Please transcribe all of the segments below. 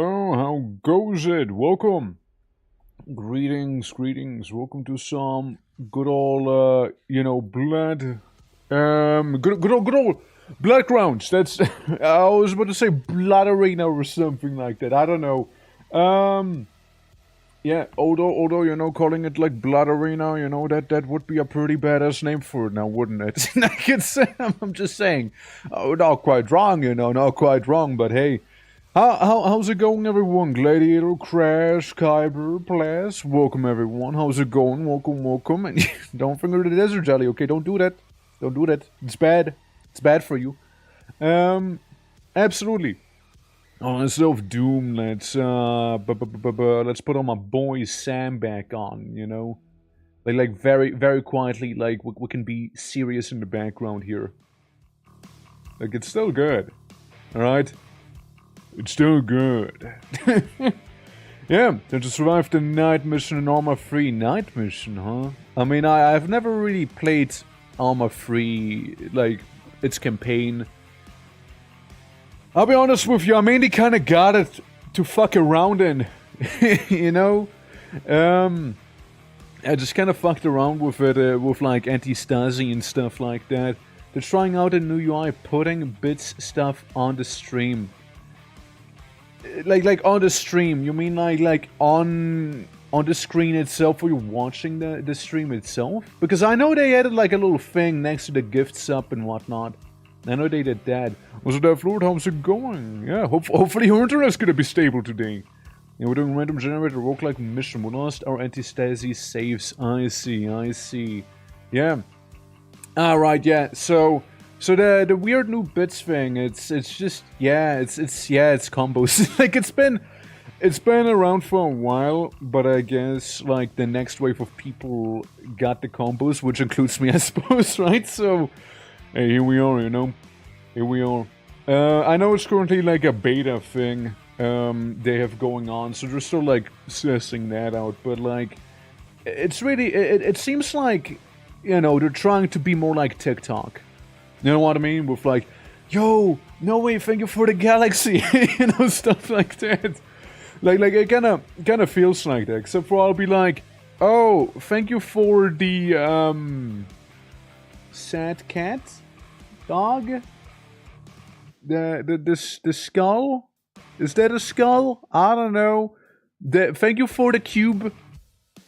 hello, how goes it? Welcome. Greetings, greetings. Welcome to some good old, good old Bloodgrounds. That's, I was about to say Blood Arena or something like that. I don't know. Yeah, although, calling it like Blood Arena, that would be a pretty badass name for it now, wouldn't it? Like I'm just saying. Oh, not quite wrong, not quite wrong, but hey. How's it going, everyone? Gladiator, Crash, Kyber, Plas, welcome everyone. How's it going? Welcome. And don't finger the desert jelly, okay? Don't do that. Don't do that. It's bad. It's bad for you. Absolutely. Instead of Doom, let's put on my boy Sam back on, Like very, very quietly, like, we can be serious in the background here. Like, it's still good. Alright? It's still good. Yeah, to survive the night mission and armor-free night mission, huh? I mean, I've never really played armor-free, like, its campaign. I'll be honest with you, I mainly kinda got it to fuck around in, I just kinda fucked around with it, with like anti-Stasi and stuff like that. They're trying out a new UI, putting bits stuff on the stream. Like on the stream, you mean like on the screen itself where you're watching the stream itself? Because I know they added like a little thing next to the gift sub and whatnot. I know they did that. Was that Lord? How's it going? Yeah, hopefully your internet's gonna be stable today. Yeah, we're doing random generator roguelike mission. We lost our anti-Stasi saves. I see. Yeah. Alright, yeah, so the weird new bits thing, it's just it's combos. Like it's been around for a while, but I guess like the next wave of people got the combos, which includes me, I suppose, right? So hey, here we are, Here we are. I know it's currently like a beta thing they have going on, so they're still like sussing that out, but like it's really it seems like they're trying to be more like TikTok. You know what I mean? With like, yo, no way, thank you for the galaxy, stuff like that. Like it kinda feels like that. Except for I'll be like, oh, thank you for the sad cat dog. The skull. Is that a skull? I don't know. Thank you for the cube.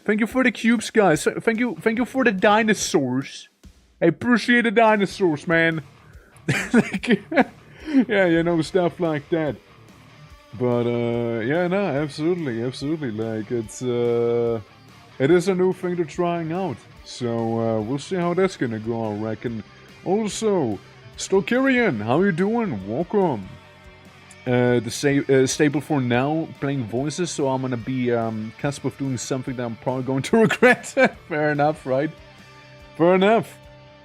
Thank you for the cubes, guys. Thank you for the dinosaurs. I appreciate the dinosaurs, man. Like, yeah, stuff like that. But, yeah, no, absolutely. Like, it is a new thing they're trying out. So, we'll see how that's gonna go, I reckon. Also, Stokirian, how you doing? Welcome. Stable for now, playing voices, so I'm gonna be, cusp of doing something that I'm probably going to regret. Fair enough, right? Fair enough.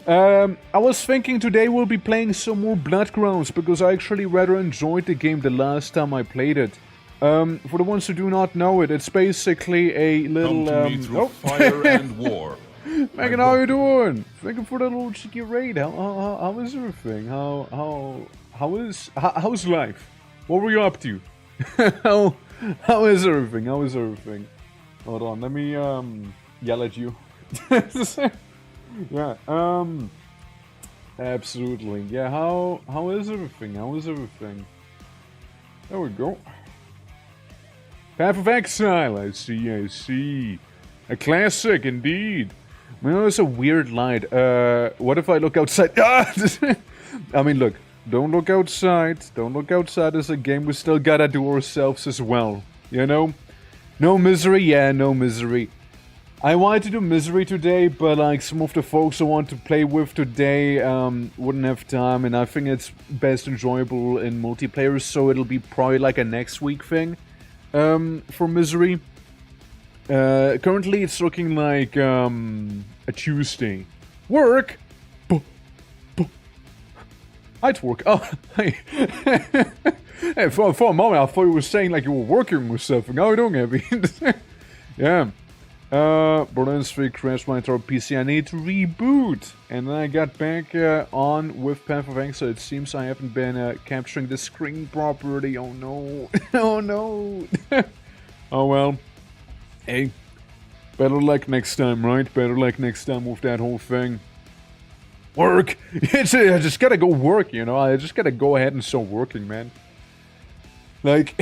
I was thinking today we'll be playing some more Bloodgrounds, because I actually rather enjoyed the game the last time I played it. For the ones who do not know it, it's basically a little, Come to me through fire and war. Megan, how you doing? Thank you for that little cheeky raid. How is everything? How's life? What were you up to? how is everything? How is everything? Hold on, let me yell at you. Yeah, absolutely. Yeah, how is everything? How is everything? There we go. Path of Exile, I see. A classic, indeed. It's a weird light. What if I look outside? I mean, look, don't look outside. Don't look outside. There's a game we still gotta do ourselves as well. No misery? Yeah, no misery. I wanted to do Misery today, but like some of the folks I want to play with today wouldn't have time, and I think it's best enjoyable in multiplayer, so it'll be probably like a next week thing for Misery. Currently it's looking like a Tuesday. Work? I'd work. Oh, hey. Hey, for a moment I thought you were saying like you were working with something. How are you doing, Abby? Yeah. Berlin's 3 crashed my entire PC. I need to reboot. And then I got back on with Path of Exile. It seems I haven't been capturing the screen properly. Oh no. Oh no. Oh well. Hey. Better luck next time, right? Better luck next time with that whole thing. Work! I just gotta go work, you know? I just gotta go ahead and start working, man. Like,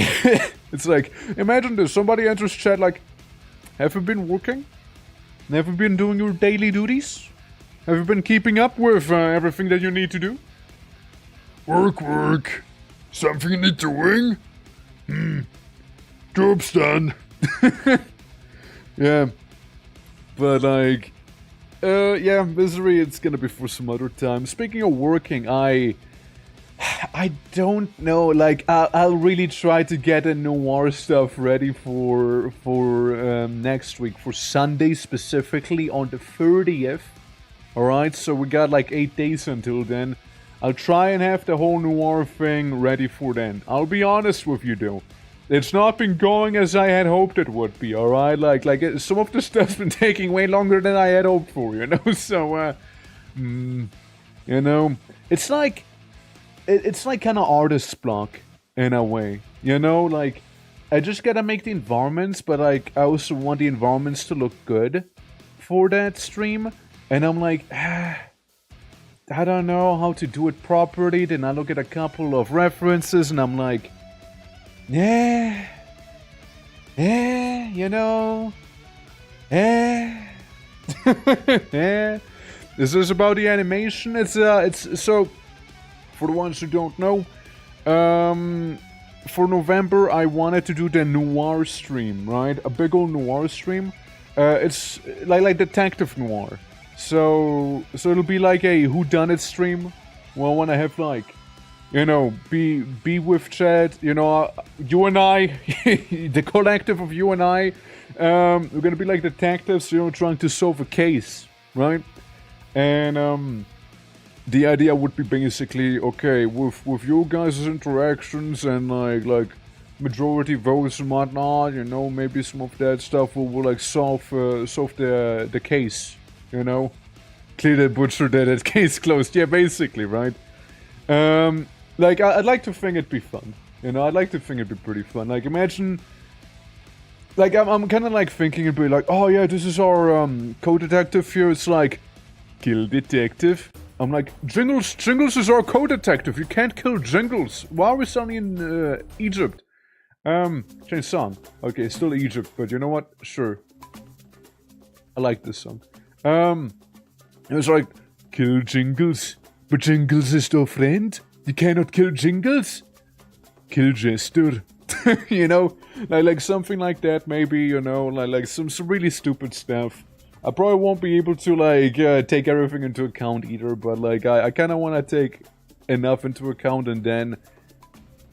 it's like, imagine this. Somebody enters chat like, have you been working? Have you been doing your daily duties? Have you been keeping up with everything that you need to do? Work. Something in doing? Job's done. Yeah. But like, yeah, misery, it's gonna be for some other time. Speaking of working, I don't know, like, I'll really try to get the noir stuff ready for next week, for Sunday specifically, on the 30th. Alright, so we got like 8 days until then. I'll try and have the whole noir thing ready for then. I'll be honest with you though. It's not been going as I had hoped it would be, alright? Like some of the stuff's been taking way longer than I had hoped for, you know? So, you know, it's like kind of artist's block, in a way. You know, like, I just gotta make the environments, but like, I also want the environments to look good for that stream. And I'm like, I don't know how to do it properly. Then I look at a couple of references and I'm like, yeah, you know, yeah. This is about the animation. It's so, for the ones who don't know, for November I wanted to do the noir stream, right? A big old noir stream. It's like detective noir. So it'll be like a whodunit stream. Well, when I have like, you know, be with chat, you know, you and I, the collective of you and I, we're gonna be like detectives, you know, trying to solve a case, right? And the idea would be basically, okay, with you guys' interactions and like majority votes and whatnot, you know, maybe some of that stuff will like solve the case, you know, clear the butcher that case closed. Yeah, basically, right? Like, I'd like to think it'd be fun. You know, I'd like to think it'd be pretty fun. Like, imagine... Like, I'm kind of like thinking it'd be like, oh yeah, this is our co-detective here. It's like, kill detective. I'm like, Jingles is our co-detective. You can't kill Jingles. Why are we suddenly in Egypt? Change song. Okay, still Egypt, but you know what? Sure. I like this song. It was like, kill Jingles. But Jingles is your friend? You cannot kill Jingles? Kill Jester. You know? Like something like that, maybe, you know? Like some really stupid stuff. I probably won't be able to, like, take everything into account either, but, like, I kind of want to take enough into account, and then,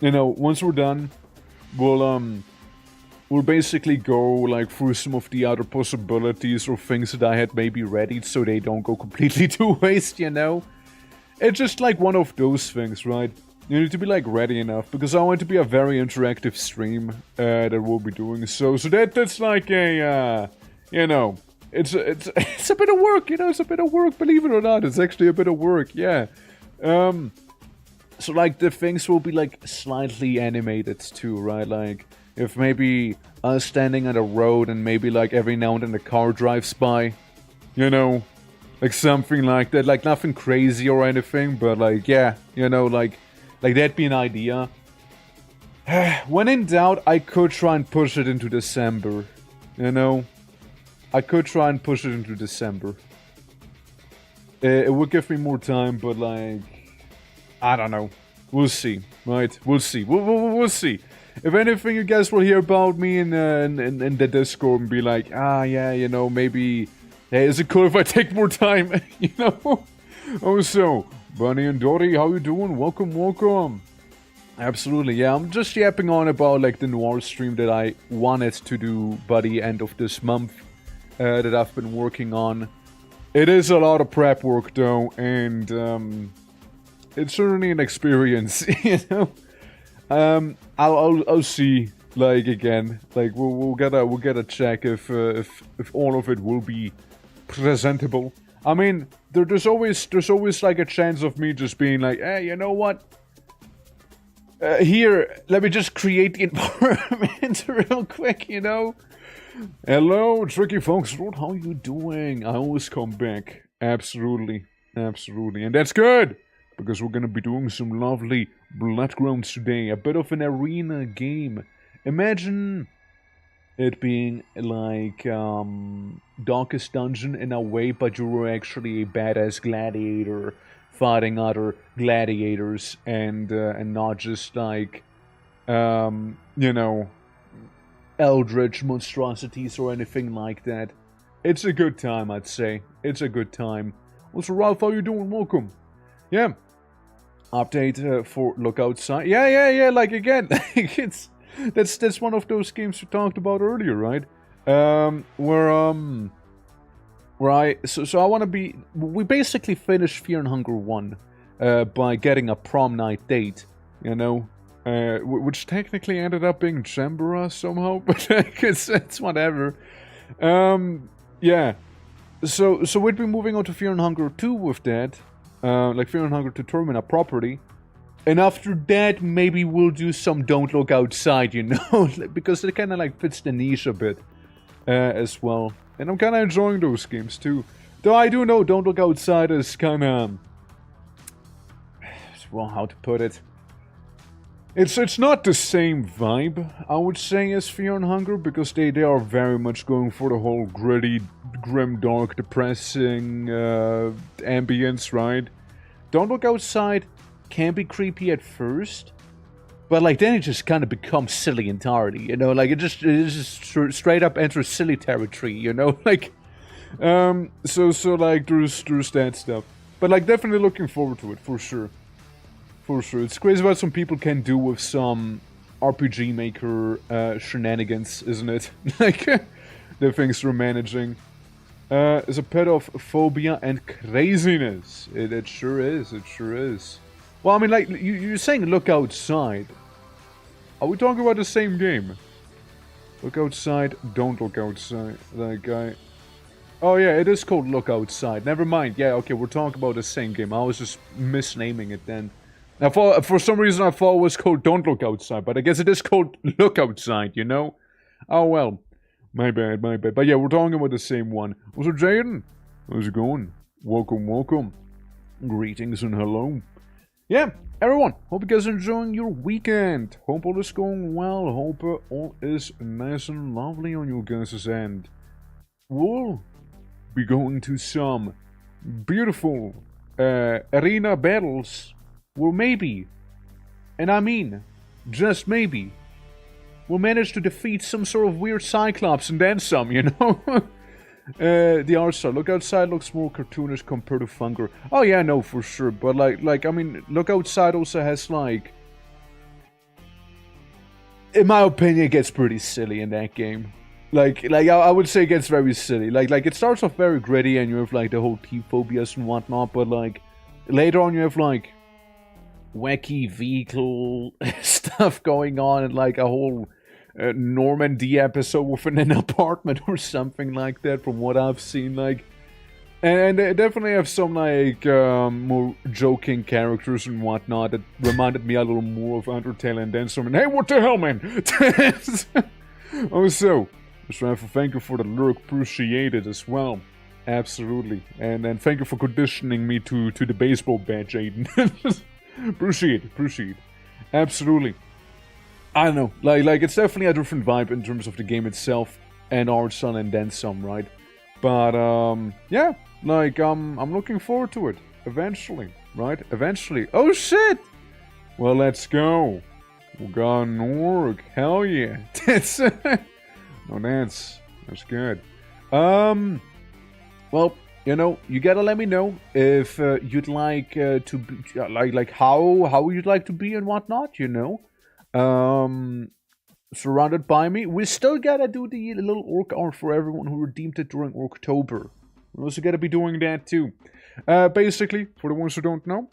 you know, once we're done, we'll basically go, like, through some of the other possibilities or things that I had maybe ready so they don't go completely to waste, you know? It's just like one of those things, right? You need to be like ready enough, because I want it to be a very interactive stream that we'll be doing. So that's like a, you know, it's a bit of work, you know, it's a bit of work, believe it or not, it's actually a bit of work, yeah. So like the things will be like slightly animated too, right? Like if maybe us standing on a road and maybe like every now and then a car drives by, you know, like something like that, like nothing crazy or anything, but like, yeah, you know, like that'd be an idea. When in doubt, I could try and push it into December, you know? I could try and push it into December. It would give me more time, but like, I don't know. We'll see, right? We'll see. We'll see. If anything, you guys will hear about me in the Discord and be like, ah, yeah, you know, maybe... Hey, is it cool if I take more time? You know? Also, Bunny and Dottie, how you doing? Welcome. Absolutely, yeah, I'm just yapping on about, like, the noir stream that I wanted to do by the end of this month. That I've been working on. It is a lot of prep work, though, and, it's certainly an experience, you know? I'll see Like again, like we'll gotta check if all of it will be presentable. I mean, there's always like a chance of me just being like, hey, you know what? Here, let me just create the environment real quick, you know? Hello, Tricky Folks, how you doing? I always come back. Absolutely, absolutely. And that's good! Because we're gonna be doing some lovely Bloodgrounds today. A bit of an arena game. Imagine it being like Darkest Dungeon in a way, but you were actually a badass gladiator fighting other gladiators and not just like you know, eldritch monstrosities or anything like that. It's a good time, I'd say. It's a good time. Also, Ralph, how you doing? Welcome. Yeah. Update for Look Outside. Yeah. Like again, it's that's one of those games we talked about earlier, right? Where I want to be. We basically finished Fear and Hunger 1 by getting a prom night date, you know, which technically ended up being Chambera somehow, but it's whatever. Yeah. So we'd be moving on to Fear and Hunger 2 with that, like Fear and Hunger to Termina property. And after that, maybe we'll do some Don't Look Outside, you know, because it kind of like fits the niche a bit as well. And I'm kind of enjoying those games too. Though I do know Don't Look Outside is kind of, well, how to put it? It's not the same vibe, I would say, as Fear and Hunger, because they are very much going for the whole gritty, grim, dark, depressing ambience, right? Don't Look Outside can be creepy at first, but like then it just kind of becomes silly entirely, you know, like it just straight up enters silly territory, you know, like so like there's that stuff, but like definitely looking forward to it for sure. It's crazy what some people can do with some RPG Maker shenanigans, isn't it? Like the things we're managing. It's a bit of phobia and craziness. It sure is. Well, I mean, like, you're saying Look Outside. Are we talking about the same game? Look Outside, Don't Look Outside. That guy. Oh, yeah, it is called Look Outside. Never mind. Yeah, okay, we're talking about the same game. I was just misnaming it then. Now, for some reason, I thought it was called Don't Look Outside, but I guess it is called Look Outside, you know? Oh, well. My bad. But yeah, we're talking about the same one. Also, Jaden, how's it going? Welcome. Greetings and hello. Yeah, everyone, hope you guys are enjoying your weekend. Hope all is going well. Hope all is nice and lovely on your guys' end. We'll be going to some beautiful arena battles. Well, maybe, and I mean, just maybe, we'll manage to defeat some sort of weird Cyclops and then some, you know? The art style. Look Outside looks more cartoonish compared to Funker. Oh yeah, no, for sure. But like I mean, Look Outside also has like, in my opinion, it gets pretty silly in that game. Like I would say it gets very silly. Like it starts off very gritty and you have like the whole T-phobias and whatnot, but like later on you have like wacky vehicle stuff going on and like a whole Normandy episode within an apartment or something like that, from what I've seen. Like, and they definitely have some like more joking characters and whatnot that reminded me a little more of Undertale and then some. And hey, what the hell, man? Also, Mr. Raffle, thank you for the lurk, appreciate it as well. Absolutely, and thank you for conditioning me to the baseball bat, Jaden. appreciate, absolutely. I don't know, like it's definitely a different vibe in terms of the game itself and art style and then some, right? But yeah, like I'm looking forward to it eventually, right? Eventually. Oh shit! Well, let's go. We got an orc. Hell yeah! That's that's good. Well, you know, you gotta let me know if you'd like to be, like how you'd like to be and whatnot, you know. Surrounded by me. We still gotta do the little orc art for everyone who redeemed it during October. We also gotta be doing that too. Basically, for the ones who don't know,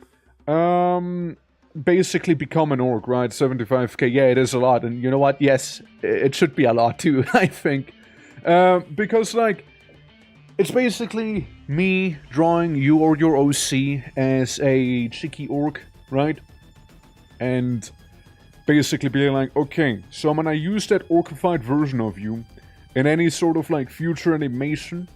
basically become an orc, right? 75k, yeah, it is a lot. And you know what? Yes, it should be a lot too, I think. Because, like, it's basically me drawing you or your OC as a cheeky orc, right? And basically being like, okay, so I'm gonna use that orcified version of you in any sort of, like, future animation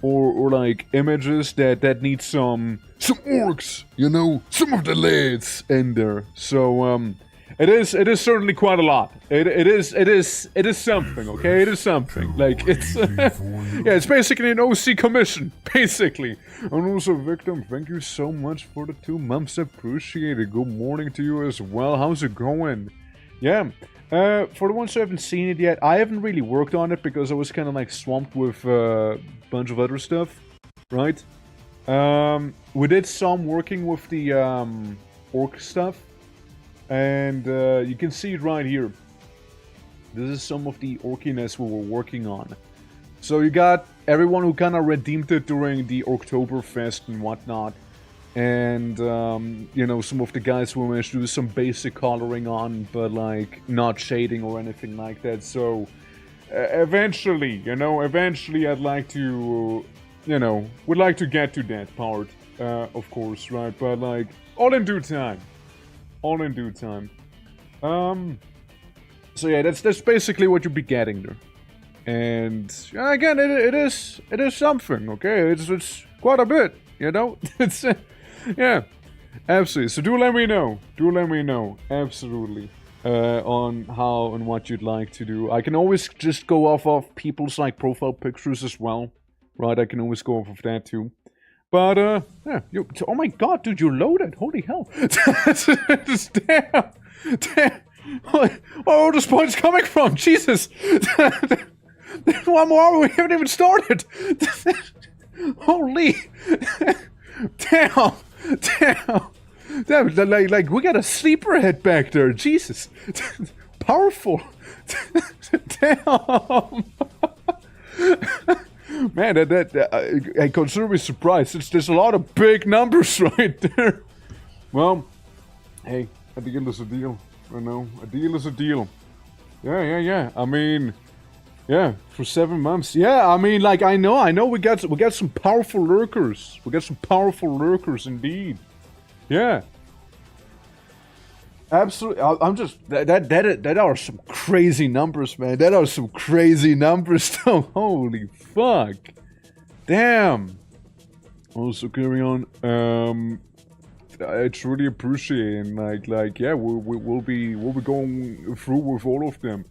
or like, images that need some orcs, you know, some of the lads in there. So, it is certainly quite a lot. It is something, okay? It is something. Like, it's, yeah, it's basically an OC commission, basically. And also, Victim, thank you so much for the 2 months, appreciate it. Good morning to you as well, how's it going? Yeah, for the ones who haven't seen it yet, I haven't really worked on it because I was kind of like swamped with a bunch of other stuff, right? We did some working with the orc stuff. And you can see it right here. This is some of the orkiness we were working on. So you got everyone who kind of redeemed it during the Oktoberfest and whatnot. And, you know, some of the guys who managed to do some basic coloring on, but, like, not shading or anything like that. So, eventually, you know, I'd like to, you know, would like to get to that part, of course, right? But, like, all in due time. All in due time. So yeah, that's basically what you'll be getting there. And again, it is something, okay? It's quite a bit, you know? It's yeah, absolutely. So do let me know, absolutely, on how and what you'd like to do. I can always just go off of people's, like, profile pictures as well, right? I can always go off of that too. But, yeah, oh my god, dude, you're loaded. Holy hell. Damn. Where are all those points coming from? Jesus. One more, we haven't even started. Holy. Damn. Like, we got a sleeper head back there. Jesus. Powerful. Damn. Man, I consider me surprised. There's a lot of big numbers right there. Well, hey, a deal is a deal. I know, a deal is a deal. Yeah. I mean, yeah, for 7 months. Yeah, I mean, like, I know. We got some powerful lurkers. We got some powerful lurkers indeed. Yeah. Absolutely, I'm just that are some crazy numbers, man. That are some crazy numbers, though. Holy fuck, damn. Also, carry on. I truly appreciate it. Like, yeah, we'll be going through with all of them.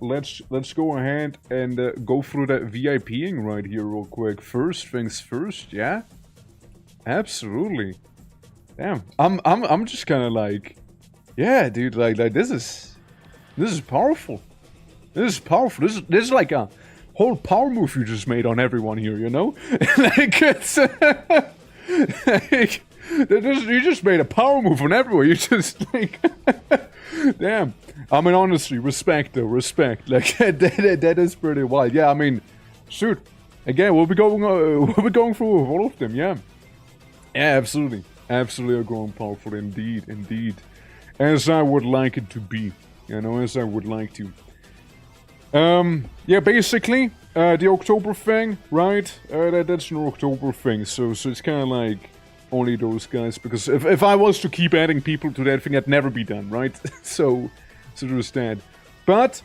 Let's go ahead and go through that VIPing right here real quick. First things first, yeah. Absolutely. Damn, I'm just kind of like. Yeah, dude, like this is powerful. This is powerful. This is like a whole power move you just made on everyone here, you know? Like, it's like, you just made a power move on everyone. You just like, damn. I mean, honestly, respect though, respect. Like that is pretty wild. Yeah, I mean, shoot. Again, we'll be going through with all of them. Yeah, absolutely, are growing powerful indeed. As I would like it to be, you know, as I would like to. Yeah, basically, the October thing, right? That's an October thing, so it's kind of like only those guys, because if I was to keep adding people to that thing, that'd never be done, right? so there's that. But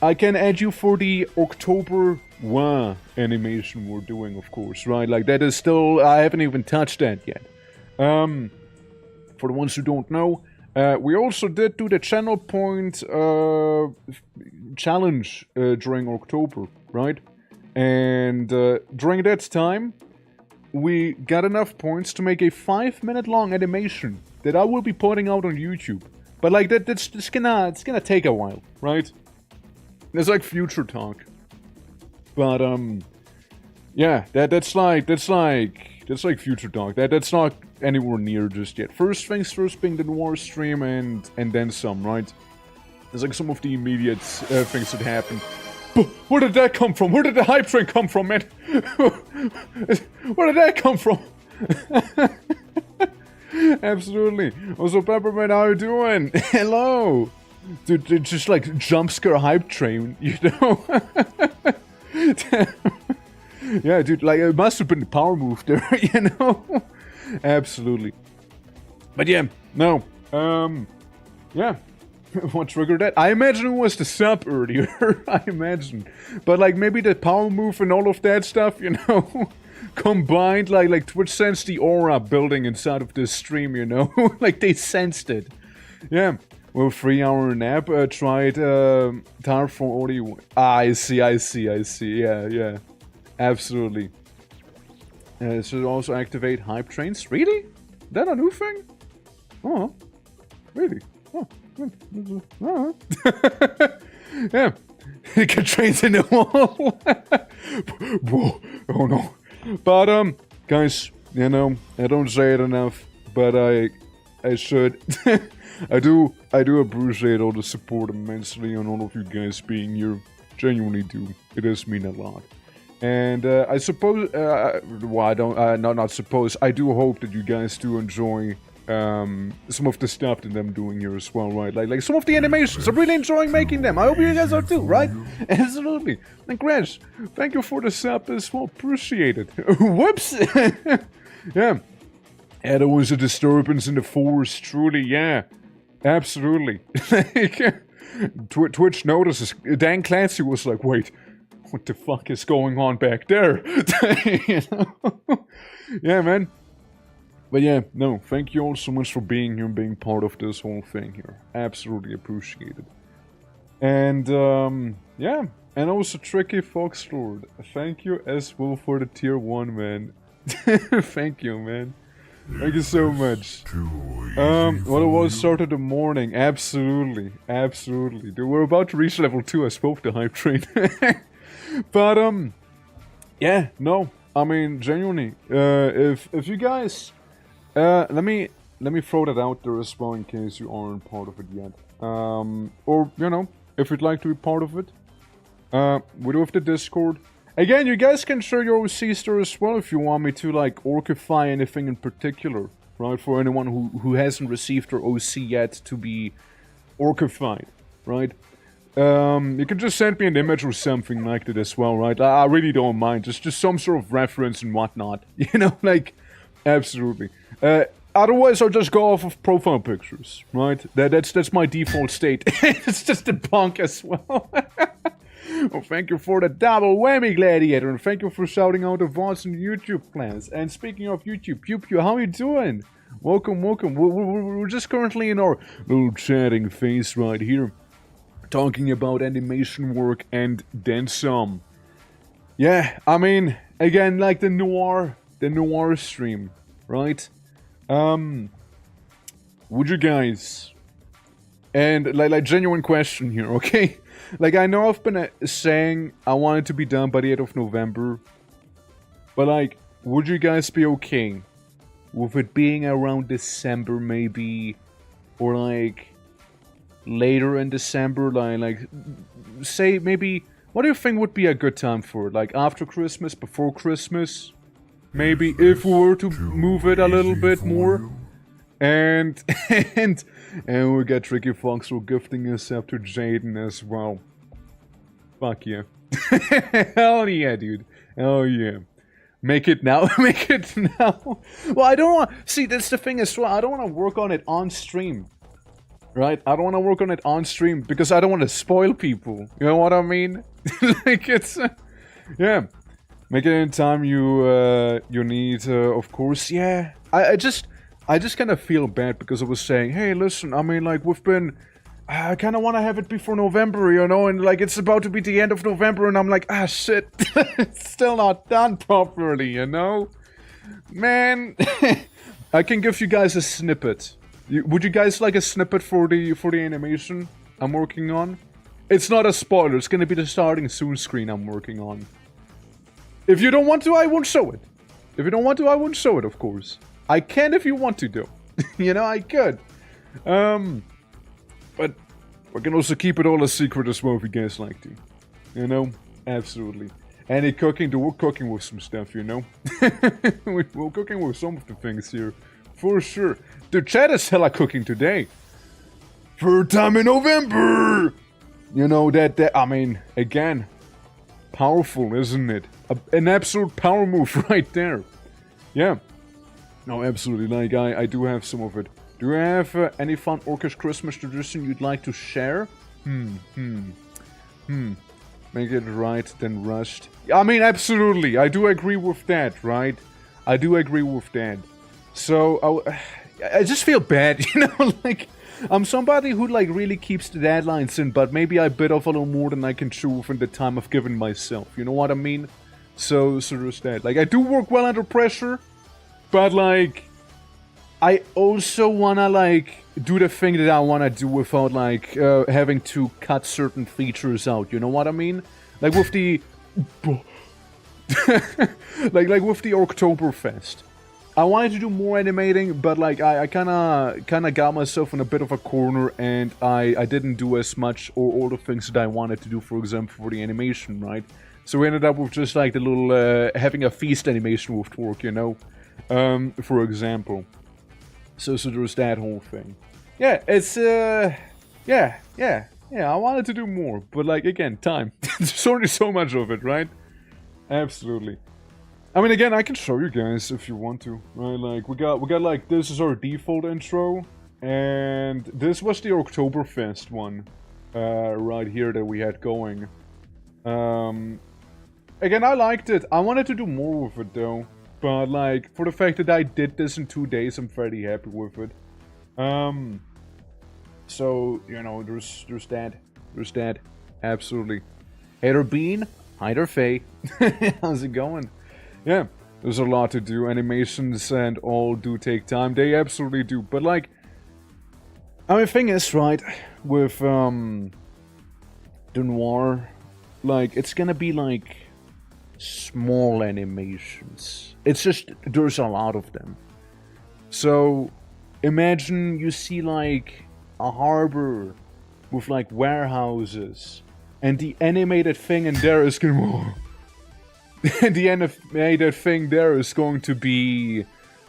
I can add you for the October animation we're doing, of course, right? Like, that is still, I haven't even touched that yet. For the ones who don't know, we also did do the channel point challenge during October, right? And during that time, we got enough points to make a 5-minute long animation that I will be putting out on YouTube. But like it's gonna take a while, right? It's like future talk. But yeah, that's like future talk. That's not anywhere near just yet. First things first, being the Noir stream and then some, right? There's like some of the immediate things that happened. But where did that come from? Where did the hype train come from, man? Where did that come from? Absolutely. Also, Peppermint, how you doing? Hello. Dude, it's just like jump scare hype train, you know? Yeah, dude, like, it must have been the power move there, you know? Absolutely. But yeah, no. Yeah. What triggered that? I imagine it was the sub earlier. I imagine. But like maybe the power move and all of that stuff, you know? Combined, like Twitch sensed the aura building inside of this stream, you know? Like they sensed it. Yeah. Well, 3-hour nap. Tried tired for audio. Ah, I see. Yeah. Absolutely. Should also activate hype trains. Really? Is that a new thing? Oh, really? Oh. Yeah. It can trains in the wall. Whoa. Oh no. But guys, you know, I don't say it enough, but I should. I do appreciate all the support immensely and all of you guys being here. Genuinely do. It does mean a lot. And I suppose, well, I don't, not suppose, I do hope that you guys do enjoy some of the stuff that I'm doing here as well, right? Like some of the animations, I'm really enjoying making them. I hope you guys are too, right? Absolutely. And Crash, thank you for the sub as well. Appreciate it. Whoops. Yeah. Yeah, there was a disturbance in the forest, truly, yeah. Absolutely. Twitch notices. Dan Clancy was like, wait, what the fuck is going on back there? You know? Yeah, man. But yeah, no, thank you all so much for being here and being part of this whole thing here. Absolutely appreciate it. And, yeah. And also Tricky Foxlord. Thank you as well for the tier 1, man. Thank you, man. Thank you so much. What it was started the morning. Absolutely. Absolutely. Dude, we're about to reach level 2. I spoke the hype train. But, yeah, no. I mean, genuinely, if you guys... let me throw that out there as well in case you aren't part of it yet. Or, you know, if you'd like to be part of it. We do have the Discord. Again, you guys can share your OCs there as well if you want me to, like, orcify anything in particular. Right? For anyone who hasn't received their OC yet to be orcified. Right? You can just send me an image or something like that as well, right? I really don't mind. Just some sort of reference and whatnot. You know, like, absolutely. Otherwise, I'll just go off of profile pictures, right? That's my default state. It's just a punk as well. Well, thank you for the double whammy, Gladiator, and thank you for shouting out the VODs and YouTube plans. And speaking of YouTube, Pew Pew, how you doing? Welcome. We're just currently in our little chatting phase right here, talking about animation work and then some. Yeah, I mean, again, like the noir stream, right? Would you guys, and like genuine question here, okay? Like, I know I've been saying I want it to be done by the end of November, but like, would you guys be okay with it being around December maybe, or like later in December, like say maybe, what do you think would be a good time for it? Like after Christmas, before Christmas? Maybe if we were to move it a little bit more. And we got Tricky Fox for gifting us up to Jaden as well. Fuck yeah. Hell yeah, dude. Hell yeah. Make it now. Make it now. Well, I don't want... See, that's the thing as well. I don't want to work on it on stream. Right? I don't want to work on it on stream because I don't want to spoil people. You know what I mean? Like, it's... yeah. Make it in time you need, of course. Yeah. I just kind of feel bad because I was saying, hey, listen, I mean, like, we've been... I kind of want to have it before November, you know, and, like, it's about to be the end of November, and I'm like, ah, shit, it's still not done properly, you know? Man, I can give you guys a snippet. Would you guys like a snippet for the animation I'm working on? It's not a spoiler, it's gonna be the starting soon screen I'm working on. If you don't want to, I won't show it. If you don't want to, I won't show it, of course. I can if you want to, though. You know, I could. But we can also keep it all a secret as well if you guys like to. You know? Absolutely. Any cooking, we're cooking with some stuff, you know? We're cooking with some of the things here. For sure. The chat is hella cooking today. Third time in November! You know, I mean, again, powerful, isn't it? An absolute power move right there. Yeah. No, absolutely. Like, I do have some of it. Do you have any fun Orcish Christmas tradition you'd like to share? Make it right, then rushed. I mean, absolutely. I do agree with that, right? I do agree with that. So, I just feel bad, you know? Like, I'm somebody who, like, really keeps the deadlines in, but maybe I bit off a little more than I can chew within the time I've given myself. You know what I mean? So there's that. Like, I do work well under pressure, but, like, I also wanna, like, do the thing that I wanna do without, like, having to cut certain features out. You know what I mean? Like, with the... like with the Oktoberfest. I wanted to do more animating, but, like, I kinda got myself in a bit of a corner, and I didn't do as much or all the things that I wanted to do, for example, for the animation, right? So we ended up with just, like, the little, having a feast animation with Torque, you know? For example. So there's that whole thing. Yeah, it's, yeah, I wanted to do more, but, like, again, time. There's only so much of it, right? Absolutely. I mean, again, I can show you guys if you want to, right? Like, we got, like, this is our default intro, and this was the Oktoberfest one, right here that we had going. Again, I liked it. I wanted to do more with it, though. But, like, for the fact that I did this in 2 days, I'm very happy with it. So, you know, there's that. There's that. Absolutely. Hater Bean, Hider Faye. How's it going? Yeah, there's a lot to do. Animations and all do take time. They absolutely do. But, like, I mean, the thing is, right, with, the Noir, like, it's gonna be, like, small animations. It's just, there's a lot of them. So, imagine you see, like, a harbor with, like, warehouses, and the animated thing in there is gonna... and the animated thing there is going to be,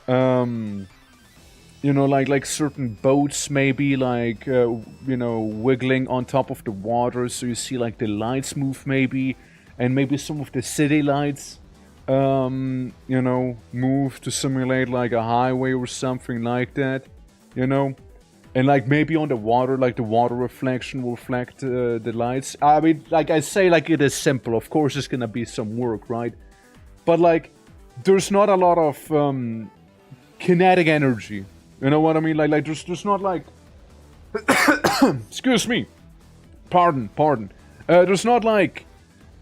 you know, like certain boats maybe, like, you know, wiggling on top of the water, so you see, like, the lights move maybe, and maybe some of the city lights, you know, move to simulate, like, a highway or something like that, you know? And, like, maybe on the water, like, the water reflection will reflect the lights. I mean, like I say, like, it is simple. Of course, it's gonna be some work, right? But, like, there's not a lot of kinetic energy. You know what I mean? Like there's not, like... Excuse me. Pardon. There's not, like...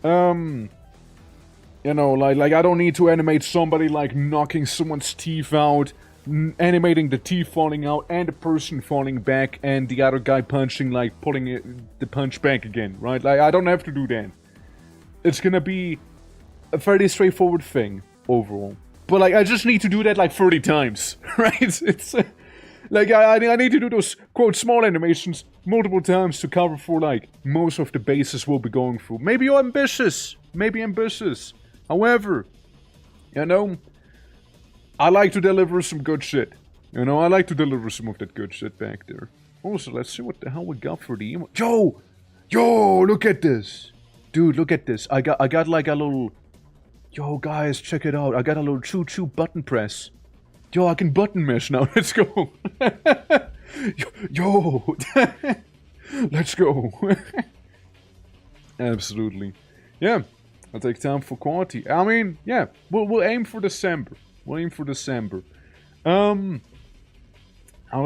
you know, like, I don't need to animate somebody, like, knocking someone's teeth out, animating the teeth falling out, and the person falling back, and the other guy punching, like, pulling the punch back again, right? Like, I don't have to do that. It's gonna be a fairly straightforward thing, overall. But, like, I just need to do that, like, 30 times, right? It's, like, I need to do those, quote, small animations multiple times to cover for, like, most of the bases we'll be going through. Maybe you're ambitious. However, you know, I like to deliver some good shit. You know, I like to deliver some of that good shit back there. Also, let's see what the hell we got for the emo. Yo, look at this. Dude, look at this. I got like a little... Yo, guys, check it out. I got a little choo-choo button press. Yo, I can button mesh now. Let's go. Yo. Let's go. Absolutely. Yeah. I'll take time for quality. I mean, yeah. We'll aim for December. Another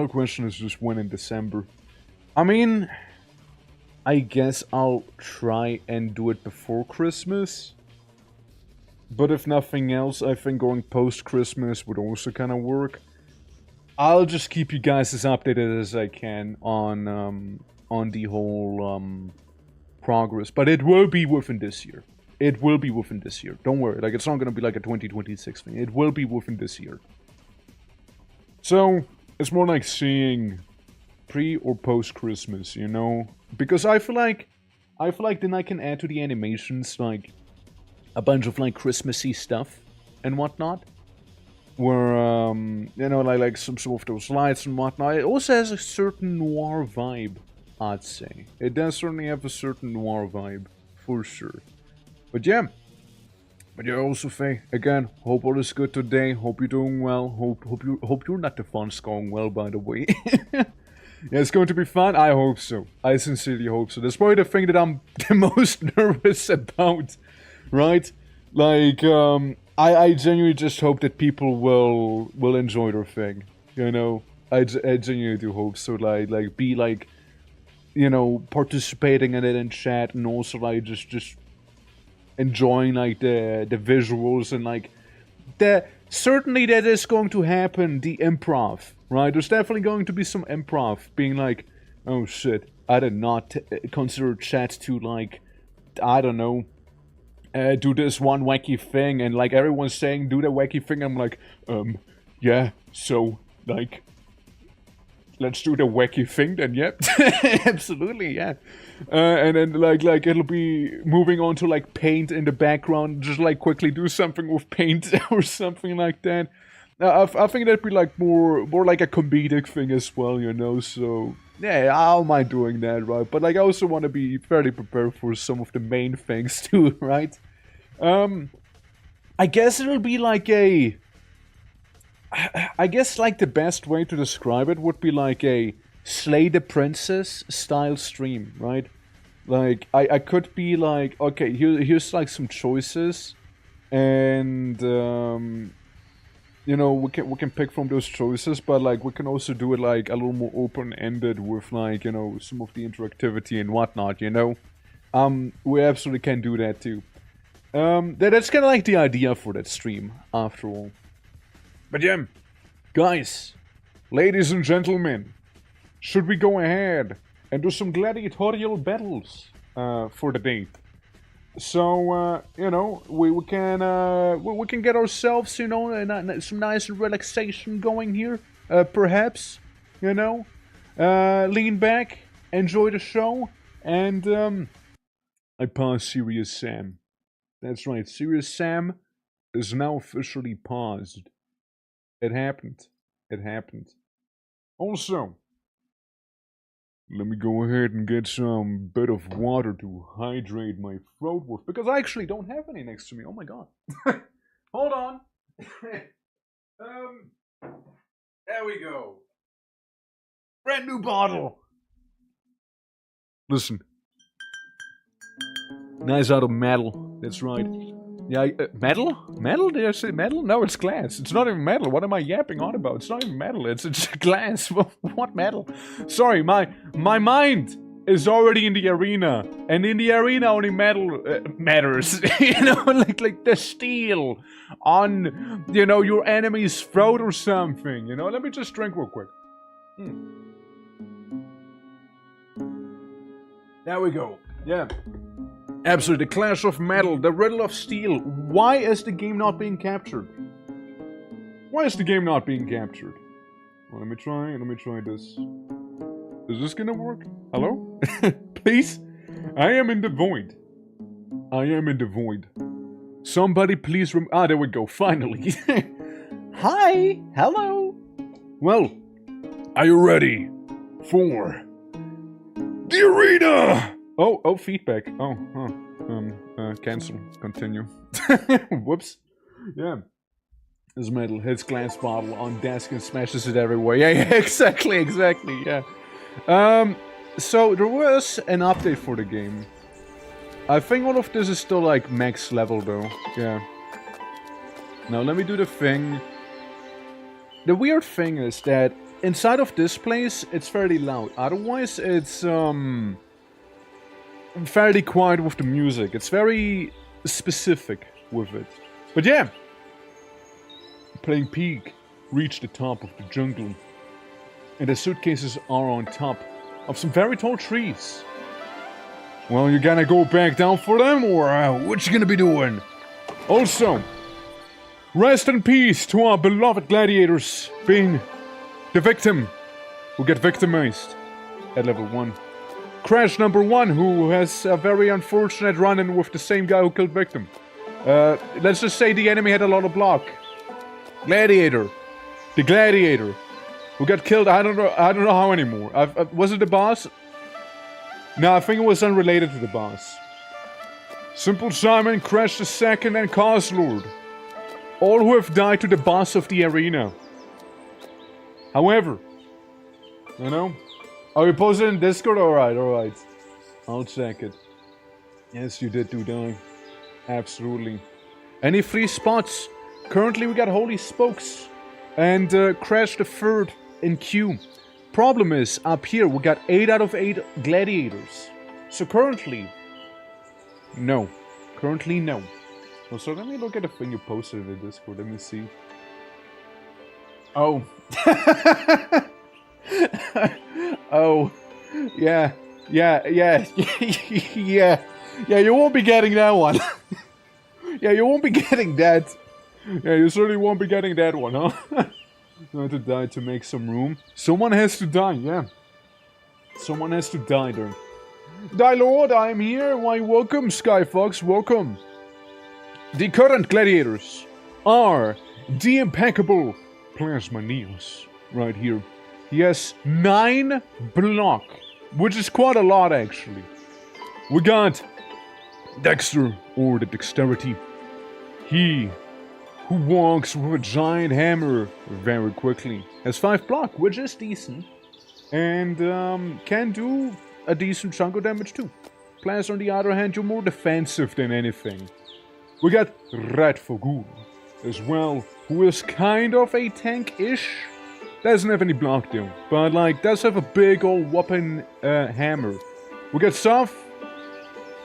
question is just when in December. I mean, I guess I'll try and do it before Christmas. But if nothing else, I think going post-Christmas would also kind of work. I'll just keep you guys as updated as I can on the whole progress. But it will be within this year. Don't worry. Like, it's not going to be like a 2026 thing. It will be within this year. So, it's more like seeing pre or post-Christmas, you know? Because I feel like then I can add to the animations, like, a bunch of, like, Christmassy stuff and whatnot. where, you know, like some of those lights and whatnot. It also has a certain noir vibe, I'd say. It does certainly have a certain noir vibe, for sure. But yeah, also Faye, again, hope all is good today. Hope you're doing well. Hope you're not the fun's going well, by the way. Yeah, it's going to be fun. I hope so. I sincerely hope so. That's probably the thing that I'm the most nervous about, right? Like, I genuinely just hope that people will enjoy their thing. You know, I genuinely do hope so. Like be like, you know, participating in it in chat, and also like just enjoying like the visuals and like certainly that is going to happen, the improv, right? There's definitely going to be some improv being like, oh shit, I did not consider chat to like, I don't know, do this one wacky thing, and like everyone's saying do the wacky thing, I'm like, yeah, so like, let's do the wacky thing then, yep. Absolutely, yeah. And then like it'll be moving on to like paint in the background, just like quickly do something with paint or something like that. I think that'd be like more like a comedic thing as well, you know, so yeah, I don't mind doing that, right? But like I also want to be fairly prepared for some of the main things too, right? I guess it'll be like I guess like the best way to describe it would be like a Slay the Princess style stream, right? Like I could be like, okay, here's like some choices, and you know, we can pick from those choices, but like we can also do it like a little more open-ended with like, you know, some of the interactivity and whatnot, you know. We absolutely can do that too. That's kind of like the idea for that stream, after all. But yeah, guys, ladies and gentlemen, should we go ahead and do some gladiatorial battles for the date? So you know, we can get ourselves, you know, some nice relaxation going here, perhaps, you know, lean back, enjoy the show, and I paused Serious Sam. That's right, Serious Sam is now officially paused. It happened. It happened. Also, let me go ahead and get some bit of water to hydrate my throat with, because I actually don't have any next to me. Oh my god. Hold on. There we go. Brand new bottle. Listen. Nice out of metal. That's right. Yeah, metal? Metal? Did I say metal? No, it's glass. It's not even metal. What am I yapping on about? It's not even metal. It's glass. What metal? Sorry, my mind is already in the arena, and in the arena only metal matters. You know, like the steel on, you know, your enemy's throat or something. You know, let me just drink real quick. There we go. Yeah. Absolutely, the clash of metal, the riddle of steel. Why is the game not being captured? Why is the game not being captured? Well, let me try this. Is this gonna work? Hello? Please? I am in the void. I am in the void. Somebody please there we go, finally. Hi! Hello! Well, are you ready for the arena? Oh, feedback. Cancel. Continue. Whoops. Yeah. This metal hits glass bottle on desk and smashes it everywhere. Yeah, exactly, yeah. So there was an update for the game. I think all of this is still like max level though. Yeah. Now let me do the thing. The weird thing is that inside of this place, it's fairly loud. Otherwise, it's fairly quiet with the music. It's very specific with it. But yeah, playing peak, reach the top of the jungle, and the suitcases are on top of some very tall trees. Well, you gonna go back down for them, or what you gonna be doing? Also, rest in peace to our beloved gladiators, being the victim who get victimized at level 1. Crash number 1, who has a very unfortunate run-in with the same guy who killed Victim. Let's just say the enemy had a lot of block. Gladiator. The gladiator. Who got killed, I don't know how anymore. Was it the boss? No, I think it was unrelated to the boss. Simple Simon, Crash the Second, and Cause Lord. All who have died to the boss of the arena. However, you know? Oh, you posted in Discord? Alright. I'll check it. Yes, you did do die. Absolutely. Any free spots? Currently we got Holy Spokes. And Crash the Third in queue. Problem is, up here we got 8 out of 8 gladiators. So currently... No. Currently no. Oh, so let me look at the thing you posted in the Discord. Let me see. Oh. Oh. Yeah. Yeah, you won't be getting that one. Yeah, you won't be getting that. Yeah, you certainly won't be getting that one, huh? You have to die to make some room. Someone has to die, yeah. Someone has to die there. Die Lord, I am here. Why, welcome, Skyfox, welcome. The current gladiators are the impeccable Plasma Neos, right here. He has 9 block, which is quite a lot, actually. We got Dexter, or the Dexterity. He who walks with a giant hammer very quickly. Has 5 block, which is decent. And can do a decent chunk of damage too. Plus, on the other hand, you're more defensive than anything. We got Red Fogul as well, who is kind of a tank-ish. Doesn't have any block though, but like does have a big old whopping hammer. We got Soph,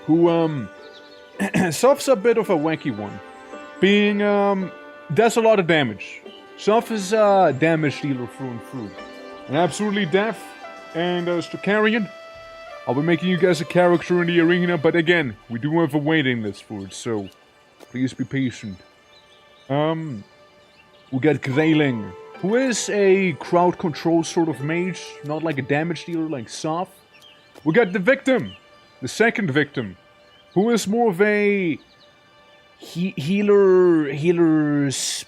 who Soph's a bit of a wacky one. Being, does a lot of damage. Soph is a damage dealer through and through. And absolutely deaf. And Strakarian. I'll be making you guys a character in the arena, but again, we do have a waiting list for it, so please be patient. We got Grayling, who is a crowd control sort of mage, not like a damage dealer like Soph. We got the victim, the second victim, who is more of a healer's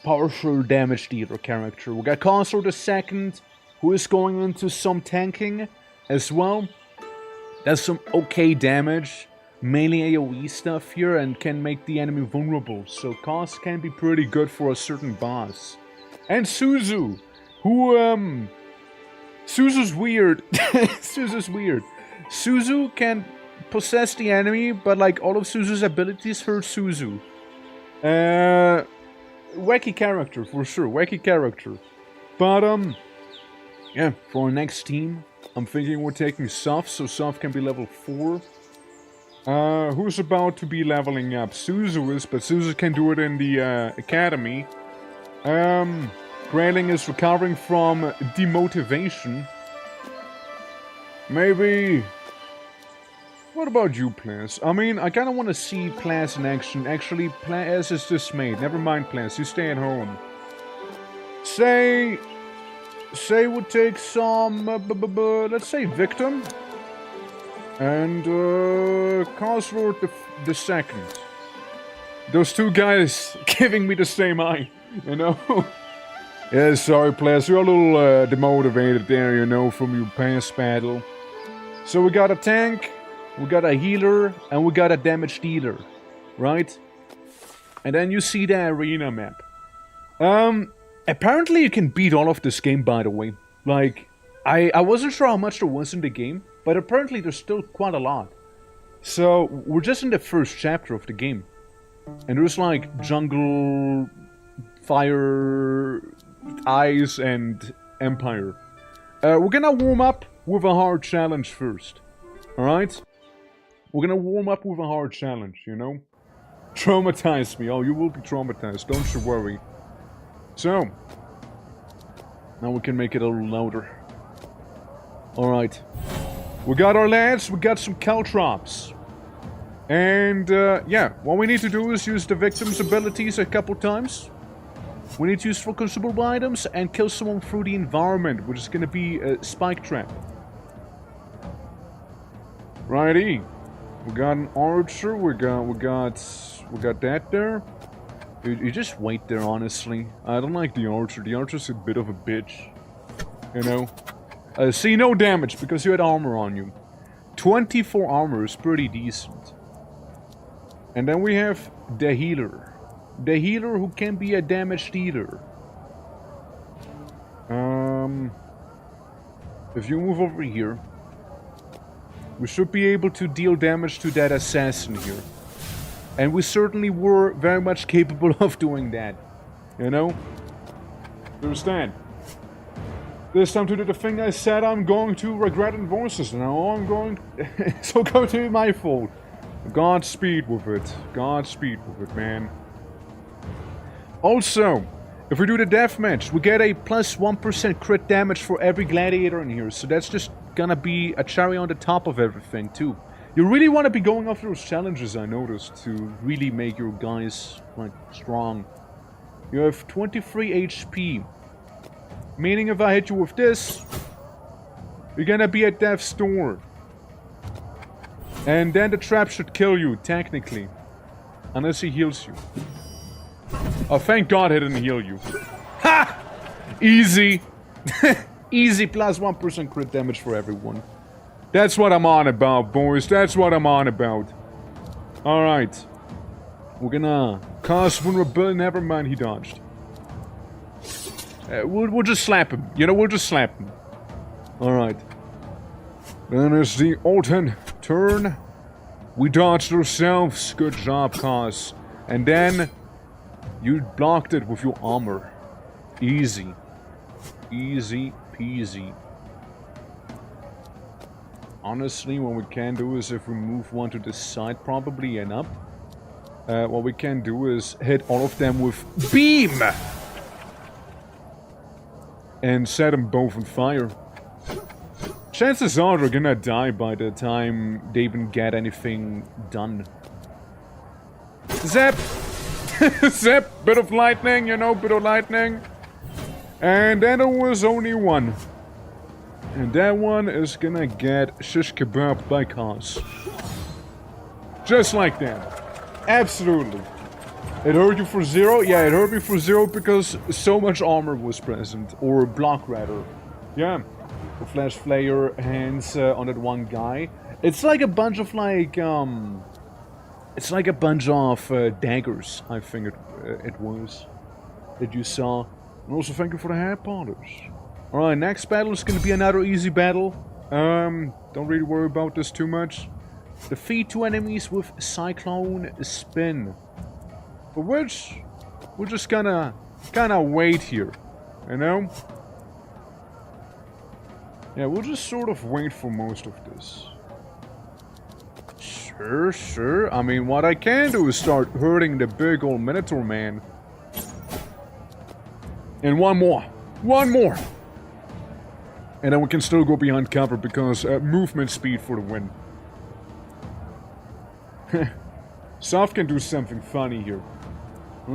partial damage dealer character. We got Consul the second, who is going into some tanking as well. Does some okay damage, mainly AoE stuff here, and can make the enemy vulnerable. So Cos can be pretty good for a certain boss. And Suzu, who Suzu's weird. Suzu's weird. Suzu can possess the enemy, but like all of Suzu's abilities hurt Suzu. Wacky character, for sure. Wacky character. But, yeah, for our next team, I'm thinking we're taking Soph, so Soph can be level 4. Who's about to be leveling up? Suzu is, but Suzu can do it in the, academy. Grayling is recovering from demotivation. Maybe... What about you, Plas? I mean, I kinda wanna see Plas in action. Actually, Plas is dismayed. Never mind, Plas. You stay at home. Say we'll take some, let's say Victim. And, Cosworth the second. Those two guys giving me the same eye, you know? Yeah, sorry, Plas. You're a little, demotivated there, you know, from your past battle. So we got a tank. We got a healer, and we got a damage dealer, right? And then you see the arena map. Apparently you can beat all of this game, by the way. Like, I wasn't sure how much there was in the game, but apparently there's still quite a lot. So, we're just in the first chapter of the game. And there's like jungle, fire, ice, and empire. We're gonna warm up with a hard challenge first. Alright? We're gonna warm up with a hard challenge, you know? Traumatize me. Oh, you will be traumatized, don't you worry. So, now we can make it a little louder. Alright. We got our lads, we got some caltrops. And, yeah, what we need to do is use the victim's abilities a couple times. We need to use for consumable items and kill someone through the environment, which is gonna be a spike trap. Righty. We got an archer, we got that there. You just wait there, honestly. I don't like the archer. The archer's a bit of a bitch. You know? See, no damage, because you had armor on you. 24 armor is pretty decent. And then we have the healer. The healer who can be a damage dealer. If you move over here, we should be able to deal damage to that assassin here. And we certainly were very much capable of doing that. You know? You understand? This time to do the thing I said I'm going to regret in voices. Now I'm going... It's all going to be my fault. Godspeed with it. Godspeed with it, man. Also, if we do the deathmatch, we get a plus 1% crit damage for every gladiator in here. So that's just gonna be a cherry on the top of everything, too. You really want to be going after those challenges, I noticed, to really make your guys, like, strong. You have 23 HP. Meaning if I hit you with this, you're gonna be at death's door. And then the trap should kill you, technically. Unless he heals you. Oh, thank God he didn't heal you. Ha! Easy. Easy plus 1% crit damage for everyone. That's what I'm on about, boys. That's what I'm on about. Alright. We're gonna cast vulnerability. Never mind, he dodged. We'll just slap him. You know, we'll just slap him. Alright. Then it's the Alton turn. We dodged ourselves. Good job, Cos. And then you blocked it with your armor. Easy. Easy peasy. Honestly, what we can do is if we move one to this side probably and up, what we can do is hit all of them with beam! And set them both on fire. Chances are they're gonna die by the time they even get anything done. Zap! Zap! Bit of lightning, you know, bit of lightning. And then there was only one. And that one is gonna get shish kebab by Cos. Just like that. Absolutely. It hurt you for 0? Yeah, it hurt me for 0 because so much armor was present. Or block, rather. Yeah. The flash flare hands on that one guy. It's like a bunch of, like, it's like a bunch of daggers, I think it was. That you saw. And also thank you for the hair polish. Alright, next battle is going to be another easy battle. Don't really worry about this too much. Defeat 2 enemies with Cyclone Spin. For which, we're just gonna wait here. You know? Yeah, we'll just sort of wait for most of this. Sure. I mean, what I can do is start hurting the big old Minotaur man. And one more. One more! And then we can still go behind cover because movement speed for the win. Soft can do something funny here.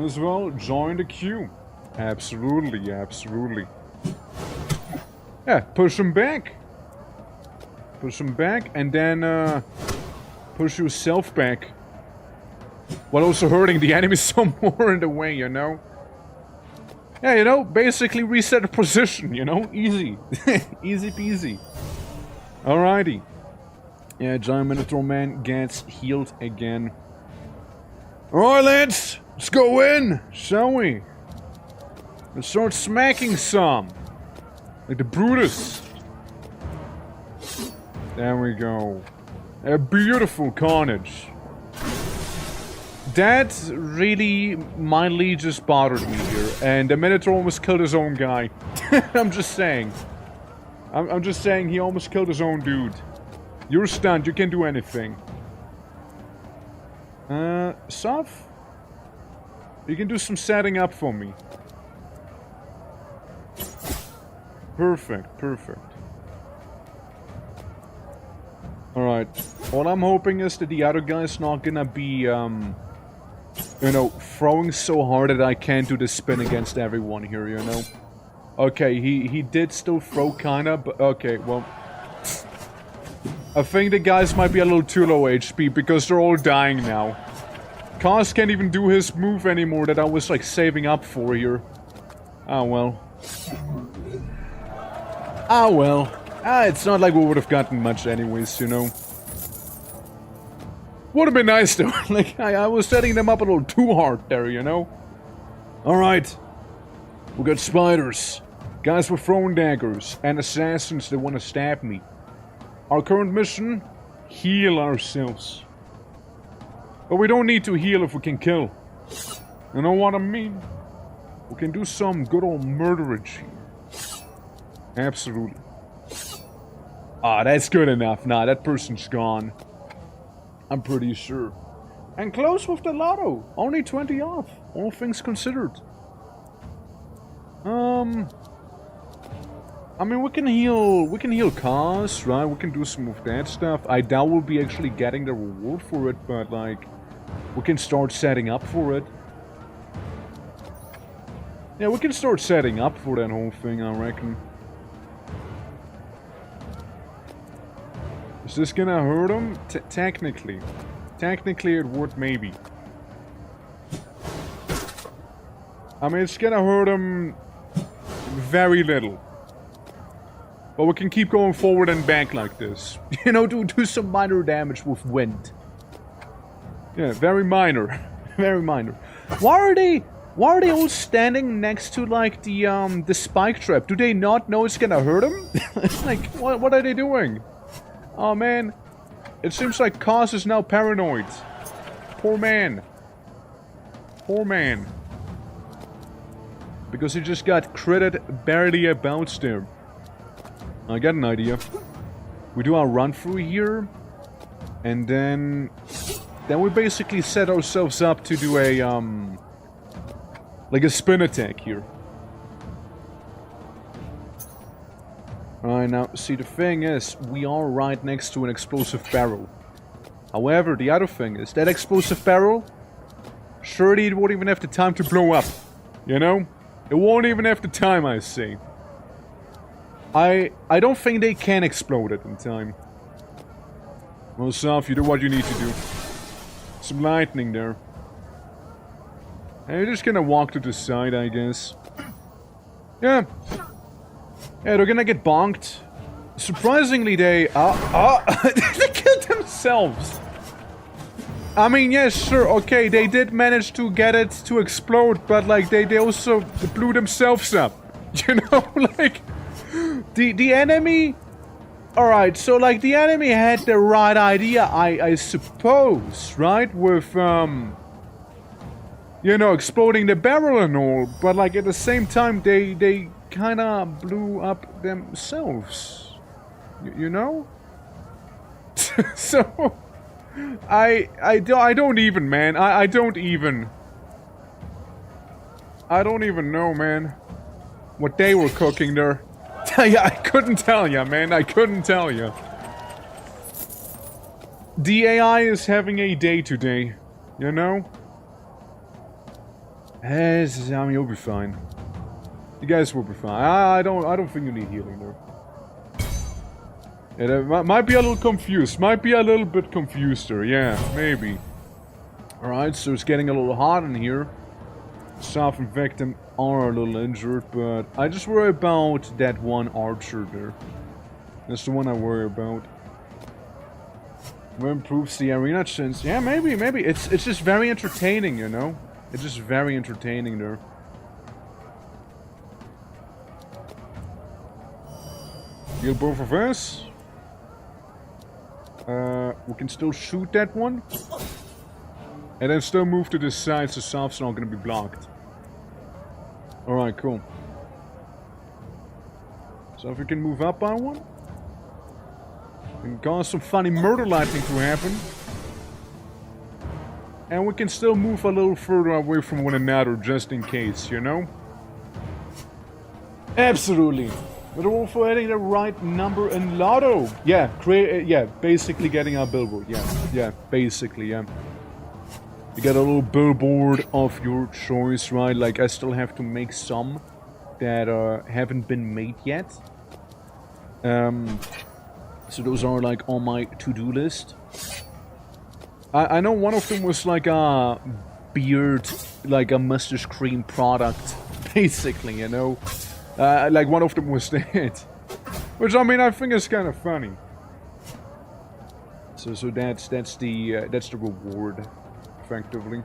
As well, join the queue. Absolutely, absolutely. Yeah, push him back. Push him back and then push yourself back. While also hurting the enemy some more in the way, you know? Yeah, you know, basically reset the position, you know? Easy. Easy peasy. Alrighty. Yeah, Giant Minotaur Man gets healed again. Alright, lads. Let's go in, shall we? Let's start smacking some. Like the Brutus. There we go. A beautiful carnage. That really mildly just bothered me here. And the Minotaur almost killed his own guy. I'm just saying. I'm just saying he almost killed his own dude. You're stunned, you can't do anything. Soph? You can do some setting up for me. Perfect, perfect. Alright. What I'm hoping is that the other guy's not gonna be, you know, throwing so hard that I can't do the spin against everyone here, you know? Okay, he did still throw kinda, but okay, well... I think the guys might be a little too low HP because they're all dying now. Cos can't even do his move anymore that I was like saving up for here. Ah well. Ah well. Ah, it's not like we would have gotten much anyways, you know. Would have been nice though. Like, I was setting them up a little too hard there, you know. Alright. We got spiders. Guys with throwing daggers. And assassins that want to stab me. Our current mission? Heal ourselves. But we don't need to heal if we can kill. You know what I mean? We can do some good old murderage here. Absolutely. Ah, that's good enough. Nah, that person's gone. I'm pretty sure. And close with the lotto. Only 20 off. All things considered. I mean, we can heal cars, right? We can do some of that stuff. I doubt we'll be actually getting the reward for it, but like, we can start setting up for it. Yeah, we can start setting up for that whole thing, I reckon. Is this gonna hurt him? Technically. Technically it would, maybe. I mean, it's gonna hurt him very little. But we can keep going forward and back like this. You know, do some minor damage with wind. Yeah, very minor. Very minor. Why are they all standing next to, like, the spike trap? Do they not know it's gonna hurt them? Like, what are they doing? Oh, man. It seems like Cos is now paranoid. Poor man. Poor man. Because he just got critted barely about there. I got an idea. We do our run through here. And then we basically set ourselves up to do a, like a spin attack here. Alright, now, see, the thing is, we are right next to an explosive barrel. However, the other thing is, that explosive barrel, surely it won't even have the time to blow up. You know? It won't even have the time, I say. I don't think they can explode it in time. Well, Soph, you do what you need to do. Some lightning there. And you're just gonna walk to the side, I guess. Yeah. Yeah, they're gonna get bonked. Surprisingly, they... they killed themselves! I mean, yes, sure, okay, they did manage to get it to explode, but, like, they also blew themselves up. You know, like... The enemy... Alright, so, like, the enemy had the right idea, I suppose, right? With, you know, exploding the barrel and all, but, like, at the same time, they kinda blew up themselves. You know? So... I don't even, man. I don't even know, man, what they were cooking there. I couldn't tell ya, man. I couldn't tell ya. The AI is having a day today, you know? I mean, you'll be fine. You guys will be fine. I don't think you need healing there. It might be a little confused. Might be a little bit confused there. Yeah, maybe. Alright, so it's getting a little hot in here. Staff and victim are a little injured, but I just worry about that one archer there. That's the one I worry about. What improves the arena chance? Yeah, maybe. It's just very entertaining, you know? It's just very entertaining there. Heal both of us. We can still shoot that one. And then still move to the side so Soft's not gonna be blocked. Alright, cool. So if we can move up by one. We can cause some funny murder lightning to happen. And we can still move a little further away from one another just in case, you know? Absolutely. But we're also hitting the right number in lotto. Yeah, basically getting our billboard. Yeah, basically, yeah. You get a little billboard of your choice, right? Like, I still have to make some that haven't been made yet. So those are, like, on my to-do list. I know one of them was like a beard, like a mustache cream product, basically, you know? Like one of them was that. Which, I mean, I think is kind of funny. So that's the reward, effectively.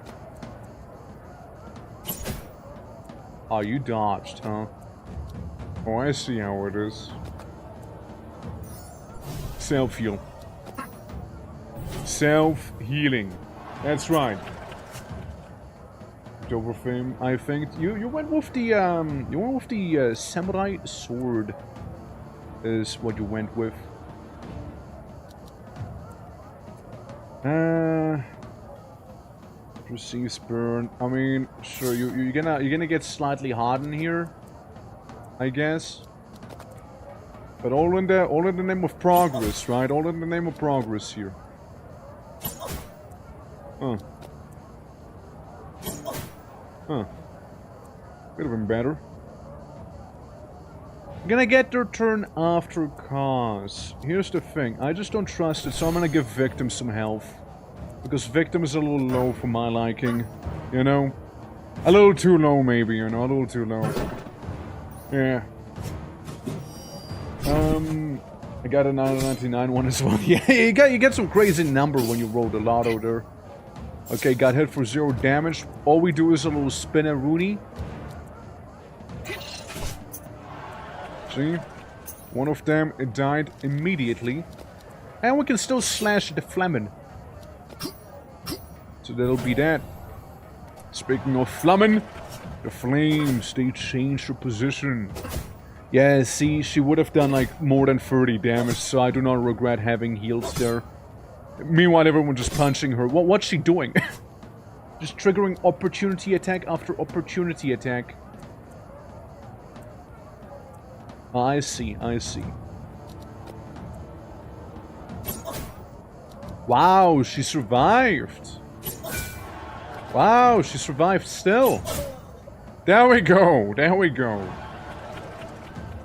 Oh, you dodged, huh? Oh, I see how it is. Self-heal. Self-healing. That's right. Over fame, I think. You went with the samurai sword. Is what you went with. Receives burn. I mean, sure, you're gonna get slightly hardened here, I guess. But all in the name of progress, right? All in the name of progress here. Huh. Huh. Could have been better. I'm gonna get their turn after cause. Here's the thing, I just don't trust it, so I'm gonna give Victim some health. Because Victim is a little low for my liking, you know? A little too low, maybe, you know? A little too low. Yeah. I got a 999 one as well. Yeah, you get some crazy number when you roll the lotto there. Okay, got hit for 0 damage. All we do is a little spin and Rooney. See? One of them, it died immediately. And we can still slash the Flamin'. So that'll be that. Speaking of Flamin', the flames, they changed their position. Yeah, see, she would have done like more than 30 damage, so I do not regret having heals there. Meanwhile, everyone just punching her. What's she doing? Just triggering opportunity attack after opportunity attack. I see, I see. Wow, she survived. Wow, she survived still. There we go, there we go.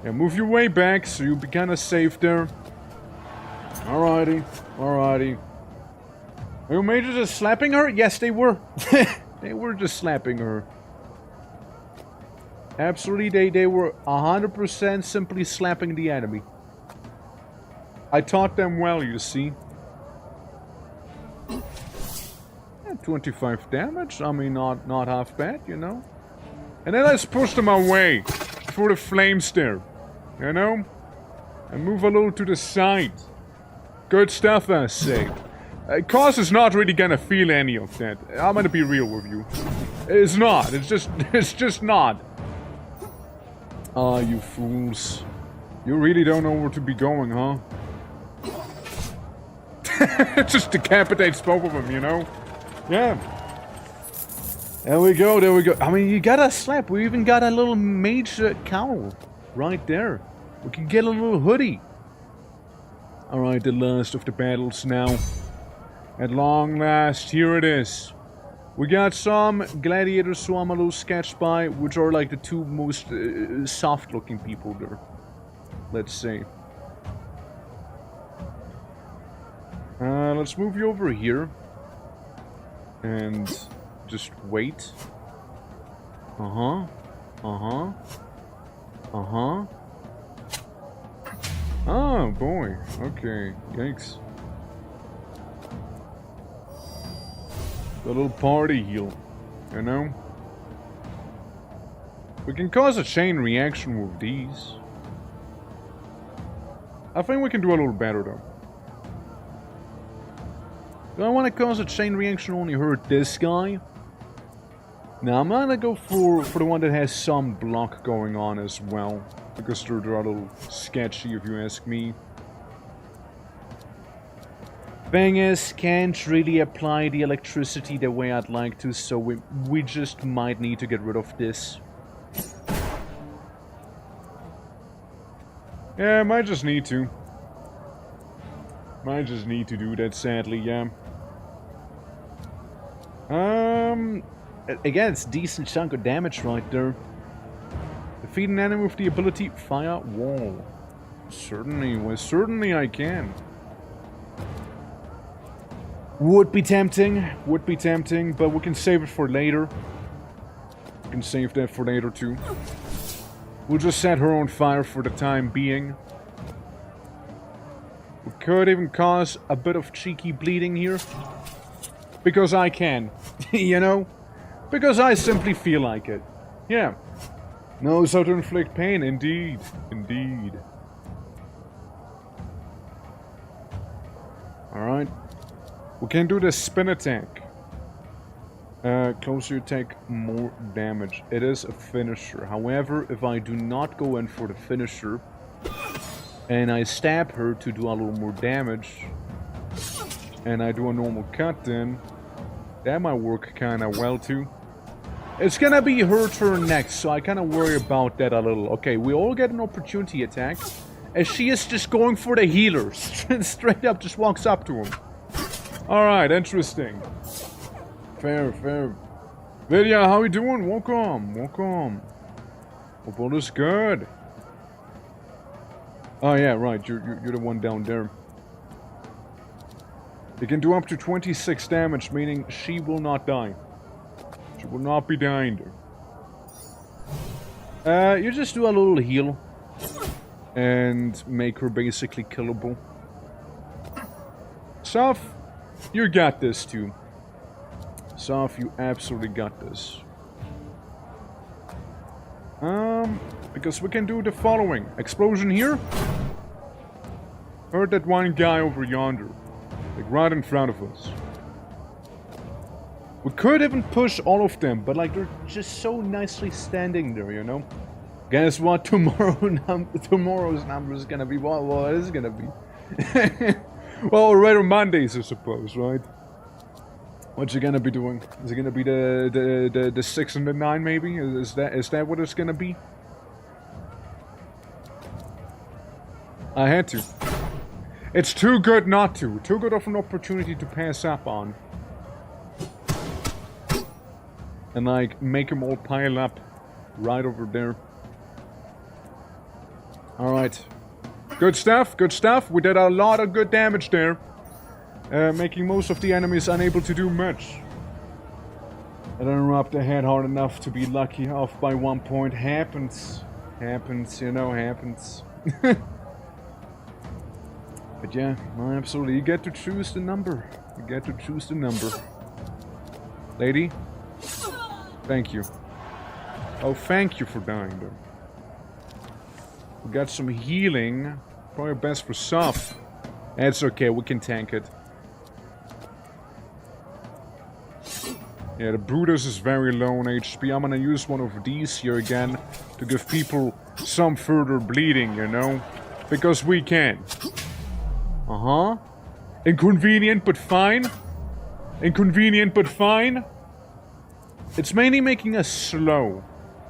Yeah, move your way back so you'll be kind of safe there. Alrighty, alrighty. Are your mages just slapping her? Yes, they were. They were just slapping her. Absolutely, they were 100% simply slapping the enemy. I taught them well, you see. 25 damage, I mean, not half bad, you know? And then I just pushed them away for the flames there, you know? And move a little to the side. Good stuff, I say. Cause is not really gonna feel any of that. I'm gonna be real with you. It's not, it's just not. Ah, you fools. You really don't know where to be going, huh? It just decapitates both of them, you know? Yeah. There we go, there we go. I mean, you got a slap. We even got a little mage cowl right there. We can get a little hoodie. Alright, the last of the battles now. At long last, here it is. We got some gladiators who I'm a little sketched by, which are like the two most soft-looking people there. Let's see. Let's move you over here. And just wait. Uh-huh. Uh-huh. Uh-huh. Oh, boy. Okay. Yikes. A little party heal. You know? We can cause a chain reaction with these. I think we can do a little better, though. Do I want to cause a chain reaction only hurt this guy? Now I'm gonna go for the one that has some block going on as well. Because they're a little sketchy if you ask me. Thing is, can't really apply the electricity the way I'd like to, so we just might need to get rid of this. Yeah, might just need to. Might just need to do that, sadly, yeah. Again, it's a decent chunk of damage right there. Defeat an enemy with the ability Fire Wall. Certainly, well, certainly I can. Would be tempting, but we can save it for later. We can save that for later too. We'll just set her on fire for the time being. We could even cause a bit of cheeky bleeding here. Because I can, you know? Because I simply feel like it. Yeah. Knows how to inflict pain, indeed. Indeed. Alright. We can do the spin attack. Closer you take more damage. It is a finisher. However, if I do not go in for the finisher, and I stab her to do a little more damage, and I do a normal cut then, that might work kinda well too. It's gonna be her turn next, so I kinda worry about that a little. Okay, we all get an opportunity attack, as she is just going for the healer. Straight up just walks up to him. Alright, interesting. Fair, fair. Vidya, how you doing? Welcome, welcome. Hope all is good. Oh yeah, right, you're the one down there. You can do up to 26 damage, meaning she will not die. She will not be dying there. You just do a little heal. And make her basically killable. Soph, you got this too. Soph, you absolutely got this. Because we can do the following. Explosion here. Hurt that one guy over yonder. Like right in front of us. We could even push all of them, but like they're just so nicely standing there, you know? Guess what tomorrow's number is gonna be? Well, it is gonna be. Well, rather Mondays, I suppose, right? What's it gonna be doing? Is it gonna be the 6 and the 9 maybe? Is that what it's gonna be? I had to. It's too good not to. Too good of an opportunity to pass up on. And like make them all pile up right over there. Alright. Good stuff, good stuff. We did a lot of good damage there. Making most of the enemies unable to do much. I didn't rub the head hard enough to be lucky off by 1 point. Happens. Happens, you know, happens. But yeah, no, absolutely. You get to choose the number. You get to choose the number. Lady? Thank you. Oh, thank you for dying there. We got some healing. Probably best for Soph. It's okay, we can tank it. Yeah, the Brutus is very low on HP. I'm gonna use one of these here again to give people some further bleeding, you know? Because we can. Uh-huh. Inconvenient, but fine. Inconvenient, but fine. It's mainly making us slow.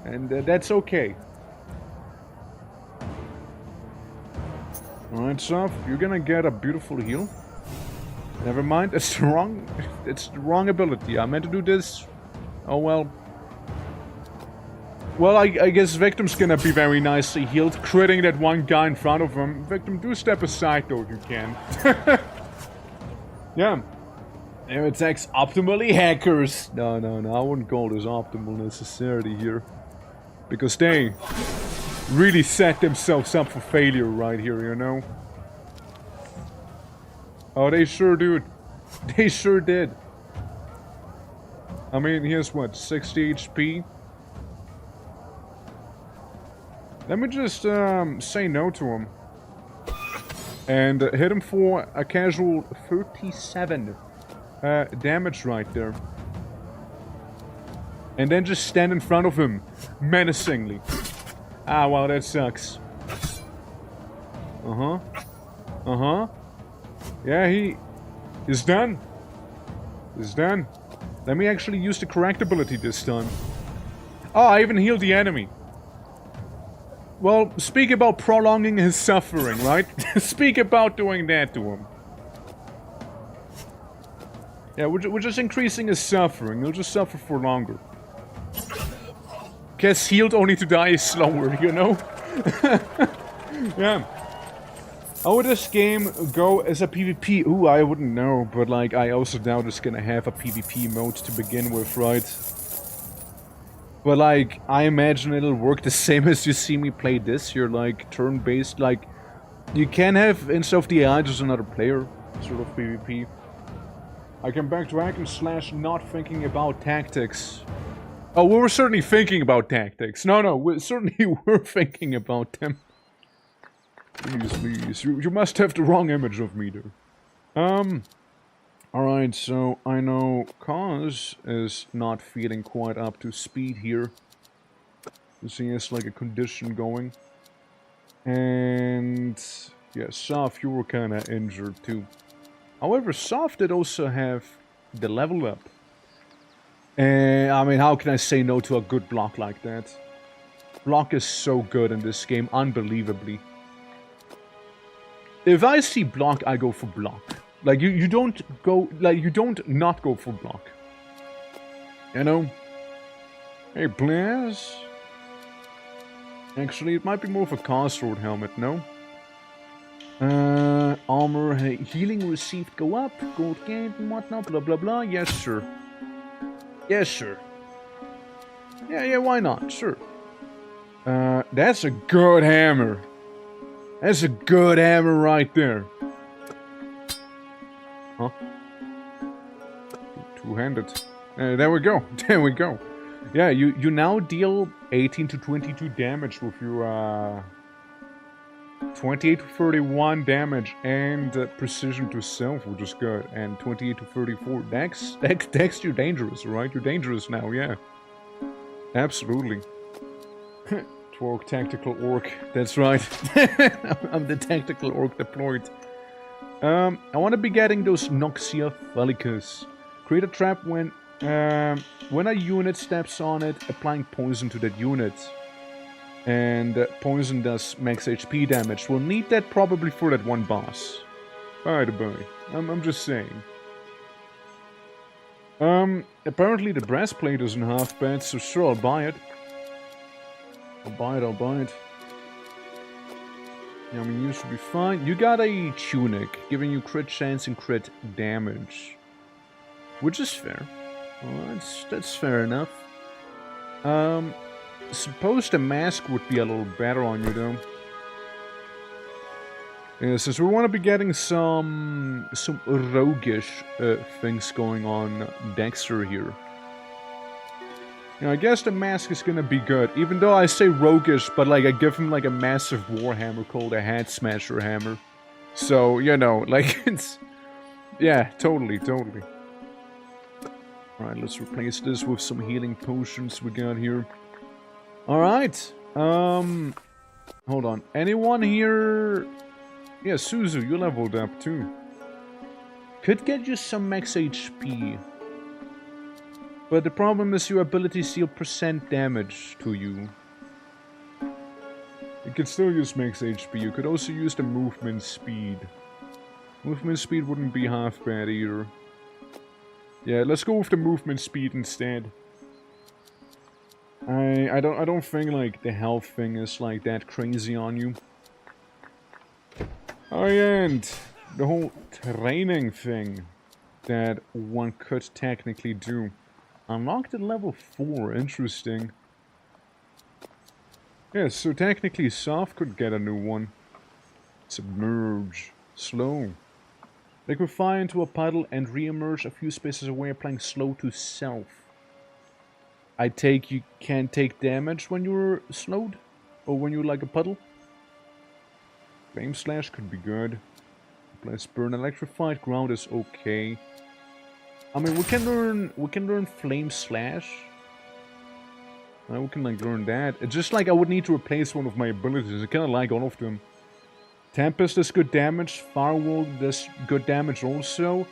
And that's okay. Alright, Soph, you're gonna get a beautiful heal. Never mind, it's the wrong ability. I meant to do this. Oh well. Well, I guess Victim's gonna be very nicely healed, critting that one guy in front of him. Victim, do step aside though if you can. Yeah. Air attacks optimally hackers. No, I wouldn't call this optimal necessarily here. Because they really set themselves up for failure right here, you know? Oh, they sure do. They sure did. I mean, here's what, 60 HP? Let me just say no to him. And hit him for a casual 37 damage right there. And then just stand in front of him, menacingly. Ah, well, that sucks. Uh-huh. Uh-huh. Yeah, he's done. He's done. Let me actually use the correct ability this time. Oh, I even healed the enemy. Well, speak about prolonging his suffering, right? Speak about doing that to him. Yeah, we're just increasing his suffering. He'll just suffer for longer. Gets healed only to die slower, you know? Yeah. How would this game go as a PvP? Ooh, I wouldn't know, but like, I also doubt it's gonna have a PvP mode to begin with, right? But like, I imagine it'll work the same as you see me play this. You're like, turn-based, like, you can have, instead of the AI, just another player, sort of PvP. I come back to hack and slash not thinking about tactics. Oh, we were certainly thinking about tactics. No, we certainly were thinking about them. Please, you must have the wrong image of me there. Alright, so I know Cause is not feeling quite up to speed here. He has like a condition going. And yeah, Soft, you were kinda injured too. However, Soft did also have the level up. And I mean, how can I say no to a good block like that? Block is so good in this game, unbelievably. If I see block, I go for block. Like, you don't go, like, you don't not go for block. You know? Hey, please. Actually, it might be more of a Castsword helmet, no? Armor, hey, healing received go up, gold gained and whatnot, blah blah blah. Yes, sir. Yes, sir. Yeah, why not? Sure. That's a good hammer. That's a good hammer right there. Huh? Two-handed. There we go. There we go. Yeah, you now deal 18 to 22 damage with your 28 to 31 damage and precision to self, which is good, and 28 to 34 dex. Dex, you're dangerous, right? You're dangerous now, yeah. Absolutely. Twerk tactical orc. That's right. I'm the tactical orc deployed. I want to be getting those Noxia Phallicus. Create a trap when a unit steps on it, applying poison to that unit. And poison does max HP damage. We'll need that probably for that one boss. By the way, I'm just saying. Apparently the breastplate isn't half bad, so sure, I'll buy it. I'll buy it. Yeah, I mean, you should be fine. You got a tunic, giving you crit chance and crit damage. Which is fair. Well, that's fair enough. Suppose the mask would be a little better on you, though. Yeah, since we want to be getting some roguish things going on Dexter here. I guess the mask is gonna be good, even though I say roguish, but like I give him like a massive warhammer called a Head Smasher Hammer. So, you know, like it's... Yeah, totally. Alright, let's replace this with some healing potions we got here. Alright, hold on. Anyone here... Yeah, Suzu, you leveled up too. Could get you some max HP. But the problem is your abilities deal % damage to you. You could still use max HP. You could also use the movement speed. Movement speed wouldn't be half bad either. Yeah, let's go with the movement speed instead. I don't think like the health thing is like that crazy on you. Oh yeah, and the whole training thing that one could technically do. Unlocked at level 4, interesting. Yeah, so technically Soft could get a new one. Submerge. Slow. Liquefy into a puddle and re-emerge a few spaces away, applying slow to self. I take you can't take damage when you're slowed? Or when you're like a puddle? Flame Slash could be good. Plus Burn. Electrified Ground is okay. I mean, we can learn Flame Slash. We can like learn that. It's just like I would need to replace one of my abilities. I kind of like all of them. Tempest does good damage. Firewall does good damage also.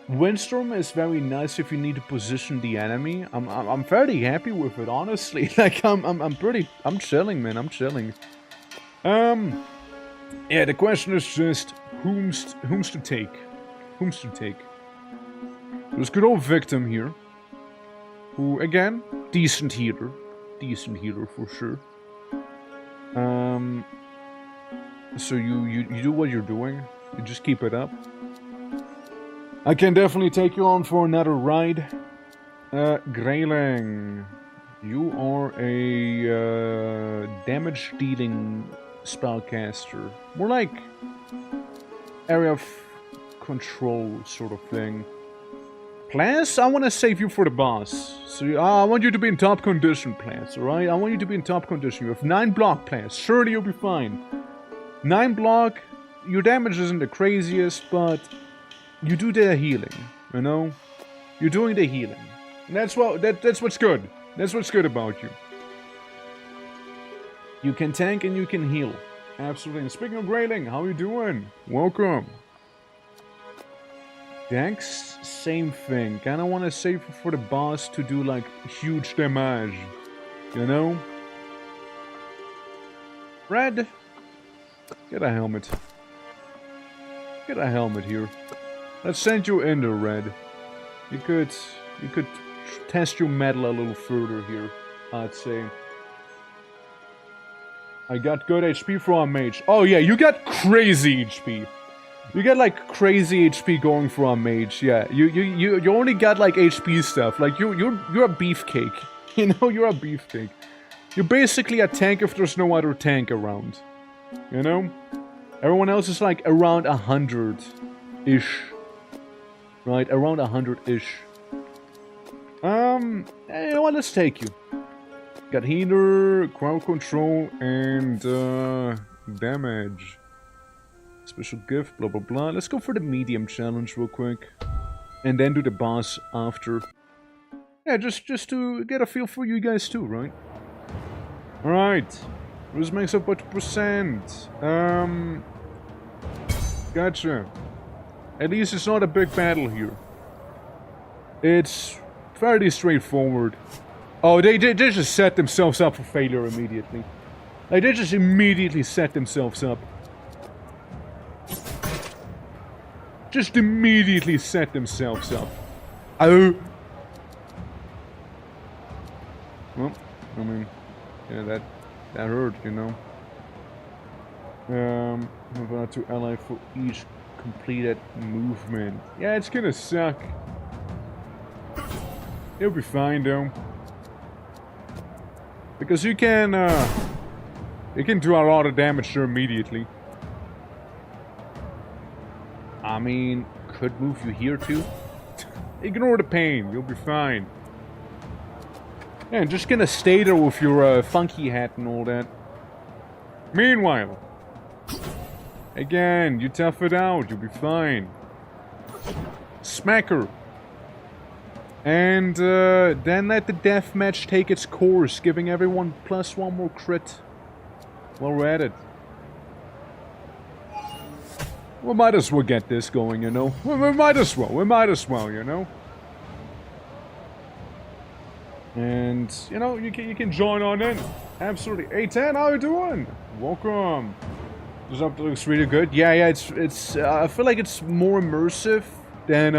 Windstorm is very nice if you need to position the enemy. I'm fairly happy with it, honestly. Like I'm chilling, man. I'm chilling. Yeah, the question is just whom's to take. Whom's to take. There's good old Victim here. Who, again, decent healer. Decent healer for sure. So you do what you're doing. You just keep it up. I can definitely take you on for another ride. Greyling. You are a damage-dealing spellcaster. More like area of control sort of thing. Plants, I want to save you for the boss. So I want you to be in top condition, Plants, alright? I want you to be in top condition. You have 9 block, Plants. Surely you'll be fine. 9 block, your damage isn't the craziest, but you do the healing, you know? You're doing the healing. And that's what's good. That's what's good about you. You can tank and you can heal. Absolutely. And speaking of Greyling, how you doing? Welcome. Dex, same thing. Kinda wanna save for the boss to do like huge damage. You know? Red, get a helmet. Get a helmet here. Let's send you in there, Red. You could test your metal a little further here, I'd say. I got good HP for a mage. Oh yeah, you got crazy HP. You get like crazy HP going for a mage. Yeah, you only got like HP stuff. Like you're a beefcake. You know, you're a beefcake. You're basically a tank if there's no other tank around. You know, everyone else is like around 100-ish. Right, around 100-ish. You know what? Let's take you. Got healer, crowd control, and damage. Special gift, blah blah blah. Let's go for the medium challenge real quick, and then do the boss after. Yeah, just to get a feel for you guys too, right? All right. This makes up what percent? Gotcha. At least it's not a big battle here. It's fairly straightforward. Oh, they just set themselves up for failure immediately. Like, they just immediately set themselves up. Just immediately set themselves up. Oh. Well, I mean, yeah, that hurt, you know. About to ally for each completed movement. Yeah, it's gonna suck. It'll be fine though. Because you can do a lot of damage there immediately. I mean, could move you here too. Ignore the pain, you'll be fine. Yeah, and just gonna stay there with your funky hat and all that. Meanwhile, again, you tough it out, you'll be fine. Smack her. And then let the deathmatch take its course, giving everyone +1 more crit. While we're at it. We might as well get this going, you know. We might as well, you know. And, you know, you can join on in. Absolutely. Hey, 10, how you doing? Welcome. This up looks really good. Yeah, it's I feel like it's more immersive than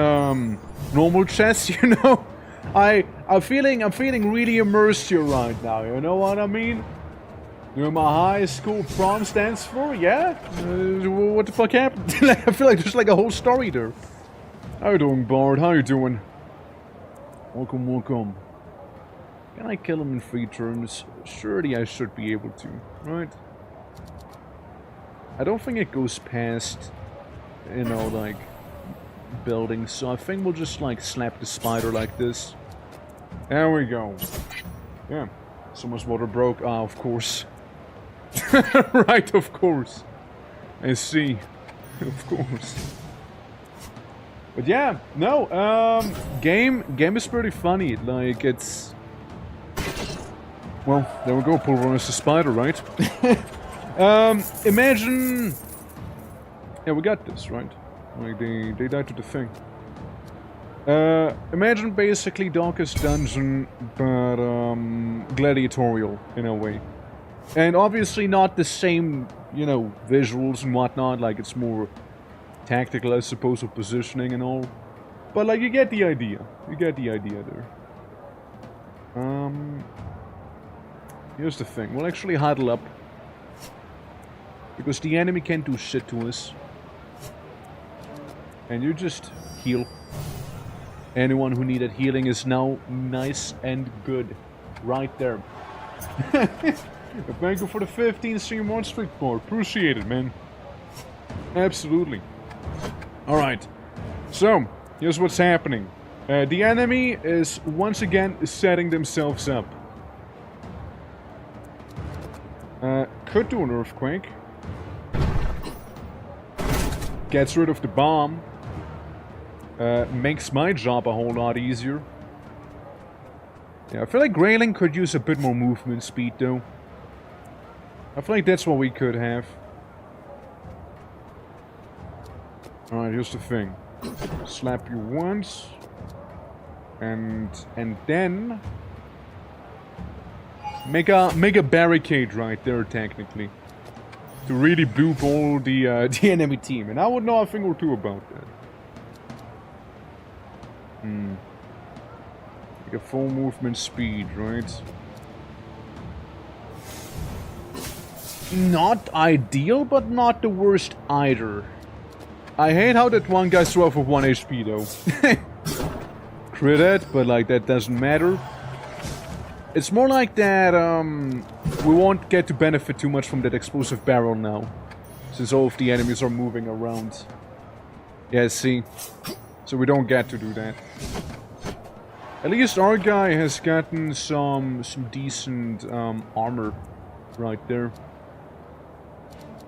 normal chess, you know. I'm feeling really immersed here right now, you know what I mean? Doing my high school prom stands for, yeah? What the fuck happened? Like, I feel like there's like a whole story there. How you doing, Bard? How you doing? Welcome, welcome. Can I kill him in 3 turns? Surely I should be able to, right? I don't think it goes past, you know, like, buildings, so I think we'll just, like, slap the spider like this. There we go. Yeah. Someone's water broke. Ah, of course. Right, of course. I see. Of course. But yeah, no, game is pretty funny. Like, it's... Well, there we go, pulverize the spider, right? Imagine... Yeah, we got this, right? Like, they died to the thing. Imagine basically Darkest Dungeon, but, gladiatorial, in a way. And obviously not the same, you know, visuals and whatnot, like, it's more tactical, I suppose, with positioning and all. But, like, you get the idea. You get the idea there. Here's the thing. We'll actually huddle up Because the enemy can't do shit to us. And you just heal. Anyone who needed healing is now nice and good. Right there. Thank you for the 15 stream on Street Board. Appreciate it, man. Absolutely. Alright. So, here's what's happening. The enemy is once again setting themselves up. Could do an earthquake. Gets rid of the bomb. Makes my job a whole lot easier. Yeah, I feel like Grayling could use a bit more movement speed though. I feel like that's what we could have. Alright, here's the thing. Slap you once. And then make a barricade right there technically. To really boop all the enemy team. And I would know a thing or two about that. Like a full movement speed, right? Not ideal, but not the worst either. I hate how that one guy threw off with 1 HP though. Crit it, but like that doesn't matter. It's more like that we won't get to benefit too much from that explosive barrel now. Since all of the enemies are moving around. Yeah, see? So we don't get to do that. At least our guy has gotten some decent armor right there.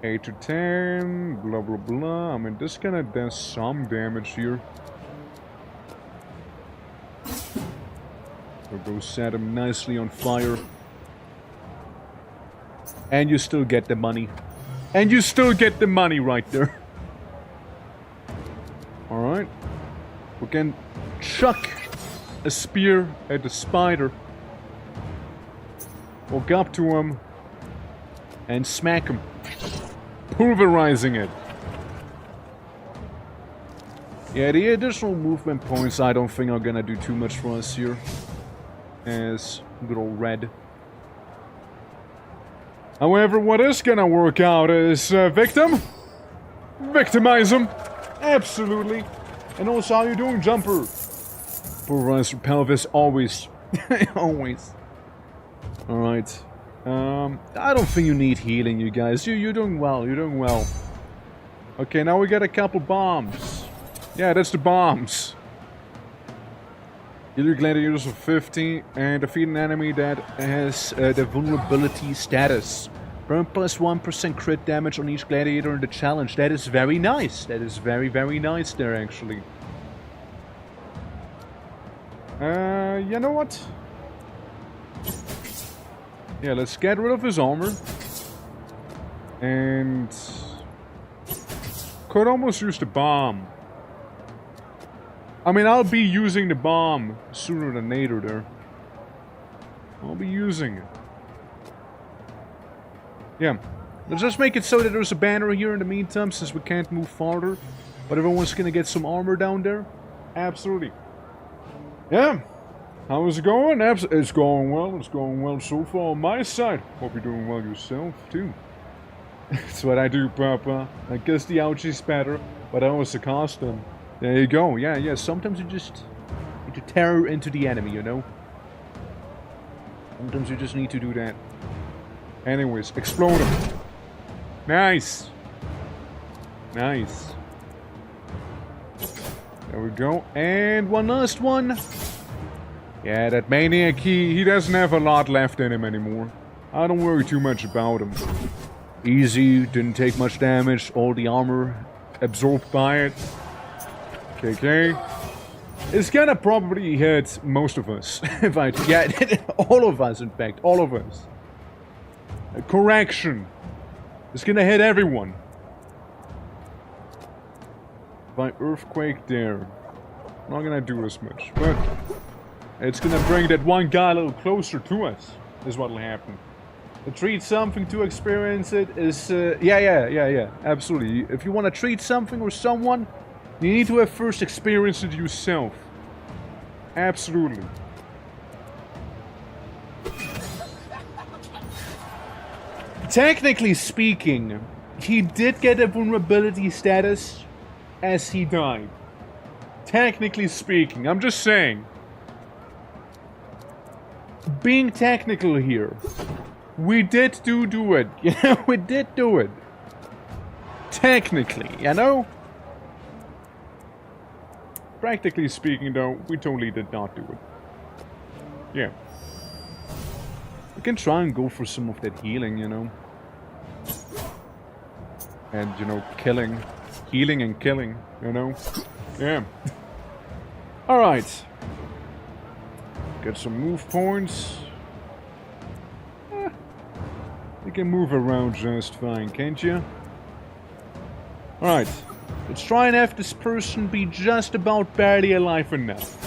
8 to 10, blah blah blah. I mean, this kinda does some damage here. We'll go set him nicely on fire. And you still get the money. And you still get the money right there. Alright. We can chuck a spear at the spider. Walk up to him. And smack him. Pulverizing it. Yeah, the additional movement points I don't think are gonna do too much for us here. As good old red. However, what is gonna work out is victim. Victimize him. Absolutely. And also, how you doing, Jumper? Pulverize your pelvis, always. Always. Alright. I don't think you need healing, you guys. You're doing well, you're doing well. Okay, now we got a couple bombs. Yeah, that's the bombs. Heal your gladiators for 50 and defeat an enemy that has the vulnerability status. Burn plus 1% crit damage on each gladiator in the challenge. That is very nice. That is very, very nice there, actually. You know what? Yeah, let's get rid of his armor. And could almost use the bomb. I mean, I'll be using the bomb sooner than later there. I'll be using it. Yeah. Let's just make it so that there's a banner here in the meantime, since we can't move farther. But everyone's gonna get some armor down there. Absolutely. Yeah. How is it going? It's going well. It's going well so far on my side. Hope you're doing well yourself, too. That's what I do, Papa. I guess the ouchie's better, but I was accustomed. There you go. Yeah. Sometimes you just need to tear into the enemy, you know? Sometimes you just need to do that. Anyways, explode him. Nice. Nice. There we go. And one last one. Yeah, that maniac, he doesn't have a lot left in him anymore. I don't worry too much about him. Easy, didn't take much damage. All the armor absorbed by it. KK. It's gonna probably hit most of us. If I... Yeah, all of us, in fact. All of us. Correction. It's gonna hit everyone. By earthquake there. Not gonna do as much, but... It's gonna bring that one guy a little closer to us. Is what'll happen. To treat something to experience it is... Yeah. Absolutely. If you want to treat something or someone... You need to have first experienced it yourself. Absolutely. Technically speaking, he did get a vulnerability status as he died. Technically speaking, I'm just saying. Being technical here, we did do it. Yeah, we did do it. Technically, you know? Practically speaking, though, we totally did not do it. Yeah. We can try and go for some of that healing, you know? And, you know, killing. Healing and killing, you know? Yeah. Alright. Get some move points. You can move around just fine, can't you? Alright. Let's try and have this person be just about barely alive enough.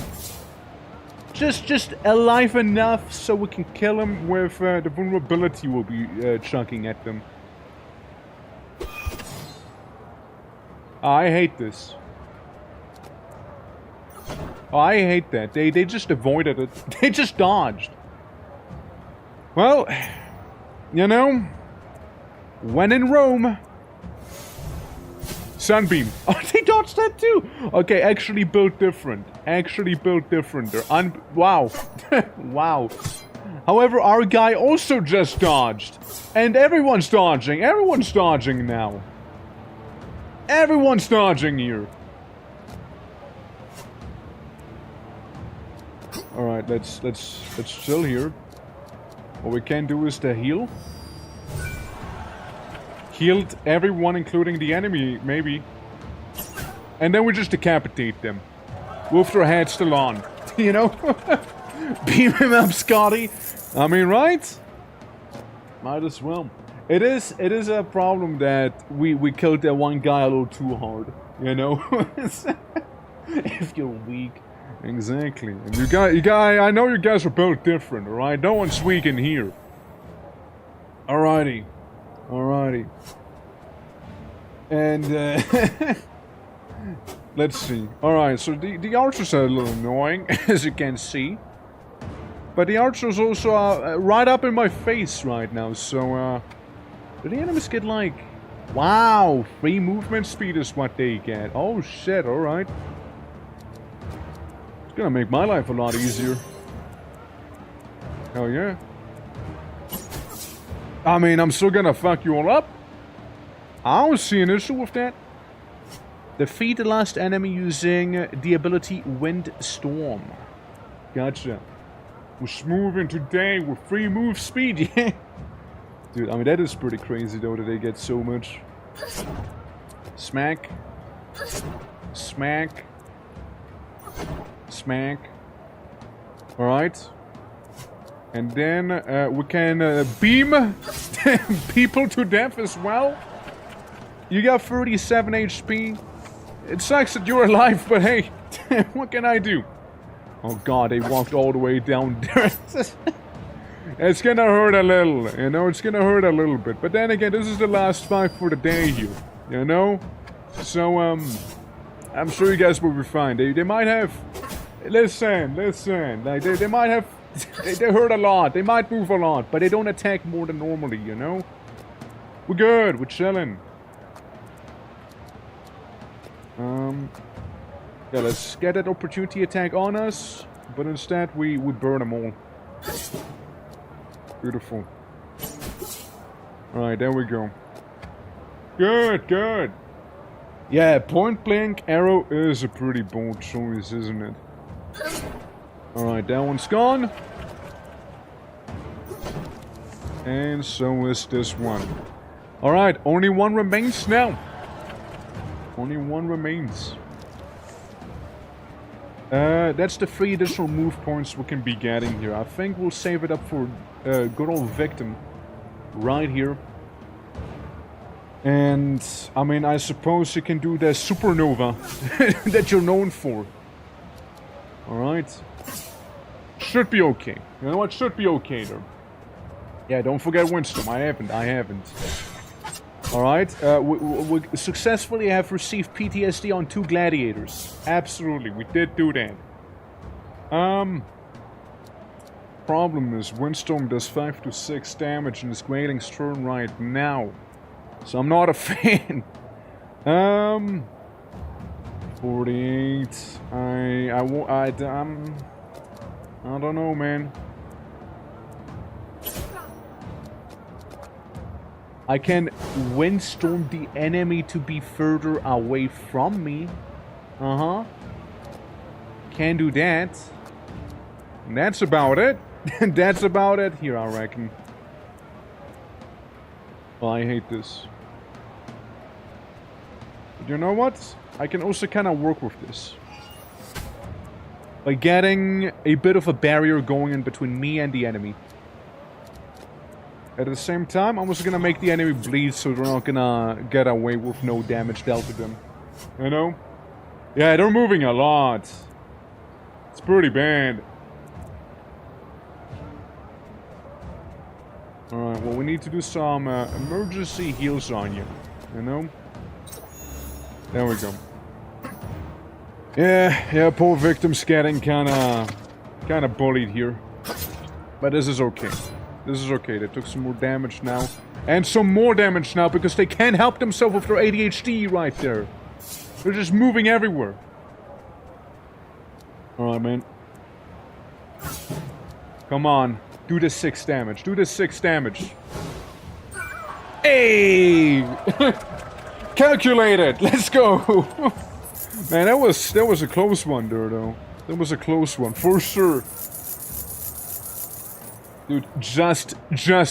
Just alive enough so we can kill him with the vulnerability we'll be chucking at them. I hate this. Oh, I hate that. They just avoided it. They just dodged. Well, you know, when in Rome... Sunbeam. Oh, they dodged that too! Okay, actually built different. Actually built different. They're wow. Wow. However, our guy also just dodged. And everyone's dodging. Everyone's dodging now. Everyone's dodging here. Alright, let's chill here. What we can do is to heal. Healed everyone, including the enemy, maybe. And then we just decapitate them. With their head still on. You know? Beam him up, Scotty. I mean, right? Might as well. It is a problem that we killed that one guy a little too hard. You know? If you're weak. Exactly. And you guys, I know you guys are both different, alright? No one's weak in here. Alrighty. Alrighty. And, let's see. Alright, so the archers are a little annoying, as you can see. But the archers also are right up in my face right now, so, do the enemies get like... Wow! Free movement speed is what they get. Oh shit, alright. It's gonna make my life a lot easier. Hell yeah. I mean, I'm still gonna fuck you all up. I don't see an issue with that. Defeat the last enemy using the ability Wind Storm. Gotcha. We're smoothing today with free move speed, yeah. Dude, I mean, that is pretty crazy though that they get so much. Smack. Smack. Smack. Alright. And then we can beam people to death as well. You got 37 HP. It sucks that you're alive, but hey, what can I do? Oh god, they walked all the way down there. It's gonna hurt a little, you know, it's gonna hurt a little bit. But then again, this is the last fight for the day here, you know? So, I'm sure you guys will be fine. They might have... Listen, like, they might have... They hurt a lot, they might move a lot, but they don't attack more than normally, you know? We're good, we're chilling. Yeah, let's get that opportunity attack on us, but instead we burn them all. Beautiful. Alright, there we go. Good, good. Yeah, point blank arrow is a pretty bold choice, isn't it? Alright, that one's gone. And so is this one. Alright, only one remains now. Only one remains. That's the 3 additional move points we can be getting here. I think we'll save it up for good old victim. Right here. And, I mean, I suppose you can do the supernova that you're known for. Alright. Should be okay. You know what? Should be okay there. Yeah, don't forget Windstorm. I haven't. Alright, we successfully have received PTSD on 2 gladiators. Absolutely, we did do that. Problem is, Windstorm does 5 to 6 damage in his Grayling's turn right now. So I'm not a fan. 48. I don't know, man. I can windstorm the enemy to be further away from me. Can do that. And that's about it. That's about it here, I reckon. Oh, I hate this. But you know what? I can also kind of work with this. By getting a bit of a barrier going in between me and the enemy. At the same time, I'm also gonna make the enemy bleed so they're not gonna get away with no damage dealt to them. You know? Yeah, they're moving a lot. It's pretty bad. Alright, well, we need to do some emergency heals on you. You know? There we go. Yeah, poor victim's getting kinda bullied here. But this is okay. This is okay. They took some more damage now. And some more damage now because they can't help themselves with their ADHD right there. They're just moving everywhere. Alright, man. Come on. Do the 6 damage. Do the 6 damage. Hey! Calculated! Let's go! Man, that was a close one there, though. That was a close one, for sure. Dude, just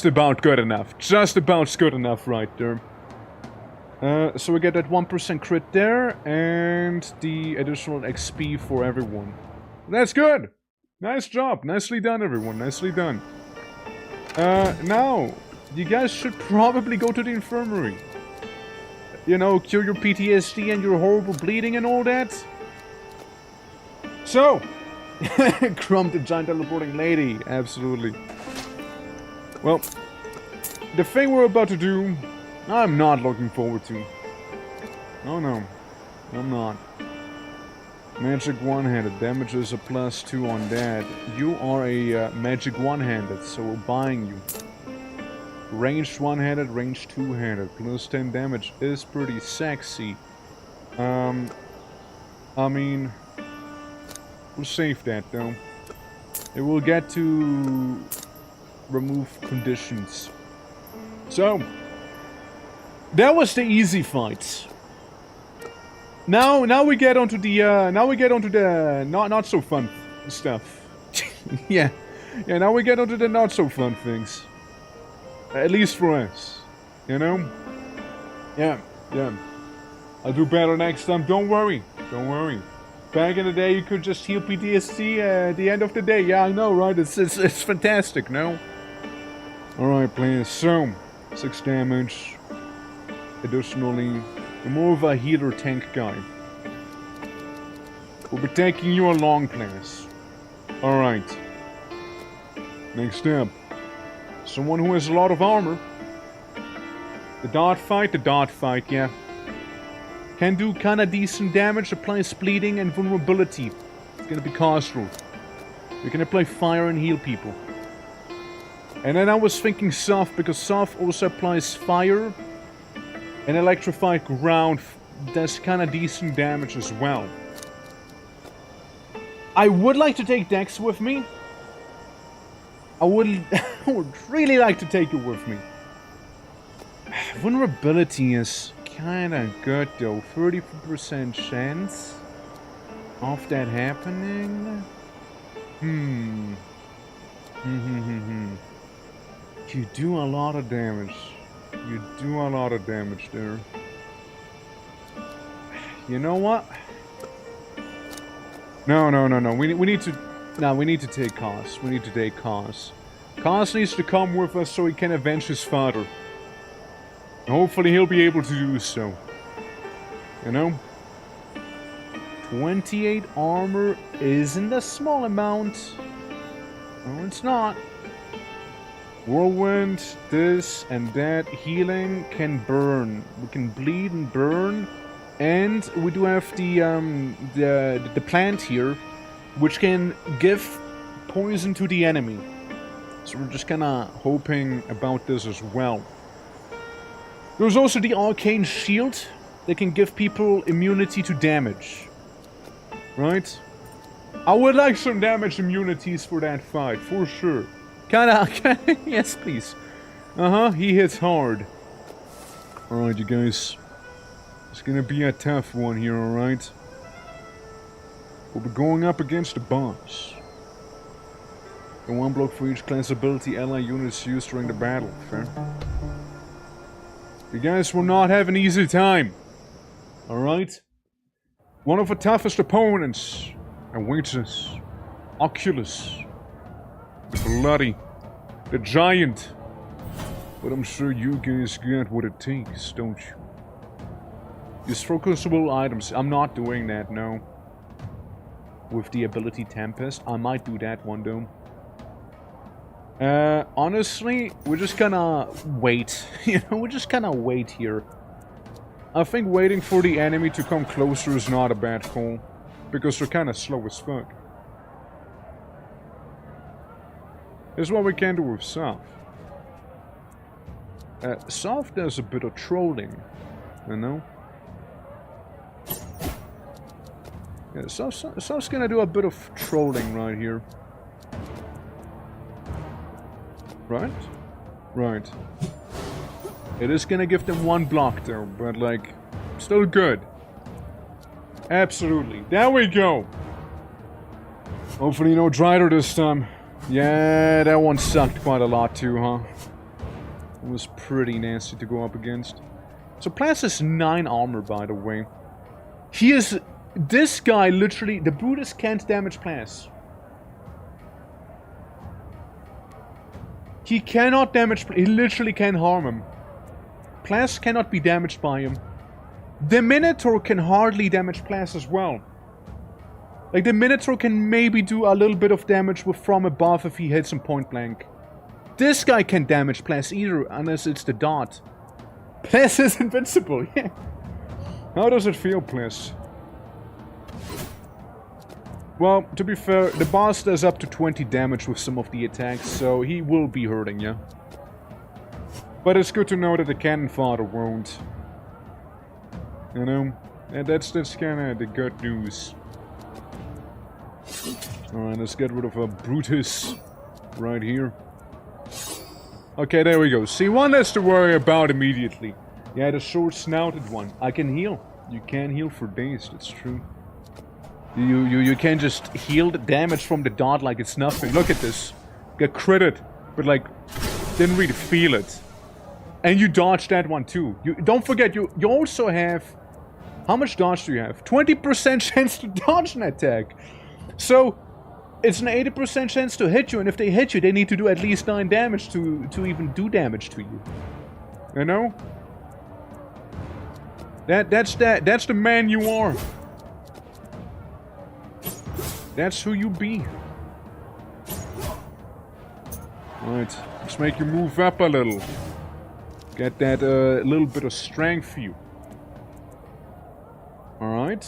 about good enough. Just about good enough right there. So we get that 1% crit there, and the additional XP for everyone. That's good! Nice job. Nicely done, everyone. Nicely done. Now, you guys should probably go to the infirmary. You know, cure your PTSD and your horrible bleeding and all that. So, Crumb the giant teleporting lady. Absolutely. Well, the thing we're about to do, I'm not looking forward to. Oh no, I'm not. Magic one-handed, damages a +2 on that. You are a magic one-handed, so we're buying you. Ranged one-handed, ranged two-handed, +10 damage is pretty sexy. I mean, we'll save that though. It will get to remove conditions. So, that was the easy fight. Now we get onto the not so fun stuff. yeah, now we get onto the not so fun things. At least for us, you know. Yeah. I'll do better next time. Don't worry. Back in the day, you could just heal PTSD at the end of the day. Yeah, I know, right? It's fantastic, no? All right, players. So 6 damage. Additionally. You're more of a healer tank guy. We'll be taking you along, players. Alright. Next up. Someone who has a lot of armor. The dart fight, yeah. Can do kinda decent damage, applies bleeding and vulnerability. It's gonna be Castro. You can apply fire and heal people. And then I was thinking Soft, because Soft also applies fire. And electrified ground does kind of decent damage as well. I would like to take Dex with me. I would really like to take it with me. Vulnerability is kind of good though. 30% chance of that happening. You do a lot of damage. You do a lot of damage there. You know what? No. We need to... No, we need to take Cos. We need to take Cos. Cos needs to come with us so he can avenge his father. Hopefully he'll be able to do so. You know? 28 armor isn't a small amount. No, it's not. Whirlwind, this and that, healing can burn. We can bleed and burn, and we do have the plant here, which can give poison to the enemy. So we're just kinda hoping about this as well. There's also the arcane shield that can give people immunity to damage. Right? I would like some damage immunities for that fight, for sure. Kinda, yes please. He hits hard. Alright you guys. It's gonna be a tough one here, alright? We'll be going up against the boss. And 1 block for each class ability ally units used during the battle. Fair. You guys will not have an easy time. Alright? One of the toughest opponents awaits us. Oculus. The Bloody. The Giant. But I'm sure you guys got what it takes, don't you? Use focusable items. I'm not doing that, no. With the ability Tempest. I might do that one, though. Honestly, we're just gonna wait. You know, we're just gonna wait here. I think waiting for the enemy to come closer is not a bad call. Because they're kinda slow as fuck. Here's what we can do with Soft. Soft does a bit of trolling. You know? Yeah, Soft's gonna do a bit of trolling right here. Right? Right. It is gonna give them 1 block though, but like, still good. Absolutely. There we go! Hopefully no Drider this time. Yeah, that one sucked quite a lot too, huh? It was pretty nasty to go up against. So Plas has 9 armor, by the way. He is... This guy literally... The Brutus can't damage Plas. He cannot damage... He literally can't harm him. Plas cannot be damaged by him. The Minotaur can hardly damage Plas as well. Like, the Minotaur can maybe do a little bit of damage with from above if he hits him point blank. This guy can't damage Plas either, unless it's the dot. Plas is invincible, yeah. How does it feel, Plas? Well, to be fair, the boss does up to 20 damage with some of the attacks, so he will be hurting you. But it's good to know that the Cannon Fodder won't. You know? And that's kinda the good news. Alright, let's get rid of a Brutus right here. Okay, there we go. See, one less to worry about immediately. Yeah, the short-snouted one. I can heal. You can heal for days, that's true. You can't just heal the damage from the dot like it's nothing. Look at this. Got critted, but like, didn't really feel it. And you dodged that one too. Don't forget, you also have... How much dodge do you have? 20% chance to dodge an attack. So, it's an 80% chance to hit you, and if they hit you, they need to do at least 9 damage to even do damage to you. You know? That's the man you are. That's who you be. Alright, let's make you move up a little. Get that little bit of strength for you. Alright.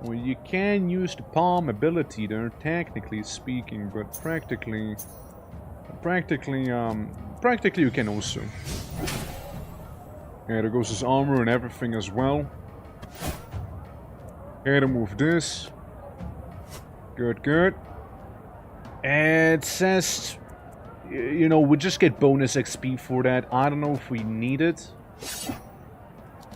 Well, you can use the palm ability there, technically speaking, but practically you can also. Yeah, there goes his armor and everything as well. Okay, to move this. Good, good. And it says, you know, we just get bonus XP for that. I don't know if we need it.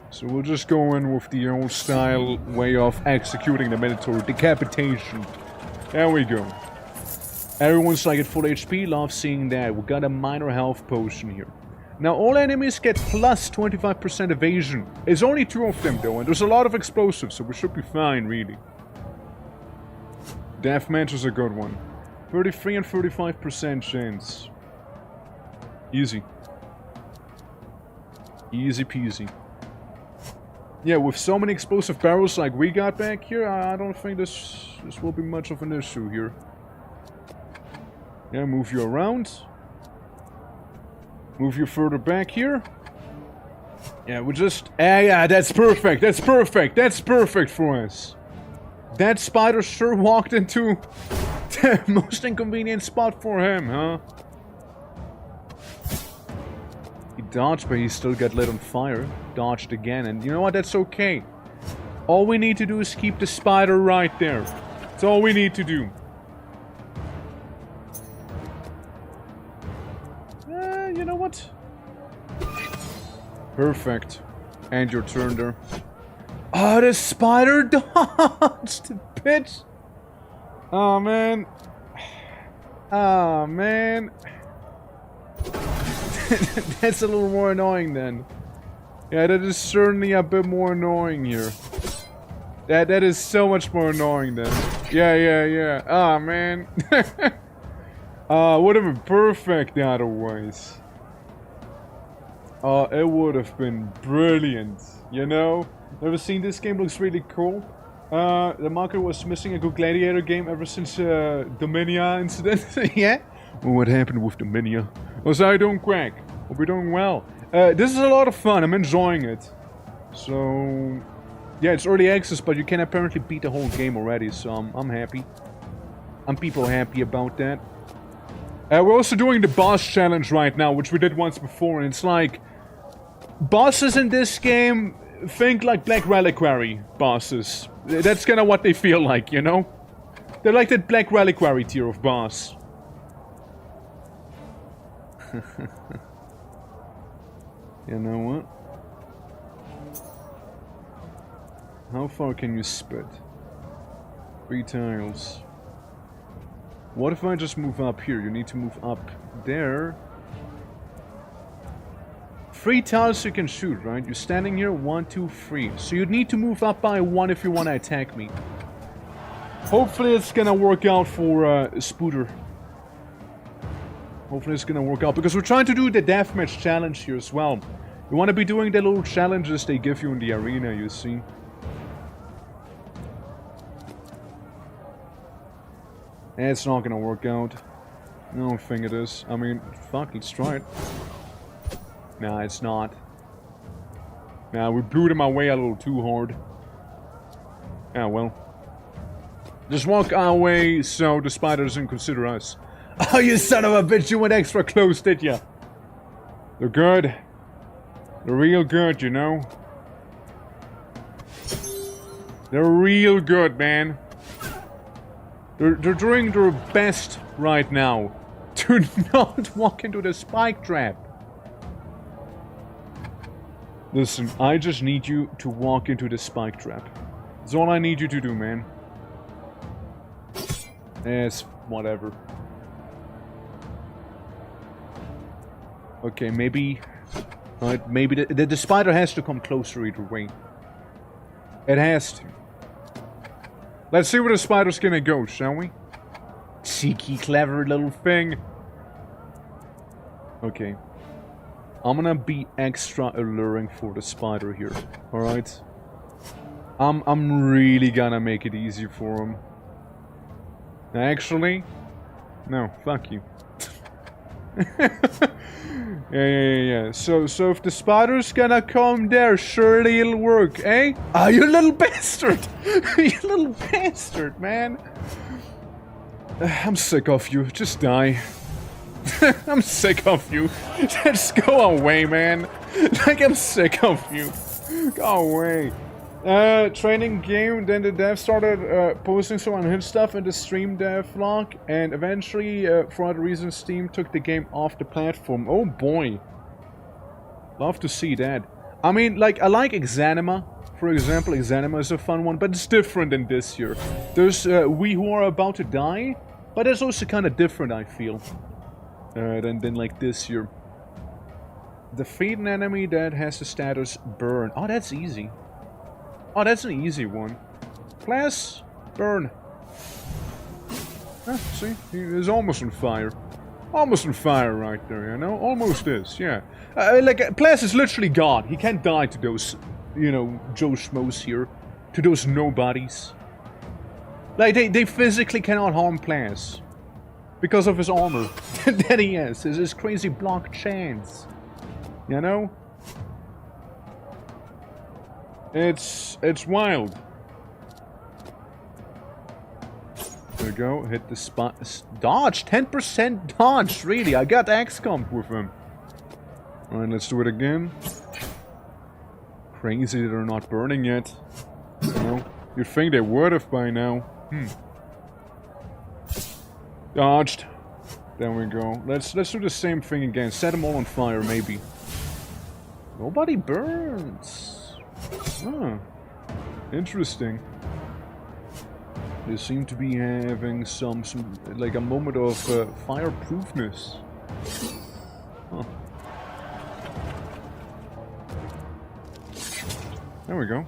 So we'll just go in with the old style way of executing the Minotaur. Decapitation. There we go. Everyone's like at full HP. Love seeing that. We got a minor health potion here. Now all enemies get plus 25% evasion. It's only 2 of them though, and there's a lot of explosives, so we should be fine, really. Deathmatch is a good one. 33 and 35% chance. Easy. Easy peasy. Yeah, with so many explosive barrels like we got back here, I don't think this will be much of an issue here. Yeah, move you around. Move you further back here. Yeah, we just... yeah, that's perfect, that's perfect, that's perfect for us. That spider sure walked into the most inconvenient spot for him, huh? He Dodged, but he still got lit on fire. Dodged again, and you know what? That's okay. All we need to do is keep the spider right there. That's all we need to do. You know what? Perfect. And your turn there. Oh, the spider dodged! Bitch! Oh, man. Oh, man. That's a little more annoying then. Yeah, that is certainly a bit more annoying here. That is so much more annoying then. Yeah. Oh, man. Would have been perfect otherwise. It would have been brilliant, you know? Never seen this game, looks really cool. The market was missing a good gladiator game ever since Dominia incident. Yeah? Well, what happened with Dominia? Was I doing crack? Hope you're doing well. This is a lot of fun, I'm enjoying it. So... yeah, it's early access, but you can apparently beat the whole game already, so I'm happy. I'm people happy about that. We're also doing the boss challenge right now, which we did once before, and it's like... bosses in this game, think like Black Reliquary bosses. That's kinda what they feel like, you know? They're like that Black Reliquary tier of boss. You know what? How far can you spit? 3 tiles. What if I just move up here? You need to move up there. 3 tiles you can shoot, right? You're standing here, 1, 2, 3. So you'd need to move up by 1 if you want to attack me. Hopefully it's gonna work out for Spooter. Hopefully it's gonna work out, because we're trying to do the deathmatch challenge here as well. You want to be doing the little challenges they give you in the arena, you see. It's not gonna work out. I don't think it is. I mean, fuck, let's try it. Nah, it's not. Nah, we blew them away a little too hard. Yeah, well. Just walk our way so the spider doesn't consider us. Oh, you son of a bitch, you went extra close, did ya? They're good. They're real good, you know? They're real good, man. They're doing their best right now. Do not walk into the spike trap. Listen, I just need you to walk into the spike trap. That's all I need you to do, man. Yes, whatever. Okay, maybe... Right, maybe the spider has to come closer either way. It has to. Let's see where the spider's gonna go, shall we? Cheeky, clever little thing. Okay. I'm gonna be extra alluring for the spider here. Alright? I'm really gonna make it easy for him. Actually... No, fuck you. Yeah. So if the spider's gonna come there, surely it'll work, eh? Ah, you little bastard! You little bastard, man! I'm sick of you. Just die. I'm sick of you. Just go away, man. Like, I'm sick of you. Go away. Training game, then the dev started posting some unhinged stuff in the stream dev log, and eventually, for other reasons, Steam took the game off the platform. Oh boy. Love to see that. I mean, like, I like Exanima. For example, Exanima is a fun one, but it's different than this year. There's We Who Are About to Die, but it's also kind of different, I feel, than like this year. Defeat an enemy that has the status burn. Oh, that's easy. Oh, that's an easy one. Class, burn. Ah, see? He is almost on fire. Almost on fire right there, you know? Almost is, yeah. Like, Plas is literally God. He can't die to those, you know, Joe Schmoes here. To those nobodies. Like, they physically cannot harm Plas. Because of his armor that he has. His crazy block chance. You know? It's wild. There we go. Hit the spot. Dodge. 10% dodge. Really. I got XCOM with him. Alright, let's do it again. Crazy they're not burning yet. You know? You'd think they would have by now. Dodged. There we go. Let's do the same thing again. Set them all on fire, maybe. Nobody burns. Huh. Interesting. They seem to be having some like a moment of fireproofness. Huh. There we go.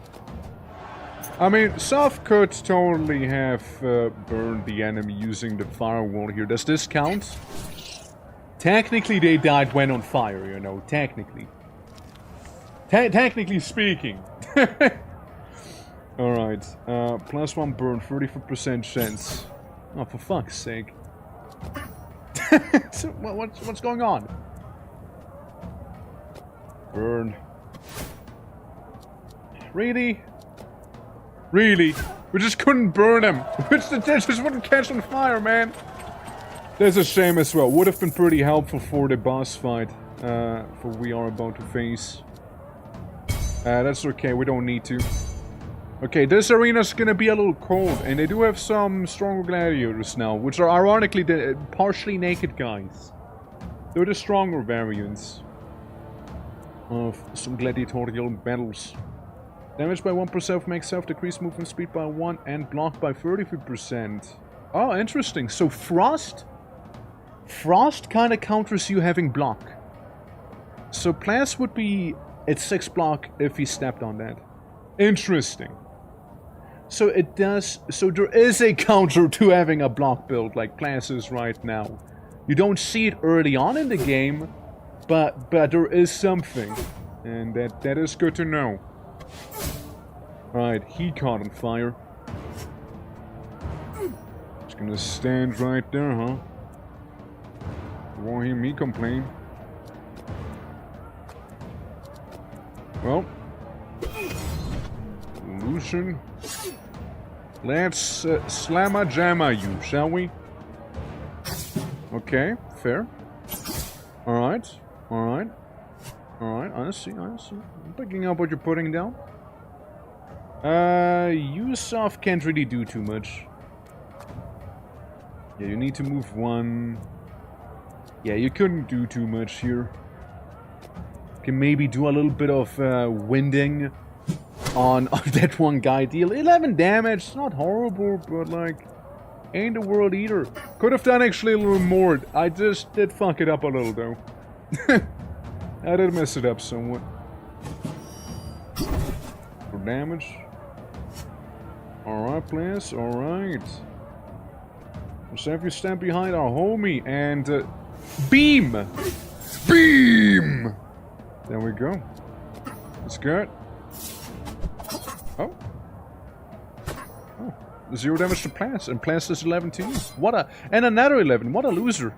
I mean, Soph could totally have burned the enemy using the firewall here. Does this count? Technically, they died when on fire, you know. Technically. Technically speaking. Alright. +1 burn, 34% chance. Oh, for fuck's sake. So, what's going on? Burn. Really? Really? We just couldn't burn him. They just wouldn't catch on fire, man. That's a shame as well. Would have been pretty helpful for the boss fight. For we are about to face. That's okay, we don't need to. Okay, this arena's gonna be a little cold. And they do have some stronger gladiators now. Which are ironically the partially naked guys. They're the stronger variants of some gladiatorial battles. Damage by 1% makes self, decrease movement speed by 1, and block by 33%. Oh, interesting. So Frost kind of counters you having block. So Plas would be at 6 block if he stepped on that. Interesting. So it does... So there is a counter to having a block build like Plas is right now. You don't see it early on in the game, but there is something. And that is good to know. Right, he caught on fire. Just gonna stand right there, huh? You won't hear me complain. Well. Lucian. Let's slamma-jamma you, shall we? Okay, fair. Alright, alright. Alright, I see. I'm picking up what you're putting down. Yusuf can't really do too much. Yeah, you need to move 1. Yeah, you couldn't do too much here. Can maybe do a little bit of winding on that one guy deal. 11 damage, it's not horrible, but like, ain't the world either. Could have done actually a little more. I just did fuck it up a little though. I did mess it up somewhat. For damage. Alright, please. Alright. Let's have you stand behind our homie and beam! Beam! There we go. That's good. Oh. Oh. 0 damage to Plas, and Plas is 11 to you. What a... And another 11. What a loser.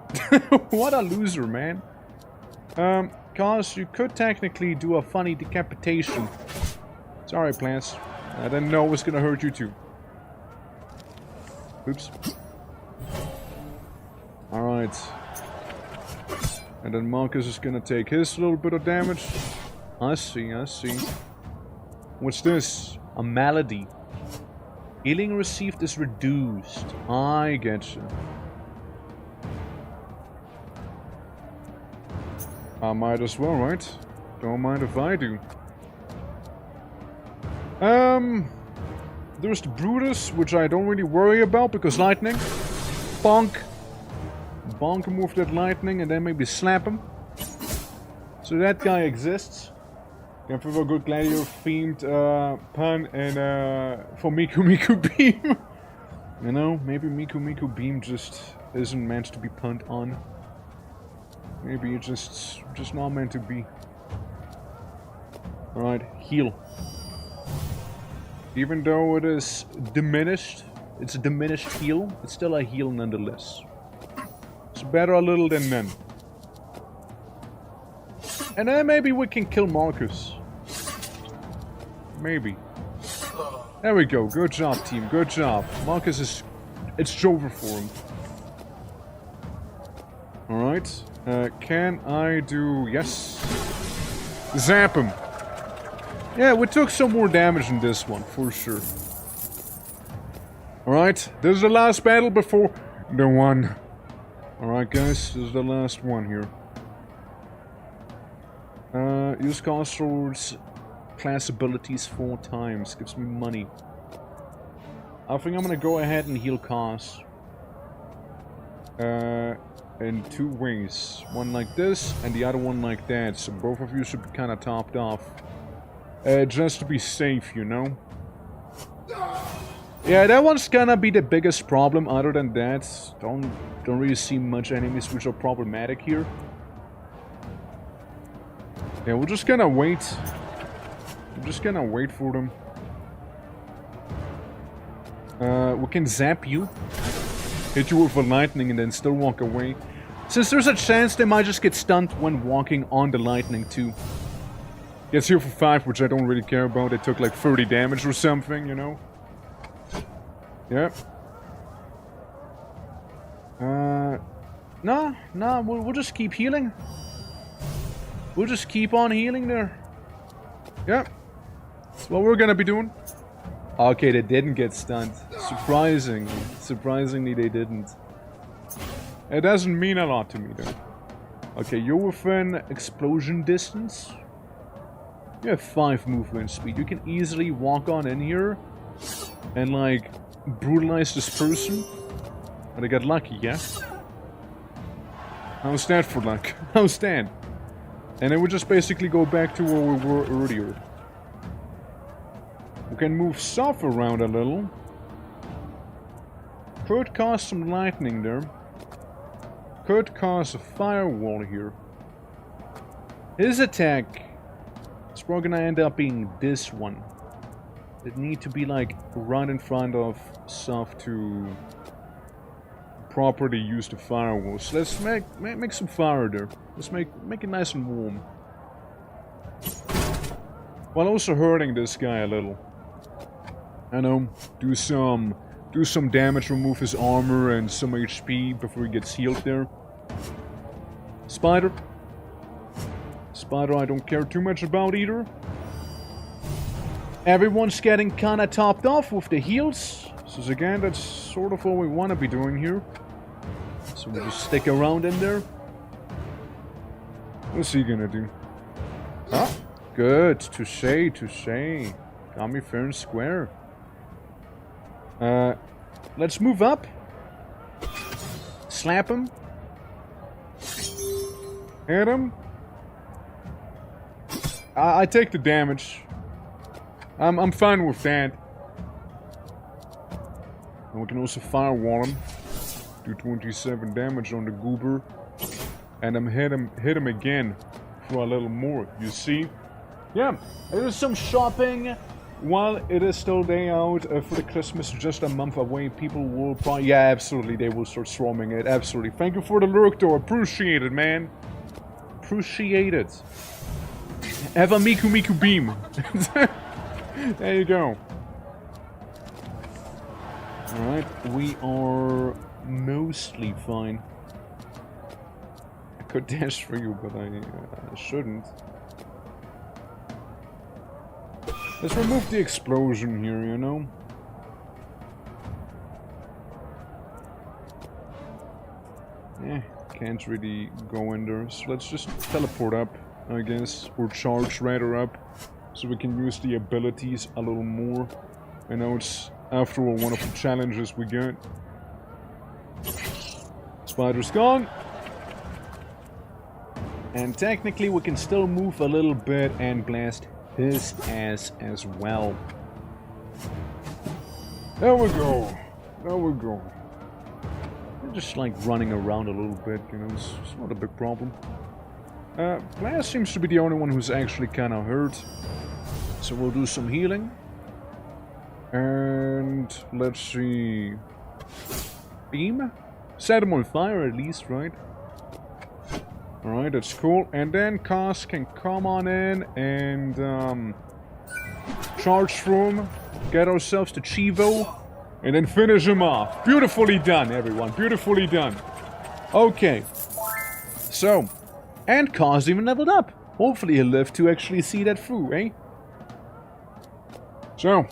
What a loser, man. Cause you could technically do a funny decapitation. Sorry, Plas. I didn't know it was gonna hurt you too. Oops. Alright. And then Marcus is gonna take his little bit of damage. I see. What's this? A malady. Healing received is reduced. I getcha. I might as well, right? Don't mind if I do. There's the Brutus, which I don't really worry about because lightning. Bonk. Bonk move that lightning and then maybe slap him. So that guy exists. Can for a good gladiator themed pun and for Miku Beam. You know, maybe Miku Beam just isn't meant to be punned on. Maybe it's just not meant to be. Alright, heal. Even though it is diminished, it's a diminished heal, it's still a heal nonetheless. It's better a little than none. And then maybe we can kill Marcus. Maybe. There we go, good job team, good job. Marcus is... it's over for him. Alright. Can I do... yes. Zap him. Yeah, we took some more damage in this one, for sure. Alright, this is the last battle before the one. Alright guys, this is the last one here. Use cast swords, class abilities 4 times, gives me money. I think I'm gonna go ahead and heal Cos. In 2 ways. One like this, and the other one like that. So both of you should be kinda topped off. Just to be safe, you know? Yeah, that one's gonna be the biggest problem. Other than that, don't really see much enemies which are problematic here. Yeah, we're just gonna wait. We're just gonna wait for them. We can zap you. Hit you with a lightning and then still walk away. Since there's a chance they might just get stunned when walking on the lightning too. Gets here for 5, which I don't really care about. They took like 30 damage or something, you know? Yep. No, we'll just keep healing. We'll just keep on healing there. Yep. That's what we're gonna be doing. Okay, they didn't get stunned. Surprisingly they didn't. It doesn't mean a lot to me though. Okay, you're within explosion distance. You have 5 movement speed. You can easily walk on in here and like brutalize this person. And I got lucky, yeah? How's that for luck? How's that? And then we just basically go back to where we were earlier. We can move Soph around a little. Could cause some lightning there. Could cause a firewall here. His attack is probably gonna end up being this one. It need to be like right in front of Soph to properly use the firewall. So let's make some fire there. Let's make it nice and warm. While also hurting this guy a little. I know, do some damage, remove his armor and some HP before he gets healed there. Spider. Spider I don't care too much about either. Everyone's getting kinda topped off with the heals. So again, that's sort of what we want to be doing here. So we'll just stick around in there. What's he gonna do? Ah, good. Touché. Got me fair and square. Let's move up. Slap him. Hit him. I take the damage. I'm fine with that. And we can also firewall him. Do 27 damage on the goober. And then hit him again for a little more, you see? Yeah, there's some shopping. While it is still day out for the Christmas, just a month away, people will probably... Yeah, absolutely, they will start swarming it, absolutely. Thank you for the lurk though, appreciate it, man. Appreciate it. Have a Miku beam. There you go. Alright, we are mostly fine. I could dash for you, but I shouldn't. Let's remove the explosion here, you know? Can't really go in there, so let's just teleport up, I guess, or charge rather up, so we can use the abilities a little more. I know it's, after all, one of the challenges we get. Spider's gone! And technically we can still move a little bit and blast his ass as well. There we go. There we go. We're just like running around a little bit, you know, it's not a big problem. Blast seems to be the only one who's actually kind of hurt. So we'll do some healing. And let's see. Beam? Set him on fire at least, right? Alright, that's cool. And then Cos can come on in and charge through him, get ourselves to Chivo, and then finish him off. Beautifully done, everyone. Beautifully done. Okay. So, and Cos even leveled up. Hopefully he'll live to actually see that through, eh? So,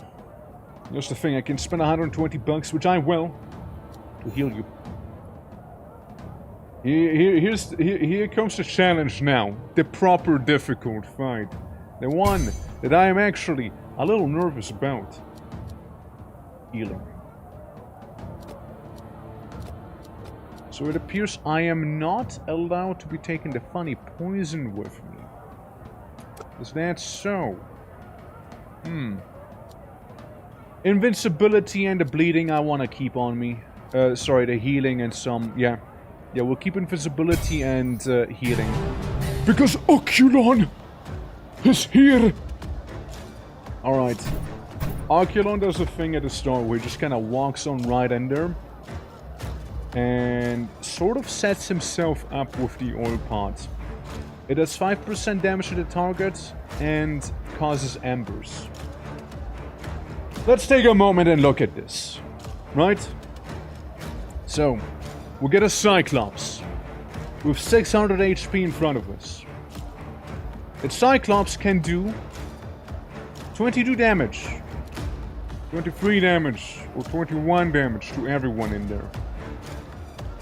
here's the thing. I can spend 120 bucks, which I will, to heal you. Here comes the challenge now. The proper difficult fight. The one that I am actually a little nervous about. Healing. So it appears I am not allowed to be taking the funny poison with me. Is that so? Invincibility and the bleeding I want to keep on me. Sorry, the healing and some... Yeah, we'll keep invincibility and healing. Because Oculon is here! Alright. Oculon does a thing at the start where he just kind of walks on right in there. And sort of sets himself up with the oil pot. It does 5% damage to the target and causes embers. Let's take a moment and look at this. Right? So, we'll get a Cyclops with 600 HP in front of us. Its Cyclops can do 22 damage, 23 damage, or 21 damage to everyone in there.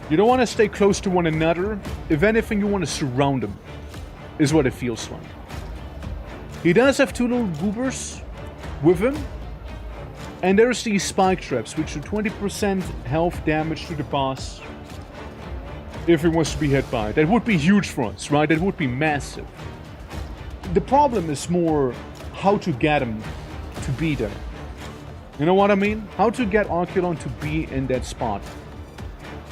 You don't want to stay close to one another. If anything, you want to surround them, is what it feels like. He does have two little goobers with him. And there's these spike traps, which do 20% health damage to the boss if he wants to be hit by it. That would be huge for us, right? That would be massive. The problem is more how to get him to be there. You know what I mean? How to get Oculon to be in that spot.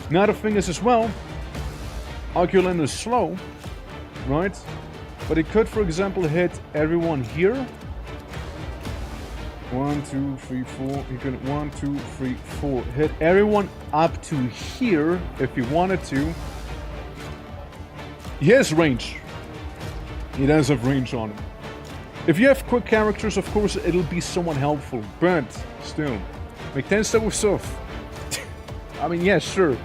Now the thing is as well, Oculon is slow, right? But it could, for example, hit everyone here. 1, 2, 3, 4. He could 1, 2, 3, 4. Hit everyone up to here if he wanted to. He has range. He does have range on him. If you have quick characters, of course, it'll be somewhat helpful. But still, make 10 step with Soph. I mean, yeah, sure.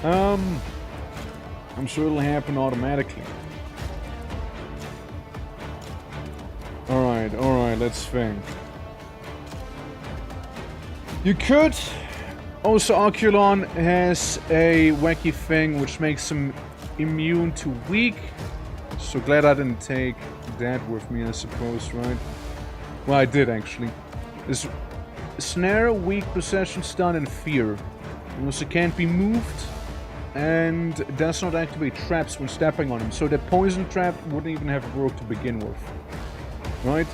I'm sure it'll happen automatically. Alright, let's think. You could... Also, Oculon has a wacky thing which makes him immune to weak. So glad I didn't take that with me, I suppose, right? Well, I did, actually. This snare, weak, possession, stun, and fear. It also can't be moved. And does not activate traps when stepping on him. So that poison trap wouldn't even have worked to begin with. Right?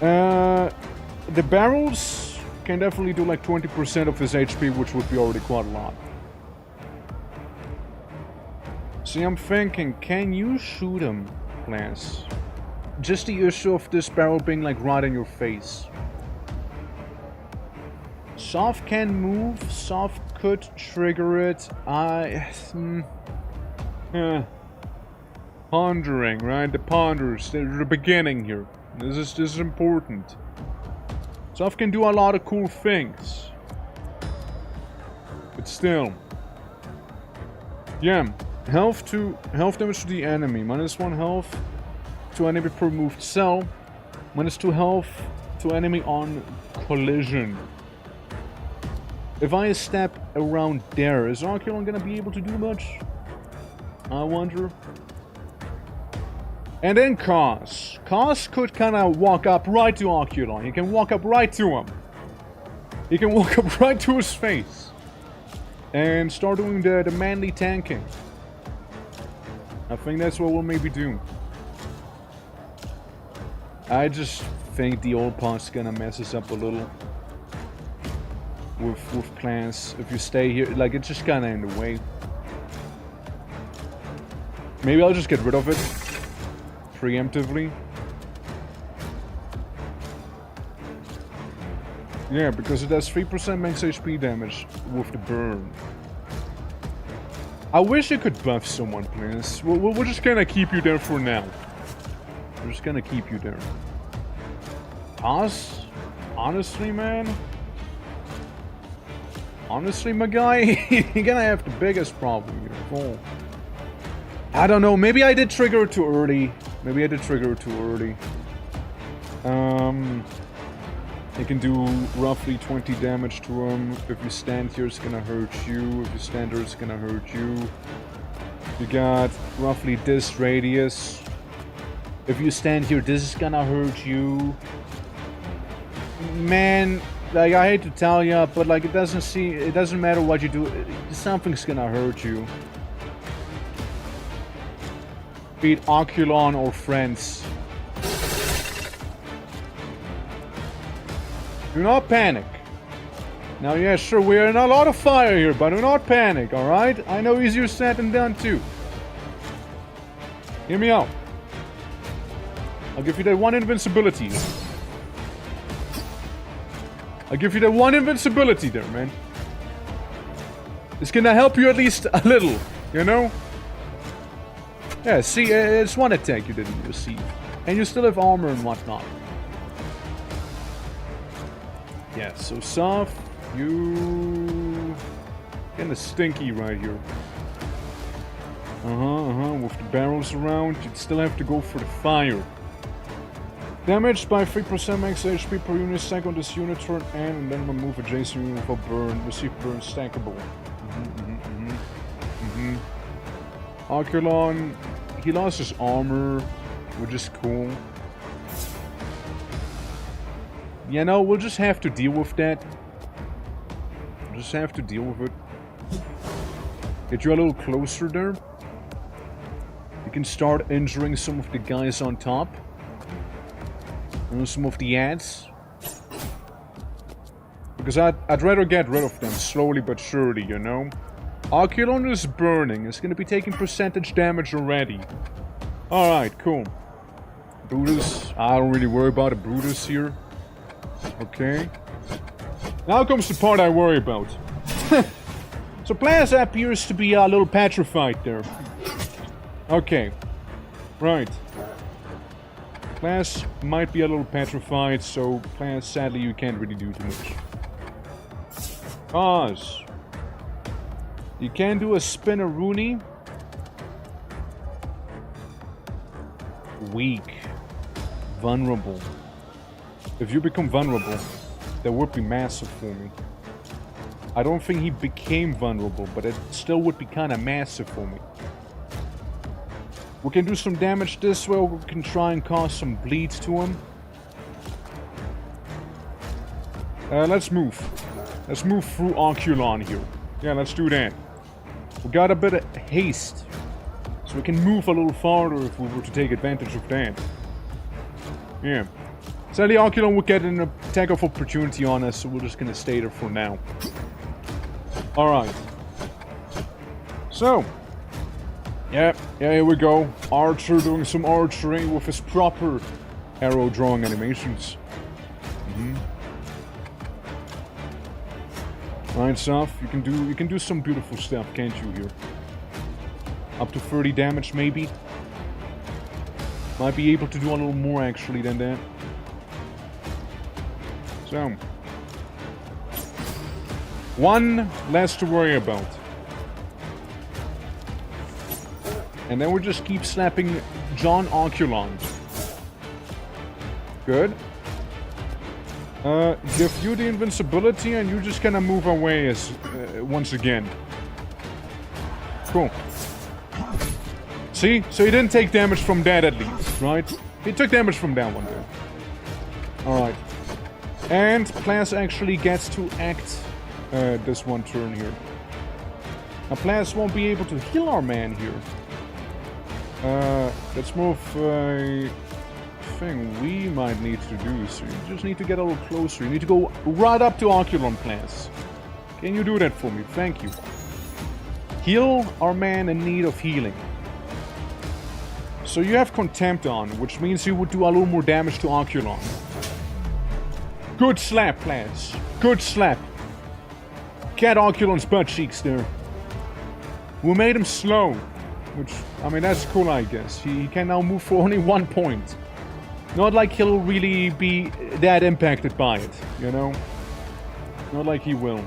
The barrels can definitely do like 20% of his HP, which would be already quite a lot. See, I'm thinking, can you shoot him, please? Just the issue of this barrel being like right in your face. Soft can move, Soft could trigger it. Pondering, right? The ponders, the beginning here. This is important. Soft can do a lot of cool things. But still. Yeah. Health damage to the enemy. -1 health to enemy per moved cell. -2 health to enemy on collision. If I step around there, is Oculon gonna be able to do much? I wonder. And then Cos. Cos could kind of walk up right to Oculon. He can walk up right to him. He can walk up right to his face. And start doing the manly tanking. I think that's what we'll maybe do. I just think the old pot's gonna mess us up a little. With plans. If you stay here, like, it's just kinda in the way. Maybe I'll just get rid of it. Preemptively. Yeah, because it does 3% max HP damage with the burn. I wish you could buff someone, please. We're just gonna keep you there for now. We're just gonna keep you there. Us? Honestly, man? Honestly, my guy, you're gonna have the biggest problem here of all. I don't know, maybe I did trigger it too early. Maybe I did trigger it too early. You can do roughly 20 damage to him. If you stand here, it's gonna hurt you. If you stand there, it's gonna hurt you. You got roughly this radius. If you stand here, this is gonna hurt you. Man, like, I hate to tell ya, but like, it doesn't matter what you do, something's gonna hurt you. Be it Oculon or friends. Do not panic. Now, yeah, sure, we're in a lot of fire here, but do not panic, alright? I know easier said than done, too. Hear me out. I'll give you that one invincibility. I'll give you that one invincibility there, man. It's gonna help you at least a little, you know? Yeah, see, it's one attack you didn't receive. And you still have armor and whatnot. Yeah, so Soph, you... kinda stinky right here. With the barrels around, you'd still have to go for the fire. Damaged by 3% max HP per unit stack on this unit turn and then remove adjacent unit for burn. Receive burn stackable. Oculon, he lost his armor, which is cool. You know, we'll just have to deal with that. We'll just have to deal with it. Get you a little closer there. You can start injuring some of the guys on top. And some of the ads. Because I'd rather get rid of them slowly but surely, you know? Oculon is burning. It's gonna be taking percentage damage already. Alright, cool. Brutus. I don't really worry about a Brutus here. Okay. Now comes the part I worry about. So Plaza appears to be a little petrified there. Okay. Right. Class might be a little petrified, so Class, sadly, you can't really do too much. Pause. You can do a Spinneroonie. Weak. Vulnerable. If you become vulnerable, that would be massive for me. I don't think he became vulnerable, but it still would be kind of massive for me. We can do some damage this way, or we can try and cause some bleeds to him. Let's move. Let's move through Oculon here. Yeah, let's do that. We got a bit of haste, so we can move a little farther if we were to take advantage of that. Yeah. Sadly, Oculon would get an attack of opportunity on us, so we're just gonna stay there for now. Alright. So. Yeah, here we go. Archer doing some archery with his proper arrow drawing animations. Right, Soph, you can do some beautiful stuff, can't you here? Up to 30 damage maybe. Might be able to do a little more actually than that. So, one less to worry about. And then we'll just keep slapping John Oculon. Good. Give you the invincibility and you just kind of move away as once again. Cool. See? So he didn't take damage from that at least, right? He took damage from that one there. Alright. And Plas actually gets to act this one turn here. Now Plas won't be able to heal our man here. That's more of a thing we might need to do, so you just need to get a little closer. You need to go right up to Oculon, Plas. Can you do that for me? Thank you. Heal our man in need of healing. So you have Contempt on, which means you would do a little more damage to Oculon. Good slap, Plas. Good slap. Get Oculon's butt cheeks there. We made him slow. Which, I mean, that's cool, I guess. He can now move for only 1 point. Not like he'll really be that impacted by it, you know? Not like he will.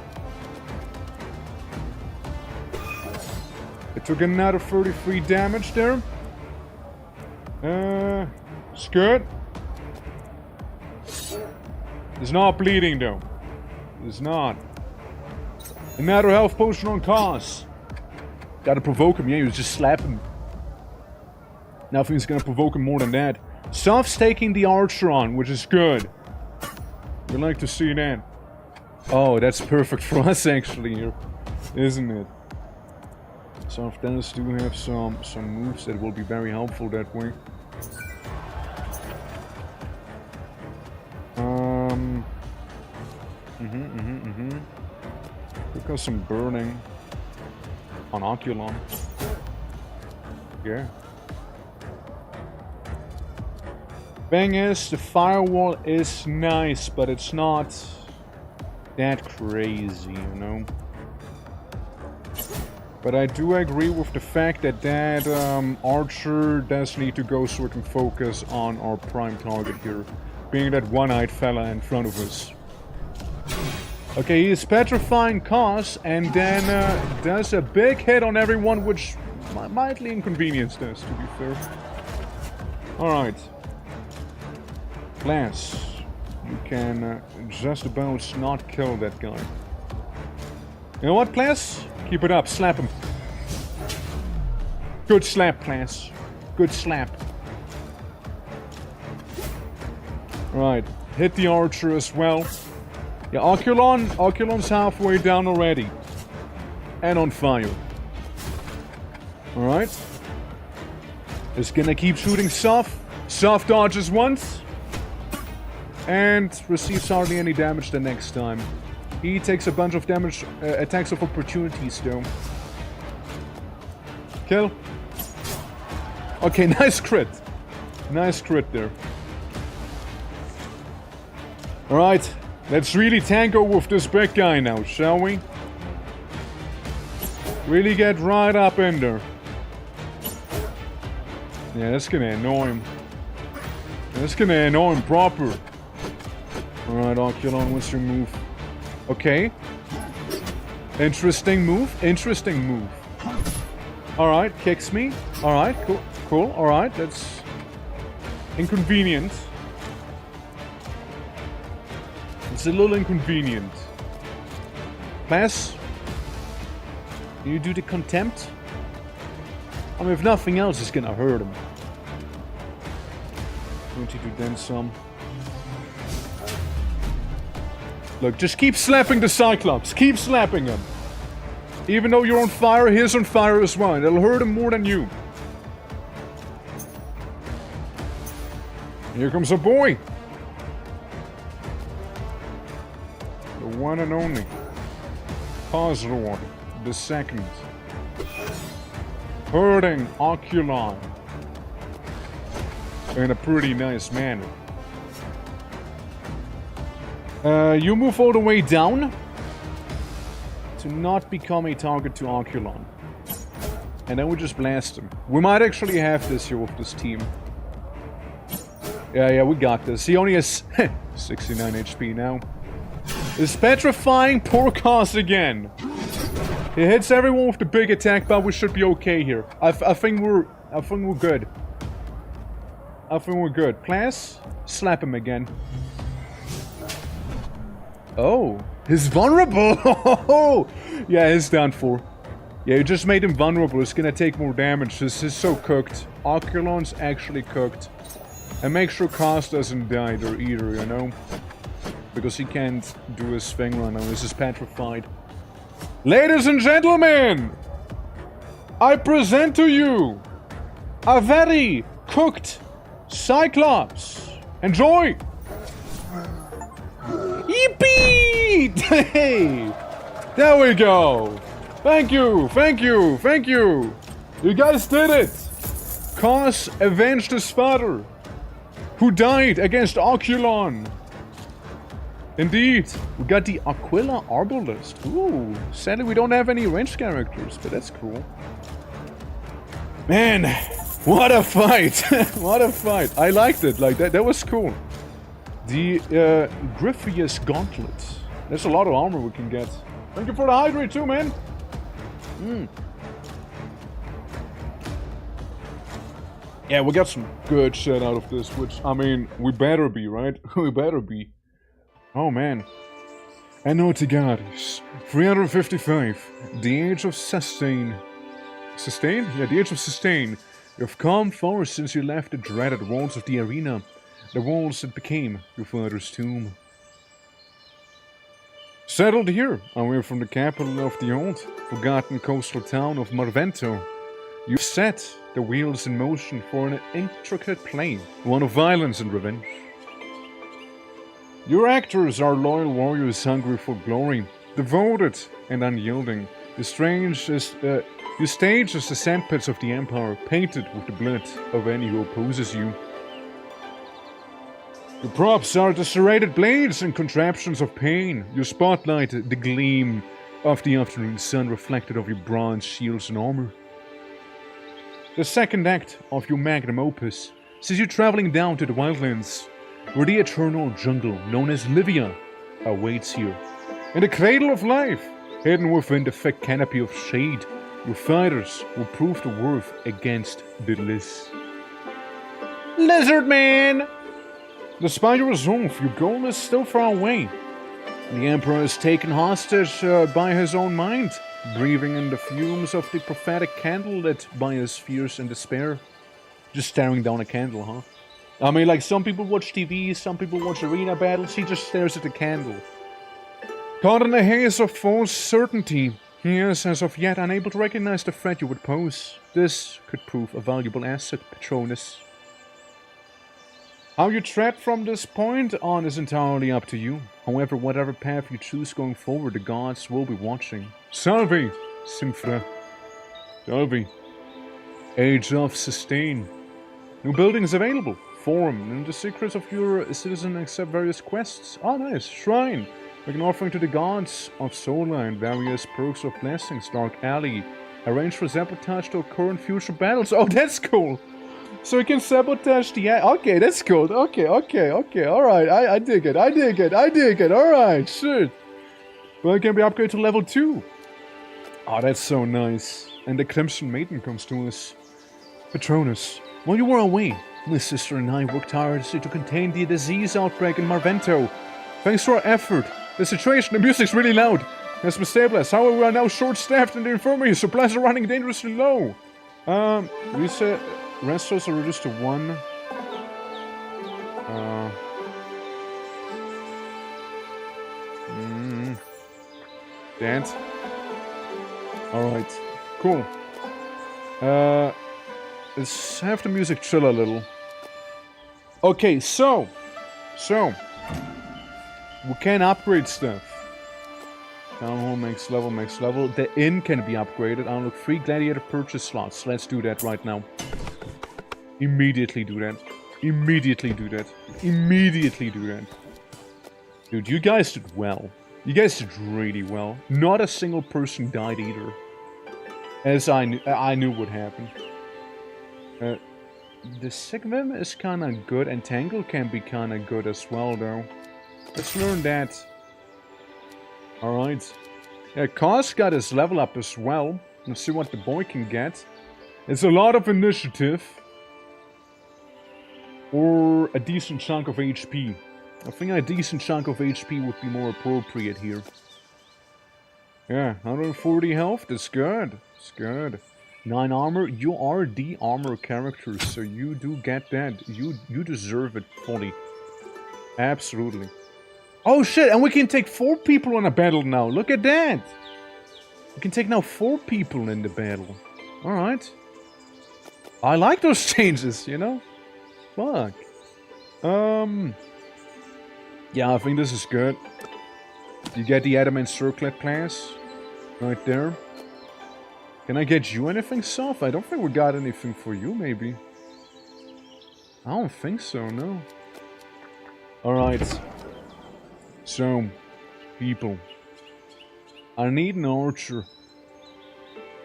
It took another 33 damage there. It's good. It's not bleeding though. It's not. Another health potion on Cos. Gotta provoke him, yeah, you just slap him. Nothing's gonna provoke him more than that. Soft's taking the archer on, which is good. We like to see that. Oh, that's perfect for us actually here, isn't it? Soft does do have some moves that will be very helpful that way. We've got some burning on Oculon. Yeah. Thing is, the firewall is nice, but it's not that crazy, you know? But I do agree with the fact that that archer does need to go so we can focus on our prime target here. Being that one-eyed fella in front of us. Okay, he is petrifying Cos and then does a big hit on everyone, which mildly inconvenienced us, to be fair. Alright. Lance, you can just about not kill that guy. You know what, Plants? Keep it up, slap him. Good slap, Plants. Good slap. Right, hit the archer as well. Yeah, Oculon's halfway down already. And on fire. Alright. It's gonna keep shooting Soft. Soft dodges once. And receives hardly any damage the next time. He takes a bunch of damage, attacks of opportunities though. Kill. Okay, nice crit. Nice crit there. Alright, let's really tango with this big guy now, shall we? Really get right up in there. Yeah, that's gonna annoy him. That's gonna annoy him proper. Alright, Oculon, what's your move? Okay. Interesting move. Interesting move. Alright, kicks me. Alright, cool. Cool. Alright, that's inconvenient. It's a little inconvenient. Pass. You do the contempt? I mean, if nothing else, it's gonna hurt him. 22 then some. Look, just keep slapping the Cyclops. Keep slapping him. Even though you're on fire, he's on fire as well. It'll hurt him more than you. Here comes a boy. The one and only. Cosrord the second. Hurting Oculon. In a pretty nice manner. You move all the way down to not become a target to Oculon. And then we just blast him. We might actually have this here with this team. Yeah, we got this. He only has 69 HP now. Is petrifying poor Cos again. He hits everyone with the big attack, but we should be okay here. I think we're good. I think we're good. Plus, slap him again. Oh, he's vulnerable. Yeah, he's done for. Yeah, you just made him vulnerable. It's gonna take more damage. This is so cooked. Oculon's actually cooked. And make sure Cos doesn't die there either, you know? Because he can't do his thing right now. This is petrified. Ladies and gentlemen! I present to you a very cooked Cyclops. Enjoy! Yippee! Hey! There we go! Thank you! Thank you! Thank you! You guys did it! Cos avenged his father, who died against Oculon. Indeed, we got the Aquila Arbalist. Ooh, sadly we don't have any ranged characters, but that's cool. Man, what a fight! What a fight! I liked it. Like that was cool. The Griffius Gauntlet. There's a lot of armor we can get. Thank you for the hydrate too, man. Yeah, we got some good shit out of this, which, I mean, we better be, right? We better be. Oh, man. Anotigaris, 355, the age of sustain. Sustain? Yeah, the age of sustain. You've come far since you left the dreaded walls of the arena, the walls that became your father's tomb. Settled here, away from the capital of the old, forgotten coastal town of Marvento, you've set the wheels in motion for an intricate play, one of violence and revenge. Your actors are loyal warriors hungry for glory, devoted and unyielding. You stage as the sandpits of the Empire, painted with the blood of any who opposes you. Your props are the serrated blades and contraptions of pain. You spotlight the gleam of the afternoon sun reflected off your bronze shields and armor. The second act of your magnum opus sees you traveling down to the wildlands, where the eternal jungle known as Livia awaits you. In the cradle of life, hidden within the thick canopy of shade, your fighters will prove the worth against the Lizard Man! Despite your resolve, your goal is still far away. The Emperor is taken hostage by his own mind, breathing in the fumes of the prophetic candle lit by his fears and despair. Just staring down a candle, huh? I mean, like, some people watch TV, some people watch arena battles, he just stares at the candle. Caught in a haze of false certainty, he is as of yet unable to recognize the threat you would pose. This could prove a valuable asset, Patronus. How you tread from this point on is entirely up to you. However, whatever path you choose going forward, the gods will be watching. Salve, Sinfra. Salve. Age of Sustain. New buildings available. Forum. And the secrets of your citizen accept various quests. Oh, nice. Shrine. Make an offering to the gods of Sola and various perks of blessings. Dark Alley. Arrange for sabotage to occur in future battles. Oh, that's cool. So we can sabotage the... Okay, that's cool. Okay. Alright, I dig it. Alright, shit. Well, it can be upgraded to level 2. Oh, that's so nice. And the Crimson Maiden comes to us. Patronus, while you were away, my sister and I worked tirelessly to contain the disease outbreak in Marvento. Thanks to our effort, the situation, the music's really loud, has been stabilized. However, we are now short-staffed in the infirmary, supplies are running dangerously low. Reset... Restos are reduced to 1. Dance. Alright. Cool. Let's have the music chill a little. Okay, so. We can upgrade stuff. Town Hall makes level. The inn can be upgraded. Unlock 3 gladiator purchase slots. Let's do that right now. Immediately do that. Dude, you guys did well. You guys did really well. Not a single person died either. As I knew would happen. The Sigmund is kinda good, and Tangle can be kinda good as well, though. Let's learn that. Alright. Yeah, Cos got his level up as well. Let's see what the boy can get. It's a lot of initiative. Or a decent chunk of HP. I think a decent chunk of HP would be more appropriate here. Yeah, 140 health, that's good. It's good. 9 armor, you are the armor character, so you do get that. You deserve it fully. Absolutely. Oh shit, and we can take 4 people in a battle now, look at that! We can take now 4 people in the battle. Alright. I like those changes, you know? Fuck. Yeah, I think this is good. You get the Adamant Circlet class. Right there. Can I get you anything, Soph? I don't think we got anything for you, maybe. I don't think so, no. Alright. So, people. I need an archer.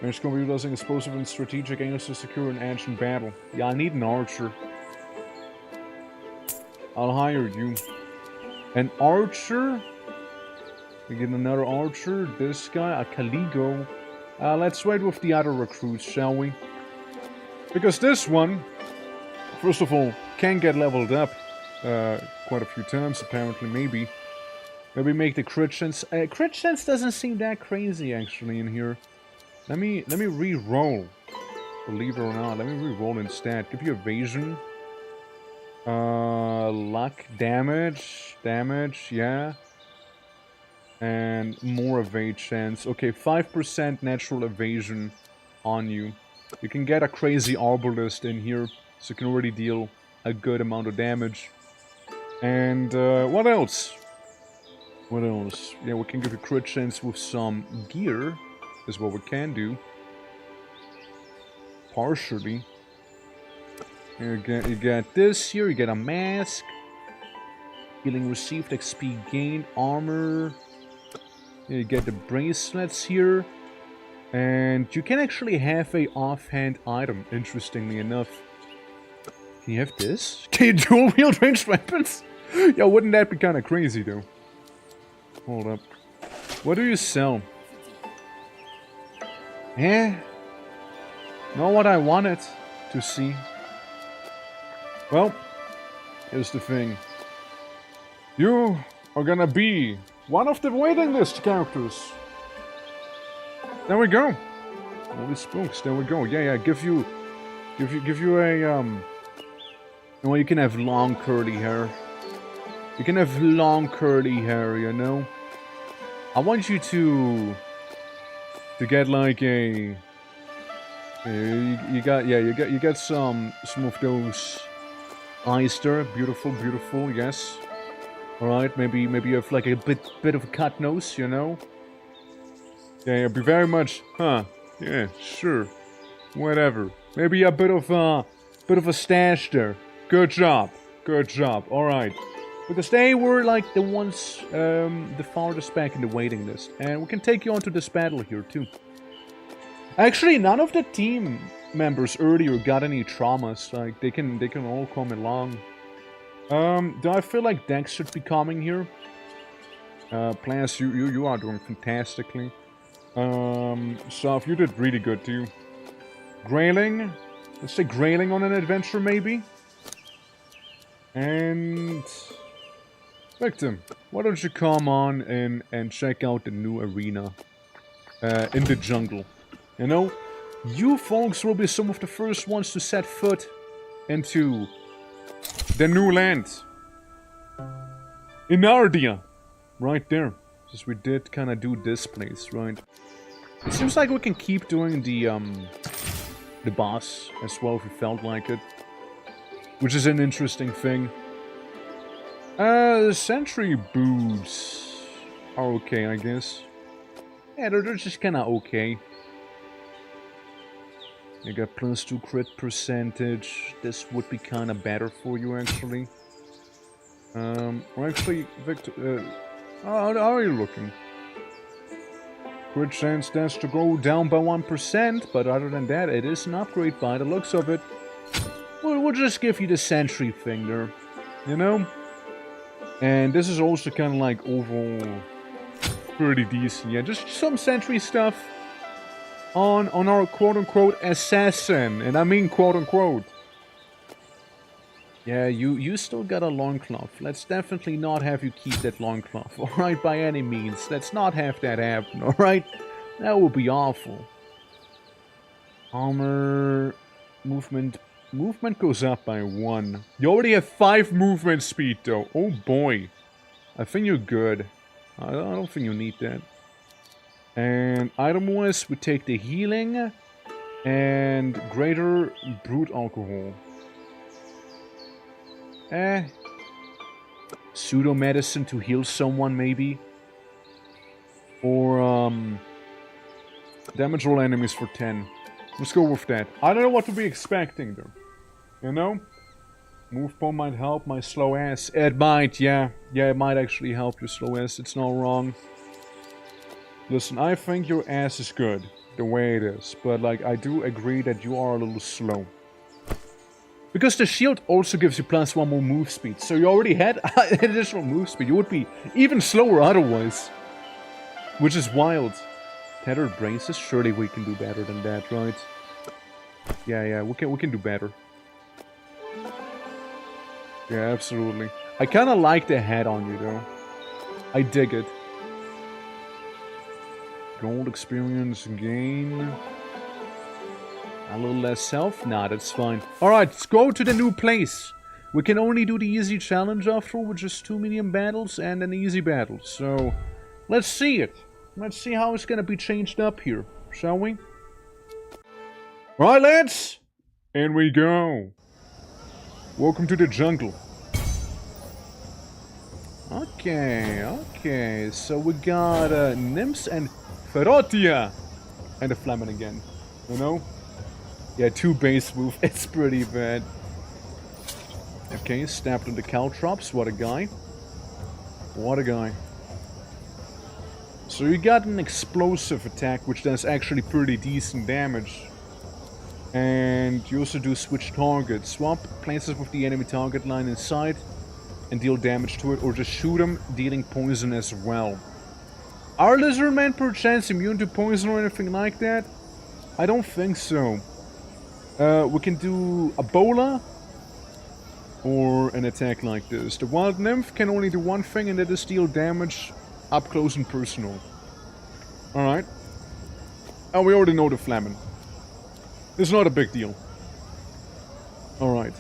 Managed to be utilizing explosive and strategic angles to secure an edge in battle. Yeah, I need an archer. I'll hire you. An archer? We get another archer. This guy, a Caligo. Let's wait with the other recruits, shall we? Because this one First of all, can get leveled up quite a few times, apparently, maybe. Maybe make the crit chance. Crit chance doesn't seem that crazy, actually, in here. Let me re-roll. Believe it or not, let me re-roll instead. Give you evasion. Luck, damage, yeah. And more evade chance. Okay, 5% natural evasion on you. You can get a crazy arbalist in here, so you can already deal a good amount of damage. And what else? What else? Yeah, we can give you crit chance with some gear, is what we can do. Partially. You get this here, you get a mask. Healing received, XP gained, armor. You get the bracelets here. And you can actually have a offhand item, interestingly enough. Can you have this? Can you dual wield ranged weapons? Yeah, wouldn't that be kind of crazy though? Hold up. What do you sell? Eh? Not what I wanted to see. Well, here's the thing. You are gonna be one of the waiting list characters. There we go. Holy smokes, there we go. Yeah, give you a well, you can have long curly hair. You can have long curly hair, you know. I want you to get like a you got some of those eyes there. Beautiful, yes. Alright, maybe you have like a bit of a cut nose, you know? Yeah, be very much, huh? Yeah, sure. Whatever. Maybe a bit of a stash there. Good job. Alright. Because they were like the ones the farthest back in the waiting list. And we can take you on to this battle here too. Actually, none of the team members earlier got any traumas. Like they can all come along. Do I feel like Dex should be coming here? Plans, you are doing fantastically. Soph, you did really good too. Grayling? Let's say Grayling on an adventure maybe? And... Victim, why don't you come on in and check out the new arena in the jungle? You know, you folks will be some of the first ones to set foot into the new land. In Ardia. Right there. Since we did kind of do this place, right? It seems like we can keep doing the boss as well if we felt like it. Which is an interesting thing. The sentry boots are okay, I guess. Yeah, they're just kind of okay. You got +2 crit percentage. This would be kind of better for you, actually. Or actually, Victor, how are you looking? Crit chance tends to go down by 1%, but other than that, it is an upgrade by the looks of it. We'll just give you the sentry thing there, you know? And this is also kind of like overall pretty decent. Yeah, just some sentry stuff on our quote-unquote assassin. And I mean quote-unquote. Yeah, you still got a loincloth. Let's definitely not have you keep that loincloth, alright, by any means. Let's not have that happen, alright? That would be awful. Armor, movement goes up by 1. You already have 5 movement speed though. Oh boy. I think you're good. I don't think you need that. And item-wise, we take the healing and greater brute alcohol. Pseudo medicine to heal someone maybe. Or damage all enemies for 10. Let's go with that. I don't know what to be expecting though. You know? Move bomb might help my slow ass. It might, yeah. Yeah, it might actually help your slow ass. It's not wrong. Listen, I think your ass is good. The way it is. But like, I do agree that you are a little slow. Because the shield also gives you +1 more move speed. So you already had additional move speed. You would be even slower otherwise. Which is wild. Tethered braces? Surely we can do better than that, right? Yeah, we can do better. Yeah, absolutely. I kind of like the head on you, though. I dig it. Gold experience gain. A little less health? Nah, that's fine. Alright, let's go to the new place. We can only do the easy challenge after all, with just 2 medium battles and an easy battle. So, let's see it. Let's see how it's gonna be changed up here, shall we? Alright, lads! In we go. Welcome to the jungle. Okay. So we got Nymphs and Ferotia. And the Flamen again. You know? Yeah, 2 base move. It's pretty bad. Okay, stabbed on the caltrops. What a guy. What a guy. So you got an explosive attack, which does actually pretty decent damage. And you also do switch target. Swap places with the enemy target line inside and deal damage to it, or just shoot them, dealing poison as well. Are lizardmen perchance immune to poison or anything like that? I don't think so. We can do a bola or an attack like this. The wild nymph can only do one thing, and that is deal damage up close and personal. Alright. Oh, we already know the Flamen. It's not a big deal. Alright.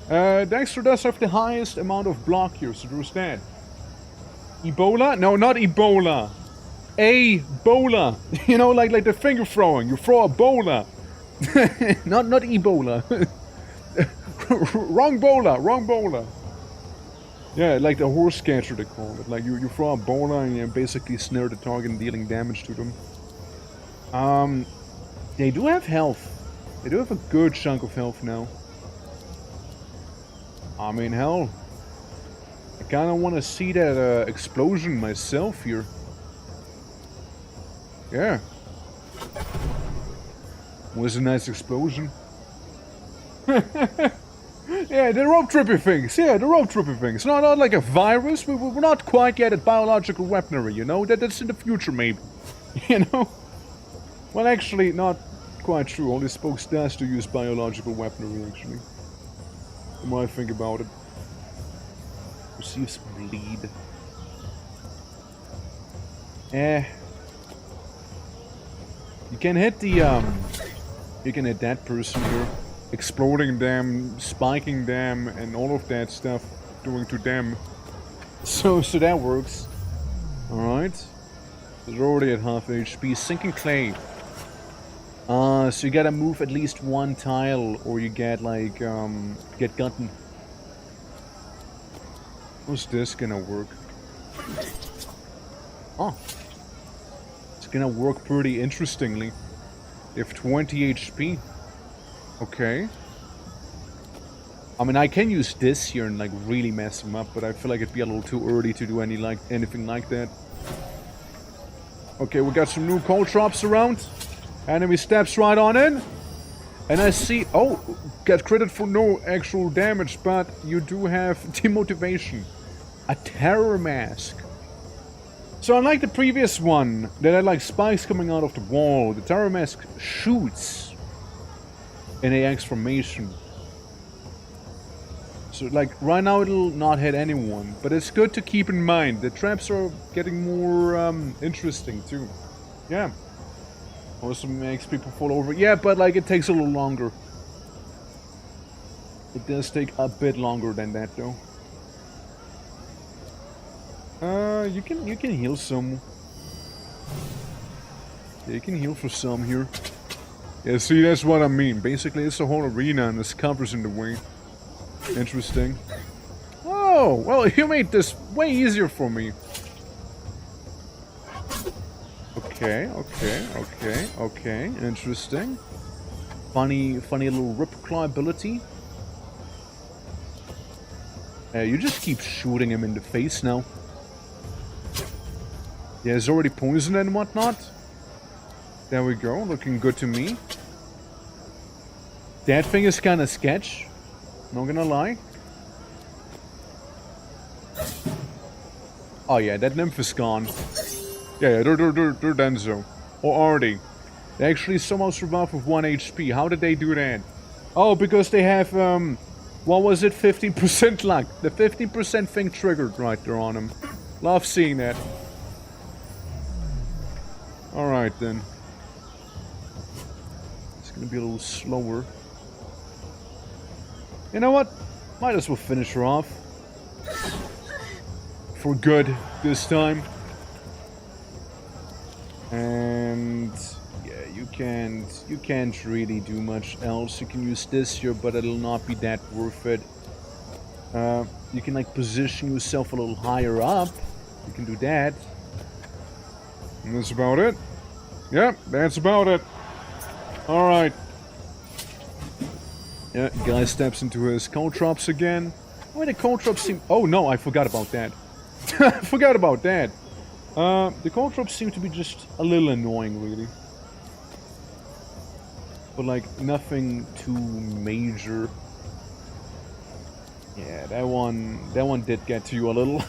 Dexter does have the highest amount of block here, so there's that. Ebola? No, not Ebola. A-bola. You know, like the finger throwing. You throw a bola. not Ebola. Wrong bola. Yeah, like the horse catcher they call it. Like you throw a bola and you basically snare the target, dealing damage to them. They do have health. They do have a good chunk of health now. I mean, hell, I kind of want to see that explosion myself here. Yeah. Was a nice explosion. Yeah, the rope trippy things. Yeah, the rope trippy things. Not like a virus. We're not quite yet at biological weaponry, you know? That's in the future, maybe. You know? Well, actually, not quite true. Only Spokes does to use biological weaponry, actually. The more I think about it. Receives bleed. You can hit the, you can hit that person here. Exploding them, spiking them, and all of that stuff doing to them. So that works. Alright. They're already at half HP. Sinking clay. So you gotta move at least 1 tile, or you get like, get gotten. How's this gonna work? Oh. It's gonna work pretty interestingly. They have 20 HP. Okay. I mean, I can use this here and like really mess them up, but I feel like it'd be a little too early to do anything like that. Okay, we got some new cold drops around. Enemy steps right on in. And I see... Oh, get credit for no actual damage, but you do have demotivation. A terror mask. So unlike the previous one, that had like spikes coming out of the wall, the terror mask shoots in AX formation. So like right now it'll not hit anyone, but it's good to keep in mind. The traps are getting more interesting too. Yeah. Also makes people fall over. Yeah, but like it takes a little longer. It does take a bit longer than that though. You can heal some. Yeah, you can heal for some here. Yeah, see, that's what I mean. Basically, it's a whole arena and there's covers in the way. Interesting. Oh, well, you made this way easier for me. Okay. Interesting. Funny little ripclaw ability. You just keep shooting him in the face now. Yeah, he's already poisoned and whatnot. There we go, looking good to me. That thing is kind of sketch. Not gonna lie. Oh yeah, that nymph is gone. Yeah, they're done so. Or are they? They actually somehow survived with 1 HP. How did they do that? Oh, because they have What was it? 50% luck. The 50% thing triggered right there on him. Love seeing that. Alright then. It's gonna be a little slower. You know what? Might as well finish her off. For good this time. And yeah, you can't really do much else. You can use this here, but it'll not be that worth it. You can like position yourself a little higher up. You can do that. And that's about it. Yep, that's about it. Alright. Yeah, guy steps into his caltrops again. Why the caltrops seem... Oh no, I forgot about that. I forgot about that. The caltrops seem to be just a little annoying, really. But like, nothing too major. Yeah, that one did get to you a little.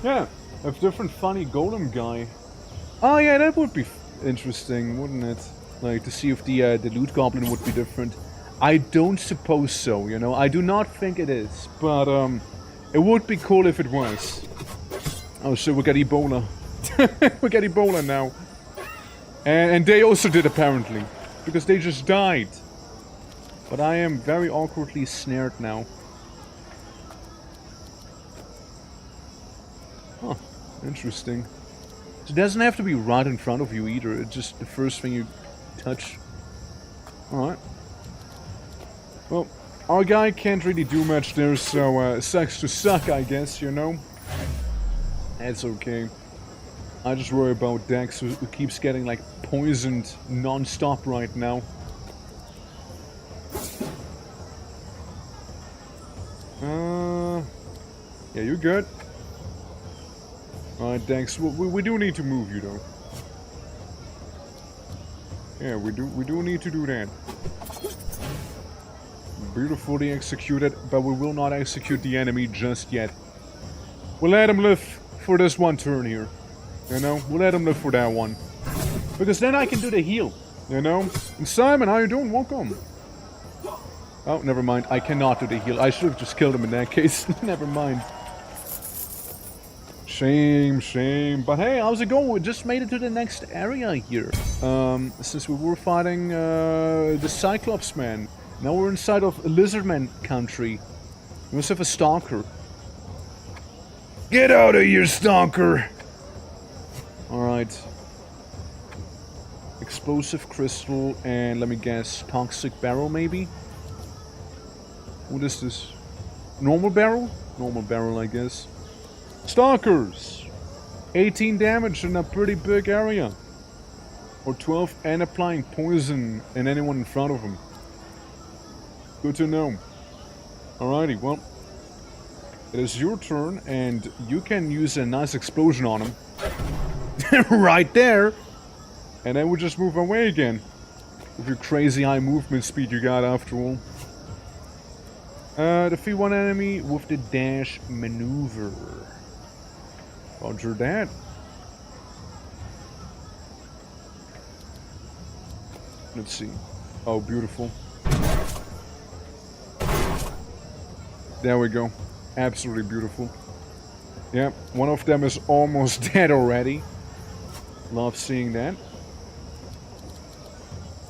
Yeah, a different funny golem guy. Oh yeah, that would be interesting, wouldn't it? Like, to see if the loot goblin would be different. I don't suppose so, you know? I do not think it is, but it would be cool if it was. Oh shit, we got Ebola. We got Ebola now. And they also did, apparently. Because they just died. But I am very awkwardly snared now. Huh, interesting. It doesn't have to be right in front of you either, it's just the first thing you touch. Alright. Well, our guy can't really do much there, so sucks to suck, I guess, you know? That's okay. I just worry about Dex, who keeps getting, like, poisoned non-stop right now. Yeah, you're good. Alright, Dex, we do need to move you, though. Yeah, we do need to do that. Beautifully executed, but we will not execute the enemy just yet. We'll let him live for this one turn here. You know, we'll let him live for that one. Because then I can do the heal, you know? And Simon, how you doing? Welcome. Oh, never mind. I cannot do the heal. I should have just killed him in that case. Never mind. Shame, shame. But hey, how's it going? We just made it to the next area here. Since we were fighting the Cyclops man. Now we're inside of Lizardman country. We must have a stalker. Get out of here, stalker! Alright. Explosive crystal and, let me guess, toxic barrel maybe? What is this? Normal barrel? Normal barrel, I guess. Stalkers! 18 damage in a pretty big area. Or 12 and applying poison in anyone in front of them. Good to know. Alrighty, well. It is your turn, and you can use a nice explosion on him. Right there! And then we just move away again. With your crazy high movement speed you got after all. Defeat one enemy with the dash maneuver. Roger that. Let's see. Oh, beautiful. There we go. Absolutely beautiful. Yeah, one of them is almost dead already. Love seeing that.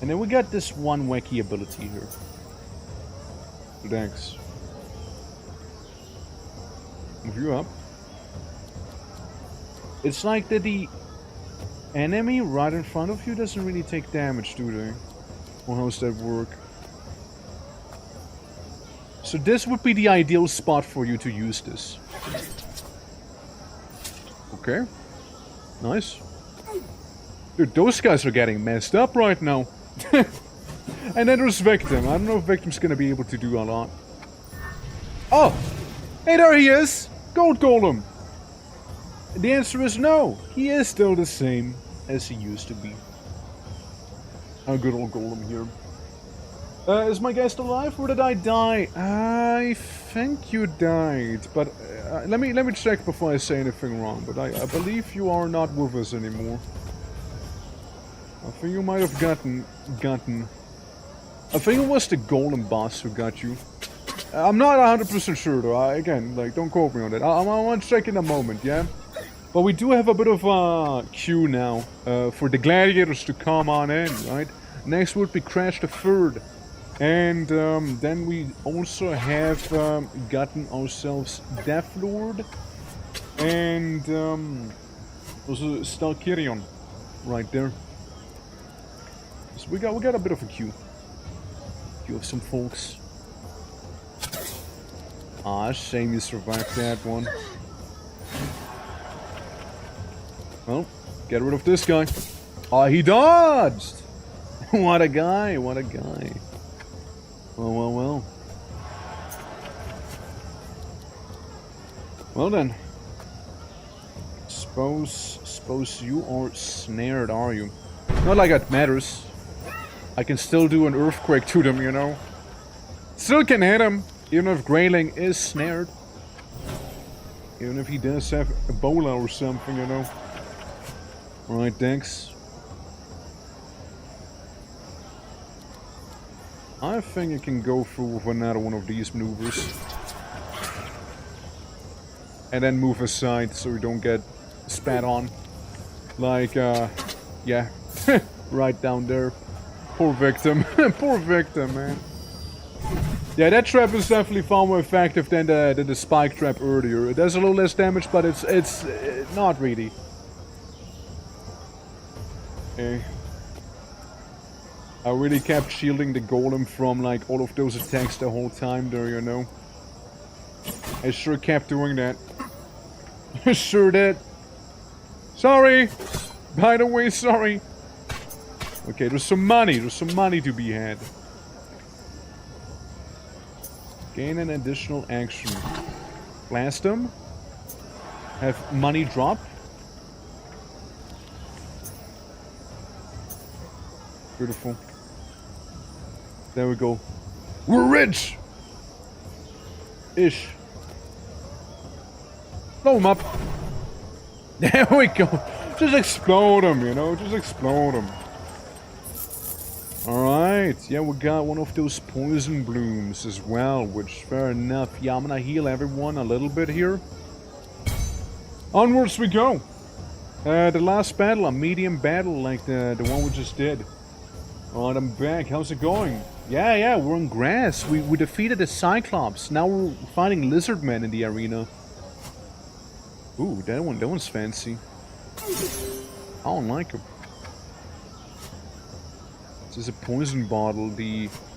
And then we got this one wacky ability here. Thanks. Move you up. It's like that the enemy right in front of you doesn't really take damage, do they? Or how does that work? So this would be the ideal spot for you to use this. Okay. Nice. Dude, those guys are getting messed up right now. And then there's Victim. I don't know if Victim's gonna be able to do a lot. Oh! Hey, there he is! Gold Golem! The answer is no. He is still the same as he used to be. A good old Golem here. Is my guest alive or did I die? I think you died, but let me check before I say anything wrong. But I believe you are not with us anymore. I think you might have gotten. I think it was the Golem boss who got you. I'm not 100% sure though. Again, like, don't quote me on that. I want to check in a moment, yeah? But we do have a bit of a queue now for the gladiators to come on in, right? Next would be Crash the Third. And then we also have gotten ourselves Death Lord. And also Stalkirion right there. So we got a bit of a queue. Queue of some folks. Ah, shame you survived that one. Well, get rid of this guy. Ah, he dodged! What a guy, what a guy. Well, well, well. Well then. Suppose you are snared, are you? Not like that matters. I can still do an earthquake to them, you know. Still can hit him, even if Grayling is snared. Even if he does have Ebola or something, you know. Alright, thanks. I think you can go through with another one of these maneuvers. And then move aside so you don't get spat on. Like, yeah. Right down there. Poor victim. Poor victim, man. Yeah, that trap is definitely far more effective than the spike trap earlier. It does a little less damage, but it's not really. Okay. I really kept shielding the golem from like all of those attacks the whole time there, you know. I sure kept doing that. Sure did. Sorry! By the way, sorry. Okay, there's some money to be had. Gain an additional action. Blast them. Have money drop. Beautiful. There we go. We're rich! Ish. Blow him up. There we go. Just explode him, you know? Just explode him. Alright. Yeah, we got one of those poison blooms as well, which, fair enough. Yeah, I'm gonna heal everyone a little bit here. Onwards we go. The last battle, a medium battle like the one we just did. Alright, I'm back. How's it going? Yeah, we're on grass. We defeated the Cyclops. Now we're fighting Lizardmen in the arena. Ooh, that one's fancy. I don't like him. This is a poison bottle,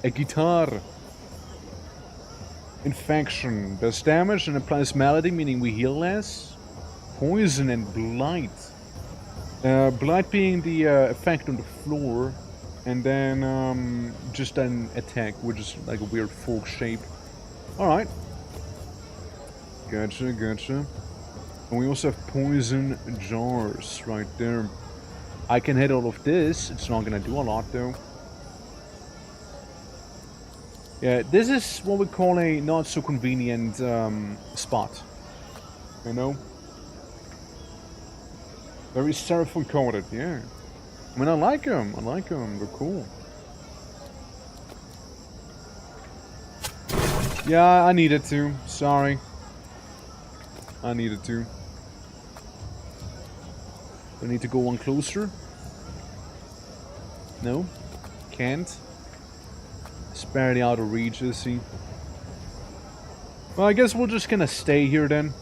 a guitar. Infection. Does damage and applies malady, meaning we heal less. Poison and blight. Blight being the effect on the floor. And then, just an attack, which is like a weird fork shape. Alright. Gotcha. And we also have poison jars right there. I can hit all of this. It's not gonna do a lot, though. Yeah, this is what we call a not-so-convenient, spot. You know? Very seraphim-coated, yeah. I mean, I like them. They're cool. Yeah, I needed to. Sorry. I needed to. I need to go one closer. No? Can't. It's barely out of reach, is he? Well, I guess we're just gonna stay here then.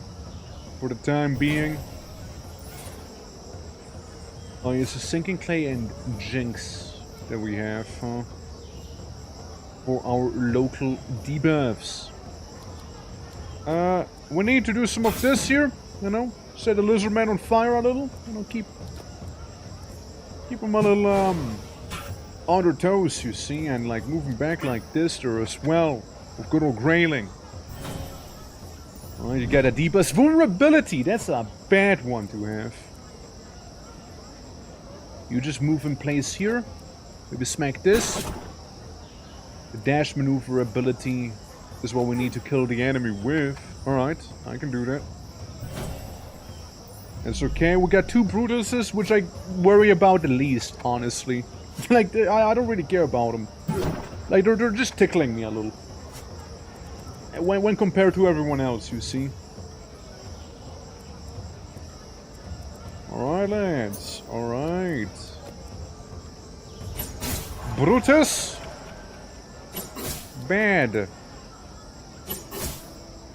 For the time being. Oh, it's a Sinking Clay and Jinx that we have, huh? For our local debuffs. We need to do some of this here, you know? Set the Lizardman on fire a little, you know, keep them a little, on their toes, you see, and like moving back like this there as well, with good old Grayling. Well, you get a debuff. Vulnerability, that's a bad one to have. You just move in place here. Maybe smack this. The dash maneuver ability is what we need to kill the enemy with. Alright, I can do that. It's okay. We got two Brutuses, which I worry about the least, honestly. Like, I don't really care about them. Like, they're just tickling me a little. when compared to everyone else, you see. Alright, lads. Alright. Brutus! Bad.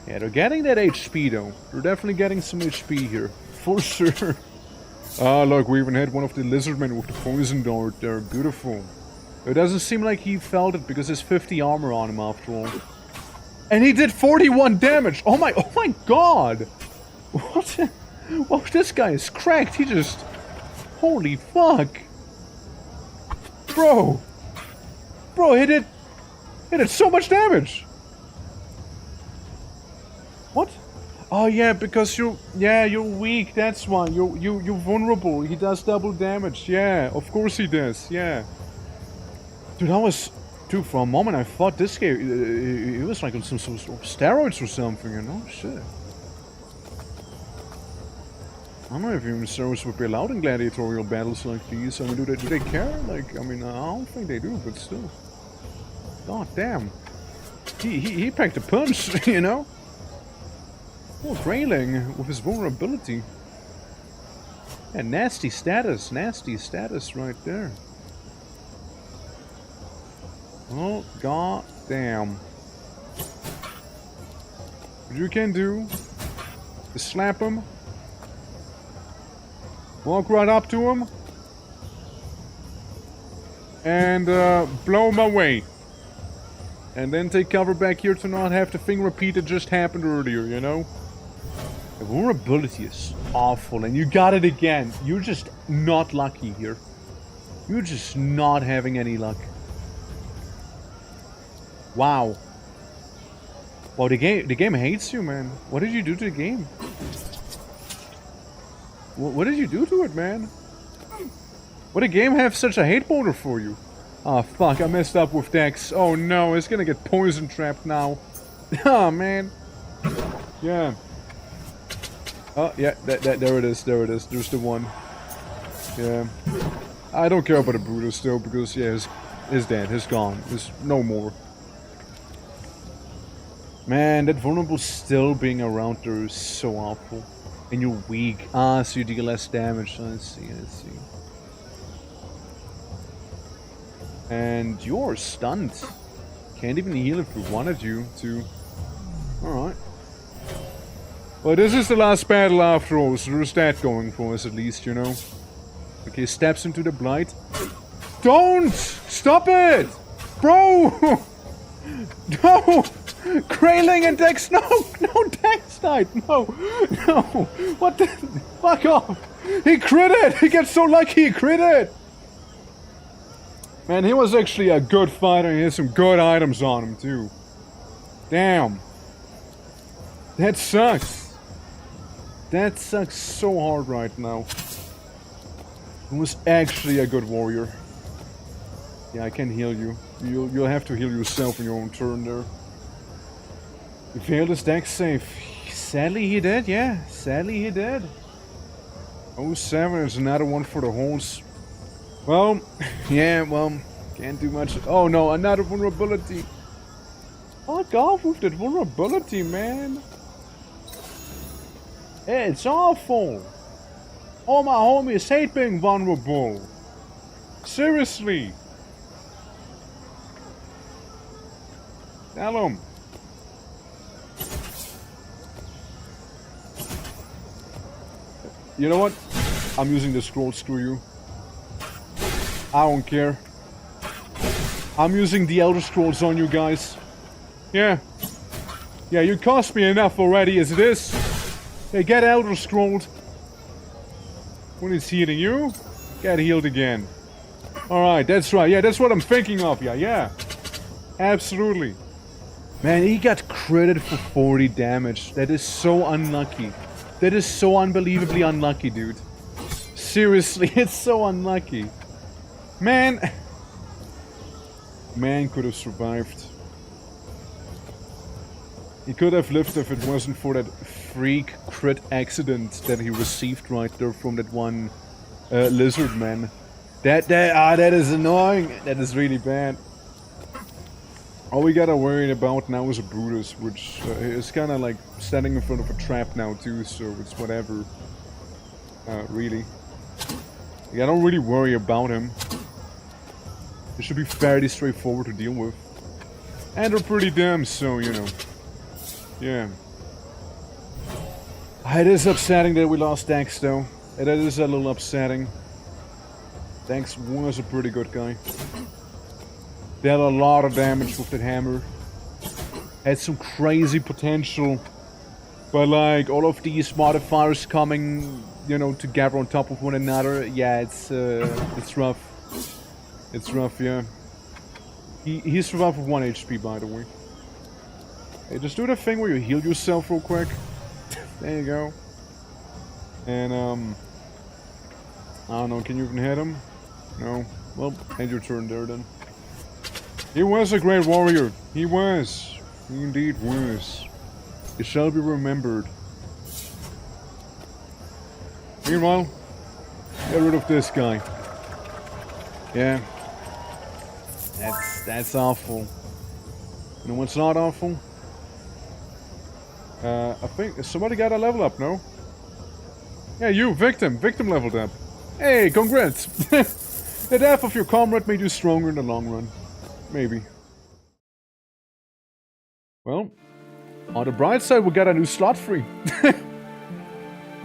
Yeah, they're getting that HP though. They're definitely getting some HP here. For sure. Ah, look, we even had one of the lizardmen with the poison dart there. Beautiful. It doesn't seem like he felt it because there's 50 armor on him after all. And he did 41 damage! Oh my god! What? Oh, this guy is cracked. He just... Holy fuck. Bro. Bro, he did so much damage. What? Oh yeah, because you're weak, that's why. You're vulnerable. He does double damage. Yeah, of course he does. Yeah. Dude, dude, for a moment I thought this guy, he was like on some sort of steroids or something, you know? Shit. I don't know if even steroids would be allowed in gladiatorial battles like these. I mean, do they care? Like, I mean, I don't think they do, but still. God damn. He packed a punch, you know? Oh, Grayling with his vulnerability. Yeah, nasty status right there. Oh, god damn. What you can do is slap him. Walk right up to him. And blow him away. And then take cover back here to not have the thing repeat that just happened earlier, you know? The vulnerability is awful, and you got it again. You're just not lucky here. You're just not having any luck. Wow. Well, the game hates you, man. What did you do to the game? What did you do to it, man? Would a game have such a hate motor for you? Oh fuck, I messed up with Dex. Oh no, it's gonna get poison trapped now. Oh man. Yeah. Oh yeah, there it is, there's the one. Yeah. I don't care about the Brutus though, because yeah, he's dead, he's gone. There's no more. Man, that vulnerable still being around there is so awful. And you're weak. Ah, so you deal less damage. I see. And you're stunned. Can't even heal if we wanted you to. Alright. Well, this is the last battle after all, so there's that going for us at least, you know. Okay, steps into the blight. Don't! Stop it! Bro! No! Grayling and Dex, no! No, Dex died! No! No! What the? Fuck off! He critted! He gets so lucky he critted! Man, he was actually a good fighter. He had some good items on him, too. Damn. That sucks. That sucks so hard right now. He was actually a good warrior. Yeah, I can heal you. You'll have to heal yourself in your own turn there. He failed his dex save. Sadly he did, yeah. Sadly he did. 07 is another one for the holes. Well, yeah, well, can't do much. Oh no, another vulnerability. Fuck off with that vulnerability, man. It's awful. All my homies hate being vulnerable. Seriously. Tell them. You know what? I'm using the scroll, screw you. I don't care. I'm using the Elder Scrolls on you guys. Yeah. Yeah, you cost me enough already as it is. Hey, get Elder Scrolled. When it's healing you, get healed again. Alright, that's right. Yeah, that's what I'm thinking of. Yeah. Absolutely. Man, he got critted for 40 damage. That is so unlucky. That is so unbelievably unlucky, dude. Seriously, it's so unlucky. Man could have survived. He could have lived if it wasn't for that freak crit accident that he received right there from that one lizard man. That is annoying. That is really bad. All we gotta worry about now is a Brutus, which is kind of like standing in front of a trap now too, so it's whatever. Really. Yeah, I don't really worry about him. It should be fairly straightforward to deal with. And they're pretty dumb, so, you know. Yeah. It is upsetting that we lost Dex, though. It is a little upsetting. Dex was a pretty good guy. Dealt a lot of damage with that hammer. Had some crazy potential. But like, all of these modifiers coming, you know, together on top of one another, yeah, it's rough. It's rough, yeah. He survived with 1 HP, by the way. Hey, just do the thing where you heal yourself real quick. There you go. And, I don't know, can you even hit him? No. Well, end your turn there, then. He was a great warrior. He was. He indeed was. It shall be remembered. Meanwhile, get rid of this guy. Yeah. That's awful. You know what's not awful? I think somebody got a level up, no? Yeah, you, Victim. Victim leveled up. Hey, congrats! The death of your comrade made you stronger in the long run. Maybe. Well, on the bright side, we got a new slot free.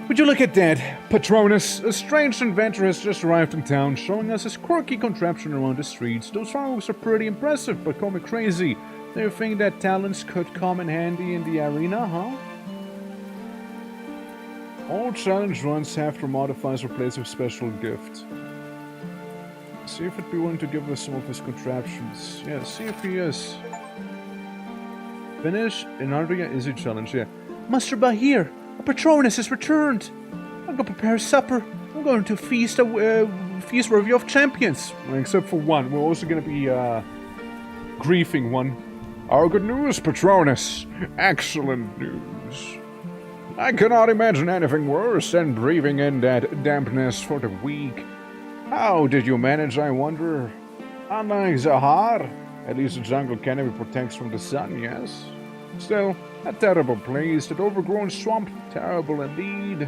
Would you look at that? Patronus, a strange inventor has just arrived in town, showing us his quirky contraption around the streets. Those fireworks are pretty impressive, but call me crazy. Do you think that talents could come in handy in the arena, huh? All challenge runs have their modifiers replaced with special gift. See if he'd be willing to give us some of his contraptions. Yeah, see if he is. Finish another easy challenge, yeah. Master Bahir, a Patronus has returned. I'm gonna prepare supper. I'm going to feast feast worthy of champions. Except for one. We're also gonna be griefing one. Our good news, Patronus. Excellent news. I cannot imagine anything worse than breathing in that dampness for the weak. How did you manage, I wonder? Unlike Zahar, at least the jungle canopy protects from the sun, yes? Still, a terrible place, that overgrown swamp, terrible indeed.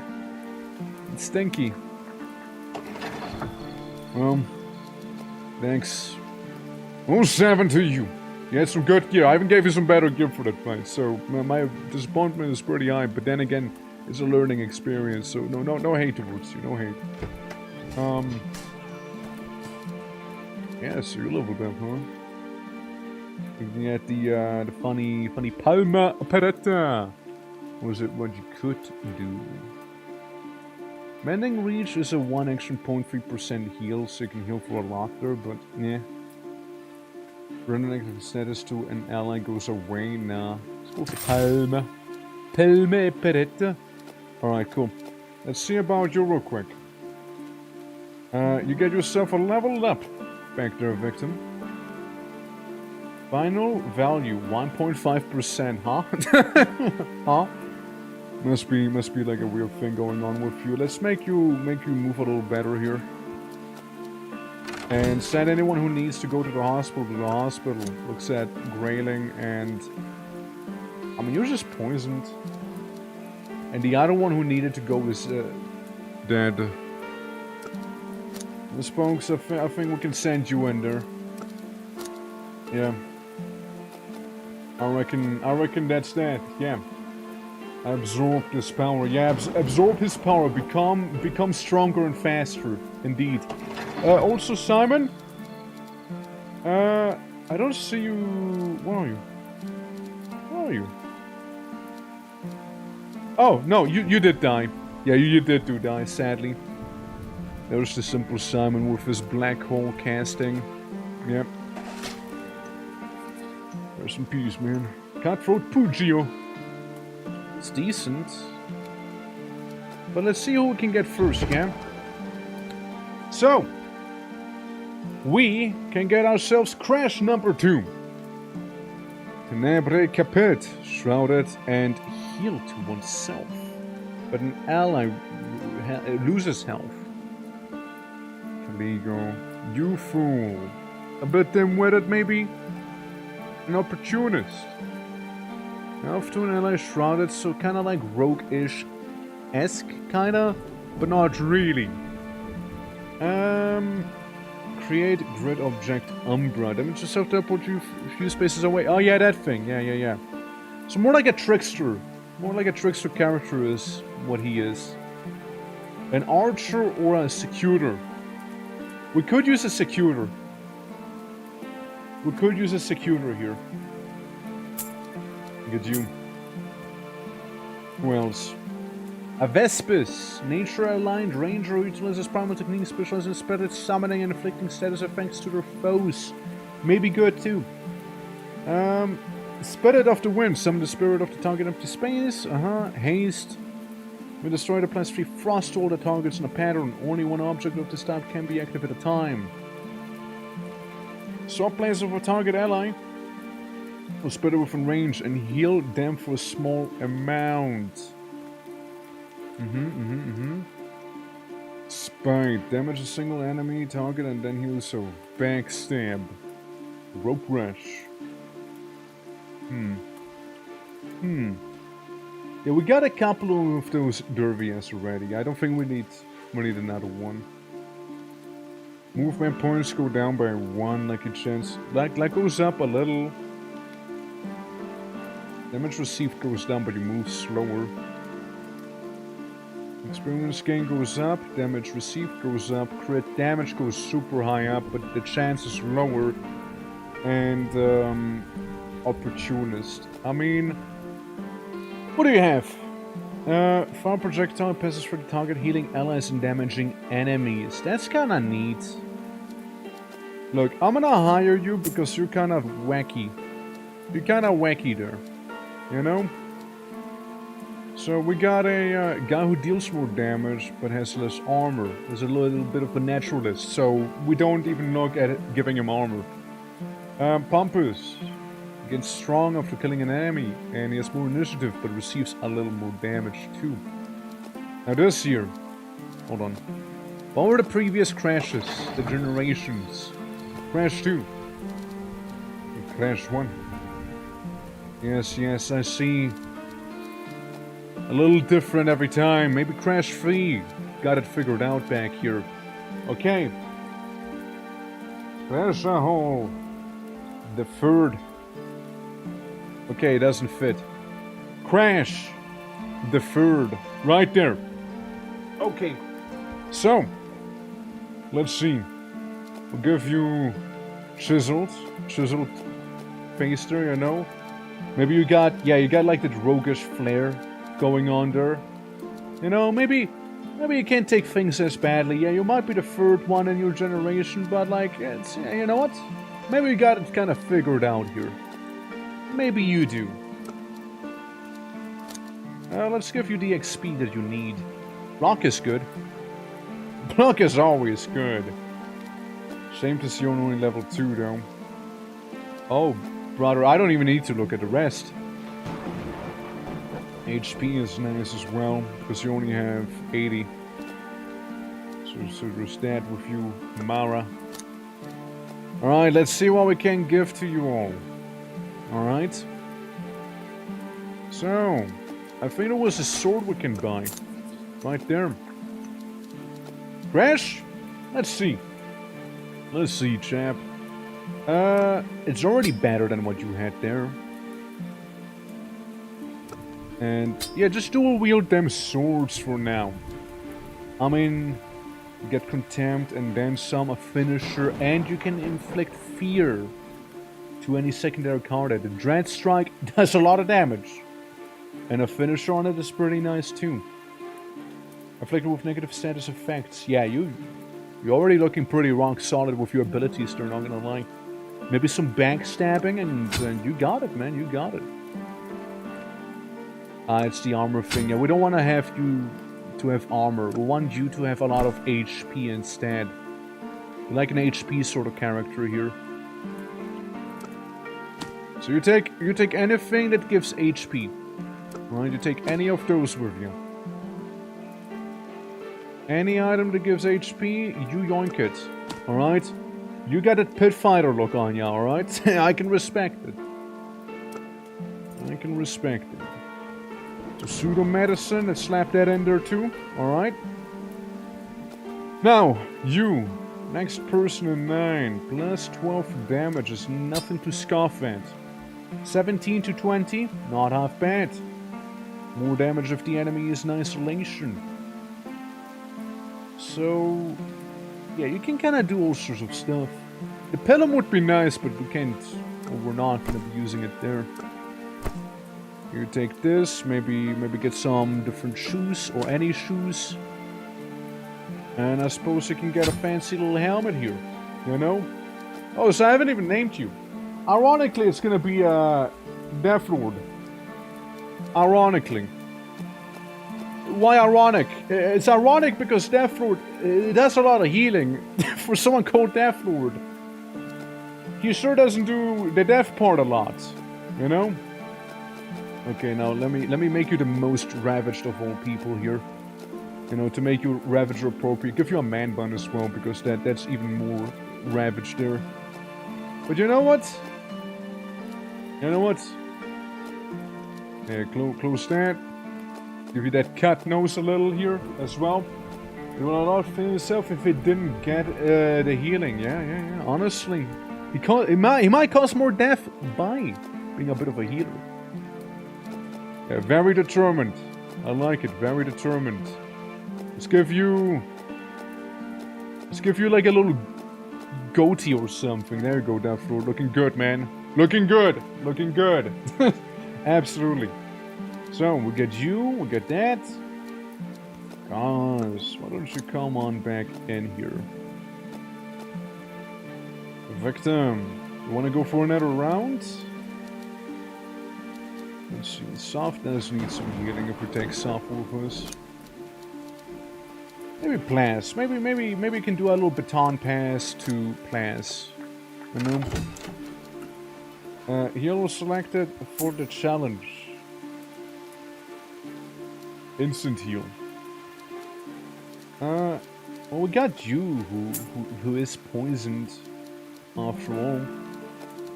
It's stinky. Well, thanks. Oh, 7 to you. You had some good gear. I even gave you some better gear for that fight, so my disappointment is pretty high, but then again, it's a learning experience, so no hate towards you, no hate. Yeah, so you leveled up, huh? Looking at the funny Palma Operetta. Was it what you could do? Mending Reach is a 1 extra 0.3% heal, so you can heal for a lot there, but yeah. Running active status to an ally goes away, nah. Let's go for Palma. Palma Operetta. Alright, cool. Let's see about you real quick. You get yourself a level up. Back there, Victim. Final value 1.5%, huh? Huh? Must be like a weird thing going on with you. Let's make you move a little better here. And send anyone who needs to go to the hospital to the hospital. Looks at Grayling and I mean you're just poisoned. And the other one who needed to go is dead. The Spokes, I think we can send you in there. Yeah. I reckon that's that. Yeah. Absorb this power. Yeah, absorb his power. Become stronger and faster. Indeed. Also, Simon. I don't see you. Where are you? Where are you? Oh no, you did die. Yeah, you did die. Sadly. There's the simple Simon with his black hole casting. Yep. Rest in peace, man. Cutthroat Pugio. It's decent. But let's see who we can get first, yeah? So, we can get ourselves Crash number 2. Tenebre Capit, shrouded and healed to oneself. But an ally loses health. Caligo, you fool. A bit dim-witted, maybe? An opportunist. Elf to an ally shrouded, so kind of like rogue-ish-esque, kind of, but not really. Create grid object Umbra. Damage yourself teleport you a few spaces away. Oh yeah, that thing. Yeah. So more like a trickster. More like a trickster character is what he is. An archer or a secutor. We could use a secutor. We could use a secutor here. Look at you. Who else? A Vespis. Nature-aligned ranger who utilizes primal techniques, specializes in spirit summoning and inflicting status effects to their foes. Maybe good too. Spirit of the Wind. Summon the spirit of the target empty space. Haste. When destroyed, applies 3 frost to all the targets in a pattern. Only one object of this type can be active at a time. Swap places of a target ally. Or spirit within range and heal them for a small amount. Spite. Damage a single enemy target and then heal so. Backstab. Rope rush. Yeah, we got a couple of those Dervias already. I don't think we need another one. Movement points go down by 1, like a chance. Like goes up a little. Damage received goes down, but you move slower. Experience gain goes up, damage received goes up, crit damage goes super high up, but the chance is lower. And opportunist. I mean, what do you have? Fire projectile passes for the target, healing allies and damaging enemies. That's kinda neat. Look, I'm gonna hire you because you're kind of wacky. You're kinda wacky there. You know? So we got a guy who deals more damage but has less armor. There's a little bit of a naturalist, so we don't even look at it giving him armor. Pompous. Gets strong after killing an enemy, and he has more initiative but receives a little more damage too. Now this here. Hold on. What were the previous crashes? The generations. Crash 2. Crash 1. Yes, I see. A little different every time. Maybe Crash 3. Got it figured out back here. Okay. Crash a hole. The third. Okay, it doesn't fit. Crash. The third. Right there. Okay. So. Let's see. We'll give you chiseled face there, you know. Maybe you got like that roguish flair going on there. You know, maybe you can't take things as badly. Yeah, you might be the third one in your generation, but like, it's, you know what? Maybe you got it kind of figured out here. Maybe you do. Let's give you the XP that you need. Block is good. Block is always good. Shame to see you're only level 2 though. Oh, brother, I don't even need to look at the rest. HP is nice as well, because you only have 80. So there's that with you, Mara. Alright, let's see what we can give to you all. Alright. So, I think there was a sword we can buy. Right there. Crash? Let's see. Let's see, chap. It's already better than what you had there. And, yeah, just dual wield them swords for now. I mean, you get Contempt and then some, a finisher, and you can inflict fear to any secondary card. The Dread Strike does a lot of damage. And a finisher on it is pretty nice too. Afflicted with negative status effects. Yeah, you're already looking pretty rock solid with your abilities there, not gonna lie. Maybe some backstabbing and you got it, man, you got it. It's the armor thing. Yeah, we don't want to have you to have armor. We want you to have a lot of HP instead. You're like an HP sort of character here. So you take anything that gives HP. Right, you take any of those with you. Any item that gives HP, you yoink it. Alright? You got that pit fighter look on you, alright? I can respect it. I can respect it. So pseudo medicine, let's slap that in there too. Alright. Now, you. Next person in 9. Plus 12 damage is nothing to scoff at. 17 to 20, not half bad. More damage if the enemy is in isolation. So, yeah, you can kind of do all sorts of stuff. The pilum would be nice, but we can't, or we're not going to be using it there. You take this, maybe get some different shoes, or any shoes. And I suppose you can get a fancy little helmet here, you know? Oh, so I haven't even named you. Ironically, it's going to be Death Lord. Ironically. Why ironic? It's ironic because Death Lord does a lot of healing for someone called Death Lord. He sure doesn't do the death part a lot, you know? Okay, now let me make you the most ravaged of all people here. You know, to make you Ravager appropriate. Give you a man bun as well, because that's even more ravaged there. But you know what? You know what? Yeah, close that. Give you that cut nose a little here as well. You will not feel yourself if it didn't get the healing. Yeah. Honestly, he might cause more death by being a bit of a healer. Yeah, very determined. I like it. Very determined. Let's give you like a little goatee or something. There you go, Death Lord. Looking good, man. Looking good. Looking good. Absolutely. So, we get you, we get that. Guys, why don't you come on back in here? Victim, you wanna go for another round? Let's see, Soft does need some healing if we take Soft with us. Maybe Plas. Maybe we can do a little baton pass to Plas. You know? Heal was selected for the challenge. Instant heal. Well, we got you, who is poisoned, after all.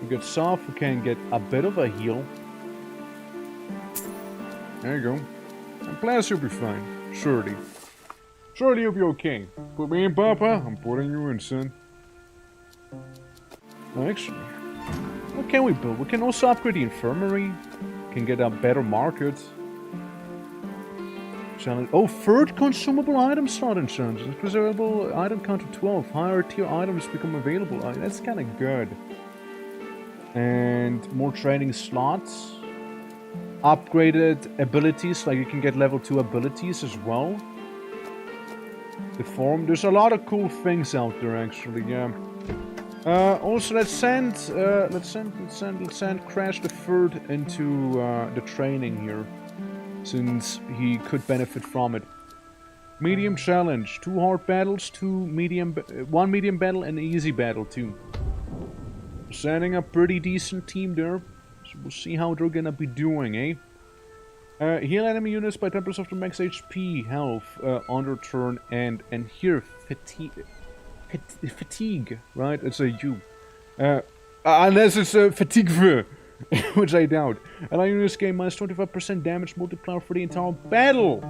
We got Soft, who can get a bit of a heal. There you go. And Plas, you'll be fine. Surely. Surely you'll be okay. Put me in, Papa. I'm putting you in, son. Oh, actually, what can we build? We can also upgrade the infirmary. Can get a better market. Challenge. Oh, third consumable item slot in challenges. Preservable item count to 12. Higher tier items become available. That's kind of good. And more training slots. Upgraded abilities, like you can get level 2 abilities as well. The form. There's a lot of cool things out there, actually. Yeah. Also, let's send Crash the Third into the training here, since he could benefit from it. Medium challenge, 2 hard battles, 1 medium battle, and an easy battle too. Sending a pretty decent team there, so we'll see how they're gonna be doing, eh? Heal enemy units by 10% of their max HP, health, on their turn, and here fatigue, right? It's a U. Unless it's a fatigue, which I doubt. Allow units gain minus 25% damage multiplier for the entire battle.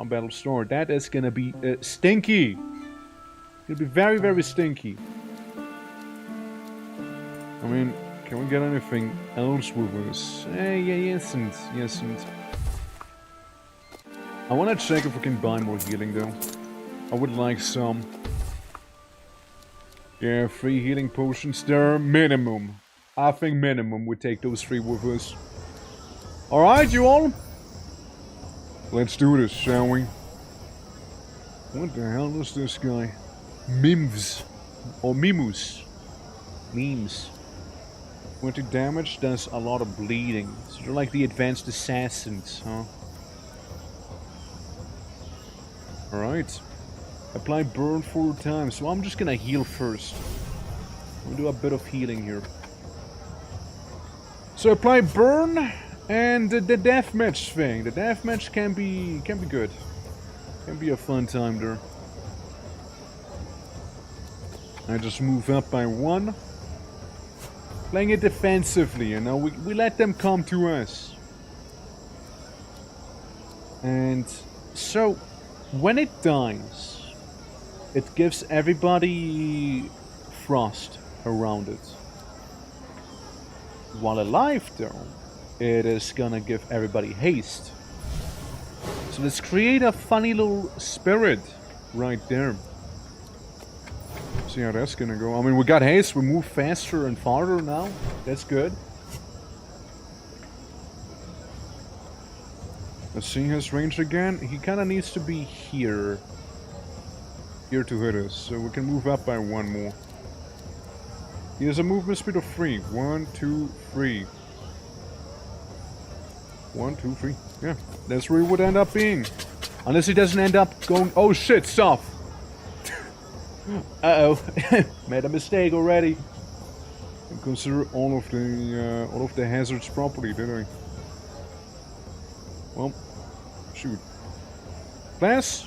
On battle store, that is gonna be stinky. It'll be very, very stinky. I mean, can we get anything else with us? Yes. I wanna check if we can buy more healing though. I would like some. Yeah, 3 healing potions there, minimum. I think minimum we take those 3 with us. Alright, you all? Let's do this, shall we? What the hell is this guy? Mims. Or Mimus. Memes. 20 damage does a lot of bleeding. So they're like the advanced assassins, huh? Alright. Apply burn 4 times. So I'm just gonna heal first. We'll do a bit of healing here. So apply burn and the deathmatch thing. The deathmatch can be good. Can be a fun time there. I just move up by 1. Playing it defensively, you know, we let them come to us. And so, when it dies, it gives everybody frost around it. While alive, though, it is gonna give everybody haste. So let's create a funny little spirit right there. See how that's gonna go. I mean, we got haste, we move faster and farther now. That's good. Let's see his range again. He kind of needs to be here. Here to hit us. So we can move up by one more. He has a movement speed of 3. 1, 2, 3. 1, 2, 3. Yeah, that's where he would end up being. Unless he doesn't end up going... Oh shit, stop! Uh-oh. Made a mistake already. And consider all of the hazards properly, didn't I? Well, shoot. Class,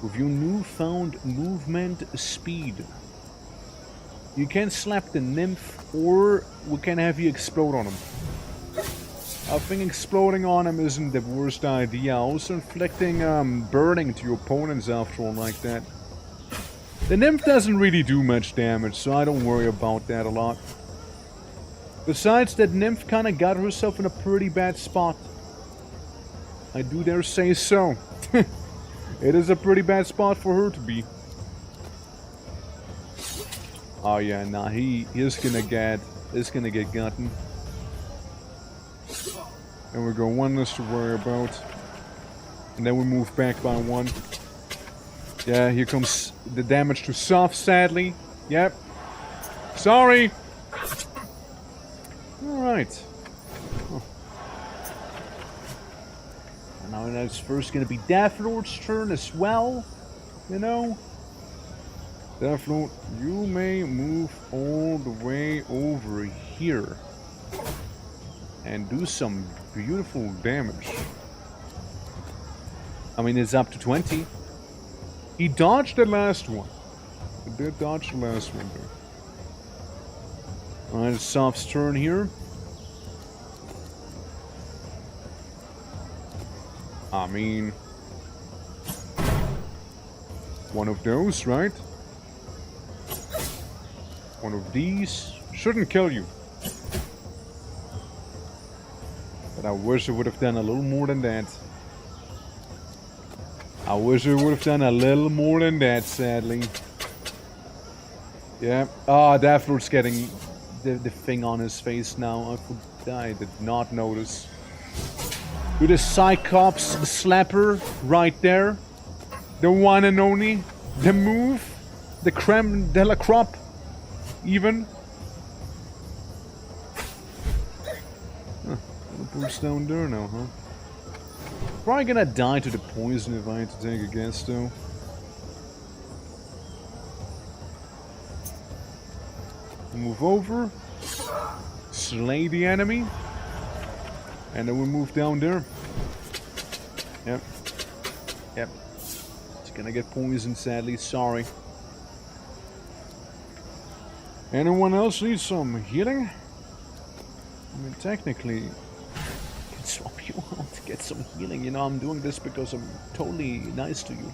with your newfound movement speed, you can slap the nymph, or we can have you explode on him. I think exploding on him isn't the worst idea. Also inflicting burning to your opponents after all like that. The nymph doesn't really do much damage, so I don't worry about that a lot. Besides, that nymph kinda got herself in a pretty bad spot. I do dare say so. It is a pretty bad spot for her to be. Oh yeah, nah, he is gonna get gotten. And we go one less to worry about. And then we move back by one. Yeah, here comes the damage to soft, sadly. Yep. Sorry! Alright. Oh. And now it's first gonna be Deathlord's turn as well. You know? Deathlord, you may move all the way over here. And do some beautiful damage. I mean, it's up to 20. He dodged the last one. He did dodge the last one there. Alright, it's Soft's turn here. I mean... one of those, right? One of these. Shouldn't kill you. But I wish I would have done a little more than that. I wish I would have done a little more than that, sadly. Yeah. Ah, Deathlord's getting the thing on his face now. I did not notice. Do the Cyclops slapper right there. The one and only. The move. The creme de la crop. Even. Huh. Boost down there now, huh? Probably gonna die to the poison if I had to take a guess, though. Move over. Slay the enemy. And then we move down there. Yep. Yep. It's gonna get poisoned, sadly. Sorry. Anyone else need some healing? I mean, technically... swap you out to get some healing. You know, I'm doing this because I'm totally nice to you.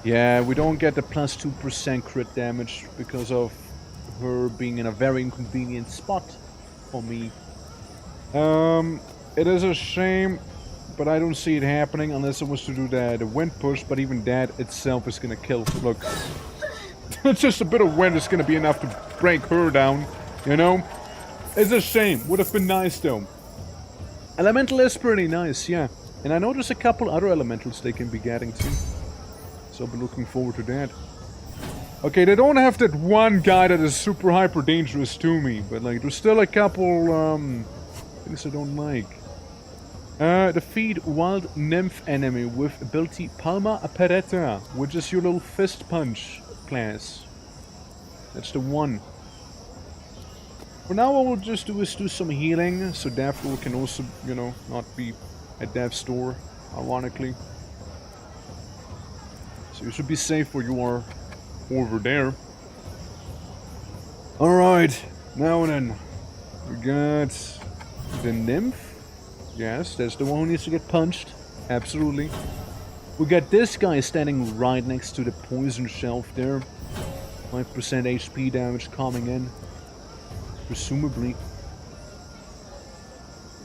Yeah, we don't get the plus 2% crit damage because of her being in a very inconvenient spot for me. It is a shame, but I don't see it happening unless it was to do the wind push, but even that itself is gonna kill. Look. It's just a bit of wind is gonna be enough to break her down, you know? It's a shame. Would have been nice, though. Elemental is pretty nice, yeah. And I know there's a couple other elementals they can be getting, too. So I'll be looking forward to that. Okay, they don't have that one guy that is super hyper dangerous to me. But, like, there's still a couple, things I don't like. Defeat wild nymph enemy with ability Palma Apereta, which is your little fist punch class. That's the one. For now, what we'll just do is do some healing, so Deathlord can also, you know, not be at death's door, ironically. So you should be safe where you are over there. Alright, now then. We got the nymph. Yes, that's the one who needs to get punched. Absolutely. We got this guy standing right next to the poison shelf there. 5% HP damage coming in. Presumably.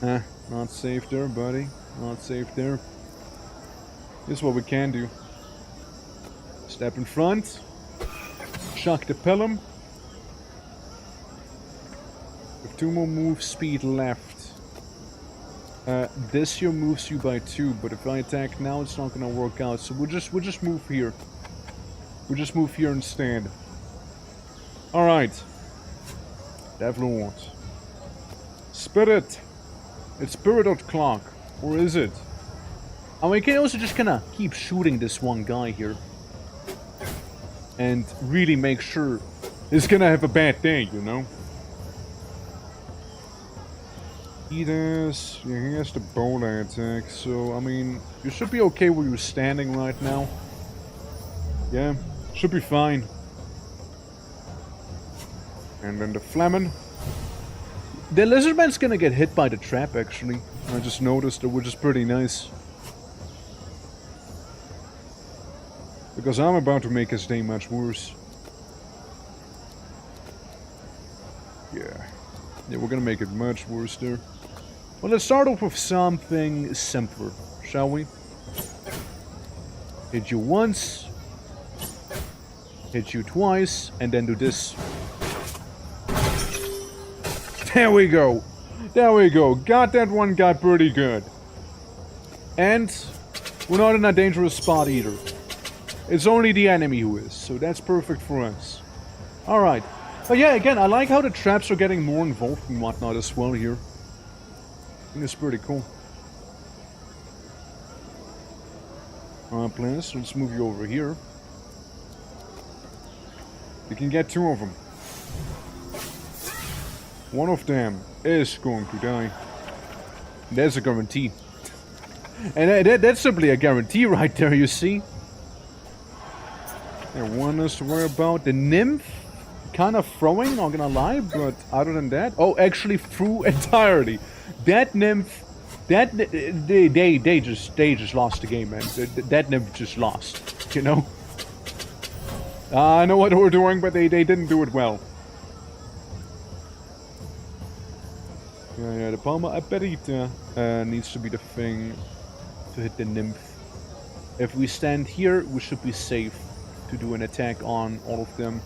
Not safe there, buddy. Not safe there. Here's what we can do. Step in front. Chuck the pilum. With 2 more move speed left. This here moves you by 2, but if I attack now, it's not gonna work out. So we'll just move here. We'll just move here instead. Alright. Devlord. Spirit. It's Spirit clock. Or is it? I mean, we can also just kinda keep shooting this one guy here. And really make sure he's gonna have a bad day, you know? He does... yeah, he has the bola attack, so, I mean, you should be okay where you're standing right now. Yeah, should be fine. And then the Flamen. The Lizardman's gonna get hit by the trap, actually. I just noticed it, which is pretty nice. Because I'm about to make his day much worse. Yeah. Yeah, we're gonna make it much worse there. Well, let's start off with something simpler, shall we? Hit you once. Hit you twice. And then do this. There we go. There we go. Got that one guy pretty good. And we're not in a dangerous spot either. It's only the enemy who is, so that's perfect for us. Alright. But yeah, again, I like how the traps are getting more involved and whatnot as well here. I think it's pretty cool. Alright, please, let's move you over here. You can get 2 of them. One of them is going to die. That's a guarantee. And that's simply a guarantee right there, you see. There, one is to worry about. The nymph, kind of throwing, not gonna lie, but other than that... oh, actually threw entirely. That nymph... that... they just lost the game, man. That nymph just lost, you know? I know what they were doing, but they didn't do it well. Yeah, the Palma Aperita needs to be the thing to hit the nymph. If we stand here, we should be safe to do an attack on all of them.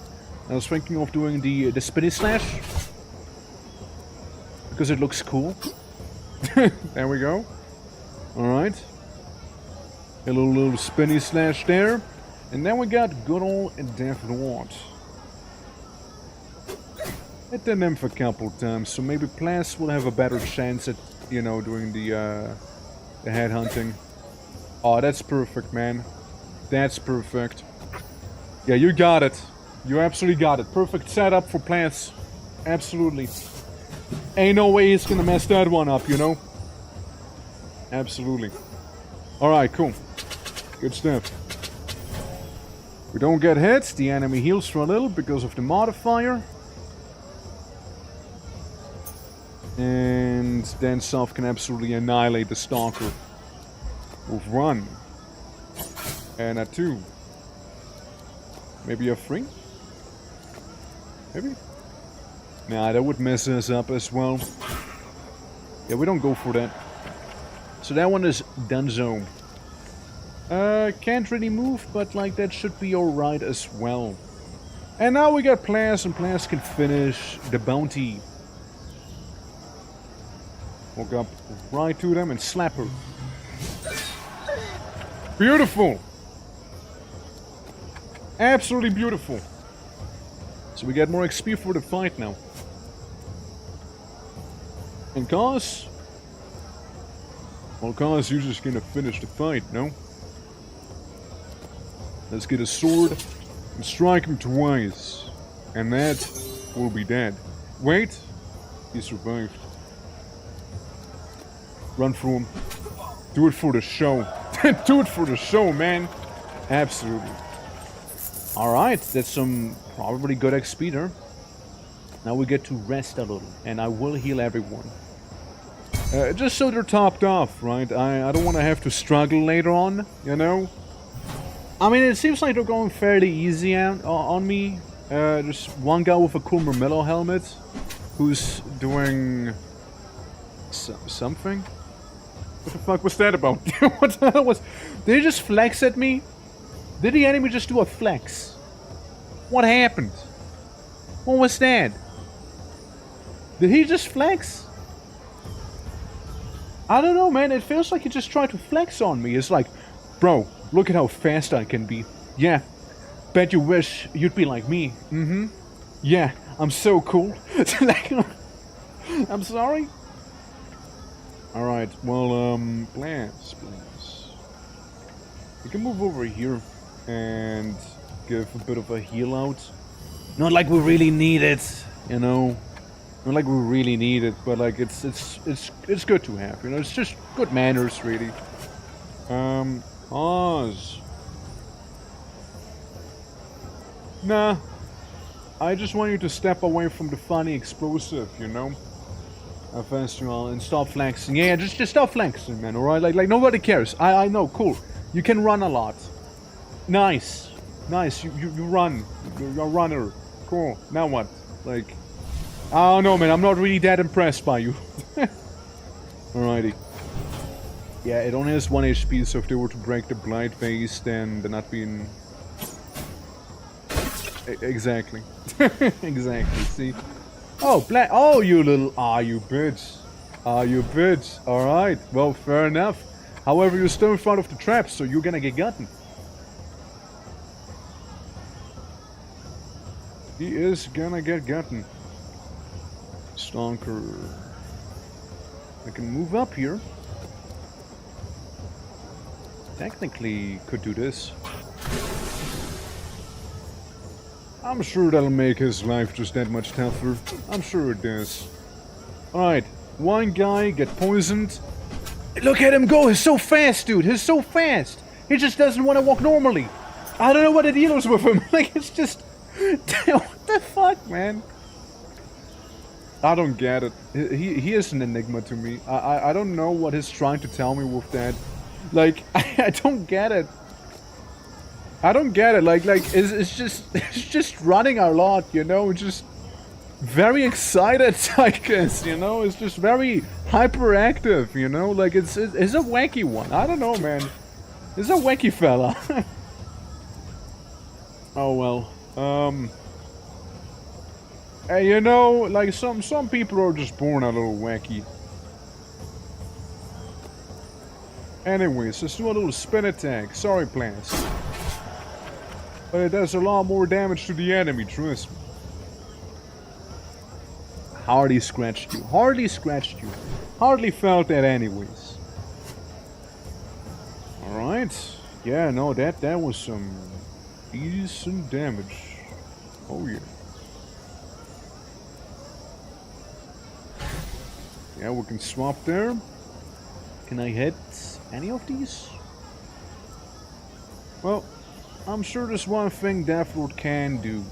I was thinking of doing the spinny slash. Because it looks cool. There we go. Alright. A little spinny slash there. And then we got good old Devlord. Hit the nymph a couple times, so maybe Plas will have a better chance at, you know, doing the head hunting. Oh, that's perfect, man. That's perfect. Yeah, you got it. You absolutely got it. Perfect setup for Plas. Absolutely. Ain't no way he's gonna mess that one up, you know? Absolutely. Alright, cool. Good stuff. We don't get hit. The enemy heals for a little because of the modifier. And then Self can absolutely annihilate the Stalker. With 1. And a 2. Maybe a 3? Maybe? Nah, that would mess us up as well. Yeah, we don't go for that. So that one is donezo. Can't really move, but like that should be alright as well. And now we got Plas, and Plas can finish the bounty. Walk up right to them and slap her. Beautiful! Absolutely beautiful. So we get more XP for the fight now. And Cause? Well, Cause, you're just gonna finish the fight, no? Let's get a sword and strike him twice. And that will be dead. Wait! He survived. Run through him. Do it for the show. Do it for the show, man. Absolutely. Alright, that's some probably good XP there. Now we get to rest a little, and I will heal everyone. Just so they're topped off, right? I don't want to have to struggle later on, you know? I mean, it seems like they're going fairly easy on me. There's one guy with a cool Mermillo helmet who's doing something. What the fuck was that about? What the hell was... Did he just flex at me? Did the enemy just do a flex? What happened? What was that? Did he just flex? I don't know, man. It feels like he just tried to flex on me. It's like, bro, look at how fast I can be. Yeah. Bet you wish you'd be like me. Mm-hmm. Yeah, I'm so cool. Like, I'm sorry. Alright, well, Blast. We can move over here and give a bit of a heal out. Not like we really need it, you know. Not like we really need it, but like it's good to have, you know. It's just good manners, really. Pause. Nah. I just want you to step away from the funny explosive, you know. First of all, and stop flexing. Yeah, just stop flexing, man. All right, like nobody cares. I know, cool. You can run a lot. Nice. You run. You're a runner. Cool. Now what? Like, I don't know, man. I'm not really that impressed by you. Alrighty. Yeah, it only has 1 HP, so if they were to break the blight phase, then they're not being... Exactly. Exactly, see? Oh, oh, you little... Ah, you bitch. Ah, you bitch. Alright. Well, fair enough. However, you're still in front of the trap, so you're gonna get gotten. He is gonna get gotten. Stonker. I can move up here. Technically, could do this. I'm sure that'll make his life just that much tougher. I'm sure it does. Alright, one guy get poisoned. Look at him go! He's so fast, dude! He's so fast! He just doesn't want to walk normally. I don't know what the deal is with him. Like, it's just... What the fuck, man? I don't get it. He is an enigma to me. I don't know what he's trying to tell me with that. Like, I don't get it. I don't get it. Like it's just running a lot, you know. Just very excited, I guess. You know, it's just very hyperactive. You know, like it's a wacky one. I don't know, man. It's a wacky fella. Oh well. Hey, you know, like some people are just born a little wacky. Anyways, let's do a little spin attack. Sorry, plants. But it does a lot more damage to the enemy, trust me. Hardly scratched you. Hardly scratched you. Hardly felt that anyways. Alright. Yeah, no, that was some decent damage. Oh yeah. Yeah, we can swap there. Can I hit any of these? Well, I'm sure there's one thing Deathroot can do.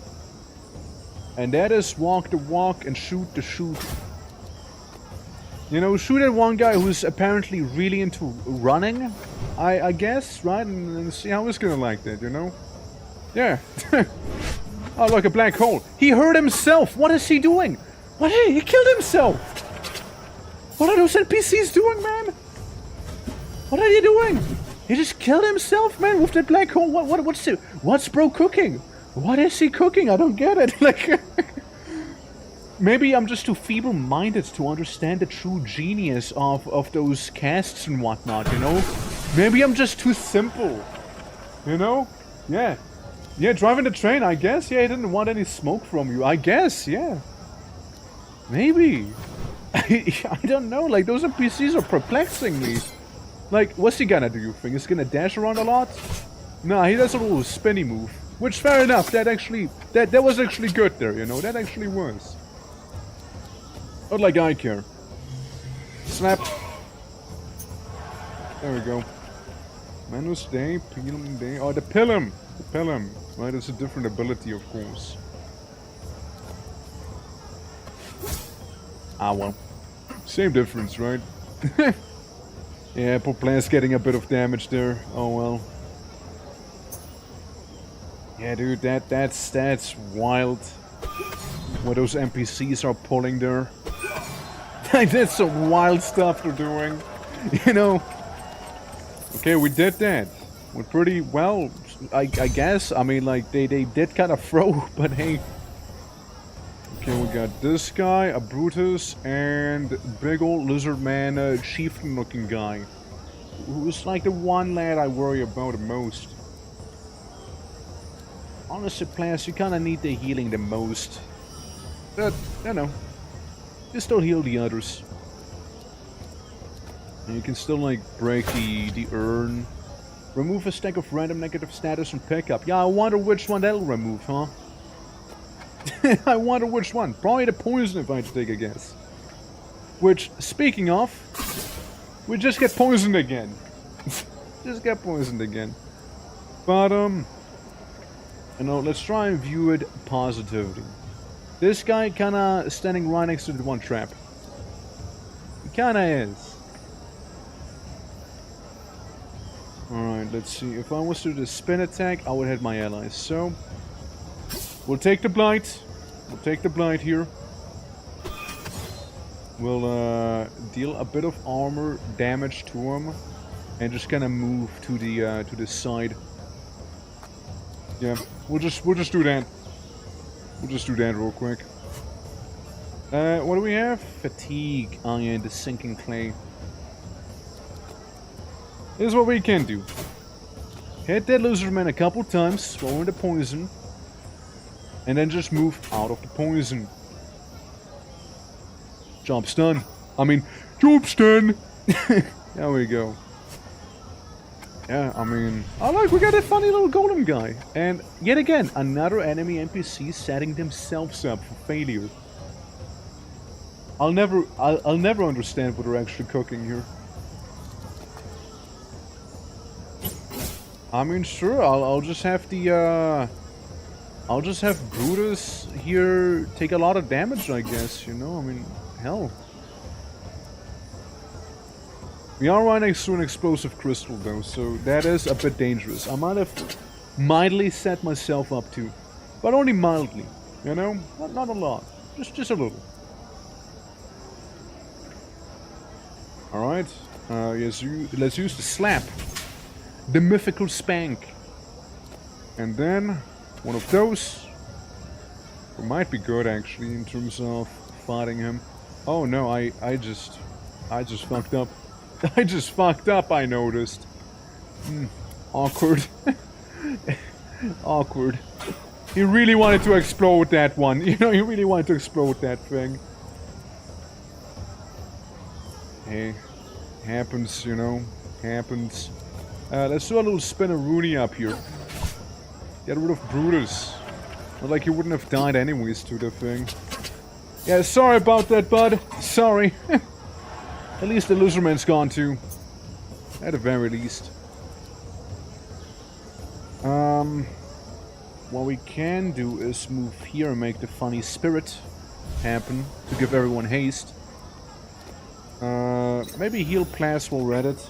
And that is walk the walk and shoot the shoot. You know, shoot at one guy who's apparently really into running, I guess, right? And see how he's gonna like that, you know? Yeah. Oh, look, a black hole. He hurt himself. What is he doing? What? Hey, he killed himself. What are those NPCs doing, man? What are you doing? He just killed himself, man, with that black hole. What's bro cooking? What is he cooking? I don't get it. Like, maybe I'm just too feeble-minded to understand the true genius of those casts and whatnot, you know? Maybe I'm just too simple. You know? Yeah. Yeah, driving the train, I guess. Yeah, he didn't want any smoke from you. I guess, yeah. Maybe. I don't know, like, those NPCs are perplexing me. Like, what's he gonna do, you think? He's gonna dash around a lot? Nah, he does a little spinny move. Which, fair enough, that was actually good there, you know? That actually was. Not like I care. Snap. There we go. Manus Day, Pilum Day. Oh, the Pilum! The Pilum. Right, it's a different ability, of course. Ah, well. Same difference, right? Yeah, poor player's getting a bit of damage there. Oh well. Yeah, dude, that's wild. What those NPCs are pulling there. That's some wild stuff they're doing. You know. Okay, we did that. We're pretty well, I guess. I mean, like, they did kind of throw, but hey. Okay, we got this guy, a Brutus, and big old lizard man, chieftain looking guy. Who's like the one lad I worry about the most. Honestly, players, you kind of need the healing the most. But, you know, you still heal the others. And you can still, like, break the urn. Remove a stack of random negative status and pickup. Yeah, I wonder which one that'll remove, huh? I wonder which one. Probably the poison if I had to take a guess. Which, speaking of, we just get poisoned again. Just get poisoned again. But, you know, let's try and view it positively. This guy kinda standing right next to the one trap. He kinda is. Alright, let's see. If I was to do the spin attack, I would hit my allies. So, we'll take the blight. We'll take the blight here. We'll deal a bit of armor damage to him, and just kind of move to the side. Yeah, we'll just do that. We'll just do that real quick. What do we have? Fatigue. Oh yeah, the sinking clay. Here's what we can do. Hit that lizardman a couple times, swallow the poison, and then just move out of the poison. Job's done. I mean, job's done! There we go. Yeah, I mean, we got a funny little golem guy. And yet again, another enemy NPC setting themselves up for failure. I'll never understand what they're actually cooking here. I mean, sure, I'll just have the, I'll just have Brutus here take a lot of damage, I guess, you know? I mean, hell. We are right next to an explosive crystal, though, so that is a bit dangerous. I might have mildly set myself up to, but only mildly, you know? Not a lot, just a little. Alright, yes, let's use the slap. The mythical spank. And then, one of those. It might be good, actually, in terms of fighting him. Oh no, I just fucked up. I just fucked up, I noticed. Awkward. Awkward. He really wanted to explode that one. You know, he really wanted to explode that thing. Hey, happens, you know, happens. Let's do a little spin-a-rooney up here. Get rid of Brutus. Not like he wouldn't have died anyways to the thing. Yeah, sorry about that, bud. Sorry. At least the lizardman's gone too. At the very least. What we can do is move here and make the funny spirit happen to give everyone haste. Maybe heal Plas while we're at it.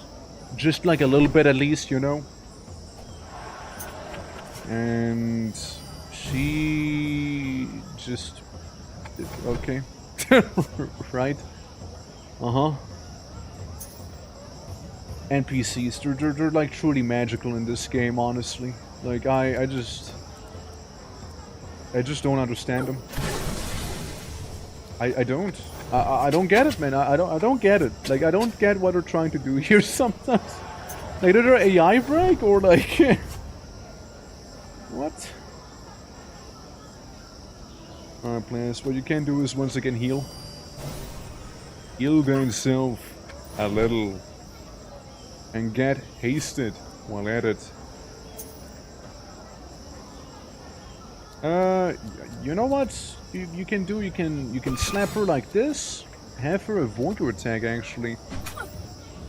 Just like a little bit at least, you know. And she just okay. Right? Uh-huh. NPCs, they're like truly magical in this game, honestly. Like I just don't understand them. I don't. I don't get it, man. I don't get it. Like, I don't get what they're trying to do here sometimes. Like, did their AI break or like... What? Alright, players. What you can do is once again heal. Heal thyself a little. And get hasted while at it. You know what you can do? You can slap her like this, have her avoid your attack actually.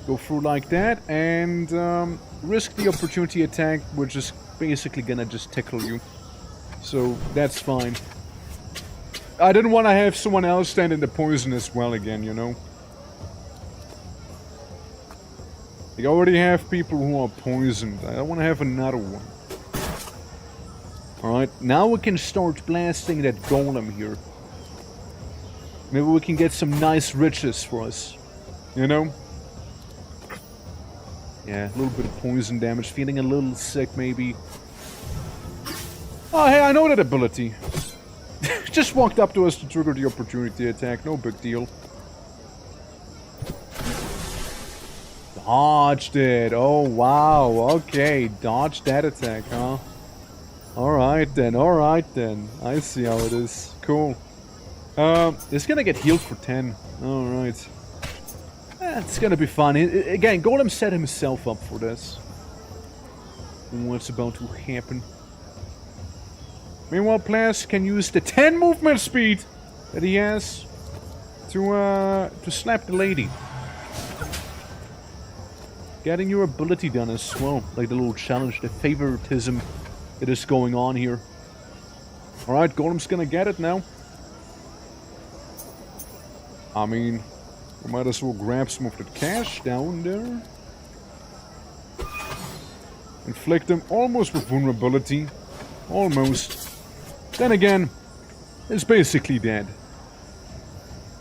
Go through like that and risk the opportunity attack, which is basically gonna just tickle you. So that's fine. I didn't want to have someone else stand in the poison as well again, you know? I already have people who are poisoned. I don't want to have another one. Alright, now we can start blasting that golem here. Maybe we can get some nice riches for us. You know? Yeah, a little bit of poison damage. Feeling a little sick, maybe. Oh, hey, I know that ability. Just walked up to us to trigger the opportunity attack. No big deal. Dodged it. Oh, wow. Okay, dodged that attack, huh? Alright then. I see how it is. Cool. It's gonna get healed for 10. Alright. It's gonna be fun. Again, Golem set himself up for this. What's about to happen? Meanwhile, players can use the 10 movement speed that he has to slap the lady. Getting your ability done as well. Like the little challenge, the favoritism that is going on here. Alright, Golem's gonna get it now. I mean, we might as well grab some of that cash down there. Inflict them almost with vulnerability. Almost. Then again, it's basically dead.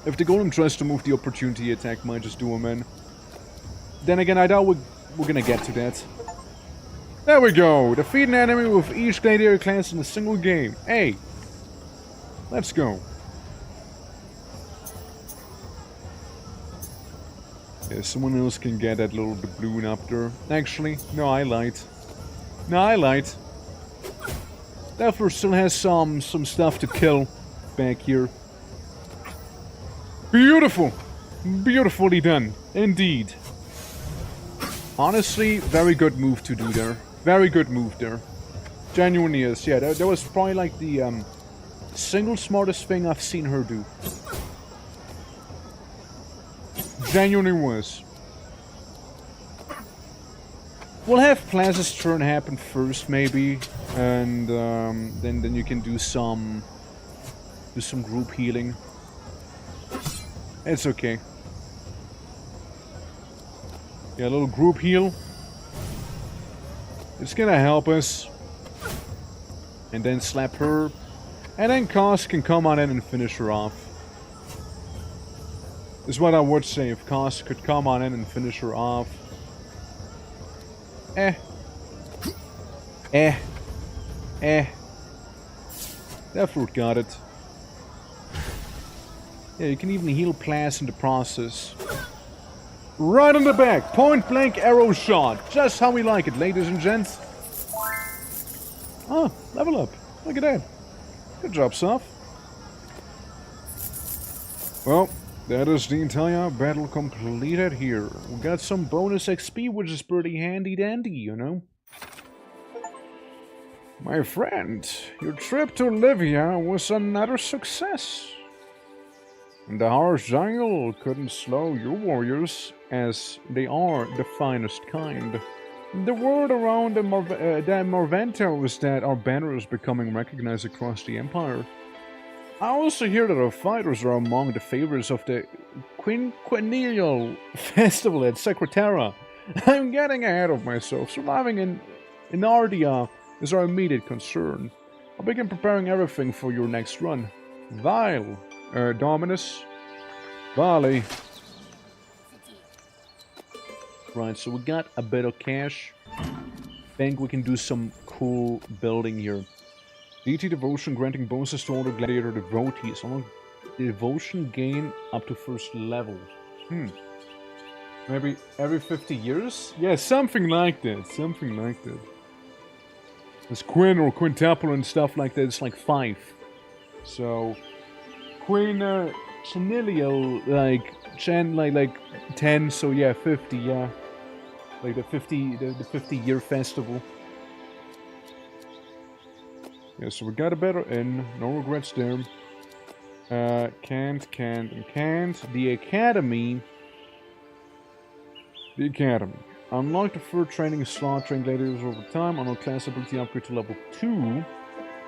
If the Golem tries to move, the opportunity attack might just do him in. Then again, I doubt we're gonna get to that. There we go! Defeat an enemy with each gladiator class in a single game. Hey! Let's go. Yeah, someone else can get that little doubloon up there. Actually, no, I lied. No, I lied. Therefore, still has some stuff to kill back here. Beautiful! Beautifully done. Indeed. Honestly, very good move to do there. Very good move there. Genuinely is. Yeah, that was probably like the single smartest thing I've seen her do. Genuinely was. We'll have Plaza's turn happen first, maybe, and then you can do some group healing. It's okay. Yeah, a little group heal. It's gonna help us. And then slap her. And then Cos can come on in and finish her off. Is what I would say if Cos could come on in and finish her off. That fruit got it. Yeah, you can even heal Plas in the process. Right on the back, point blank arrow shot. Just how we like it, ladies and gents. Oh, level up. Look at that. Good job, Soph. Well, that is the entire battle completed here. We got some bonus XP, which is pretty handy dandy, you know. My friend, your trip to Livia was another success. And the harsh jungle couldn't slow your warriors, as they are the finest kind. The word around the Morvento is that our banner is becoming recognized across the Empire. I also hear that our fighters are among the favorites of the Quinquennial Festival at Secretera. I'm getting ahead of myself. Surviving in Ardia is our immediate concern. I'll begin preparing everything for your next run. Vile. Dominus. Valley. Right, so we got a bit of cash. Think we can do some cool building here. Deity Devotion granting bonuses to all the gladiator devotees. All devotion gain up to first level. Maybe every 50 years? Yeah, something like that. Something like that. There's Quinn or Quintuple and stuff like that. It's like 5. So Queen Chanilio, like 10, so yeah, 50, yeah. Like the 50-year festival. Yeah, so we got a better inn, no regrets there. Can't. The Academy. Unlock the fur training slot, train gladiators over time. Unlock class ability upgrade to level 2.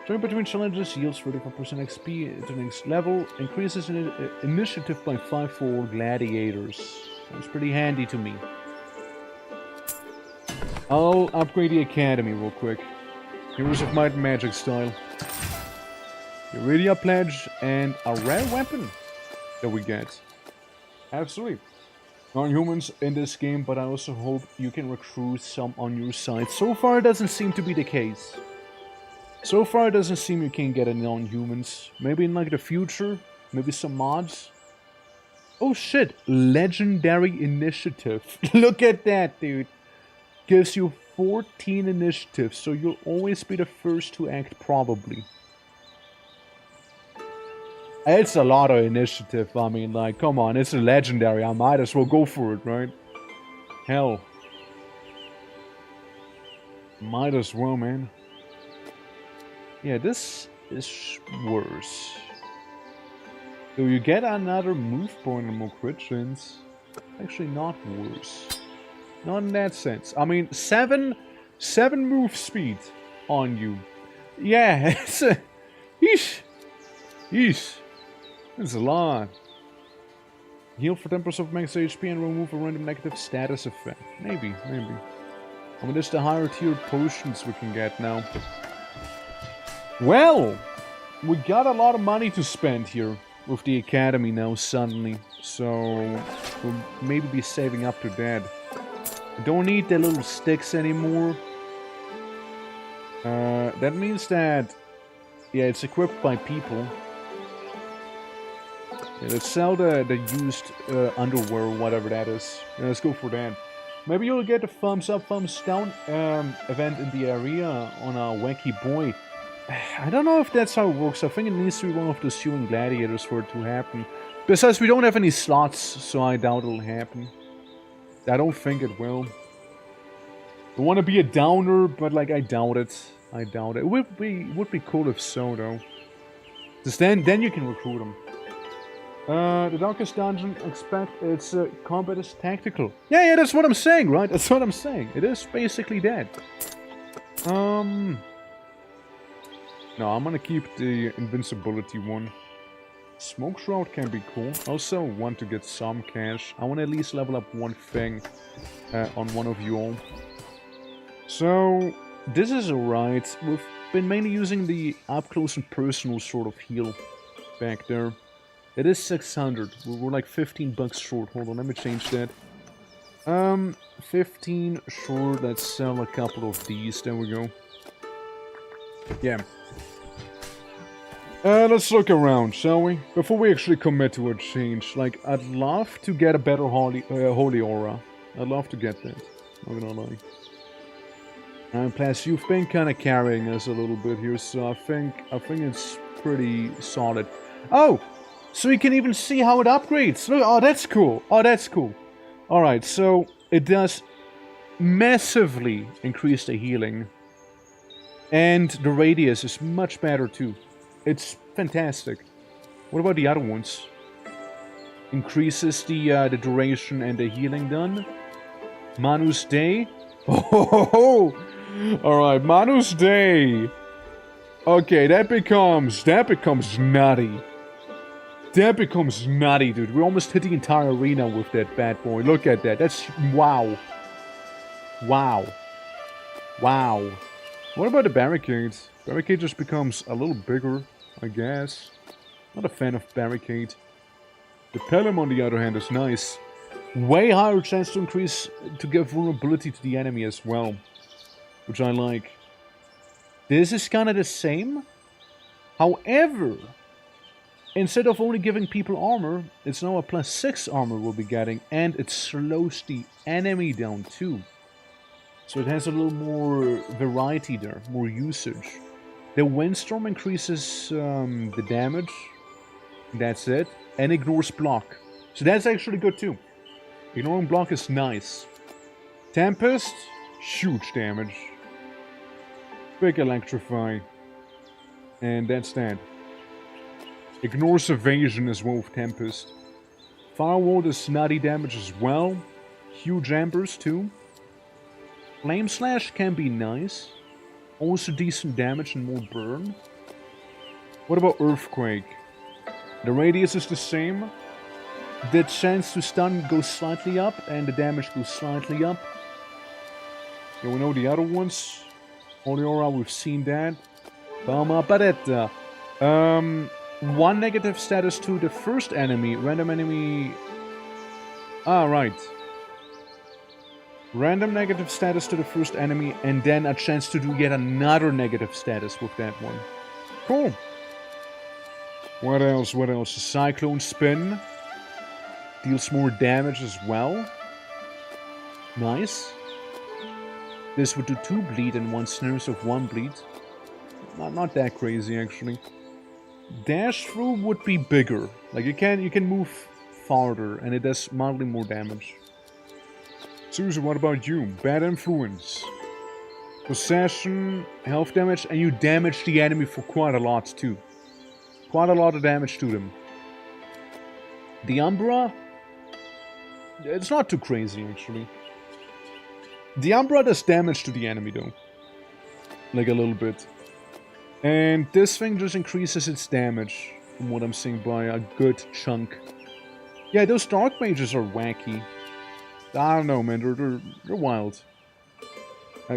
Turn between challenges yields 35% XP to the next level. Increases initiative by 5 for gladiators. Sounds pretty handy to me. I'll upgrade the academy real quick. Heroes of Might and Magic style. Iridia Pledge and a rare weapon that we get. Absolutely. Non-humans in this game, but I also hope you can recruit some on your side. So far, it doesn't seem to be the case. So far, it doesn't seem you can get any non-humans. Maybe in like the future, maybe some mods. Oh shit, Legendary Initiative. Look at that, dude. Gives you 14 initiatives, so you'll always be the first to act, probably. It's a lot of initiative, I mean, like, come on, it's a legendary, I might as well go for it, right? Hell. Might as well, man. Yeah, this is worse. So you get another move point and more crit chance. Actually not worse. Not in that sense. I mean, 7 move speed on you. Yeah, it's a... Yeesh. It's a lot. Heal for 10% of max HP and remove a random negative status effect. Maybe. I mean, there's the higher tier potions we can get now. Well, we got a lot of money to spend here with the academy now suddenly. So, we'll maybe be saving up to that. I don't need the little sticks anymore. That means that, yeah, it's equipped by people. Yeah, let's sell the used underwear or whatever that is. Yeah, let's go for that. Maybe you'll get a thumbs up, thumbs down event in the area on a Wacky Boy. I don't know if that's how it works. I think it needs to be one of the Suing Gladiators for it to happen. Besides, we don't have any slots, so I doubt it'll happen. I don't think it will. I want to be a downer, but like I doubt it. I doubt it. It would be cool if so, though. Because then you can recruit them. The Darkest Dungeon, expect its combat is tactical. Yeah, that's what I'm saying, right? That's what I'm saying. It is basically that. No, I'm gonna keep the invincibility one. Smoke Shroud can be cool. Also want to get some cash. I want to at least level up one thing on one of you all. So, this is alright. We've been mainly using the up-close and personal sort of heal back there. It is 600. We're like 15 bucks short. Hold on, let me change that. 15 short. Let's sell a couple of these. There we go. Yeah. Let's look around, shall we? Before we actually commit to a change. Like, I'd love to get a better holy aura. I'd love to get that. Not gonna lie. And plus, you've been kind of carrying us a little bit here, so I think it's pretty solid. Oh! So you can even see how it upgrades. Look, oh, that's cool. Oh, that's cool. Alright, so it does massively increase the healing. And the radius is much better too. It's fantastic. What about the other ones? Increases the duration and the healing done. Manus Day. Oh, alright, Manus Day. Okay, that becomes nutty. That becomes nutty, dude. We almost hit the entire arena with that bad boy. Look at that. That's... wow. Wow. Wow. What about the barricade? Barricade just becomes a little bigger, I guess. Not a fan of barricade. The Pelham, on the other hand, is nice. Way higher chance to increase... to give vulnerability to the enemy as well. Which I like. This is kind of the same. However... instead of only giving people armor, it's now a +6 armor we'll be getting, and it slows the enemy down too. So it has a little more variety there, more usage. The Windstorm increases the damage, that's it, and ignores block. So that's actually good too. Ignoring block is nice. Tempest, huge damage. Big Electrify. And that's that. Ignores evasion as well with Tempest. Firewall does nutty damage as well. Huge embers too. Flame Slash can be nice. Also decent damage and more burn. What about Earthquake? The radius is the same. The chance to stun goes slightly up, and the damage goes slightly up. Yeah, we know the other ones. Holy Aura, we've seen that. Bama Baretta. 1 negative status to the first enemy. Random enemy... Ah, right. Random negative status to the first enemy, and then a chance to do yet another negative status with that one. Cool. What else? What else? Cyclone Spin. Deals more damage as well. Nice. This would do 2 bleed and 1 snare, so 1 bleed. Not that crazy, actually. Dash through would be bigger. Like, you can move farther, and it does mildly more damage. Susan, what about you? Bad Influence. Possession, health damage, and you damage the enemy for quite a lot, too. Quite a lot of damage to them. The Umbra... It's not too crazy, actually. The Umbra does damage to the enemy, though. Like, a little bit. And this thing just increases its damage, from what I'm seeing, by a good chunk. Yeah, those Dark Mages are wacky. I don't know, man. They're wild.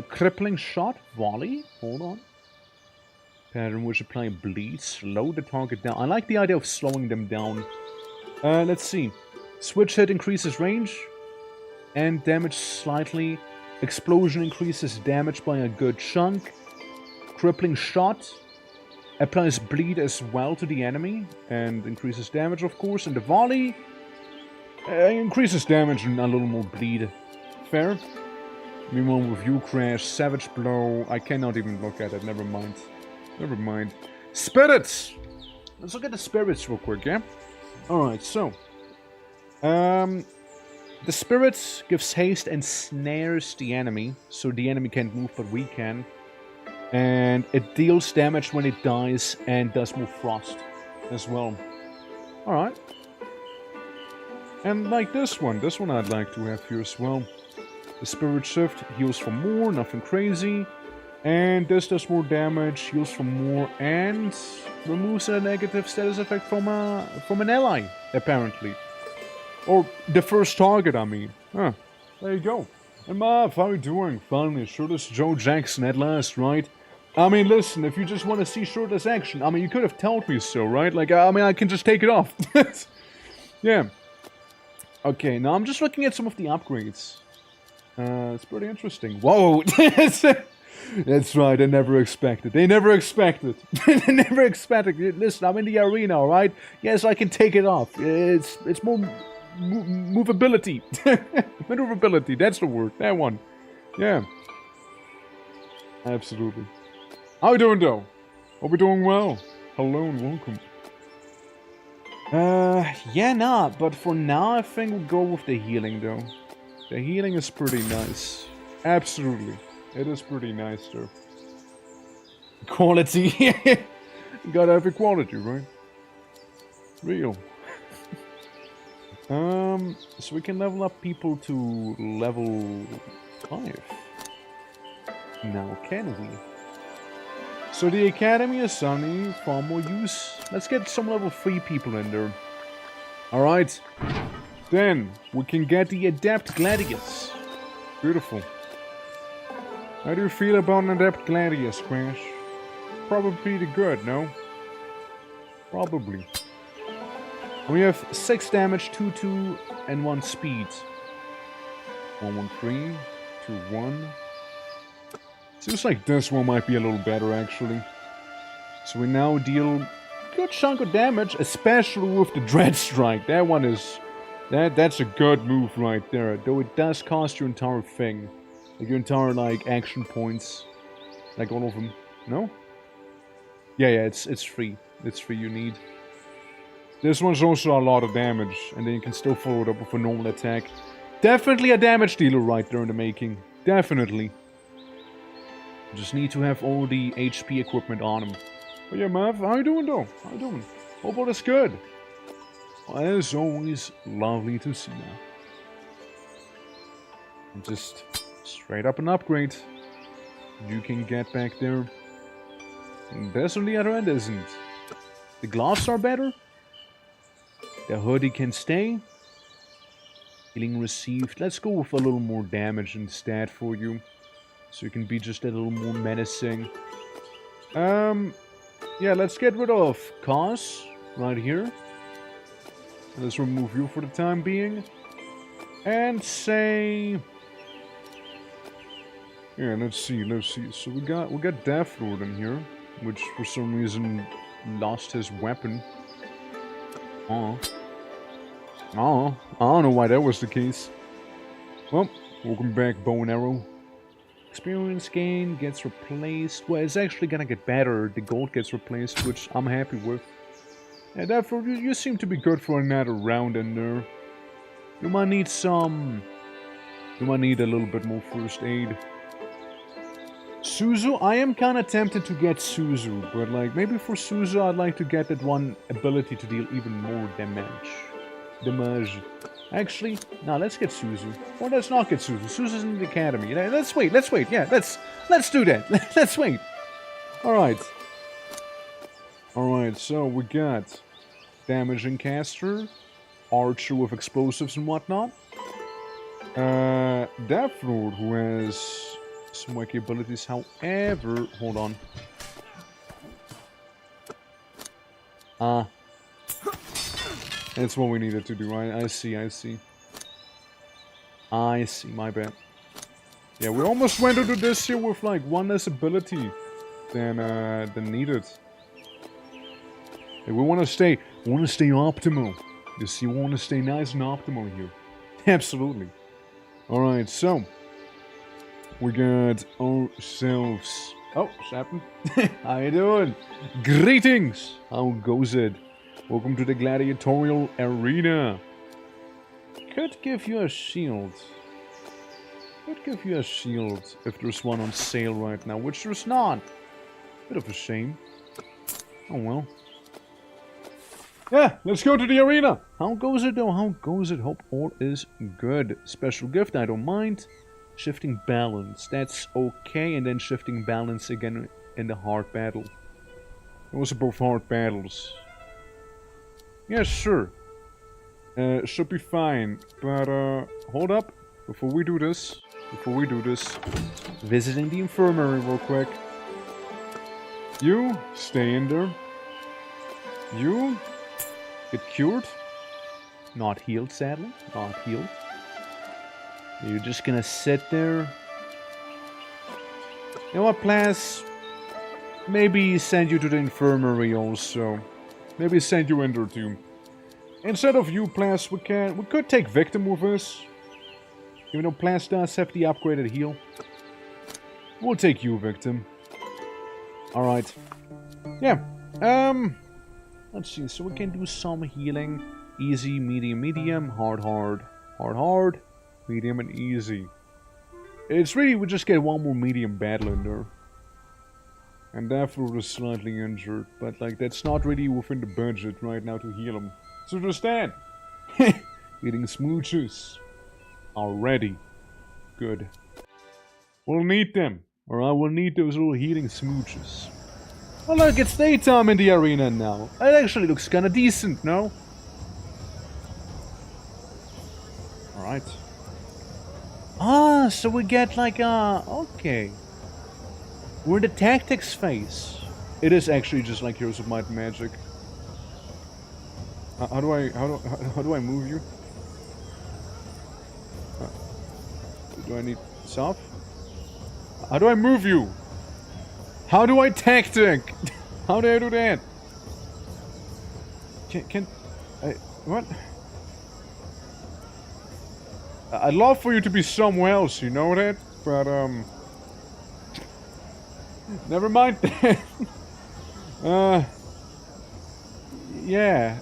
Crippling Shot? Volley? Hold on. Pattern which apply bleed. Slow the target down. I like the idea of slowing them down. Let's see. Switch hit increases range. And damage slightly. Explosion increases damage by a good chunk. Crippling Shot applies bleed as well to the enemy. And increases damage, of course. And the Volley increases damage and a little more bleed. Fair. Meanwhile with you, Crash. Savage Blow. I cannot even look at it. Never mind. Never mind. Spirits! Let's look at the spirits real quick, yeah? Alright, so. The spirits gives haste and snares the enemy. So the enemy can't move, but we can. And it deals damage when it dies and does more frost as well. Alright. And like this one I'd like to have here as well. The Spirit Shift heals for more, nothing crazy. And this does more damage, heals for more, and removes a negative status effect from an ally, apparently. Or the first target, I mean. Huh. There you go. And Marv, how you doing? Finally, shirtless Joe Jackson at last, right? I mean, listen, if you just want to see shirtless action, I mean, you could have told me so, right? Like, I mean, I can just take it off. Yeah. Okay, now I'm just looking at some of the upgrades. It's pretty interesting. Whoa! That's right, they never expected. They never expected. They never expected. Listen, I'm in the arena, alright? Yes, I can take it off. It's more movability. Maneuverability, that's the word. That one. Yeah. Absolutely. How you doing, though? Hope you're doing well. Hello and welcome. Yeah, nah, but for now, I think we'll go with the healing, though. The healing is pretty nice. Absolutely. It is pretty nice, though. Quality. Gotta have equality, right? Real. So we can level up people to level 5. Now, can we? So the Academy is sunny, far more use. Let's get some level 3 people in there. Alright. Then, we can get the Adept Gladius. Beautiful. How do you feel about an Adept Gladius, Crash? Probably pretty good, no? Probably. We have 6 damage, 2, and 1 speed. 1, 3, 2, 1. Seems like this one might be a little better, actually. So we now deal a good chunk of damage, especially with the Dread Strike. That one is... That's a good move right there. Though it does cost your entire thing. Like your entire, like, action points. Like all of them. No? Yeah, it's free. It's free, you need. This one's also a lot of damage. And then you can still follow it up with a normal attack. Definitely a damage dealer right there in the making. Definitely. Just need to have all the HP equipment on him. But yeah, Mav, how you doing though? How you doing? Hope all is good. As always, lovely to see you. Just straight up an upgrade. You can get back there. And this on the other end isn't. The gloves are better. The hoodie can stay. Healing received. Let's go with a little more damage instead for you. So you can be just a little more menacing. Yeah, let's get rid of Cause right here. Let's remove you for the time being. And say... Yeah, let's see. So we got Death Lord in here, which for some reason lost his weapon. Oh, I don't know why that was the case. Well, welcome back, bow and arrow. Experience gain gets replaced. Well, it's actually gonna get better. The gold gets replaced, which I'm happy with. And therefore, you seem to be good for another round in there. You might need some... You might need a little bit more first aid. Suzu, I am kind of tempted to get Suzu, but like, maybe for Suzu I'd like to get that one ability to deal even more damage. Actually, no, let's get Suzu. Or let's not get Suzu. Suzu's in the academy. Let's wait, yeah, let's do that. Let's wait. Alright. Alright, so we got Damaging Caster, Archer with explosives and whatnot. Death Lord, who has some wacky abilities, however... Hold on. That's what we needed to do, right? I see, my bad. Yeah, we almost went into this here with like one less ability than needed. Hey, we want to stay optimal. You see, we want to stay nice and optimal here. Absolutely. Alright, so... We got ourselves... Oh, Shapin. How you doing? Greetings! How goes it? Welcome to the gladiatorial arena. Could give you a shield. If there's one on sale right now, which there's not. Bit of a shame. Oh well. Yeah, let's go to the arena. How goes it though? Hope all is good. Special gift, I don't mind. Shifting balance, that's okay. And then shifting balance again in the hard battle. Those are both hard battles. Yeah, sure. Should be fine. But, hold up. Before we do this. Visiting the infirmary real quick. You, stay in there. You, get cured. Not healed, sadly. Not healed. You're just gonna sit there. You know what, Plas? Maybe send you to the infirmary also. Maybe send you in there too. Instead of you, Plas, we could take Victim with us. Even though Plas does have the upgraded heal. We'll take you, Victim. Alright. Yeah. Let's see. So we can do some healing. Easy, medium, hard, medium, and easy. It's really, we just get one more medium battle in there. And Death Lord is slightly injured, but like that's not really within the budget right now to heal him. So just that. Eating smooches. Already. Good. We'll need them. Alright, we'll need those little healing smooches. Oh look, it's daytime in the arena now. It actually looks kinda decent, no? Alright. Ah, so we get like okay. We're in the tactics phase. It is actually just like Heroes of Might and Magic. How do I move you? Do I need soft? How do I move you? How do I tactic? How do I do that? What? I'd love for you to be somewhere else, you know that? But never mind that. Yeah,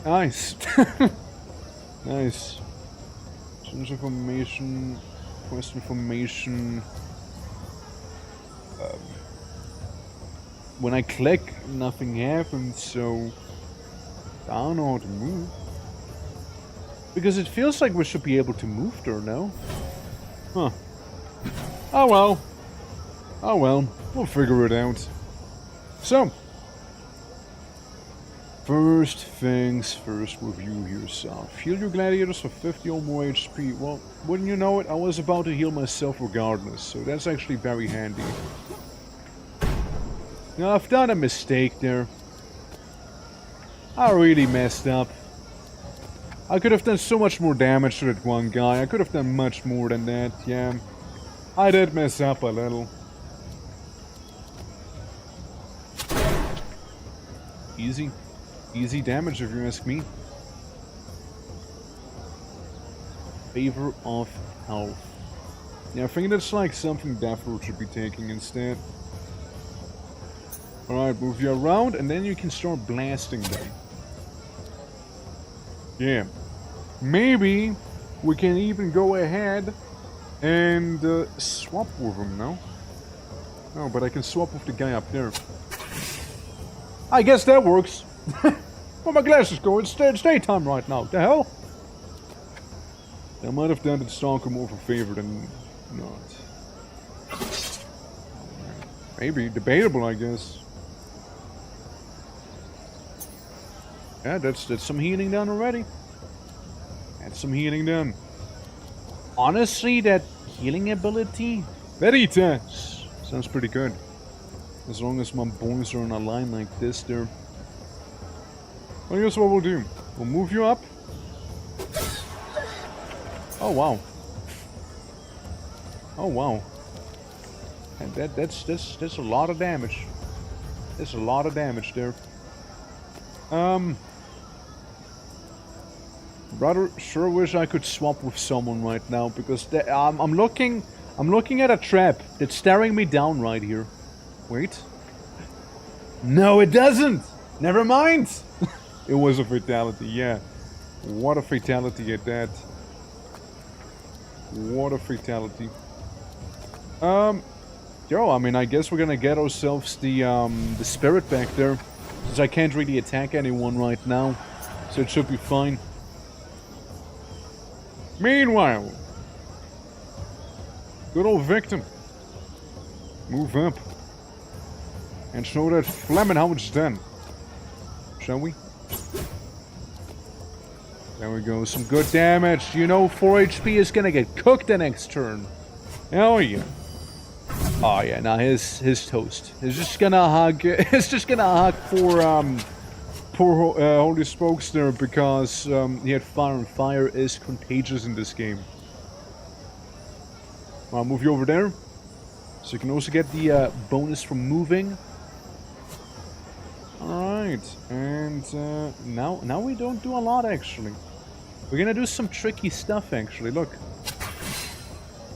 nice. Nice. Change information, quest information. When I click, nothing happens, so I don't know how to move. Because it feels like we should be able to move there, no? Huh. Oh well. Oh well, we'll figure it out. So, first things first, review yourself. Heal your gladiators for 50 or more HP. Well, wouldn't you know it, I was about to heal myself regardless, so that's actually very handy. Now, I've done a mistake there. I really messed up. I could have done so much more damage to that one guy. I could have done much more than that, yeah. I did mess up a little. Easy. Easy damage if you ask me. Favor of health. Yeah, I think that's like something Deathroot should be taking instead. Alright, move you around and then you can start blasting them. Yeah. Maybe we can even go ahead and swap with him now. No, but I can swap with the guy up there. I guess that works. Well, my glasses go. It's daytime right now. The hell? I might have done the stalker more of a favor than not. Maybe. Debatable, I guess. Yeah, that's some healing done already. That's some healing done. Honestly, that healing ability, very tense. Sounds pretty good. As long as my boys are in a line like this, there. Well, here's what we'll do. We'll move you up. Oh wow. Oh wow. And that's a lot of damage. That's a lot of damage there. Rather sure wish I could swap with someone right now because I'm looking at a trap that's staring me down right here. Wait. No, it doesn't. Never mind. It was a fatality. Yeah. What a fatality at that. What a fatality. Yo, I mean, I guess we're gonna get ourselves the spirit back there, since I can't really attack anyone right now, so it should be fine. Meanwhile, good old victim, move up and show that Fleming how it's done, shall we? There we go, some good damage. You know, 4 HP is gonna get cooked the next turn. Hell yeah. Oh yeah, now his toast. He's just gonna hug. It's just gonna hug poor Holy Spokes there because he had fire, and fire is contagious in this game. I'll move you over there, so you can also get the bonus from moving. All right, and now we don't do a lot actually. We're gonna do some tricky stuff actually. Look,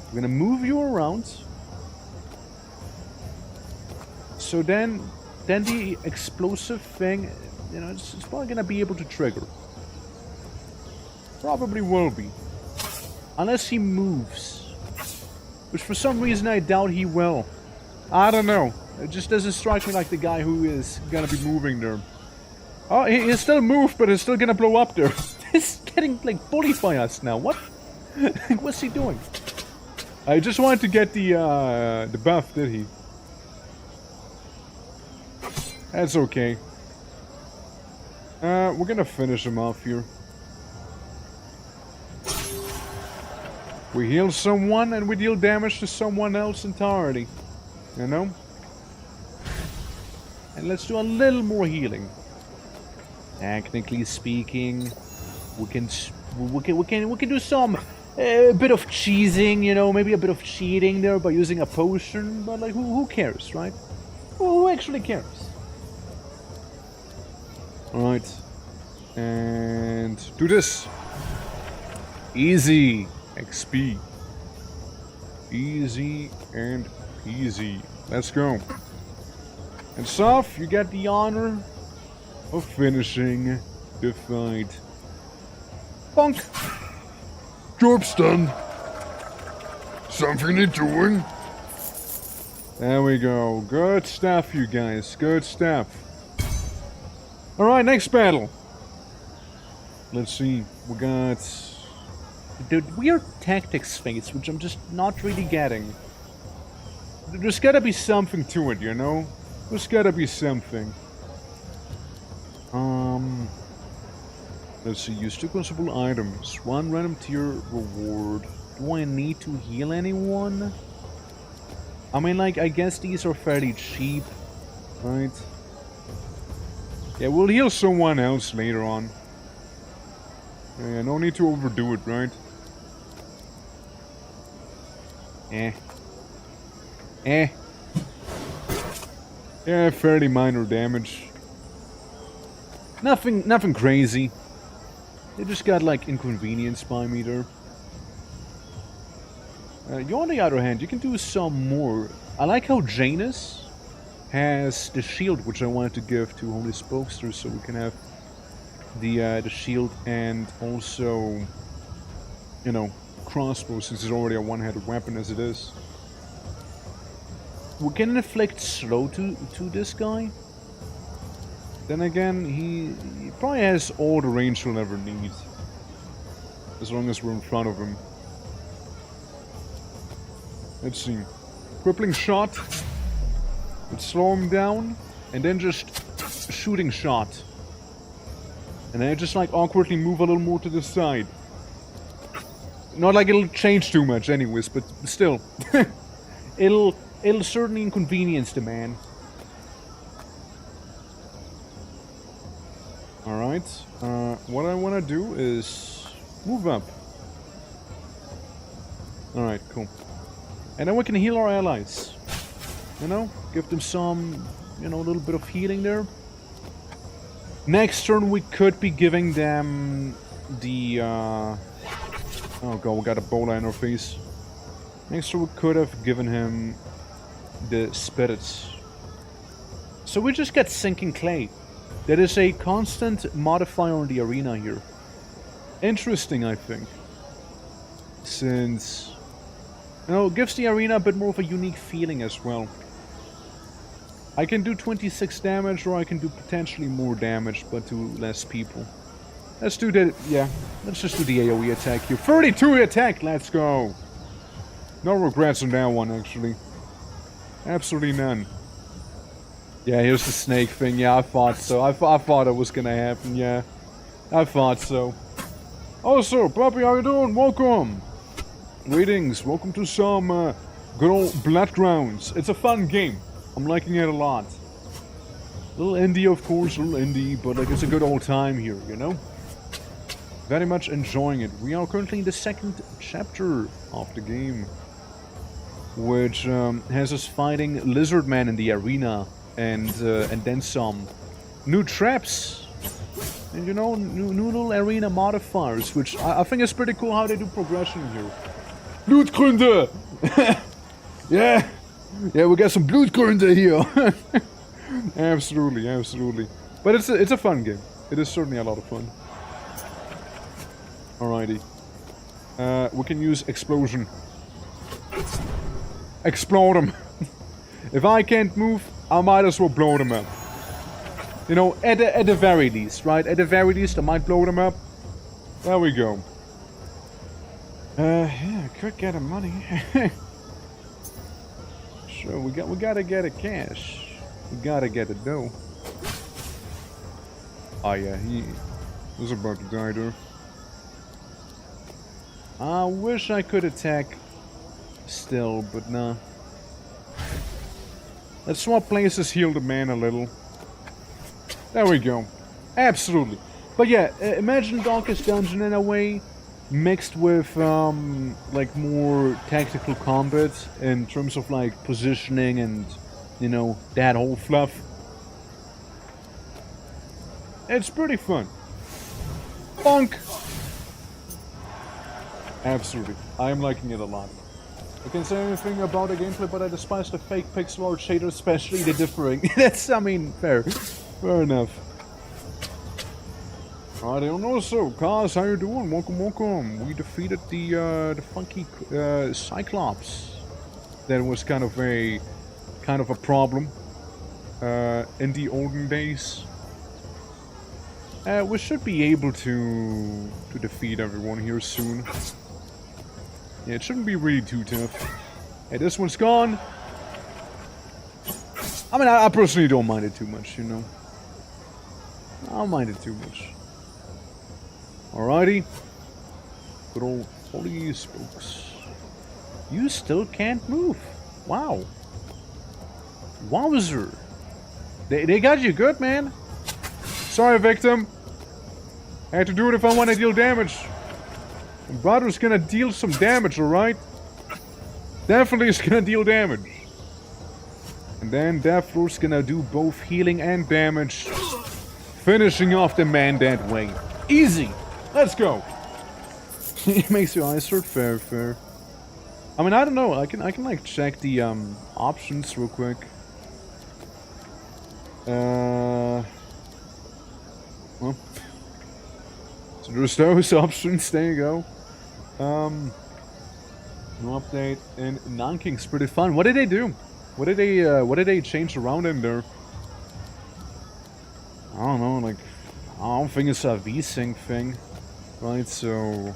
we're gonna move you around. So then the explosive thing, you know, it's probably gonna be able to trigger. Probably will be. Unless he moves. Which for some reason I doubt he will. I don't know. It just doesn't strike me like the guy who is gonna be moving there. Oh, he still moved, but he's still gonna blow up there. He's getting, like, bullied by us now. What? What's he doing? I just wanted to get the buff, did he? That's okay. We're gonna finish him off here. We heal someone and we deal damage to someone else entirely. You know? And let's do a little more healing. Technically speaking, we can do some bit of cheesing, you know, maybe a bit of cheating there by using a potion, but like who cares, right? Who actually cares? Alright. And do this. Easy XP. Easy and peasy. Let's go. And Soph, you get the honor of finishing the fight. Bonk. Job's done. Something you're doing? There we go. Good stuff, you guys. Good stuff. Alright, next battle. Let's see. We got the weird tactics phase, which I'm just not really getting. There's gotta be something to it, you know? There's gotta be something. Let's see. Use 2 consumable items. 1 random tier reward. Do I need to heal anyone? I mean, like, I guess these are fairly cheap, right? Yeah, we'll heal someone else later on. Yeah, no need to overdo it, right? Yeah, fairly minor damage. Nothing crazy. They just got, like, inconvenienced by me there. You, on the other hand, you can do some more. I like how Janus has the shield, which I wanted to give to Holy Spokester, so we can have the shield and also, you know, crossbow, since it's already a one-handed weapon as it is. We can inflict slow to this guy. Then again, he probably has all the range we'll ever need, as long as we're in front of him. Let's see. Crippling shot. Let's slow him down. And then just shooting shot. And then just like awkwardly move a little more to the side. Not like it'll change too much anyways, but still. It'll certainly inconvenience the man. Alright. What I want to do is move up. Alright, cool. And then we can heal our allies. You know? Give them some, you know, a little bit of healing there. Next turn we could be giving them the, oh god, we got a bola in our face. Next turn we could have given him the spirits. So we just get Sinking Clay. That is a constant modifier on the arena here. Interesting, I think. Since, you know, it gives the arena a bit more of a unique feeling as well. I can do 26 damage, or I can do potentially more damage, but to less people. Let's do that, yeah. Let's just do the AoE attack here. 32 attack, let's go! No regrets on that one, actually. Absolutely none. Yeah, here's the snake thing. Yeah, I thought so. I thought it was gonna happen, yeah. I thought so. Also, Puppy, how you doing? Welcome! Greetings, welcome to some good old Bloodgrounds. It's a fun game. I'm liking it a lot. A little indie, of course, a little indie, but like it's a good old time here, you know? Very much enjoying it. We are currently in the 2nd chapter of the game, which has us fighting Lizardman in the arena, and then some new traps, and you know, new little arena modifiers, which I think is pretty cool how they do progression here. Bloodgrunde! Yeah! Yeah, we got some Bloodgrunde here! Absolutely, absolutely. But it's a fun game. It is certainly a lot of fun. Alrighty. We can use explosion. Explode them! If I can't move, I might as well blow them up. You know, at the very least, right? At the very least, I might blow them up. There we go. Yeah, I could get the money. Sure, we gotta get a cash. We gotta get it dough. Oh yeah, he was about to die there. I wish I could attack still, but nah. Let's swap places, heal the man a little. There we go. Absolutely. But yeah, imagine Darkest Dungeon in a way, mixed with like more tactical combat in terms of like positioning and, you know, that whole fluff. It's pretty fun. Bonk! Absolutely. I am liking it a lot. I can't say anything about the gameplay, but I despise the fake pixel art shaders, especially the differing. That's, I mean, fair. Fair enough. I don't know, so, Kaz, how you doing? Welcome, welcome. We defeated the funky Cyclops. That was kind of a problem in the olden days. We should be able to defeat everyone here soon. Yeah, it shouldn't be really too tough. Hey, this one's gone. I mean, I personally don't mind it too much, you know. I don't mind it too much. Alrighty. Good old holy spokes. You still can't move. Wow. Wowzer. They got you good, man. Sorry, victim. I had to do it if I want to deal damage. My brother's gonna deal some damage, alright? Definitely is gonna deal damage. And then Deathroot's gonna do both healing and damage. Finishing off the man that way. Easy! Let's go! It makes your eyes hurt, fair. I mean, I don't know, I can like check the options real quick. Well, so there's those options, there you go. No update, and Nanking's pretty fun. What did they do? What did they change around in there? I don't know, like, I don't think it's a V-Sync thing, right? So,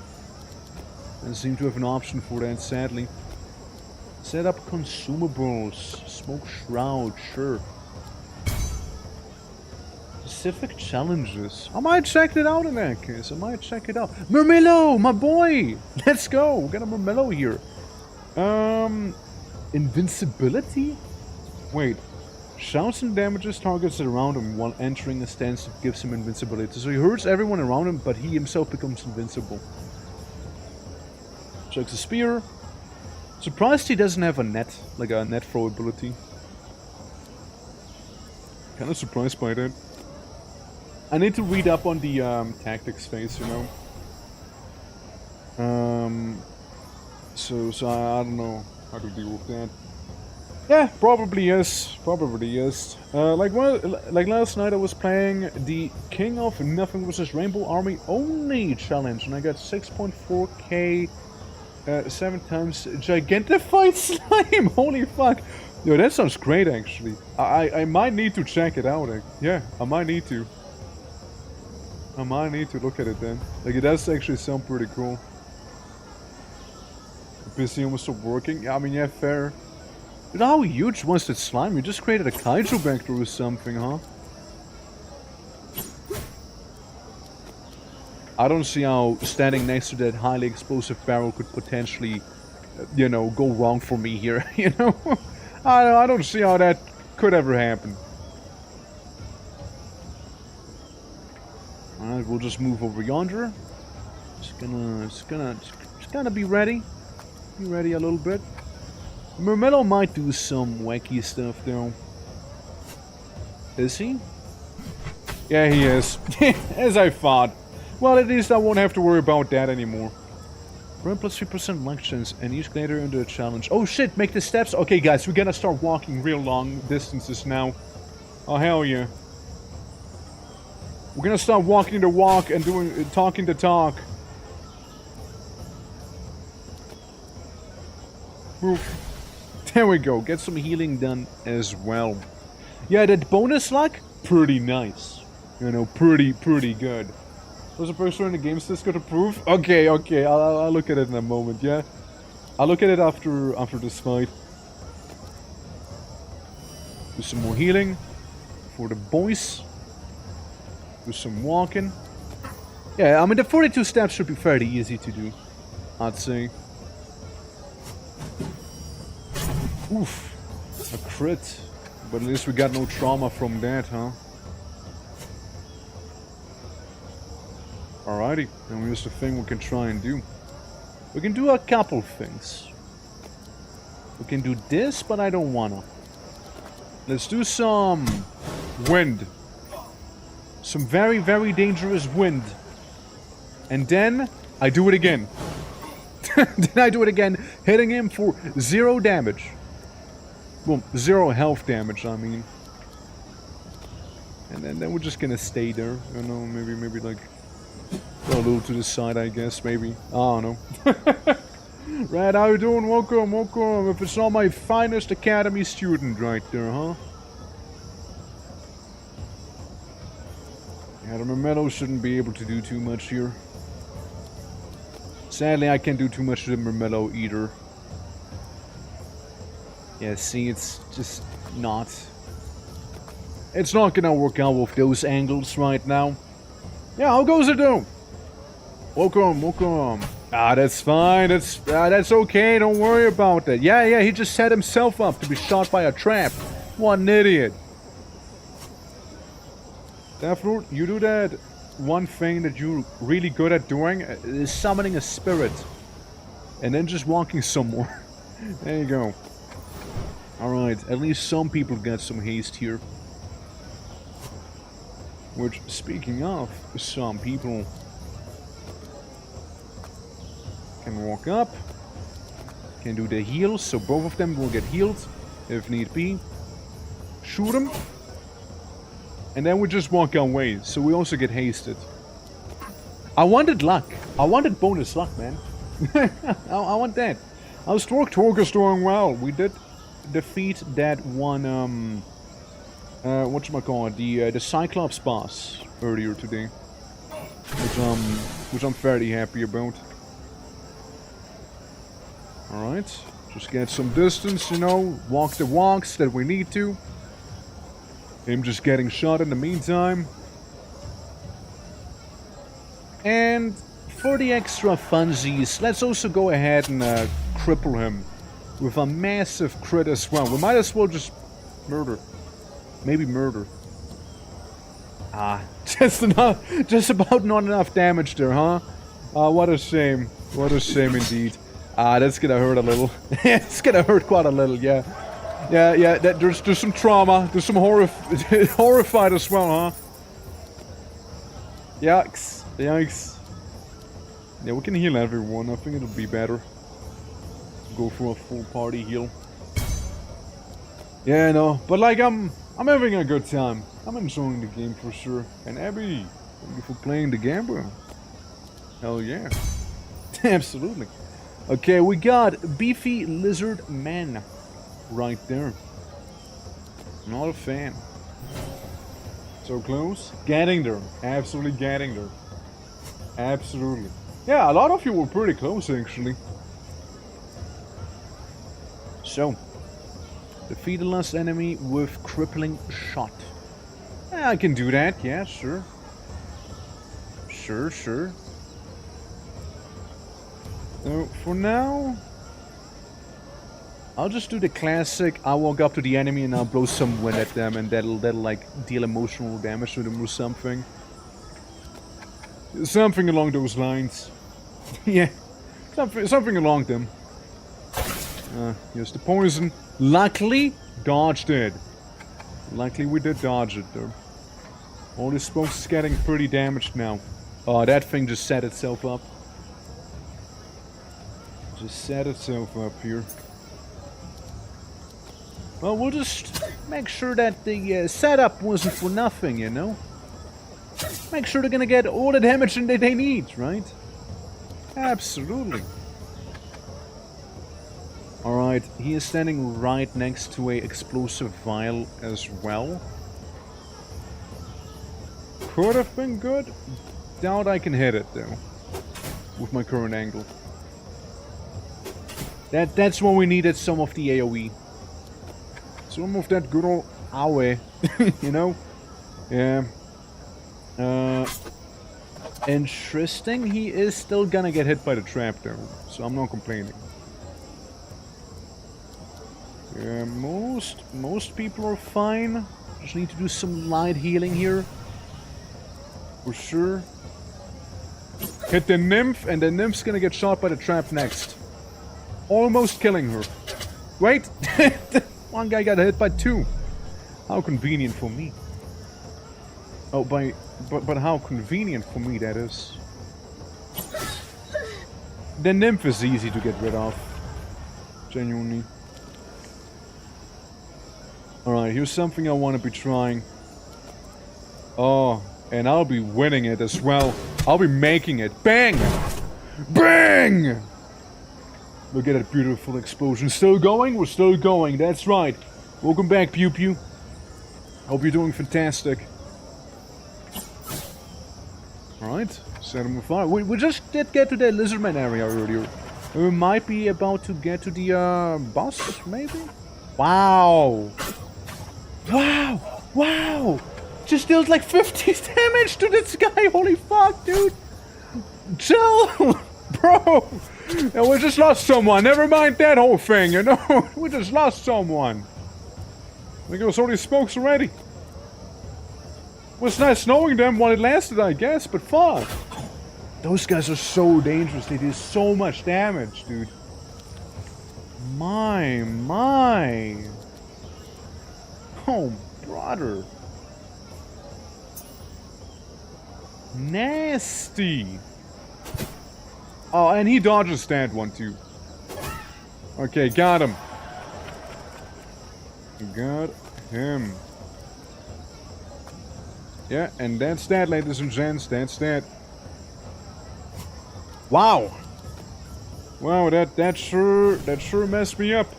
doesn't seem to have an option for that, sadly. Set up consumables, smoke shroud, sure. Specific challenges. I might check it out in that case. I might check it out. Mermello, my boy! Let's go! We got a Mermello here. Invincibility? Wait. Shouts and damages targets around him while entering a stance that gives him invincibility. So he hurts everyone around him, but he himself becomes invincible. Chucks a spear. Surprised he doesn't have a net, like a net throw ability. Kinda surprised by that. I need to read up on the tactics phase, you know. So I don't know how to deal with that. Yeah, probably is. Like last night I was playing the King of Nothing vs. Rainbow Army only challenge, and I got 6.4k 7 times Gigantified Slime. Holy fuck! Yo, that sounds great actually. I might need to check it out. Yeah, I might need to. I might need to look at it then. Like, it does actually sound pretty cool. PC almost stopped working? Yeah, I mean, yeah, fair. You know how huge was that slime? You just created a kaiju back there or something, huh? I don't see how standing next to that highly explosive barrel could potentially, you know, go wrong for me here, you know? I don't see how that could ever happen. Alright, we'll just move over yonder. Just gonna be ready. Be ready a little bit. Mermello might do some wacky stuff though. Is he? Yeah, he is. As I thought. Well, at least I won't have to worry about that anymore. Run plus 3% luck chance and each glider under a challenge. Oh shit, make the steps. Okay guys, we're gonna start walking real long distances now. Oh hell yeah. We're gonna start walking the walk and talking the talk. Oof. There we go, get some healing done as well. Yeah, that bonus luck, pretty nice. You know, pretty good. Was a person in the game's Discord approve? Okay, I'll look at it in a moment, yeah? I'll look at it after this fight. Do some more healing for the boys. Do some walking. Yeah, I mean the 42 steps should be fairly easy to do, I'd say. Oof, a crit. But at least we got no trauma from that, huh? Alrighty, then here's the thing we can try and do. We can do a couple things. We can do this, but I don't wanna. Let's do some wind. Some very, very dangerous wind. And then I do it again. Then I do it again, hitting him for 0 damage. Well, 0 health damage, I mean. And then we're just gonna stay there. I don't know, maybe like go a little to the side, I guess, maybe. I don't know. Red, how you doing? Welcome. If it's not my finest academy student right there, huh? Yeah, the Mermello shouldn't be able to do too much here. Sadly, I can't do too much to the Mermello either. Yeah, see, it's just not It's not gonna work out with those angles right now. Yeah, how goes it though? Welcome, welcome. Ah, that's fine. That's okay. Don't worry about that. Yeah, he just set himself up to be shot by a trap. What an idiot. Deathroot, you do that one thing that you're really good at doing, is summoning a spirit. And then just walking somewhere. There you go. Alright, at least some people got some haste here. Which, speaking of some people, can walk up, can do the heals, so both of them will get healed if need be. Shoot them, and then we just walk our way, so we also get hasted. I wanted luck. I wanted bonus luck, man. I want that. Our Stork is doing well. We did defeat that one, whatchamacallit, the Cyclops boss earlier today. Which I'm fairly happy about. Alright, just get some distance, you know, walk the walks that we need to. Him just getting shot in the meantime. And for the extra funsies, let's also go ahead and cripple him with a massive crit as well. We might as well just murder. Maybe murder. Ah, just about not enough damage there, huh? What a shame. What a shame indeed. Ah, that's gonna hurt a little. It's gonna hurt quite a little, yeah. Yeah, there's some trauma. There's some horrified as well, huh? Yikes. Yikes. Yeah, we can heal everyone. I think it'll be better. Go for a full party heal. Yeah, no, but like, I'm having a good time. I'm enjoying the game for sure. And Abby, thank you for playing the game, bro. Hell yeah. Absolutely. Okay, we got Beefy Lizard Man right there. Not a fan. So close. Getting there. Absolutely getting there. Absolutely. Yeah, a lot of you were pretty close actually. So, defeat the last enemy with crippling shot. Yeah, I can do that, yeah, sure. Sure. So, for now, I'll just do the classic, I'll walk up to the enemy and I'll blow some wind at them and that'll like deal emotional damage to them or something. Something along those lines. Yeah, something along them. Here's the poison. Luckily, dodged it. Luckily we did dodge it though. All this smoke's getting pretty damaged now. Oh, that thing just set itself up. Just set itself up here. Well, we'll just make sure that the setup wasn't for nothing, you know? Make sure they're gonna get all the damage that they need, right? Absolutely. Alright, he is standing right next to a explosive vial as well. Could have been good. Doubt I can hit it though. With my current angle. That's when we needed some of the AoE. Some of that good old AoE, you know? Yeah. Interesting, he is still gonna get hit by the trap though, so I'm not complaining. Yeah, most people are fine. Just need to do some light healing here. For sure. Hit the nymph, and the nymph's gonna get shot by the trap next. Almost killing her. Wait! One guy got hit by two. How convenient for me. Oh, but how convenient for me that is. The nymph is easy to get rid of. Genuinely. Alright, here's something I want to be trying. Oh, and I'll be winning it as well. I'll be making it. Bang! Bang! Look at that beautiful explosion. Still going? We're still going. That's right. Welcome back, Pew Pew. Hope you're doing fantastic. Alright, set him on fire. We just did get to the Lizardman area earlier. We might be about to get to the boss, maybe? Wow! Wow! Wow! Just deals like 50 damage to this guy. Holy fuck, dude. Chill, bro. Yeah, we just lost someone. Never mind that whole thing, you know. We just lost someone. There goes all these smokes already. Was nice knowing them while it lasted, I guess, but fuck. Those guys are so dangerous. They do so much damage, dude. My. Oh, brother. Nasty. Oh, and he dodges that one too. Okay, got him. Got him. Yeah, and that's that, ladies and gents. That's that. Wow. Wow, that sure messed me up.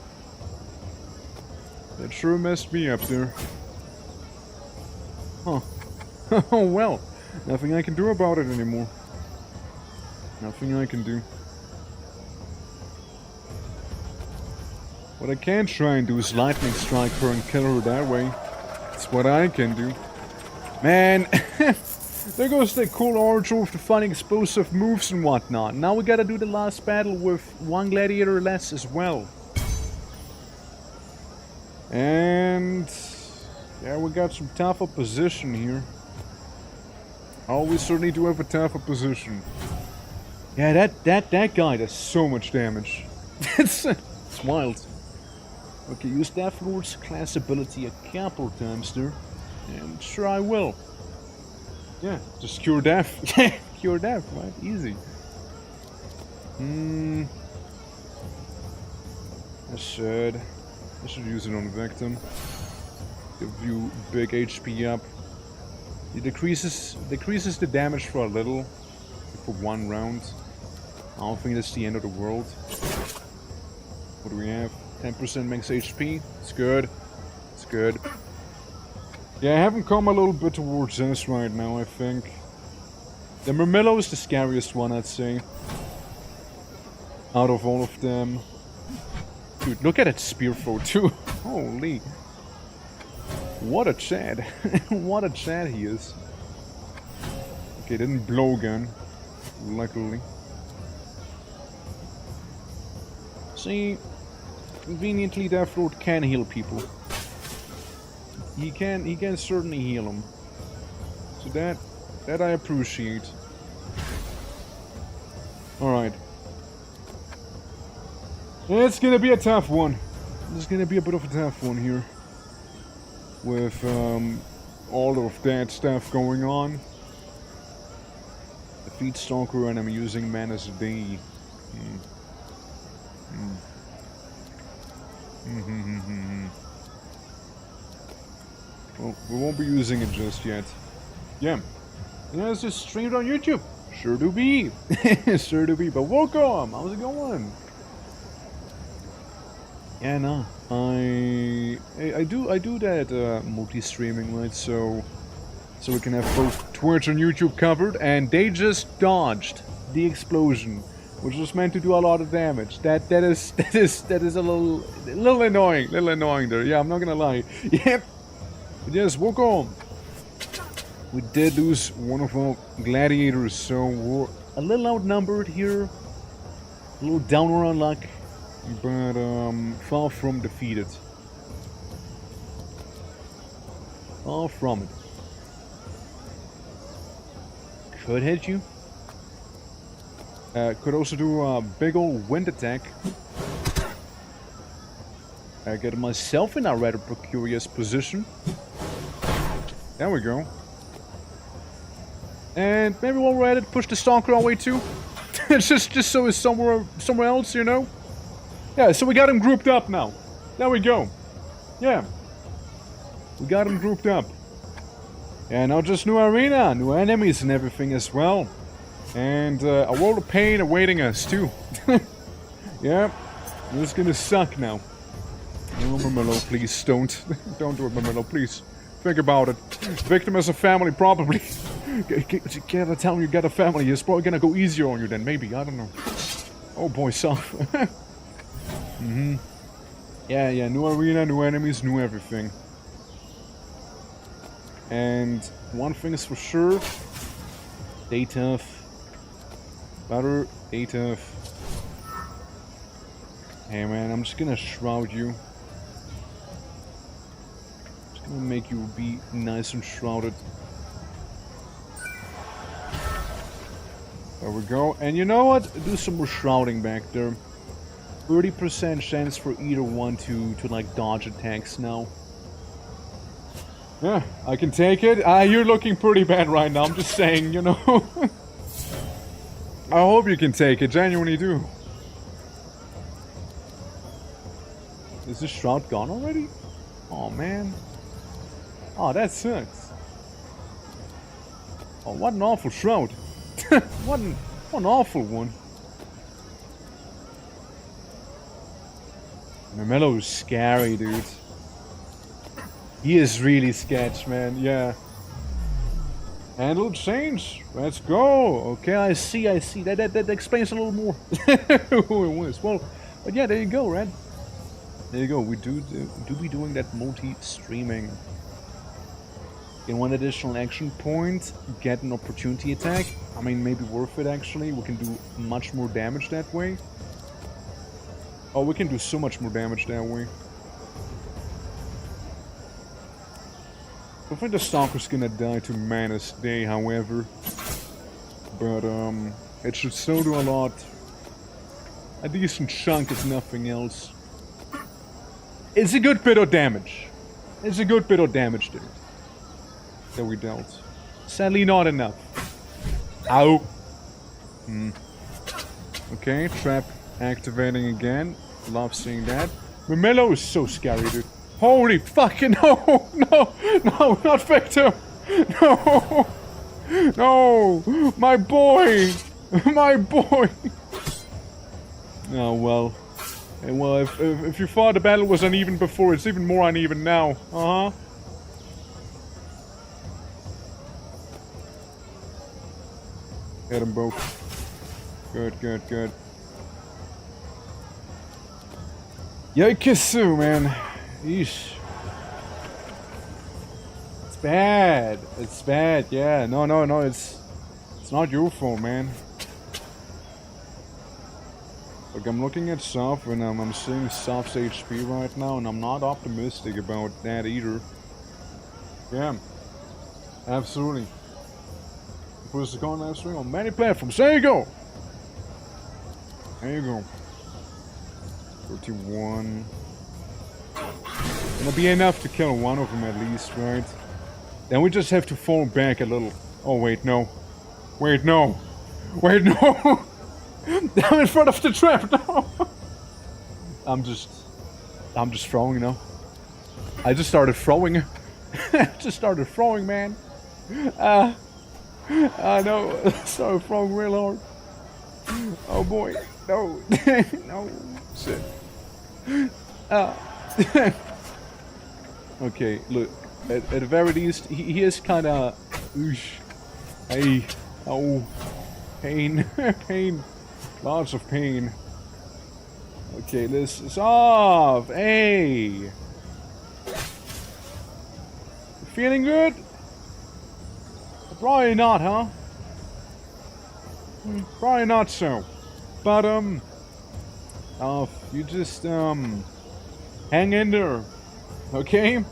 That sure messed me up there. Huh. Oh well. Nothing I can do about it anymore. Nothing I can do. What I can try and do is lightning strike her and kill her that way. That's what I can do. Man, there goes the cool origin with the fun explosive moves and whatnot. Now we gotta do the last battle with one gladiator less as well. And yeah, we got some tough opposition here. Oh, we certainly do have a tough opposition. Yeah, that guy does so much damage. it's wild. Okay, use Death Lord's class ability a couple times there. And sure I will. Yeah, just cure death. Cure death, right? Easy. I should use it on victim. Give you big HP up. It decreases the damage for a little, for one round. I don't think that's the end of the world. What do we have? 10% max HP. It's good. It's good. Yeah, I haven't come a little bit towards this right now, I think. The Murmillo is the scariest one, I'd say. Out of all of them. Dude, look at that spear throw too. Holy. What a Chad. What a Chad he is. Okay, didn't blow again. Luckily. See, conveniently Death Lord can heal people. He can certainly heal them. So that I appreciate. Alright. It's gonna be a tough one. It's gonna be a bit of a tough one here. With all of that stuff going on. Defeat Stalker and I'm using Manus D. Well, we won't be using it just yet. Yeah. Yeah, it's just streamed on YouTube. Sure do be. Sure do be. But welcome. How's it going? Yeah, no. I do that multi-streaming, right? So we can have both Twitch and YouTube covered, and they just dodged the explosion, which was meant to do a lot of damage. That is a little annoying, there. Yeah, I'm not gonna lie. Yep. But yes, welcome. We did lose one of our gladiators, so we're a little outnumbered here, a little down on luck. But far from defeated. Far from it. Could hit you. Could also do a big old wind attack. Get myself in a rather precarious position. There we go. And maybe while we're at it, push the Stalker our way too. It's just so it's somewhere else, you know. Yeah, so we got him grouped up now. There we go. Yeah. We got him grouped up. And now just new arena, new enemies and everything as well. And a world of pain awaiting us too. Yeah. This is gonna suck now. Oh, Murmillo, please don't. Don't do it, Murmillo, please. Think about it. Victim has a family, probably. Gotta tell him you got a family. It's probably gonna go easier on you then, maybe. I don't know. Oh boy, soft. Yeah, new arena, new enemies, new everything. And one thing is for sure. Stay tough. Better, stay tough. Hey man, I'm just gonna shroud you. Just gonna make you be nice and shrouded. There we go. And you know what? Do some more shrouding back there. 30% chance for either one to like dodge attacks now. Yeah, I can take it. You're looking pretty bad right now. I'm just saying, you know. I hope you can take it. Genuinely do. Is this shroud gone already? Oh man. Oh, that sucks. Oh, what an awful shroud. what an awful one. Memello's scary, dude. He is really sketch, man. Yeah. Handle change. Let's go. Okay, I see. That explains a little more who it was. Well, but yeah, there you go, Red. There you go. We do be doing that multi-streaming. In one additional action point, get an opportunity attack. I mean, maybe worth it actually. We can do much more damage that way. Oh, we can do so much more damage that way. I think the Stalker's gonna die to Manus Day, however. But, it should still do a lot. A decent chunk, if nothing else. It's a good bit of damage. It's a good bit of damage there. That we dealt. Sadly, not enough. Ow! Okay, trap activating again. Love seeing that. Memello is so scary, dude. Holy fucking no! No, not Victor! No! No! My boy! My boy! Oh, well. Well, if you thought the battle was uneven before, it's even more uneven now. Uh-huh. Hit them both. Good. Yikesoo, man. Yeesh. It's bad, yeah. No, it's not your fault, man. Look, I'm looking at Soph, and I'm seeing Soph's HP right now, and I'm not optimistic about that either. Yeah. Absolutely. Push the con live stream on many platforms. There you go! There you go. 31. Gonna be enough to kill one of them at least, right? Then we just have to fall back a little. Oh, wait, no. Wait, no! I'm in front of the trap, no! I'm just throwing, you know? I just started throwing. Man. No. Started throwing real hard. Oh boy. No. No. Shit. Okay, look. At the very least, he is kinda... Hey. Oh. Pain. Pain. Lots of pain. Okay, this is off. Hey. Feeling good? Probably not, huh? Probably not so. But, you just, hang in there. Okay?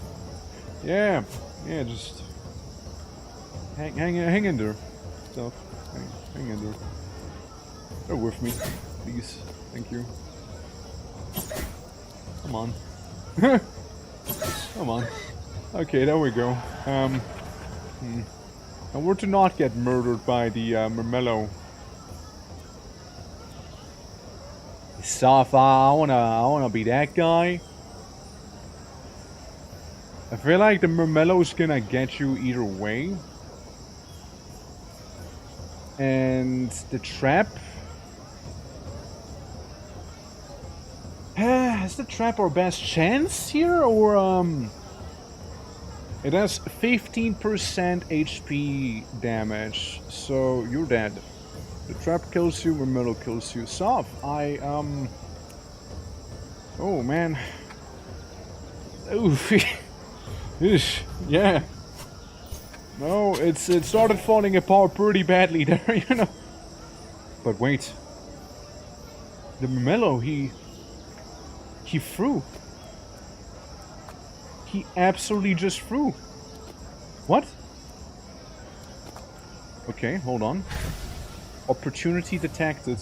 Yeah, just hang in there. Stuff. Hang in there. Bear with me, please. Thank you. Come on. Come on. Okay, there we go. And we're to not get murdered by the Memello. Soft, I wanna be that guy. I feel like the Memello's gonna get you either way. And the trap. Is the trap our best chance here, or it has 15% HP damage, so you're dead. The trap kills you, Memello kills you. Soft, oh man. Oof. Yeah. No, it started falling apart pretty badly there, you know. But wait. The Mellow, he threw. He absolutely just threw. What? Okay, hold on. Opportunity detected.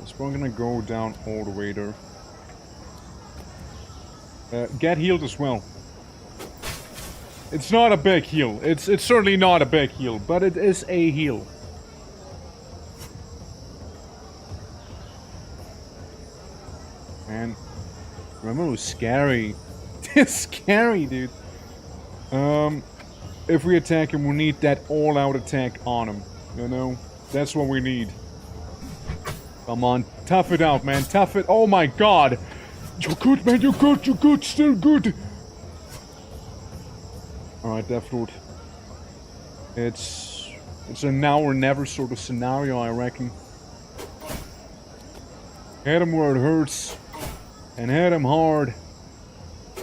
So we're gonna go down all the way there. Get healed as well. It's not a big heal. It's certainly not a big heal, but it is a heal. Man, remember it was scary. It's scary, dude. If we attack him, we need that all-out attack on him. You know, that's what we need. Come on, tough it out, man. Tough it. Oh my God, you're good, man. You're good. You're good. Still good. All right, Deathroot. It's a now or never sort of scenario, I reckon. Hit him where it hurts, and hit him hard.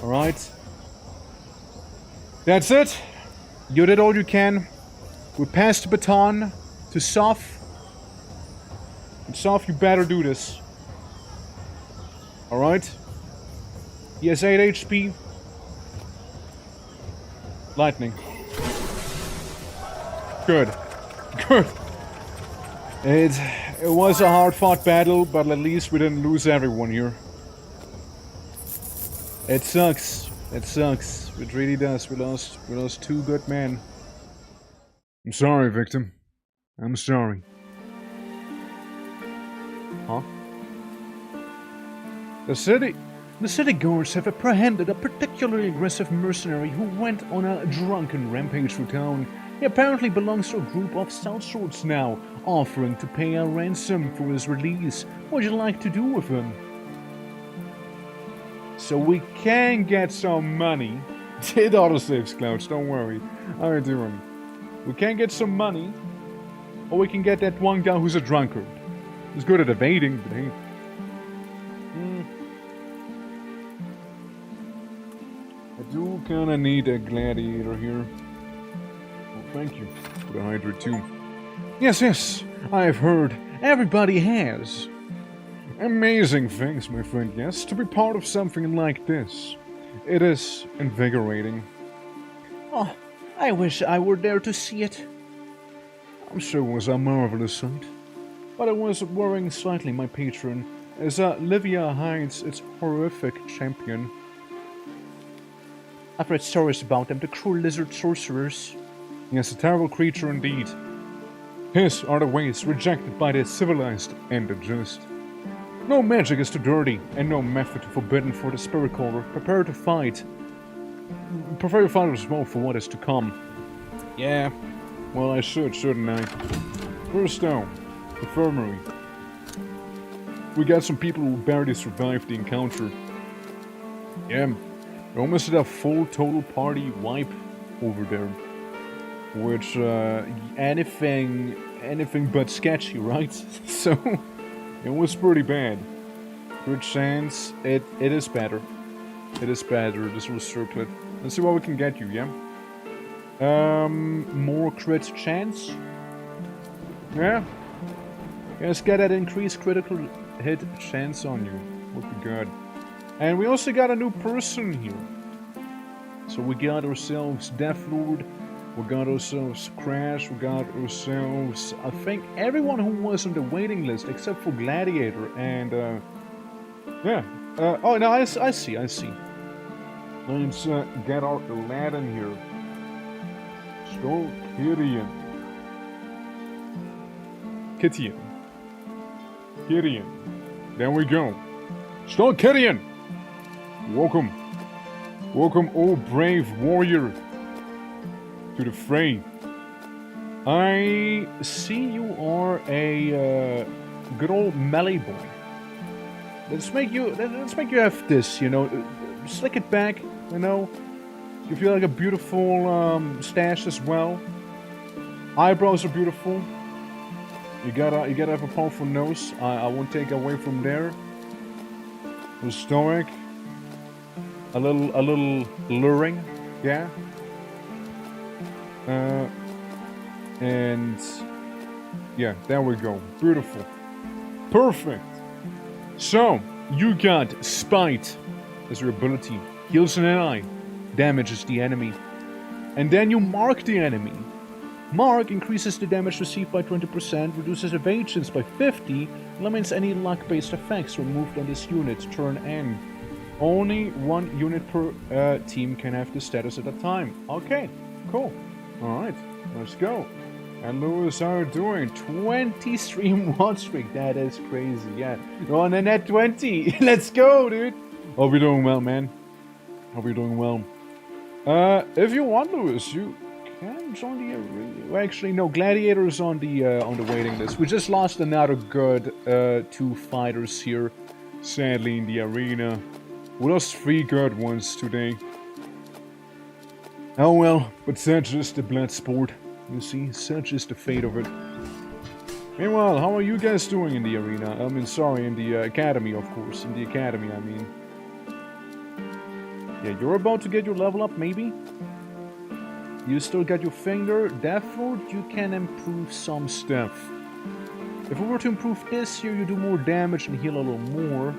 All right. That's it. You did all you can. We passed the baton to Soph. And Soph, you better do this. Alright? He has 8 HP. Lightning. Good. Good. It was a hard-fought battle, but at least we didn't lose everyone here. It sucks. It sucks. It really does. We lost 2 good men. I'm sorry, victim. I'm sorry. Huh? The city guards have apprehended a particularly aggressive mercenary who went on a drunken rampage through town. He apparently belongs to a group of sellswords now, offering to pay a ransom for his release. What would you like to do with him? So we can get some money. It autosaves, Clouds, don't worry. I'm doing. We can get some money, or we can get that one guy who's a drunkard. He's good at evading, but hey. I do kinda need a gladiator here. Well, thank you for the hydrate too. Yes, I have heard. Everybody has. Amazing things, my friend, yes, to be part of something like this. It is invigorating. Oh, I wish I were there to see it. I'm sure it was a marvelous sight. But it was worrying slightly my patron, as Livia hides its horrific champion. I've read stories about them, the cruel lizard sorcerers. Yes, a terrible creature indeed. His are the ways rejected by the civilized and the just. No magic is too dirty, and no method forbidden for the spirit caller. Prepare to fight. Prepare your fight as well for what is to come. Yeah, well I should, shouldn't I? First though, infirmary. We got some people who barely survived the encounter. Yeah, we almost had a full total party wipe over there. Which, anything but sketchy, right? So... it was pretty bad. Good chance it is better. It is better, this was circlet. Let's see what we can get you, yeah? More crit chance? Yeah? Let's get that increased critical hit chance on you. Would be good. And we also got a new person here. So we got ourselves Deathlord. We got ourselves Crash, we got ourselves, I think, everyone who was on the waiting list except for Gladiator and, yeah. Oh, no, I see. Let's get our Aladdin here. Stalkirian. Kittian. There we go. Stalkirian! Welcome. Welcome, oh brave warrior. To the fray. I see you are a good old melee boy. Let's make you have this, you know, slick it back, you know. You feel like a beautiful stash as well. Eyebrows are beautiful. You gotta have a powerful nose. I won't take away from there. Stoic. A little luring. Yeah. And yeah, there we go. Beautiful. Perfect. So, you got Spite as your ability. Heals an ally. Damages the enemy. And then you mark the enemy. Mark increases the damage received by 20%, reduces evasions by 50, limits any luck-based effects removed on this unit, turn end. Only one unit per team can have this status at a time. Okay, cool. Alright, let's go. And Lewis, how are you doing? 20 stream watch streak. That is crazy, yeah. You're on a net 20. Let's go, dude. Hope you're doing well, man. Hope you're doing well. If you want, Lewis, you can join the arena. Well, actually, no, Gladiator's on the waiting list. We just lost another good 2 fighters here, sadly, in the arena. We lost 3 good ones today. Oh well, but such is the Bloodsport. You see, such is the fate of it. Meanwhile, how are you guys doing in the arena? I mean, sorry, in the academy, of course. In the academy, I mean. Yeah, you're about to get your level up, maybe? You still got your finger. Therefore, you can improve some stuff. If we were to improve this here, you do more damage and heal a little more.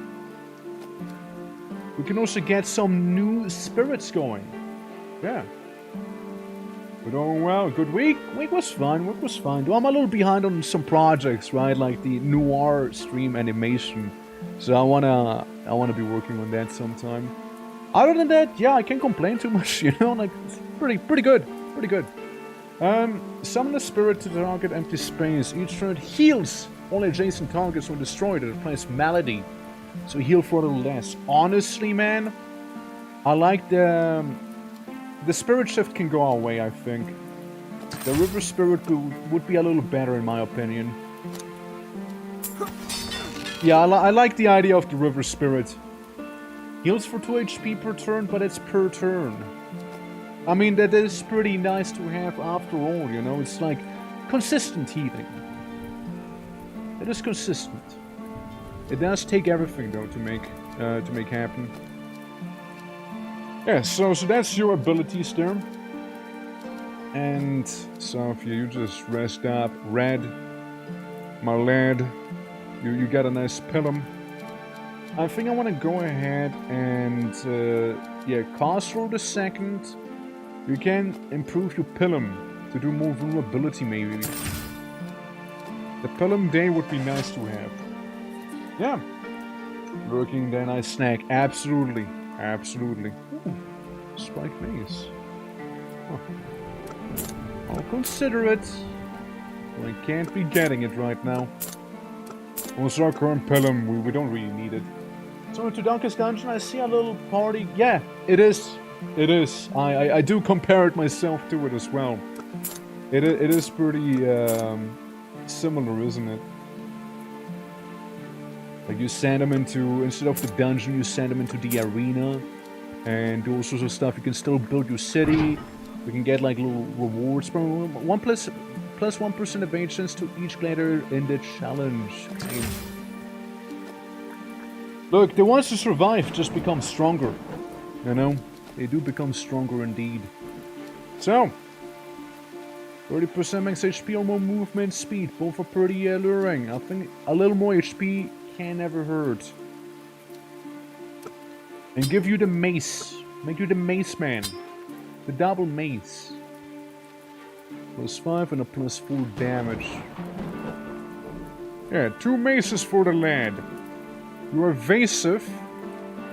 We can also get some new spirits going. Yeah. We're doing well. Good week. Week was fun. Week was fun. Though I'm a little behind on some projects, right? Like the noir stream animation. So I wanna be working on that sometime. Other than that, yeah, I can't complain too much, you know, like, it's pretty good, pretty good. Summon a spirit to target empty space. Each turn heals all adjacent targets when destroyed. It applies Malady, so heal for a little less. Honestly, man, I like the spirit shift can go our way, I think. The river spirit would be a little better in my opinion. Yeah, I like the idea of the river spirit. Heals for 2 HP per turn, but it's per turn. I mean, that is pretty nice to have after all, you know? It's like consistent healing. It is consistent. It does take everything, though, to make happen. Yeah, so that's your abilities there. And Sophia, you just rest up. Red, my lad, you got a nice pilum. I think I want to go ahead and, yeah, Castro the second. You can improve your Pilum to do more vulnerability, maybe. The Pilum Day would be nice to have. Yeah. Working then I snack. Absolutely. Absolutely. Ooh, Spike Maze. Huh. I'll consider it. I can't be getting it right now. Also, our current Pilum, we don't really need it. So to Darkest Dungeon, I see a little party. Yeah, it is. It is. I do compare it myself to it as well. It is pretty similar, isn't it? Like you send them into, instead of the dungeon, you send them into the arena and do all sorts of stuff. You can still build your city. We can get like little rewards from plus 1% evasions to each gladiator in the challenge game. Look, the ones who survive just become stronger. You know? They do become stronger indeed. So, 30% max HP or more movement speed. Both are pretty alluring. I think a little more HP can never hurt. And give you the mace. Make you the mace man. The double mace. +5 and a +4 damage. Yeah, 2 maces for the lad. You're evasive.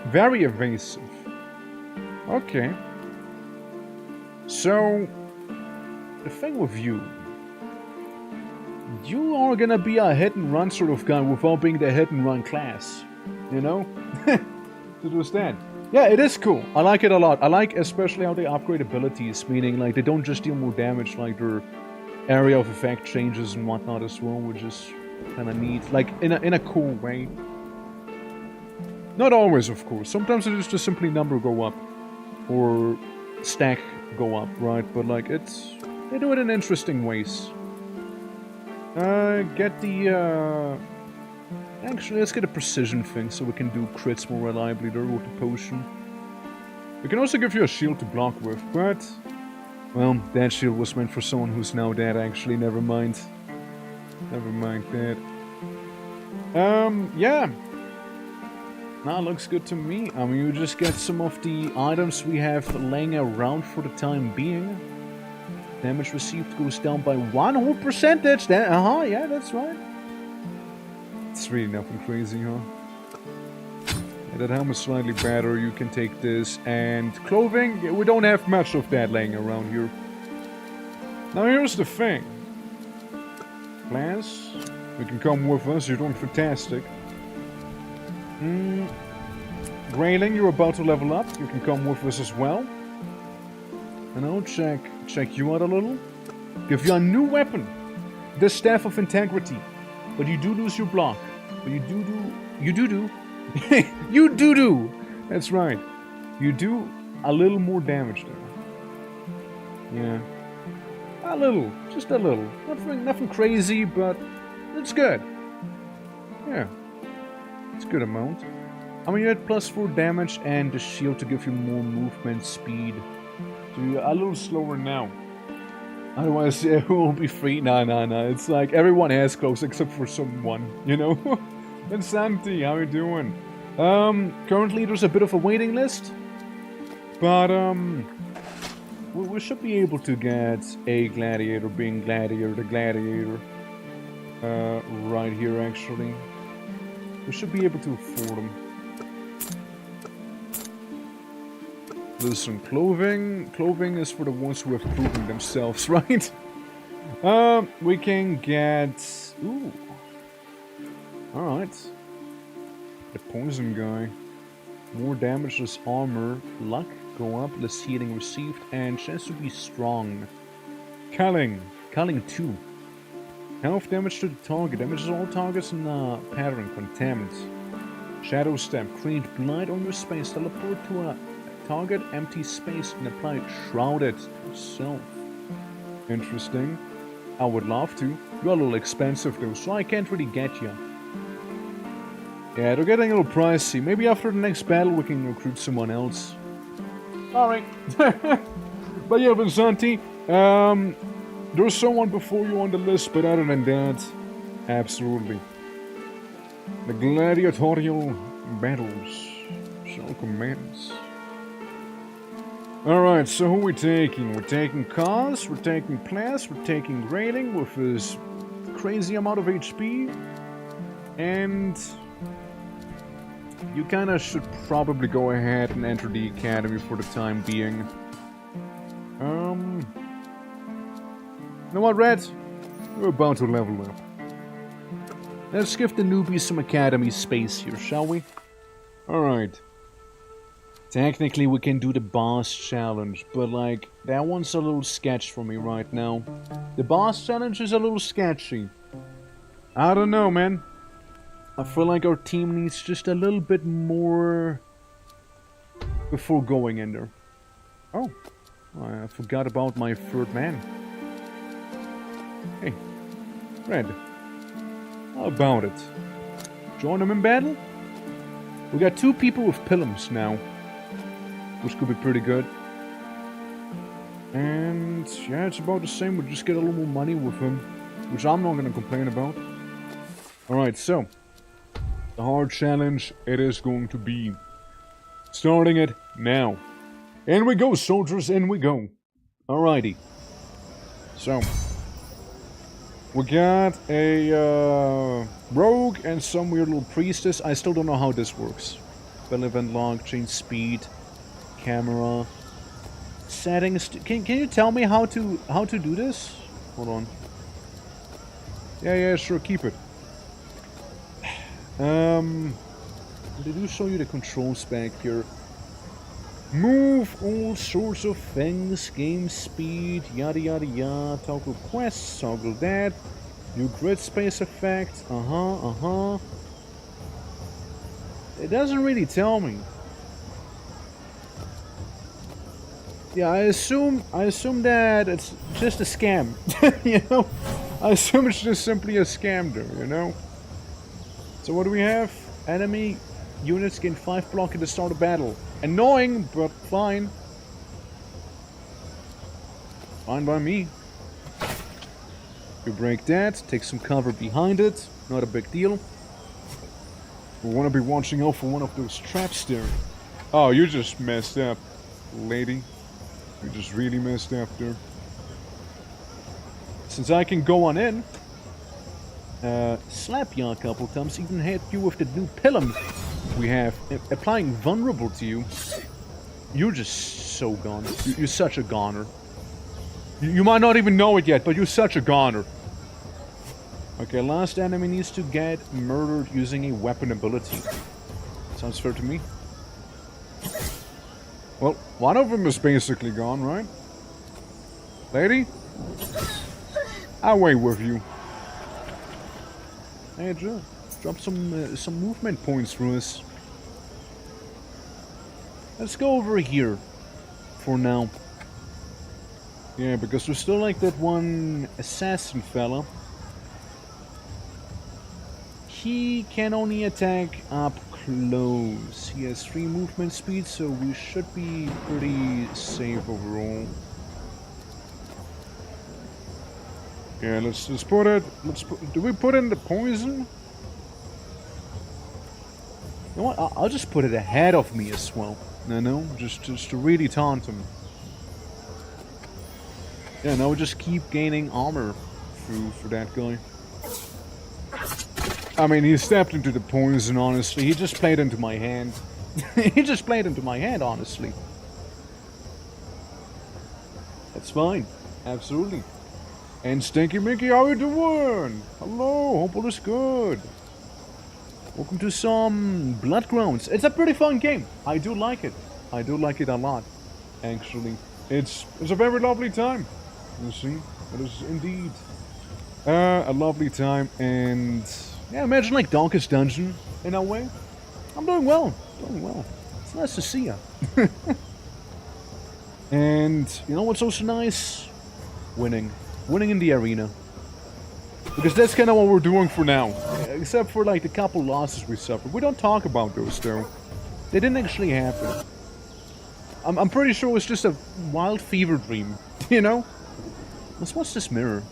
Very evasive. Okay. So, the thing with you. You are gonna be a hit and run sort of guy without being the hit and run class. You know? To do that. Yeah, it is cool. I like it a lot. I like especially how they upgrade abilities, meaning like they don't just deal more damage, like their area of effect changes and whatnot as well, which is kind of neat. Like in a cool way. Not always, of course. Sometimes it is just simply number go up. Or stack go up, right? But like they do it in interesting ways. Get the actually let's get a precision thing so we can do crits more reliably there with the potion. We can also give you a shield to block with, but... Well, that shield was meant for someone who's now dead, actually. Never mind. Never mind that. Yeah. Nah, looks good to me. I mean, you just get some of the items we have laying around for the time being. Damage received goes down by 1 whole percentage. Yeah, that's right. It's really nothing crazy, huh? Yeah, that helmet is slightly better. You can take this. And clothing, we don't have much of that laying around here. Now here's the thing. Class, you can come with us. You're doing fantastic. Grayling, you're about to level up. You can come with us as well. And I'll check you out a little. Give you a new weapon. The Staff of Integrity. But you do lose your block. But you do. You do. That's right. You do a little more damage there. Yeah. A little. Just a little. Nothing crazy, but it's good. Yeah. It's a good amount. I mean, you had +4 damage and the shield to give you more movement speed. So you're a little slower now. Otherwise, it won't be free. Nah. It's like everyone has clothes except for someone, you know? And Santi, how you doing? Currently there's a bit of a waiting list. But, we should be able to get a gladiator being Gladiator the Gladiator. Right here, actually. We should be able to afford them. Listen, clothing is for the ones who have proven themselves, right? We can get... Ooh. Alright. The poison guy. More damage, less armor. Luck, go up, less healing received, and chance to be strong. Culling 2. Health damage to the target. Damages all targets in a pattern. Contempt. Shadow Step. Create blight on your space. Teleport to a target, empty space, and apply Shrouded yourself. Interesting. I would love to. You're a little expensive though, so I can't really get you. Yeah, they're getting a little pricey. Maybe after the next battle we can recruit someone else. Alright. But yeah, Vincenti, there's someone before you on the list, but other than that, absolutely. The gladiatorial battles shall commence. Alright, so who are we taking? We're taking Kaz, we're taking Plas, we're taking Grayling with his crazy amount of HP. And you kinda should probably go ahead and enter the academy for the time being. You know what, Red? We're about to level up. Let's give the newbies some academy space here, shall we? Alright. Technically, we can do the boss challenge, but like, that one's a little sketch for me right now. The boss challenge is a little sketchy. I don't know, man. I feel like our team needs just a little bit more before going in there. Oh, I forgot about my third man. Hey, Red. How about it? Join them in battle? We got 2 people with Pillums now, which could be pretty good. And yeah, it's about the same. We'll just get a little more money with him, which I'm not going to complain about. Alright, so the hard challenge it is going to be. Starting it now. In we go, soldiers, in we go. Alrighty. So we got a rogue and some weird little priestess. I still don't know how this works. Spell event log, change speed, camera, settings. Can you tell me how to do this? Hold on. Yeah, sure, keep it. They do show you the controls back here. Move all sorts of things, game speed, yada yada yada, toggle quests, toggle that, new grid space effect, It doesn't really tell me. Yeah, I assume that it's just a scam, you know? I assume it's just simply a scam there, you know? So what do we have? Enemy units gain 5 block at the start of battle. Annoying, but fine. Fine by me. You break that, take some cover behind it. Not a big deal. We want to be watching out for one of those traps there. Oh, you just messed up, lady. You just really messed up there. Since I can go on in, slap you a couple times, even hit you with the new pillar we have, applying vulnerable to you. You're just so gone. You're such a goner. You might not even know it yet, but you're such a goner. Okay, last enemy needs to get murdered using a weapon ability. Sounds fair to me. Well, one of them is basically gone, right? Lady? Away with you. Hey, Joe. Drop some movement points for us. Let's go over here. For now. Yeah, because there's still like that one assassin fella. He can only attack up close. He has 3 movement speed, so we should be pretty safe overall. Yeah, let's put it. Do we put in the poison? You know what? I'll just put it ahead of me as well. No, just to really taunt him. Yeah, now we just keep gaining armor for that guy. I mean, he stepped into the poison, honestly. He just played into my hand. He just played into my hand, honestly. That's fine. Absolutely. And Stinky Mickey, how you doing? Hello, hope all is good. Welcome to some Bloodgrounds. It's a pretty fun game. I do like it. I do like it a lot, actually. It's a very lovely time. You see, it is indeed a lovely time. And yeah, imagine like Darkest Dungeon in a way. I'm doing well. It's nice to see ya. And you know what's also nice? Winning in the arena. Because that's kind of what we're doing for now. Except for like the couple losses we suffered. We don't talk about those though. They didn't actually happen. I'm pretty sure it was just a wild fever dream. You know? What's this mirror?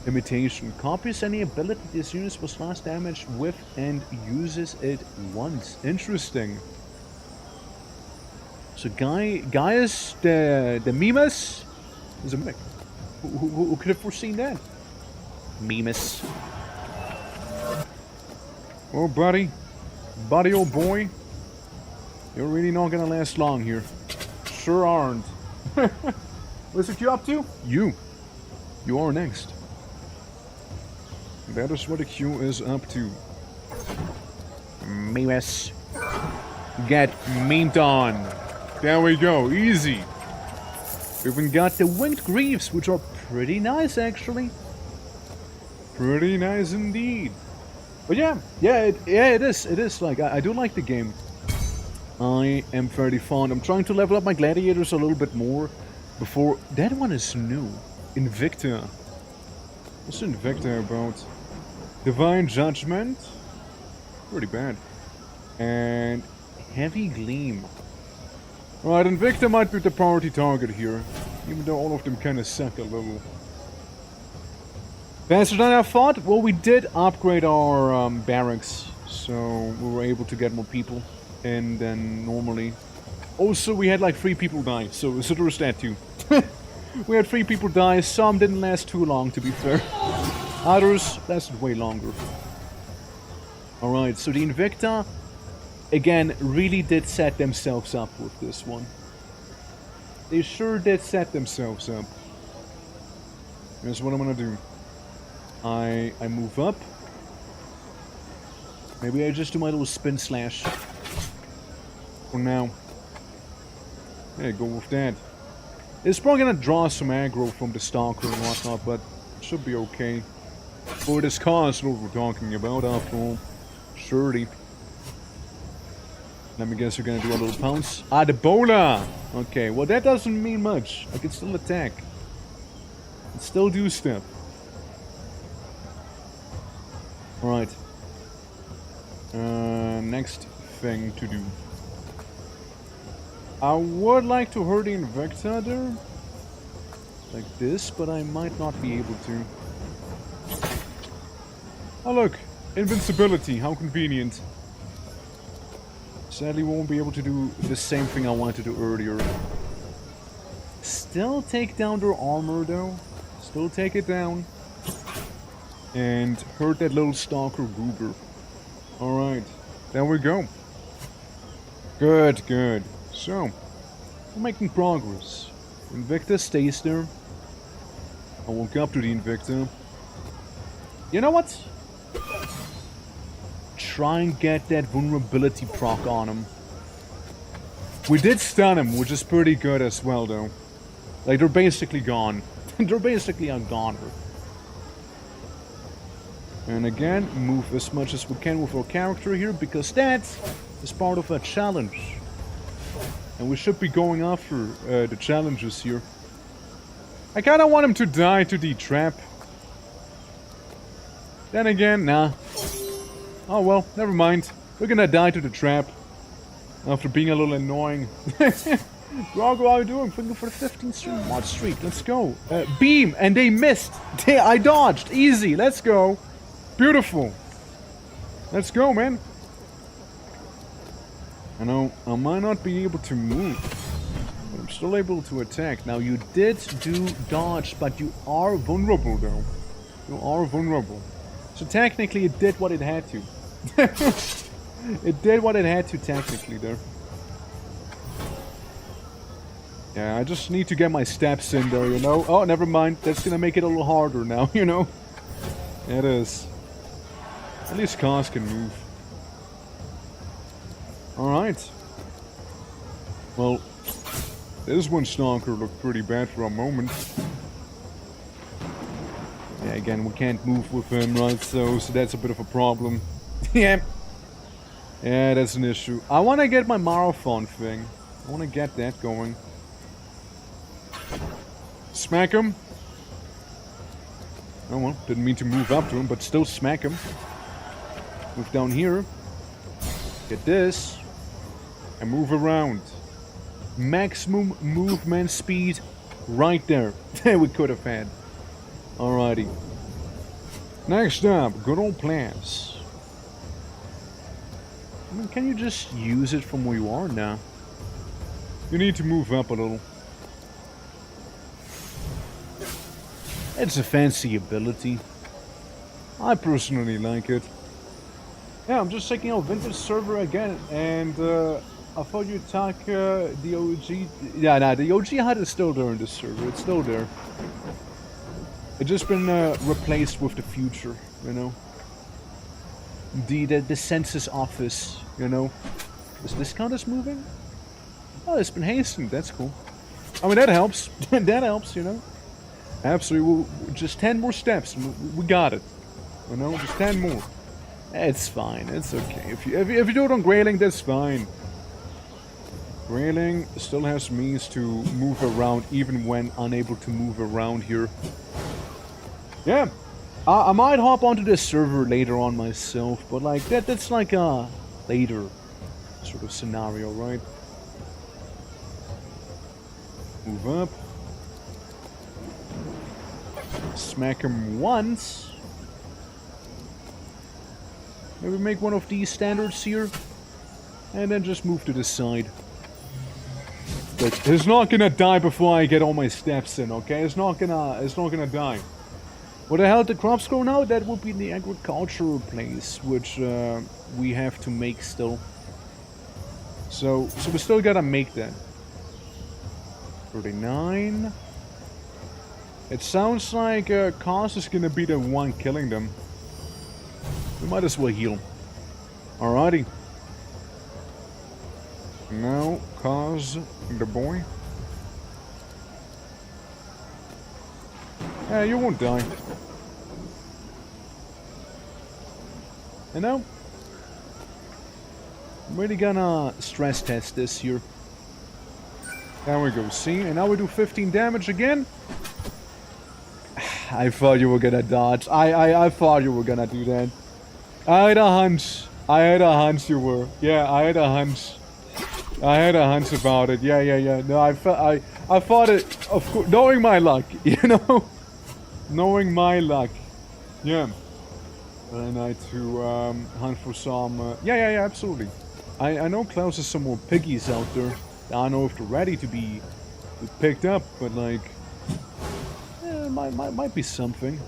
Imitation. Copies any ability this unit was last damaged with and uses it once. Interesting. So Gaius the Mimas is a mimic. Who could have foreseen that? Mimas. Oh, buddy. Buddy, old boy. You're really not gonna last long here. Sure aren't. What's it you up to? You are next. That is what the Q is up to. Mimas. Get memed on. There we go. Easy. We even got the Winged Greaves, which are pretty nice, actually. Pretty nice indeed. But yeah, it is. Like, I do like the game. I am fairly fond. I'm trying to level up my gladiators a little bit more before... That one is new. Invicta. What's Invicta about? Divine Judgment. Pretty bad. And Heavy Gleam. Alright, Invicta might be the priority target here. Even though all of them kind of suck a little. Faster than I thought? Well, we did upgrade our barracks. So we were able to get more people in than normally. Also, we had like 3 people die. So there was that too. We had 3 people die. Some didn't last too long, to be fair. Others lasted way longer. Alright, so the Invicta, again, really did set themselves up with this one. They sure did set themselves up. Here's what I'm gonna do. I move up. Maybe I just do my little spin slash. For now. Yeah, go with that. It's probably gonna draw some aggro from the Stalker and whatnot, but it should be okay. For this cause what we're talking about, after all. Surely. Let me guess you're gonna do a little pounce. Ah, the bola! Okay, well that doesn't mean much. I can still attack. I can still do stuff. Alright. Next thing to do. I would like to hurt the Invicta there. Like this, but I might not be able to. Oh look, invincibility, how convenient. Sadly, won't be able to do the same thing I wanted to do earlier. Still take down their armor though. Still take it down. And hurt that little stalker goober. Alright, there we go. Good, good. So, we're making progress. Invicta stays there. I walk up to the Invicta. You know what? Try and get that vulnerability proc on him. We did stun him, which is pretty good as well, though. Like, they're basically gone. They're basically a goner. And again, move as much as we can with our character here, because that is part of a challenge. And we should be going after the challenges here. I kinda want him to die to the trap. Then again, nah. Oh well, never mind. We're gonna die to the trap. After being a little annoying. Grogu, how are you doing? Thank you for the 15th stream. Mod Street, let's go. Beam, and they missed. I dodged. Easy, let's go. Beautiful. Let's go, man. I know, I might not be able to move, but I'm still able to attack. Now, you did do dodge, but you are vulnerable, though. You are vulnerable. So technically, it did what it had to. It did what it had to, technically, there. Yeah, I just need to get my steps in there, you know? Oh, never mind. That's gonna make it a little harder now, you know? It is. At least cars can move. Alright. Well, this one stalker looked pretty bad for a moment. Yeah, again, we can't move with him, right? So that's a bit of a problem. Yeah. Yeah, that's an issue. I want to get my marathon thing. I want to get that going. Smack him. Oh well, didn't mean to move up to him, but still smack him. Move down here. Get this. And move around. Maximum movement speed right there. We could have had. Alrighty. Next up, good old plants. I mean, can you just use it from where you are now? You need to move up a little. It's a fancy ability. I personally like it. Yeah, I'm just checking out Vintage server again, and I thought you'd talk the OG. Yeah, nah, the OG HUD is still there in this server. It's still there. It's just been replaced with the future, you know. The census office, you know. Is this count as moving? Oh, it's been hastened. That's cool. I mean, that helps. That helps, you know. Absolutely. Just 10 more steps. We got it. You know, just 10 more. It's fine. It's okay. If you do it on Grayling, that's fine. Grayling still has means to move around even when unable to move around here. Yeah. I might hop onto this server later on myself, but like that's like a later sort of scenario, right? Move up. Smack him once. Maybe make one of these standards here. And then just move to the side. But he's not gonna die before I get all my steps in, okay? It's not gonna die. Where the hell did the crops grow now? That would be the agricultural place, which we have to make still. So we still gotta make that. 39. It sounds like Cos is gonna be the one killing them. We might as well heal. Alrighty. Now, Cos, the boy. Yeah, you won't die. You know? I'm really gonna stress test this here. There we go, see? And now we do 15 damage again. I thought you were gonna dodge. I thought you were gonna do that. I had a hunch. I had a hunch you were. Yeah, I had a hunch. I had a hunch about it. Yeah. No, I thought it, of course, knowing my luck, you know? Knowing my luck. Yeah. And I to hunt for some, yeah, absolutely. I know Klaus has some more piggies out there. I don't know if they're ready to be picked up, but like, might be something.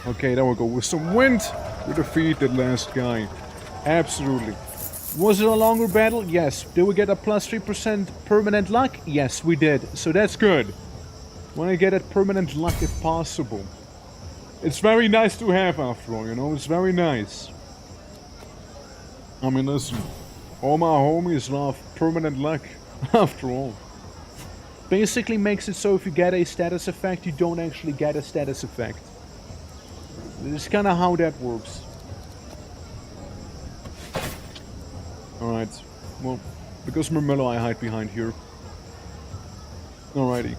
Okay, there we go. With some wind, we defeat that last guy. Absolutely. Was it a longer battle? Yes. Did we get a plus 3% permanent luck? Yes, we did. So that's good. Want to get that permanent luck if possible. It's very nice to have after all, you know? It's very nice. I mean, listen. All my homies love permanent luck, after all. Basically makes it so if you get a status effect, you don't actually get a status effect. It's kind of how that works. Alright. Well, because Mermello, I hide behind here. Alrighty.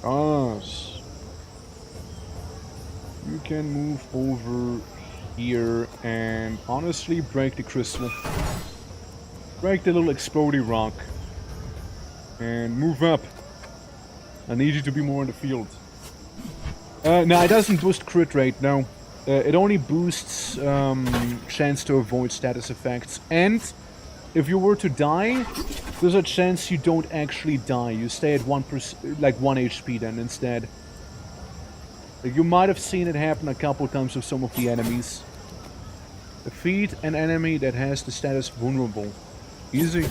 Us. You can move over here and honestly break the crystal. Break the little explodey rock. And move up. I need you to be more in the field. No, it doesn't boost crit rate, no. It only boosts chance to avoid status effects. And if you were to die, there's a chance you don't actually die. You stay at 1%, like 1 HP then instead. Like you might have seen it happen a couple times with some of the enemies. Defeat an enemy that has the status vulnerable. Easy.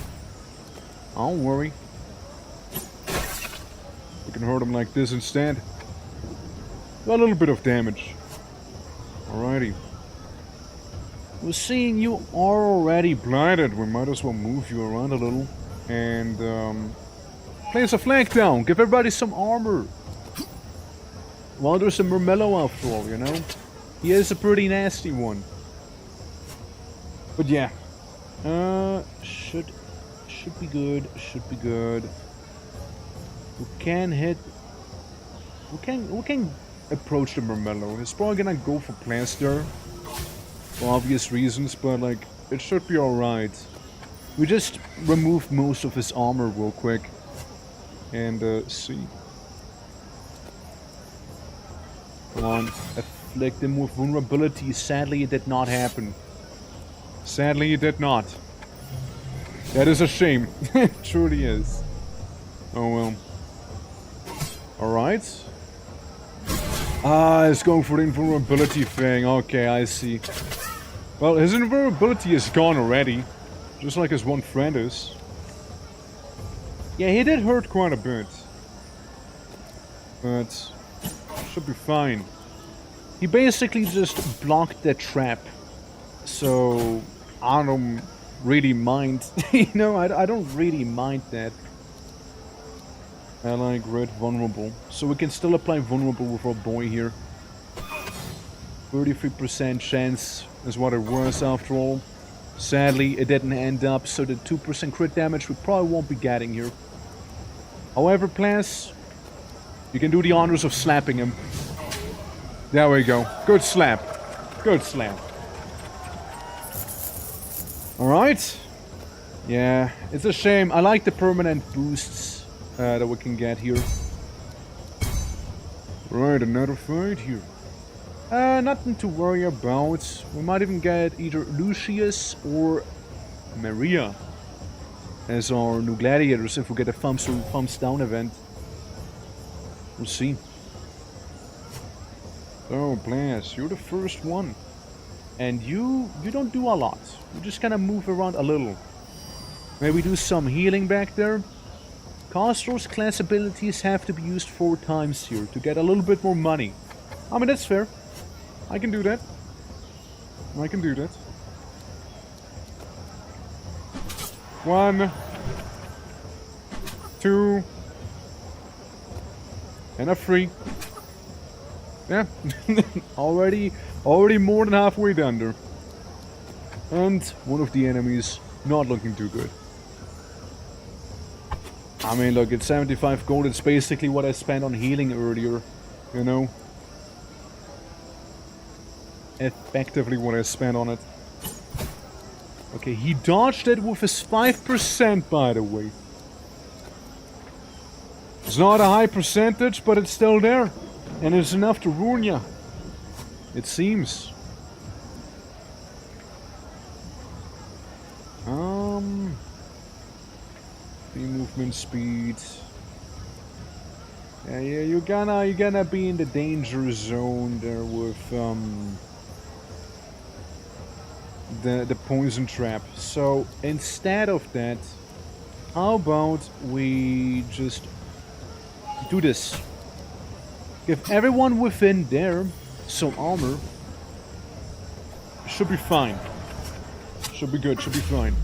Don't worry. You can hurt him like this instead. A little bit of damage. Alrighty. We're seeing you are already blinded. We might as well move you around a little. And, place a flag down. Give everybody some armor. Well, there's a Mermello after all, you know? He is a pretty nasty one. But yeah. Should be good. Should be good. We can hit... We can approach the Mermello. He's probably gonna go for plaster. For obvious reasons, but like, it should be alright. We just removed most of his armor real quick. And, see. Come on. Afflict him with vulnerability. Sadly, it did not happen. Sadly, it did not. That is a shame. It truly is. Oh well. Alright. Ah, it's going for the invulnerability thing. Okay, I see. Well, his invulnerability is gone already. Just like his one friend is. Yeah, he did hurt quite a bit. But should be fine. He basically just blocked the trap. So I don't really mind. You know, I don't really mind that. Ally grid vulnerable. So we can still apply vulnerable with our boy here. 33% chance is what it was after all. Sadly, it didn't end up, so the 2% crit damage we probably won't be getting here. However, Plas, you can do the honors of slapping him. There we go. Good slap. Good slap. Alright. Yeah, it's a shame. I like the permanent boosts that we can get here. Right, another fight here. Nothing to worry about. We might even get either Lucius or Maria as our new gladiators if we get a thumbs down event. We'll see. So, Blas, you're the first one. And you don't do a lot. You just kind of move around a little. Maybe do some healing back there. Castor's class abilities have to be used 4 times here to get a little bit more money. I mean, that's fair. I can do that. I can do that. 1, 2, and a 3. Yeah, already more than halfway done there. And one of the enemies not looking too good. I mean, look, it's 75 gold. It's basically what I spent on healing earlier, you know? Effectively what I spent on it. Okay, he dodged it with his 5%, by the way. It's not a high percentage, but it's still there. And it's enough to ruin you. It seems. The movement speed. Yeah, you're gonna be in the danger zone there with the poison trap. So instead of that, how about we just do this? Give everyone within there some armor. Should be fine. Should be good, should be fine.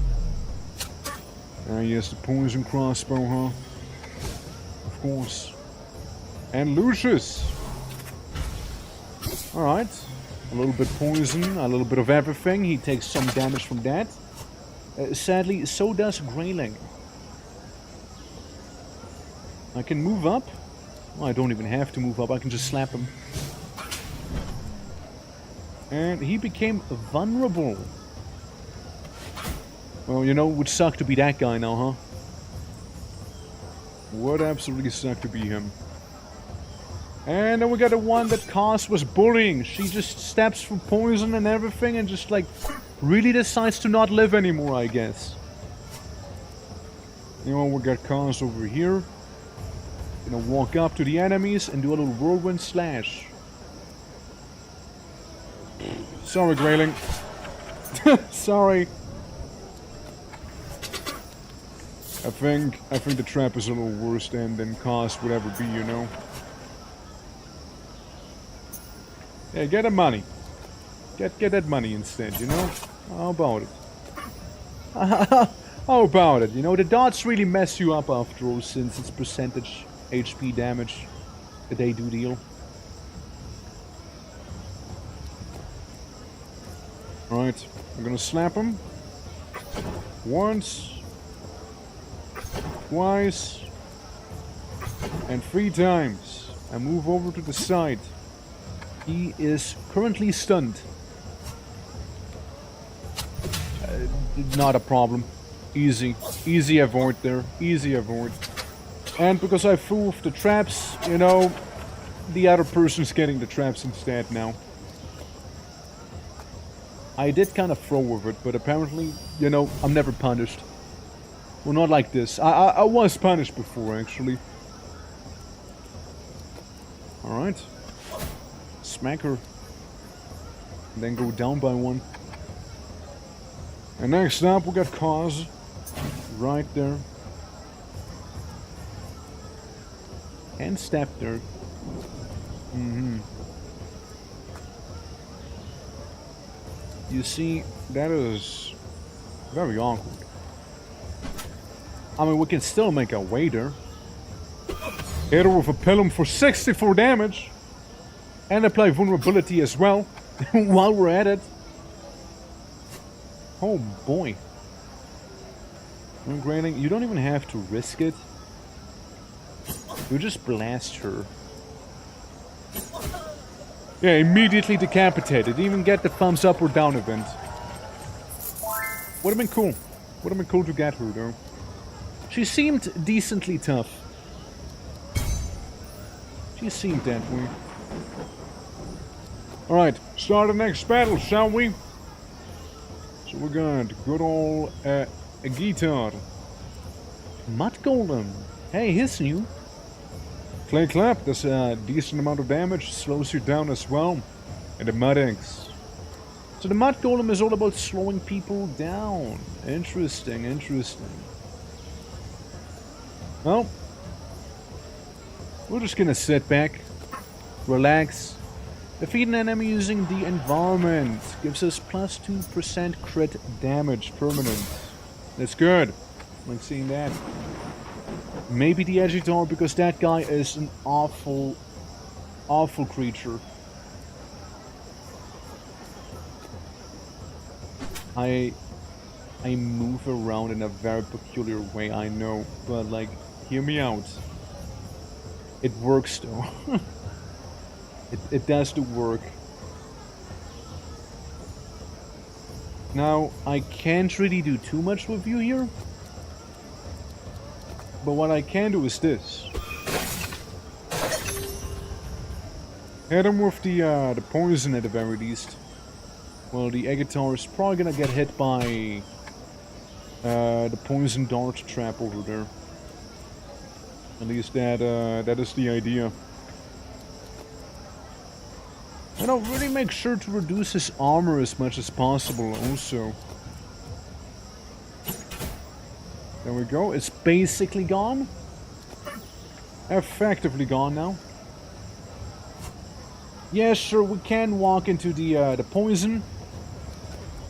Yes, the poison crossbow, huh? Of course. And Lucius! Alright. A little bit poison, a little bit of everything. He takes some damage from that. Sadly, so does Grayling. I can move up. Well, I don't even have to move up, I can just slap him. And he became vulnerable. Well, you know, it would suck to be that guy now, huh? Would absolutely suck to be him. And then we got the one that Cos was bullying. She just steps for poison and everything and just, like, really decides to not live anymore, I guess. You know, we got Cos over here. Gonna walk up to the enemies and do a little whirlwind slash. Sorry, Grayling. Sorry. I think the trap is a little worse than Cost would ever be, you know. Yeah, get the money. Get that money instead, you know. How about it? How about it? You know, the dots really mess you up after all, since it's percentage HP damage that they do deal. Alright, I'm gonna slap him. Once. Twice. And 3 times. And move over to the side. He is currently stunned. Not a problem. Easy. Easy avoid there. Easy avoid. And because I threw off the traps, you know, the other person's getting the traps instead now. I did kind of throw with it, but apparently, you know, I'm never punished. Well, not like this. I was punished before, actually. Alright. Smack her. And then go down by 1. And next up, we got Cause. Right there. And step there. You see, that is very awkward. I mean, we can still make a way there. Hit her with a Pilum for 64 damage. And apply vulnerability as well, while we're at it. Oh boy. Grayling, you don't even have to risk it. You just blast her. Yeah, immediately decapitated. Even get the thumbs up or down event. Would have been cool. Would have been cool to get her though. She seemed decently tough. She seemed that way. Alright, start the next battle, shall we? So we got good old a guitar. Mud Golem. Hey, he's new. Clay Clap does a decent amount of damage, slows you down as well. And the Mud Eggs. So the Mud Golem is all about slowing people down. Interesting, interesting. Well, we're just gonna sit back, relax, defeat an enemy using the environment. Gives us plus 2% crit damage permanent. That's good. Like seeing that. Maybe the Agitar, because that guy is an awful, awful creature. I move around in a very peculiar way, I know, but like, hear me out. It works though. it does the work. Now, I can't really do too much with you here. But what I can do is this. Hit him with the poison at the very least. Well, the Agatar is probably gonna get hit by the poison dart trap over there. At least that is the idea. And I'll really make sure to reduce his armor as much as possible also. There we go. It's basically gone. Effectively gone now. Yeah, sure, we can walk into the poison.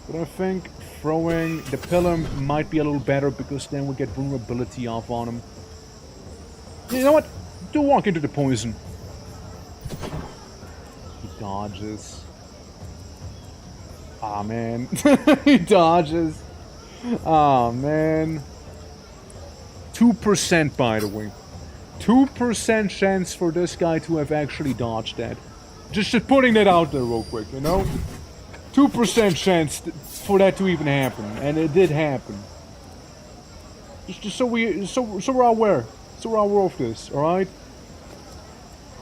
But I think Throwing the pillar might be a little better because then we get vulnerability off on him. You know what? Do walk into the poison. He dodges. Ah, man. He dodges. Ah, man. 2% by the way. 2% chance for this guy to have actually dodged that. Just putting that out there real quick, you know? 2% chance for that to even happen, and it did happen. Just so we're aware. So we're aware of this, alright?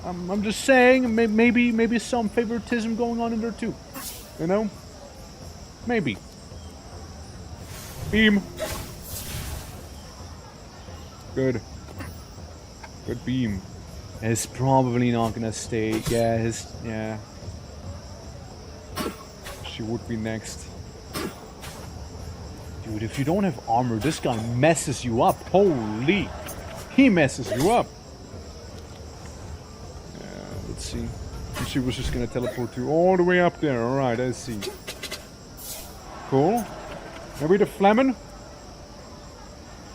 I'm just saying, maybe some favoritism going on in there too. You know? Maybe. beam. Good. Good beam. It's probably not gonna stay. Yeah. She would be next. Dude, if you don't have armor, this guy messes you up. Holy. He messes you up. Let's see. And she was just gonna teleport you all the way up there. Alright, I see. Cool. Maybe the Flamin'?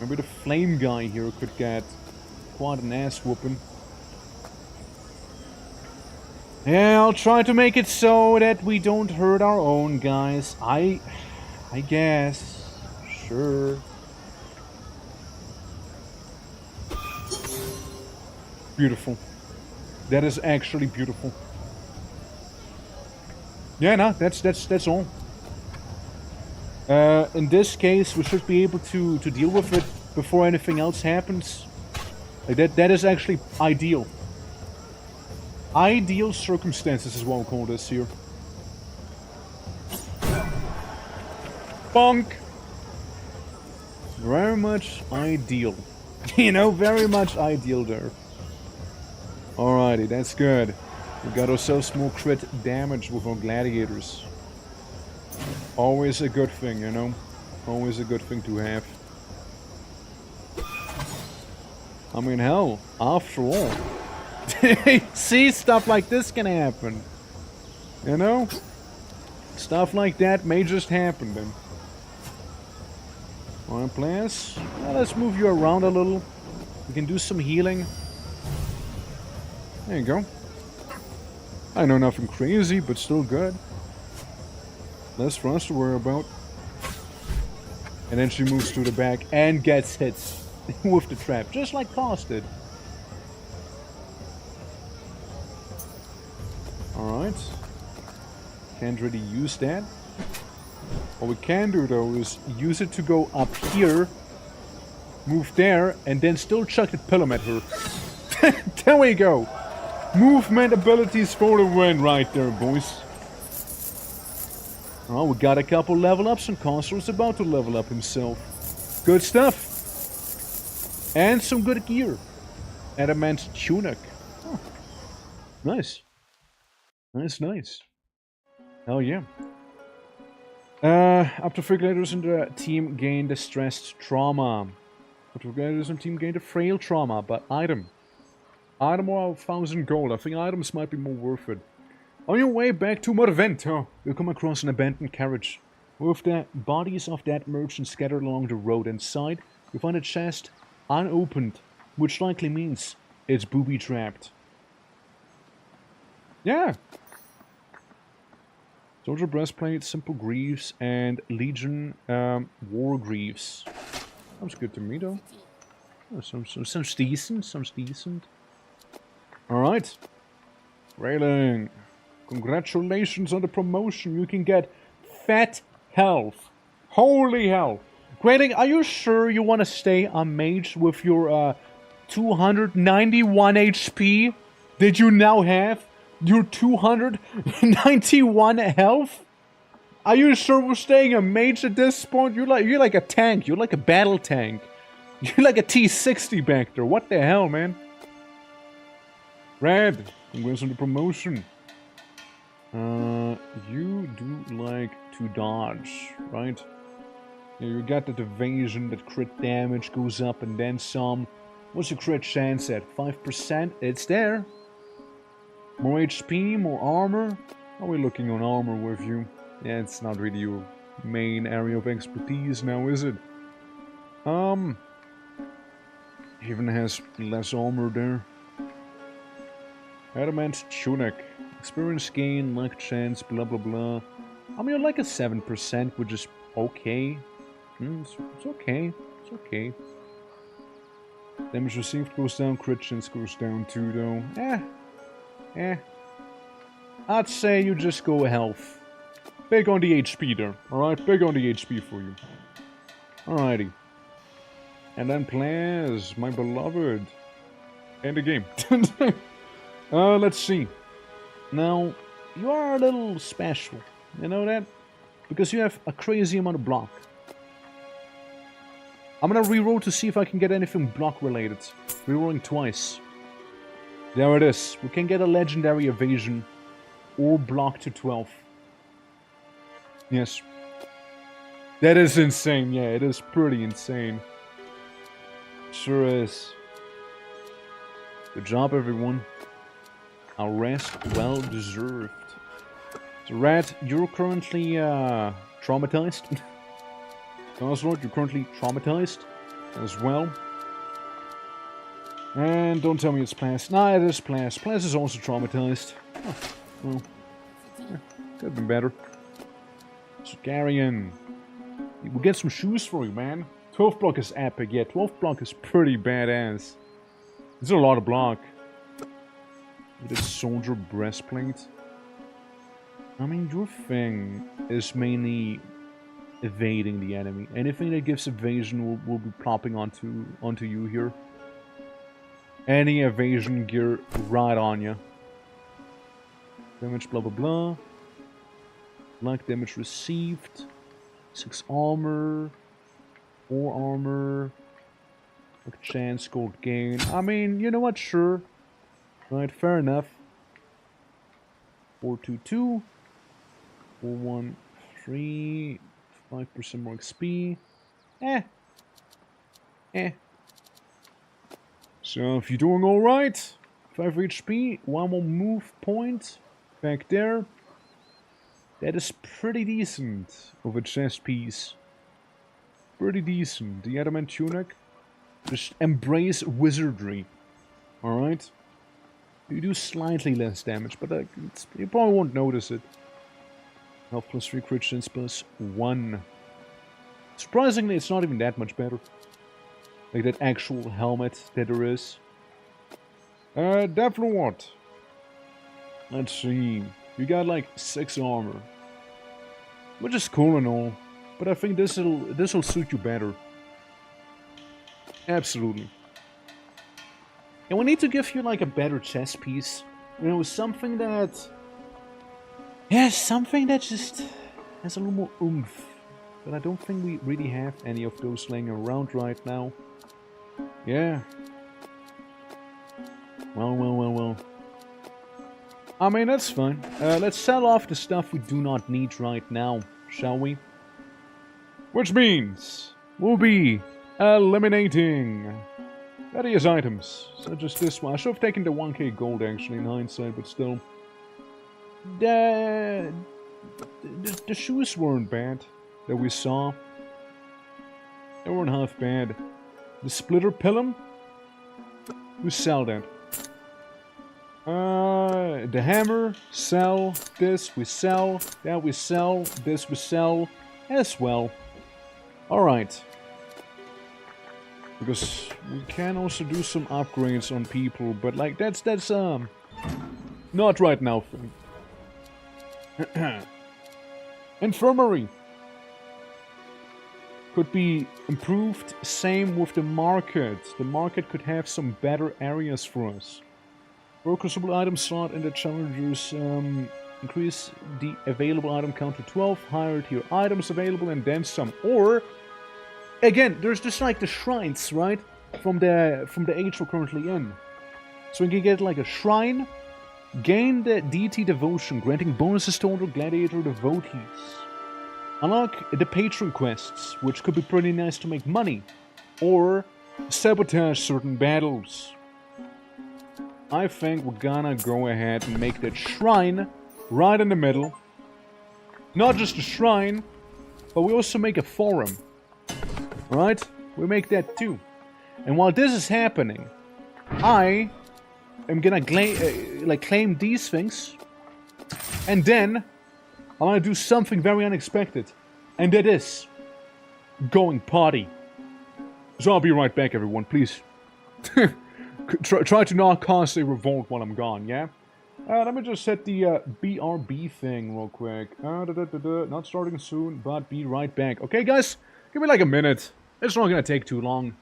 Maybe the flame guy here could get quite an ass whooping. Yeah, I'll try to make it so that we don't hurt our own guys. I guess. Sure. Beautiful. That is actually beautiful. Yeah, no, that's all. In this case, we should be able to deal with it before anything else happens. Like that is actually ideal. Ideal circumstances is what we'll call this here. Bonk! Very much ideal. You know, very much ideal there. Alrighty, that's good. We got ourselves more crit damage with our gladiators. Always a good thing, you know? Always a good thing to have. I mean, hell, after all. See, stuff like this can happen. You know? Stuff like that may just happen then. Alright, players. Well, let's move you around a little. We can do some healing. There you go. I know nothing crazy, but still good. Less for us to worry about. And then she moves to the back and gets hit with the trap, just like Cos did. Alright. Can't really use that. What we can do though is Use it to go up here, move there, and then still chuck the pillar at her. there we go. Movement abilities for the win right there, boys. Oh, we got a couple level ups and Consor's about to level up himself. Good stuff. And some good gear. Adamant tunic. Oh. Nice. Nice. Hell yeah. Up to 3 gladiators in the team gain distressed trauma. Up to gladiators in the team gain the frail trauma, but item. Item or 1,000 gold. I think items might be more worth it. On your way back to Morvento, you'll come across an abandoned carriage. With the bodies of dead merchants scattered along the road. Inside, you find a chest unopened, which likely means it's booby-trapped. Yeah. Soldier breastplate, simple greaves, and Legion war greaves. Sounds good to me, though. Oh, sounds decent. Alright. Railing. Congratulations on the promotion. You can get Fat health. Holy hell. Granting, are you sure you want to stay a mage with your 291 HP that you now have? Your 291 health? Are you sure we're staying a mage at this point? You're like a tank. You're like a battle tank. You're like a T-60 back there. What the hell, man? Red, congrats on the promotion. You do like to dodge, right? You got that evasion, that crit damage goes up and then some. What's your crit chance at? 5%? It's there. More HP, more armor. Are we looking on armor with you? Yeah, it's not really your main area of expertise now, is it? Even has less armor there. Adamant tunic. Experience gain, luck chance, blah blah blah. I mean, like a 7%, which is okay. It's okay. It's okay. Damage received goes down, crit chance goes down too, though. I'd say you just go health. Big on the HP there, alright? Big on the HP for you. Alrighty. And then players, my beloved. End the game. Let's see. Now, you are a little special. You know that? Because you have a crazy amount of block. I'm gonna reroll to see if I can get anything block related. Rerolling twice. There it is. We can get a legendary evasion or block to 12. Yes. That is insane. Yeah, it is pretty insane. Sure is. Good job, everyone. Our rest well deserved. So, Rat, you're currently traumatized. Lord, you're currently traumatized as well. And don't tell me it's Plas. Nah, it is Plas. Plas is also traumatized. Oh, well, yeah, could have been better. So, Garion, we'll get some shoes for you, man. 12 block is epic. Yeah, 12 block is pretty badass. It's a lot of block. With a soldier breastplate. I mean, your thing is mainly evading the enemy. Anything that gives evasion will be plopping onto you here. Any evasion gear right on you. Damage blah blah blah. Luck damage received. 6 armor. 4 armor. Luck chance, gold gain. I mean, you know what? Sure. Right, fair enough. 422. 413. 5% more XP. So if you're doing alright, 5 HP, 1 more move point back there. That is pretty decent of a chest piece. Pretty decent. The adamant tunic. Just embrace wizardry. Alright? You do slightly less damage, but you probably won't notice it. Health plus 3, crit chance plus 1. Surprisingly, it's not even that much better. Like that actual helmet that there is. Definitely what? Let's see. You got like 6 armor. Which is cool and all. But I think this'll suit you better. Absolutely. And we need to give you like a better chest piece. You know, something that... Yeah, something that just has a little more oomph. But I don't think we really have any of those laying around right now. Yeah. Well. I mean, that's fine. Let's sell off the stuff we do not need right now, shall we? Which means we'll be eliminating various items, such as this one. I should have taken the 1k gold actually in hindsight, but still. The shoes weren't bad that we saw. They weren't half bad. The splitter pilum, we sell that. The hammer, sell. This we sell. That we sell. This we sell as well. Alright. Because we can also do some upgrades on people, but like that's not right now thing. Infirmary. could be improved. Same with the market. The market could have some better areas for us. Focusable item slot in the challengers. Increase the available item count to 12. Higher tier items available and then some. Or again, there's just like the shrines, right? From the age we're currently in. So we can get like a shrine. Gain the deity devotion, granting bonuses to other gladiator devotees. Unlock the patron quests, which could be pretty nice to make money. Or sabotage certain battles. I think we're gonna go ahead and make that shrine right in the middle. Not just a shrine, but we also make a forum. Alright? We make that too. And while this is happening, I am gonna claim these things. And then I'm gonna do something very unexpected. And that is going potty. So I'll be right back, everyone, please. Try to not cause a revolt while I'm gone, yeah? Let me just set the BRB thing real quick. Not starting soon, but be right back. Okay, guys? Give me like a minute. It's not gonna take too long.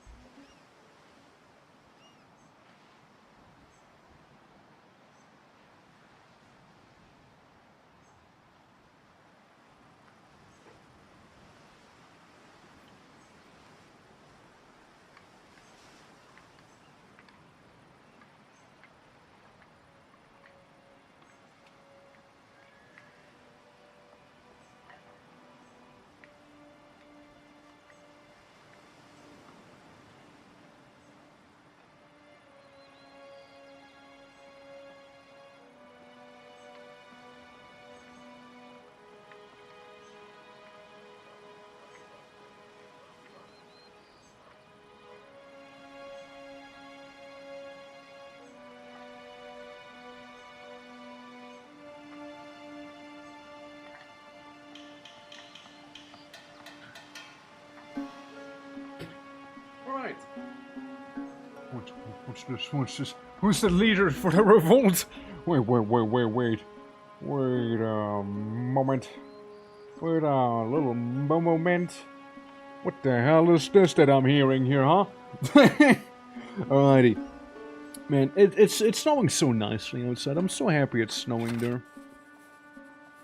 What's this? Who's the leader for the revolt? Wait a moment. Wait a little moment. What the hell is this that I'm hearing here, huh? Alrighty. Man, it's snowing so nicely outside. I'm so happy it's snowing there.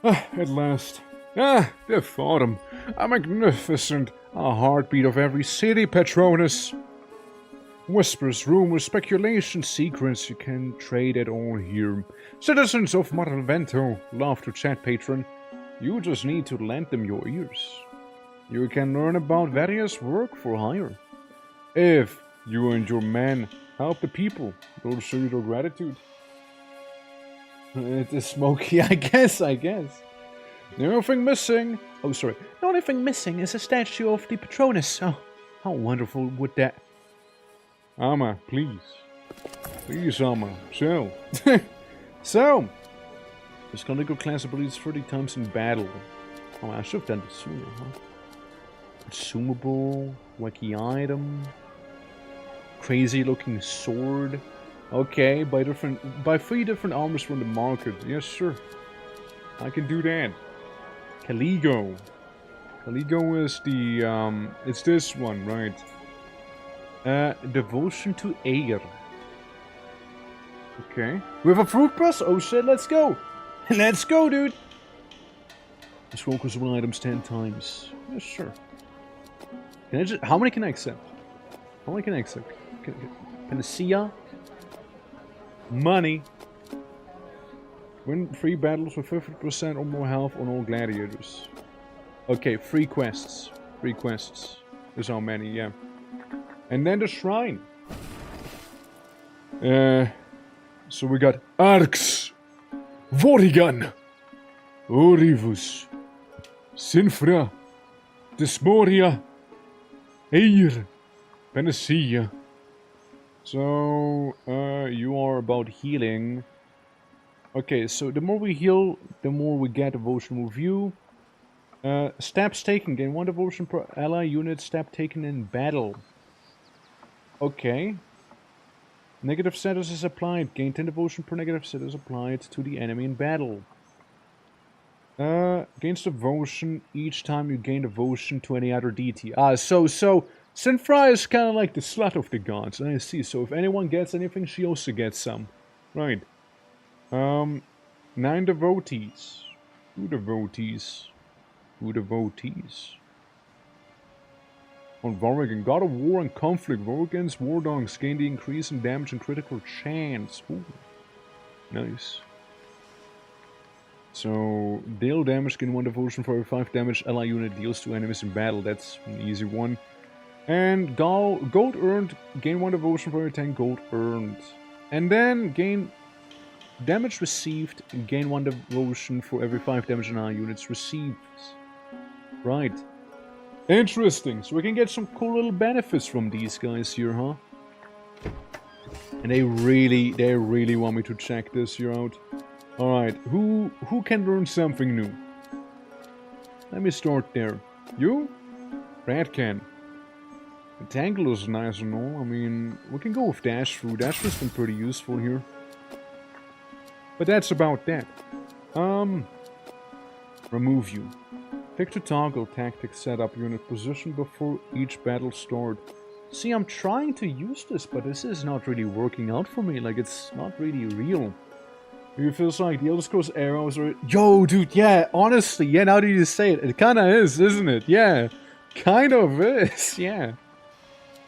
At last. The autumn. A magnificent heartbeat of every city, Patronus. Whispers, rumors, speculation, secrets, you can trade it all here. Citizens of Marvento, love to chat, patron. You just need to lend them your ears. You can learn about various work for hire. If you and your men help the people, they'll show you their gratitude. It is smoky, I guess. Nothing missing. Oh, sorry. The only thing missing is a statue of the Patronus. Oh, how wonderful would that... Amma, please. Please, Amma. So. This Conical class abilities 30 times in battle. Oh, I should have done this sooner, huh? Consumable. Wacky item. Crazy looking sword. Okay, buy 3 different armors from the market. Yes, sure. I can do that. Caligo. Caligo is the, it's this one, right? Devotion to ENG. Okay. We have a fruit press? Oh shit, let's go! Let's go, dude! Let's focus on items 10 times. Yeah, sure. Can I just... How many can I accept? How many can I accept? Panacea? Money. Win 3 battles with 50% or more health on all gladiators. Okay, 3 quests. 3 quests. There's how many, yeah. And then the shrine. So we got Arx, Vorigan, Orivus, Sinfra, Desmoria, Eir, Panacea. So, you are about healing. Okay, so the more we heal, the more we get devotion review. Steps taken. Gain 1 devotion per ally unit step taken in battle. Okay. Negative status is applied. Gain 10 devotion per negative status applied to the enemy in battle. Gains devotion each time you gain devotion to any other deity. So Sinfra is kind of like the slut of the gods. I see. So if anyone gets anything, she also gets some. Right. 9 devotees. Who devotees? Who devotees? On Vorrigan, God of War and Conflict. Vorrigan's War Dogs gain the increase in damage and critical chance. Ooh. Nice. So, deal damage, gain 1 devotion for every 5 damage ally unit deals to enemies in battle. That's an easy one. And gold earned, gain 1 devotion for every 10 gold earned. And then gain damage received, and gain 1 devotion for every 5 damage ally units received. Right. Interesting. So we can get some cool little benefits from these guys here, huh? And they really want me to check this here out. Alright, who can learn something new? Let me start there. You? Brad can. Tangle is nice and all. I mean, we can go with Dash through. Dash has been pretty useful here. But that's about that. Remove you. Pick to toggle tactic setup unit position before each battle start. See, I'm trying to use this, but this is not really working out for me. Like, it's not really real. It feels like the Elder Scrolls arrows are... Yo, dude, yeah, honestly, yeah, now that you say it, it kinda is, isn't it? Yeah, kind of is, yeah.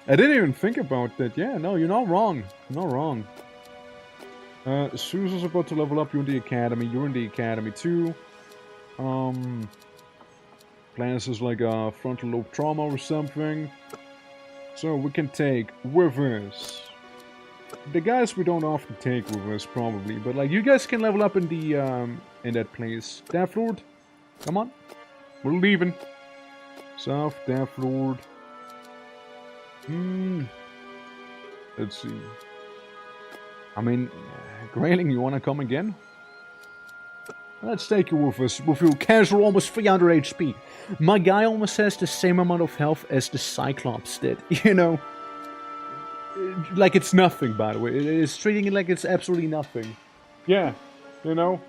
I didn't even think about that. Yeah, no, you're not wrong. You're not wrong. Susan's about to level up. You're in the academy. You're in the academy too. Plans is like a frontal lobe trauma or something. So we can take with us the guys we don't often take with us, probably. But like, you guys can level up in the in that place. Death Lord, come on, we're leaving. South Death Lord. Let's see. I mean, Grayling, you wanna come again? Let's take you with us. With your casual, almost 300 HP. My guy almost has the same amount of health as the Cyclops did, you know? Like it's nothing, by the way. It's treating it like it's absolutely nothing. Yeah, you know?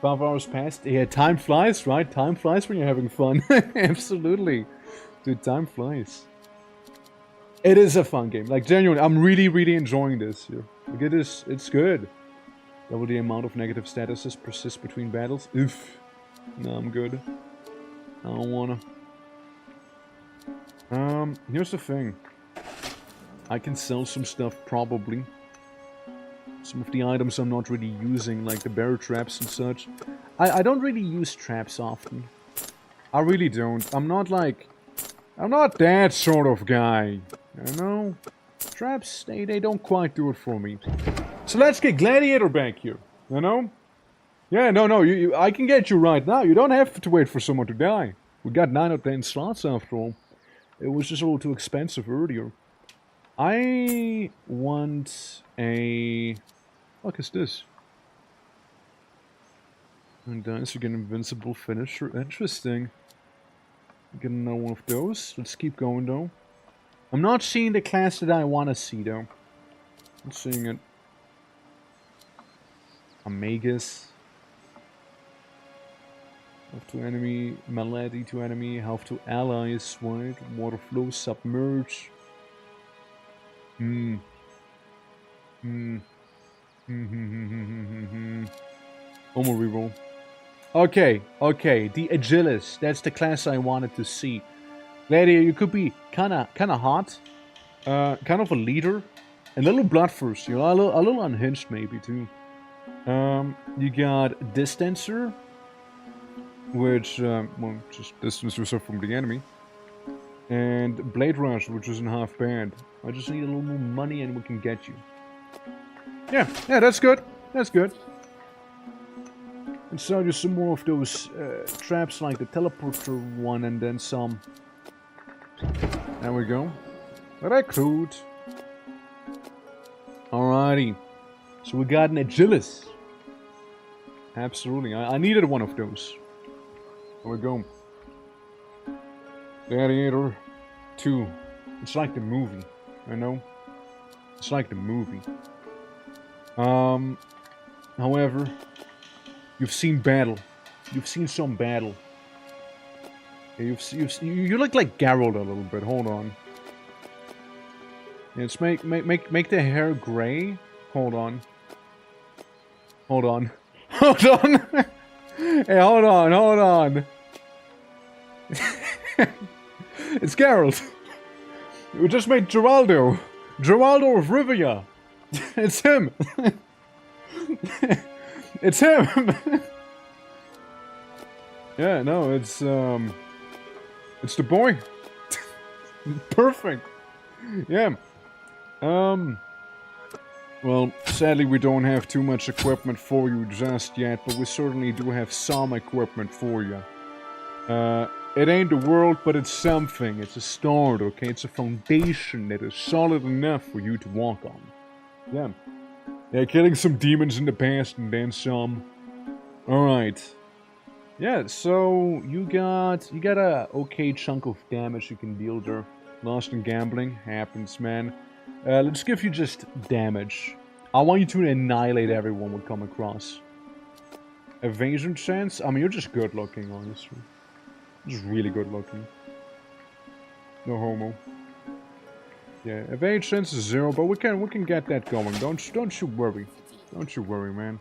5 hours passed. Yeah, time flies, right? Time flies when you're having fun. Absolutely. Dude, time flies. It is a fun game. Like, genuinely, I'm really enjoying this here. Like, it's good. Double the amount of negative statuses persist between battles. Oof. No, I'm good. I don't wanna. Here's the thing. I can sell some stuff, probably. Some of the items I'm not really using, like the bear traps and such. I don't really use traps often. I really don't. I'm not that sort of guy. You know? Traps, they don't quite do it for me. So let's get Gladiator back here, you know? Yeah, no, I can get you right now. You don't have to wait for someone to die. We got 9 or 10 slots after all. It was just a little too expensive earlier. I want a... What is this? And dice again, invincible finisher. Interesting. Get another one of those. Let's keep going though. I'm not seeing the class that I want to see though. I'm seeing it. A Magus. Health to enemy, melee to enemy, health to allies, right? Water flow, submerge. Almost reroll. Okay, the Agilis. That's the class I wanted to see. Gladiator, you could be kinda hot. Kind of a leader. A little bloodthirst, you know, a little unhinged maybe too. You got Distancer, which, well, just distance yourself from the enemy. And Blade Rush, which isn't half bad. I just need a little more money and we can get you. Yeah, that's good. That's good. And sell you some more of those traps like the teleporter one and then some. There we go. Recruit. Alrighty. So we got an Agilis. Absolutely. I needed one of those. There we go. Gladiator 2. It's like the movie. I know. It's like the movie. However, you've seen battle. You've seen some battle. Yeah, you look like Geralt a little bit. Hold on. Yeah, let's make the hair gray. Hold on. Hold on. Hold on. Hey, hold on. It's Geralt. We just made Geraldo. Geraldo of Rivia. It's him. It's him. Yeah, no, it's the boy. Perfect. Yeah. Well, sadly we don't have too much equipment for you just yet, but we certainly do have some equipment for you. It ain't the world, but it's something. It's a start, okay? It's a foundation that is solid enough for you to walk on. Yeah. Yeah, killing some demons in the past and then some. Alright. Yeah, so you got a okay chunk of damage you can deal there. Lost in gambling. Happens, man. Let's give you just damage. I want you to annihilate everyone we come across. Evasion chance? I mean, you're just good looking, honestly. Just really good looking. No homo. Yeah, evasion chance is 0, but we can get that going. Don't you worry. Don't you worry, man.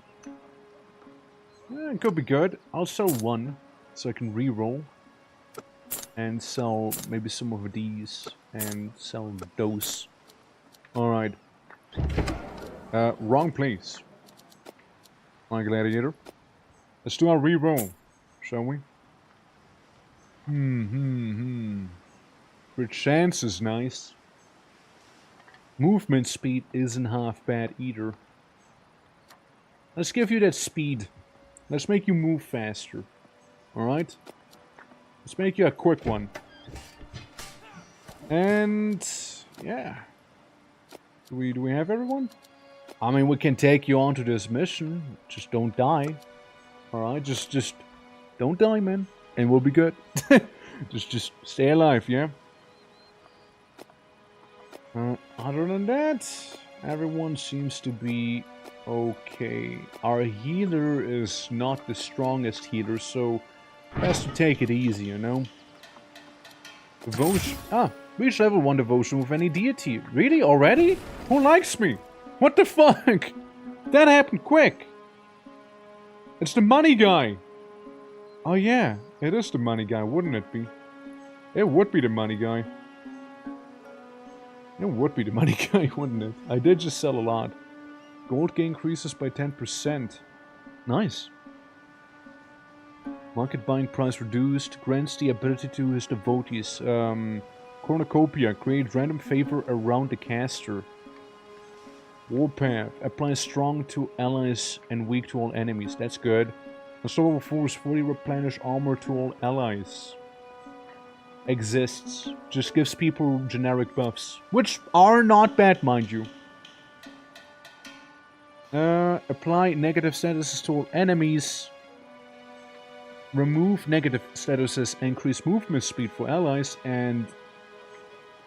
Yeah, it could be good. I'll sell 1, so I can re-roll. And sell maybe some of these. And sell those. Alright. Wrong place. My gladiator. Let's do our re-roll, shall we? Crit chance is nice. Movement speed isn't half bad either. Let's give you that speed. Let's make you move faster. Alright? Let's make you a quick one. And yeah. Do we have everyone? I mean, we can take you onto this mission. Just don't die. Alright, just don't die, man. And we'll be good. just stay alive, yeah? Other than that, everyone seems to be okay. Our healer is not the strongest healer, so best to take it easy, you know? Devotion. Reach level 1 devotion with any deity. Really? Already? Who likes me? What the fuck? That happened quick. It's the money guy. Oh yeah, it is the money guy, wouldn't it be? It would be the money guy. It would be the money guy, wouldn't it? I did just sell a lot. Gold gain increases by 10%. Nice. Market buying price reduced. Grants the ability to his devotees. Cornucopia. Create random favor around the caster. Warpath. Applies strong to allies and weak to all enemies. That's good. Unstoppable force. Fully replenish armor to all allies. Exists. Just gives people generic buffs. Which are not bad, mind you. Apply negative statuses to all enemies. Remove negative statuses, increase movement speed for allies, and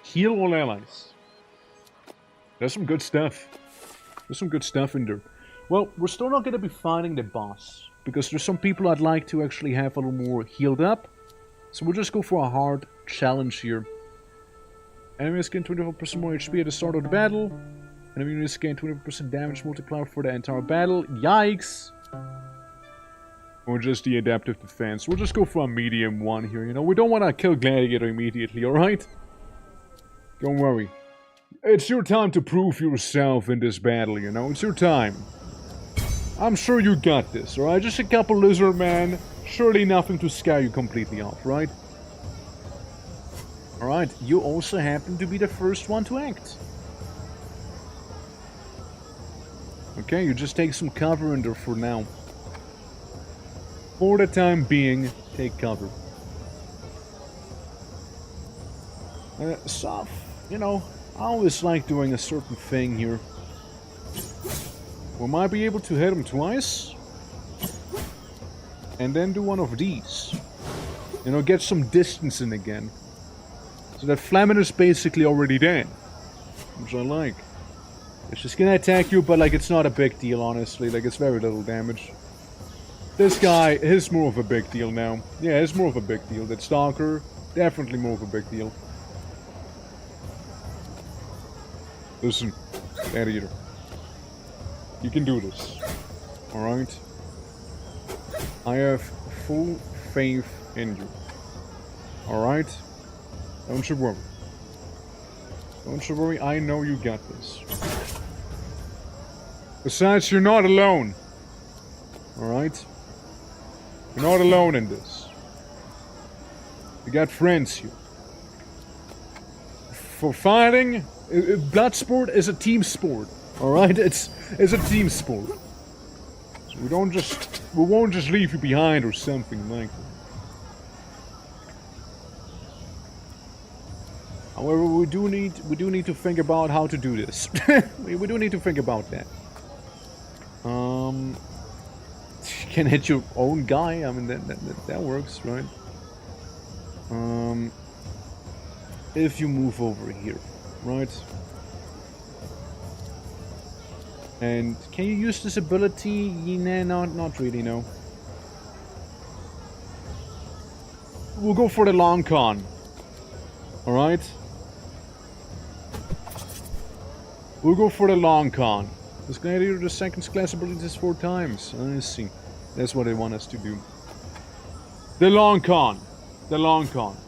heal all allies. There's some good stuff. There's some good stuff in there. Well, we're still not going to be fighting the boss, because there's some people I'd like to actually have a little more healed up. So we'll just go for a hard challenge here. Enemies gain 24% more HP at the start of the battle. Enemies gain 24% damage multiplier for the entire battle. Yikes! Or just the adaptive defense. We'll just go for a medium one here, you know. We don't want to kill Gladiator immediately, alright? Don't worry. It's your time to prove yourself in this battle, you know. It's your time. I'm sure you got this, alright? Just a couple lizard men. Surely nothing to scare you completely off, right? Alright, you also happen to be the first one to act. Okay, you just take some cover in there for now. For the time being, take cover. Soft, you know, I always like doing a certain thing here. We might be able to hit him twice. And then do one of these. You know, get some distance in again. So that Flamin is basically already dead. Which I like. It's just gonna attack you, but like it's not a big deal, honestly. Like it's very little damage. This guy is more of a big deal now. Yeah, it's more of a big deal. That Stalker, definitely more of a big deal. Listen, Gladiator. You can do this. Alright? I have full faith in you. Alright? Don't you worry. Don't you worry, I know you got this. Besides, you're not alone. Alright? You're not alone in this. You got friends here. For fighting, Bloodsport is a team sport. Alright? It's a team sport. So we won't just leave you behind or something like that. However, we do need to think about how to do this. we do need to think about that. You can hit your own guy. I mean, that works, right? If you move over here, right? And can you use this ability? Nah, not really, no. We'll go for the long con. Alright? We'll go for the long con. This Gladiator, the second class ability is 4 times. I see. That's what they want us to do. The long con. The long con.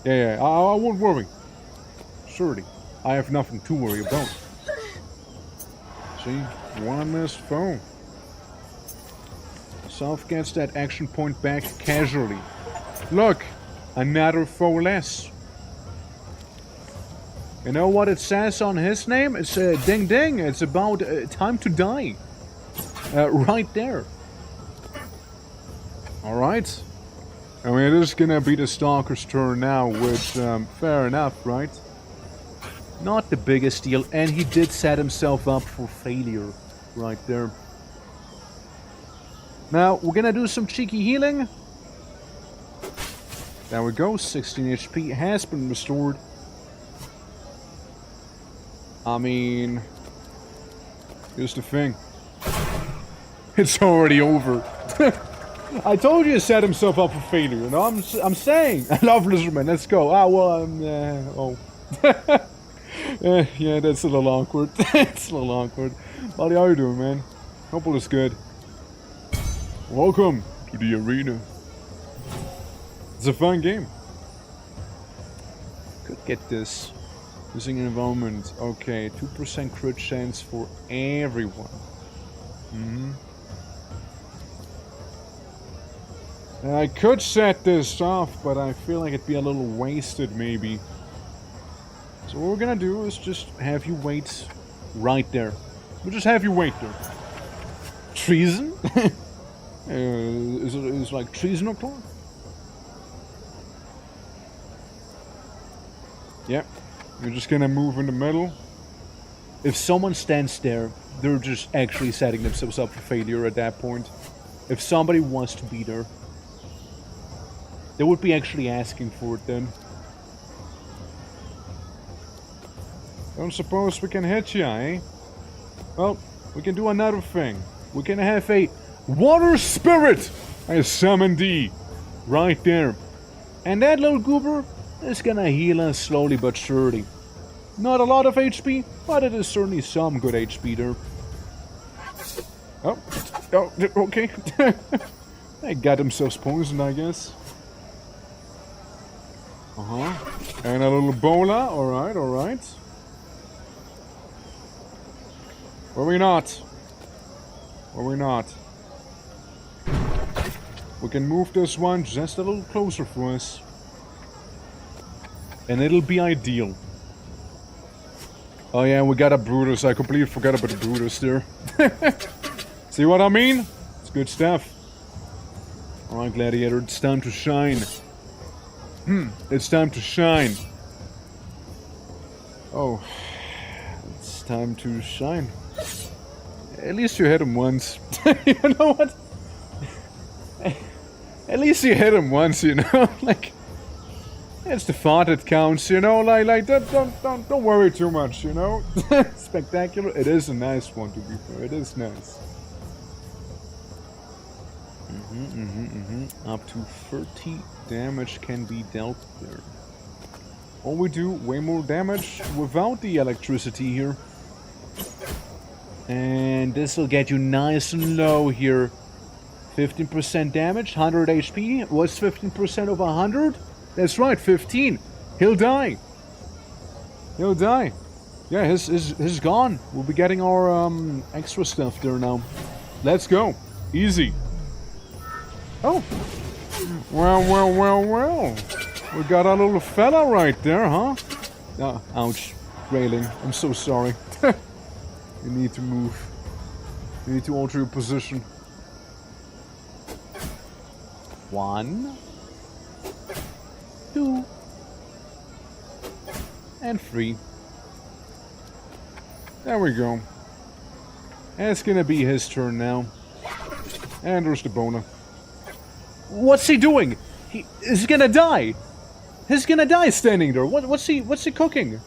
Yeah, I won't worry. Surely. I have nothing to worry about. See? One missed foe. South gets that action point back casually. Look! Another foe less. You know what it says on his name? It's ding ding. It's about time to die. Right there. Alright. I mean, it is gonna be the Stalker's turn now, which, fair enough, right? Not the biggest deal, and he did set himself up for failure. Right there. Now, we're gonna do some cheeky healing. There we go, 16 HP has been restored. I mean, here's the thing. It's already over. I told you he set himself up for failure, you know? I'm saying. I love Lizardman, let's go. Ah, well, yeah, that's a little awkward. It's a little awkward. Buddy, how you doing, man? Hope all is good. Welcome to the arena. It's a fun game. Could get this. Using an environment. Okay, 2% crit chance for everyone. I could set this off, but I feel like it'd be a little wasted, maybe. So what we're gonna do is just have you wait right there. We'll just have you wait there. Treason? Is it like treason o'clock? Yep. You're just gonna move in the middle. If someone stands there, they're just actually setting themselves up for failure at that point. If somebody wants to be there, they would be actually asking for it then. Don't suppose we can hit you, eh? Well, we can do another thing. We can have a water spirit! I summon thee. Right there. And that little goober is gonna heal us slowly but surely. Not a lot of HP, but it is certainly some good HP there. Oh, okay. They got themselves poisoned, I guess. And a little bola, alright. Or we not? We can move this one just a little closer for us. And it'll be ideal. Oh yeah, we got a Brutus. I completely forgot about the Brutus there. See what I mean? It's good stuff. Alright, Gladiator, it's time to shine. It's time to shine. Oh. It's time to shine. At least you hit him once. You know what? At least you hit him once, you know? Like... It's the thought that counts, you know, like don't worry too much, you know. Spectacular. It is a nice one, to be fair. It is nice. Up to 30 damage can be dealt there. Or we do way more damage without the electricity here. And this will get you nice and low here. 15% damage, 100 HP. What's 15% of 100? That's right, 15. He'll die. He'll die. Yeah, his gone. We'll be getting our extra stuff there now. Let's go. Easy. Oh. Well. We got our little fella right there, huh? Oh, ouch. Railing. I'm so sorry. You need to move. You need to alter your position. 1, 2, and 3. There we go. And it's gonna be his turn now. And there's the boner. What's he doing? He's gonna die. He's gonna die standing there. What's he cooking?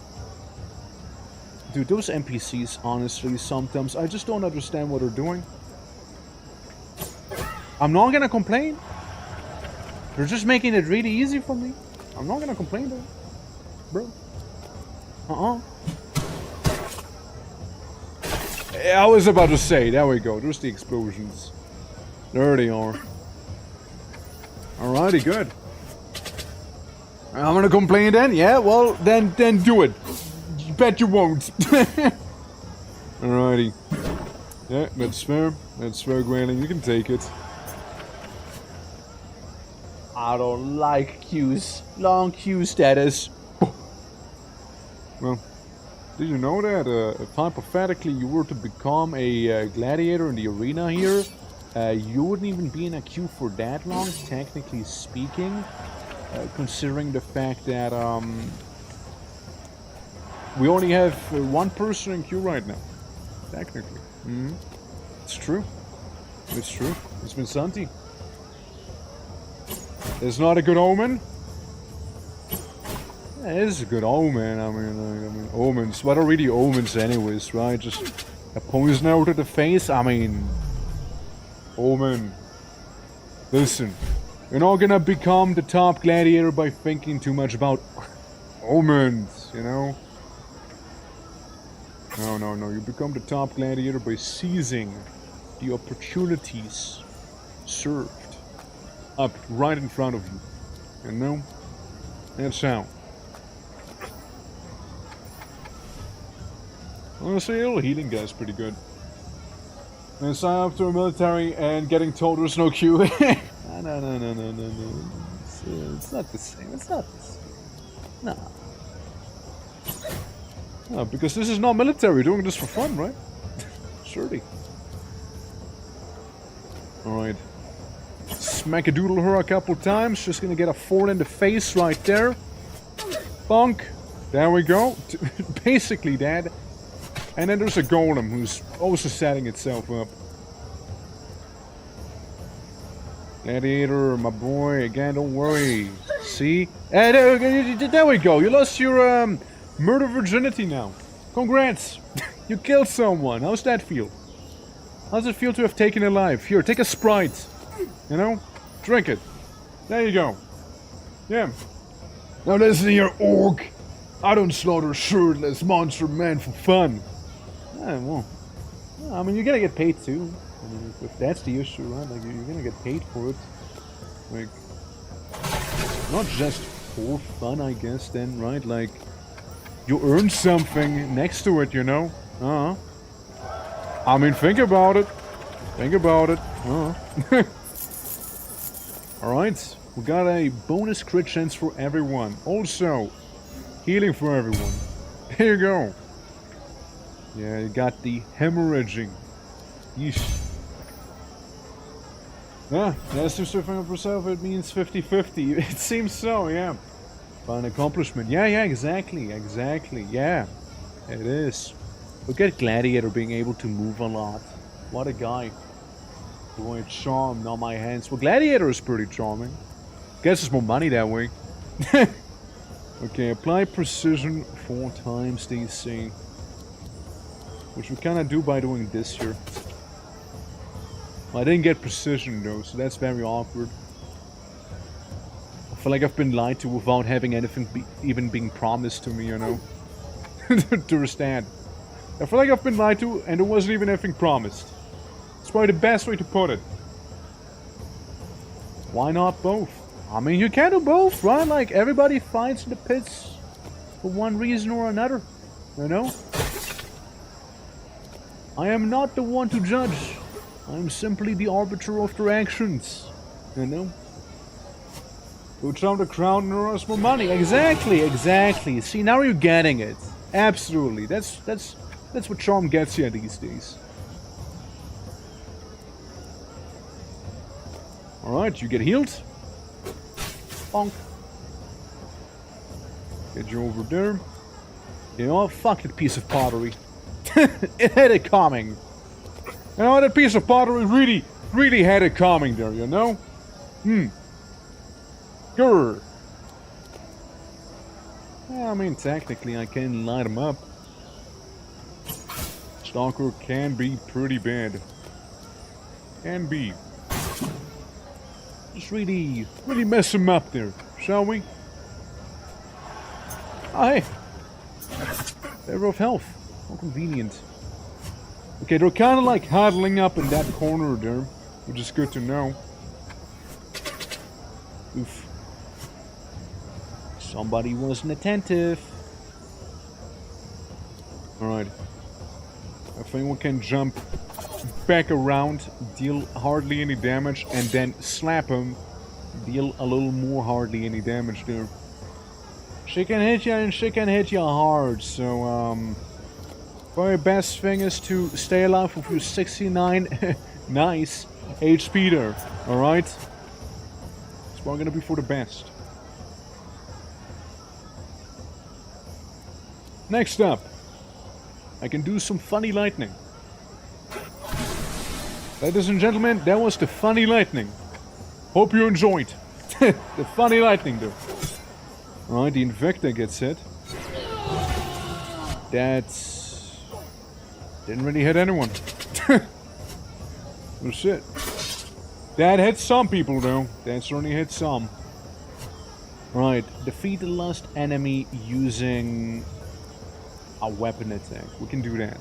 Dude, those NPCs, honestly, sometimes I just don't understand what they're doing. I'm not gonna complain. They're just making it really easy for me. I'm not gonna complain though. Bro. I was about to say, there we go. There's the explosions. There they are. Alrighty, good. I'm gonna complain then? Yeah, well, then do it. Bet you won't. Alrighty. Yeah, that's fair. That's fair, Grayling. You can take it. I don't like queues. Long queue status. Well, did you know that if hypothetically you were to become a gladiator in the arena here, you wouldn't even be in a queue for that long, technically speaking, considering the fact that we only have one person in queue right now, technically. It's true. It's true. It's been Santi. It's not a good omen. Yeah, it is a good omen. I mean, omens. What are really omens, anyways, right? Just a poison arrow to the face. I mean, omen. Listen, you're not gonna become the top gladiator by thinking too much about omens, you know? No. You become the top gladiator by seizing the opportunities served up right in front of you. You know? That's how. Honestly, a little healing guy's pretty good. And sign up to a military and getting told there's no queue. No. It's not the same. It's not the same. No. No, because this is not military. We're doing this for fun, right? Surely. Alright. Smack-a-doodle her a couple times. Just gonna get a 4 in the face right there. Bonk. There we go. Basically that. And then there's a golem who's also setting itself up. Gladiator, my boy. Again, don't worry. See? There we go. You lost your murder virginity now. Congrats. You killed someone. How's that feel? How's it feel to have taken a life? Here, take a Sprite. You know? Drink it. There you go. Yeah. Now listen here, orc. I don't slaughter shirtless monster men for fun. Yeah, well, I mean, you're gonna get paid too. I mean, if that's the issue, right? Like, you're gonna get paid for it. Like, not just for fun, I guess, then, right? Like, you earn something next to it, you know? I mean, think about it. Think about it. Alright, we got a bonus crit chance for everyone. Also, healing for everyone. Here you go. Yeah, you got the hemorrhaging. Yeesh. Yeah, that's just something of yourself, it means 50-50. It seems so, yeah. Fun accomplishment. Yeah, exactly, yeah. It is. Look at Gladiator being able to move a lot. What a guy. Boy, charmed on my hands. Well, Gladiator is pretty charming. Guess there's more money that way. Okay, apply precision 4 times DC. Which we kind of do by doing this here. Well, I didn't get precision though, so that's very awkward. I feel like I've been lied to without having anything even being promised to me, you know? To understand. I feel like I've been lied to and there wasn't even anything promised. It's probably the best way to put it. Why not both? I mean, you can do both, right? Like, everybody fights in the pits for one reason or another, you know? I am not the one to judge. I am simply the arbiter of their actions, you know? Who trying to crown and earn us more money? Exactly, exactly. See, now you're getting it. Absolutely. That's what charm gets you these days. Alright, you get healed. Bonk. Get you over there. You know, fuck that piece of pottery. It had it coming. You know, that piece of pottery really had it coming there, you know? GER. Yeah, I mean, technically I can light him up. Stalker can be pretty bad. Can be. Just really mess him up there, shall we? Oh, hey. They're of health. How convenient. Okay, they're kind of like huddling up in that corner there, which is good to know. Oof. Somebody wasn't attentive. Alright. I think we can jump back around, deal hardly any damage, and then slap him, deal a little more hardly any damage there. She can hit you and she can hit you hard, so probably best thing is to stay alive with your 69 nice HP there, alright? It's probably gonna be for the best. Next up, I can do some funny lightning. Ladies and gentlemen, that was the funny lightning. Hope you enjoyed. The funny lightning though. Alright, the Invicta gets hit. That's... didn't really hit anyone. Oh shit. That hit some people though. That certainly hit some. Right, defeat the last enemy using a weapon attack. We can do that.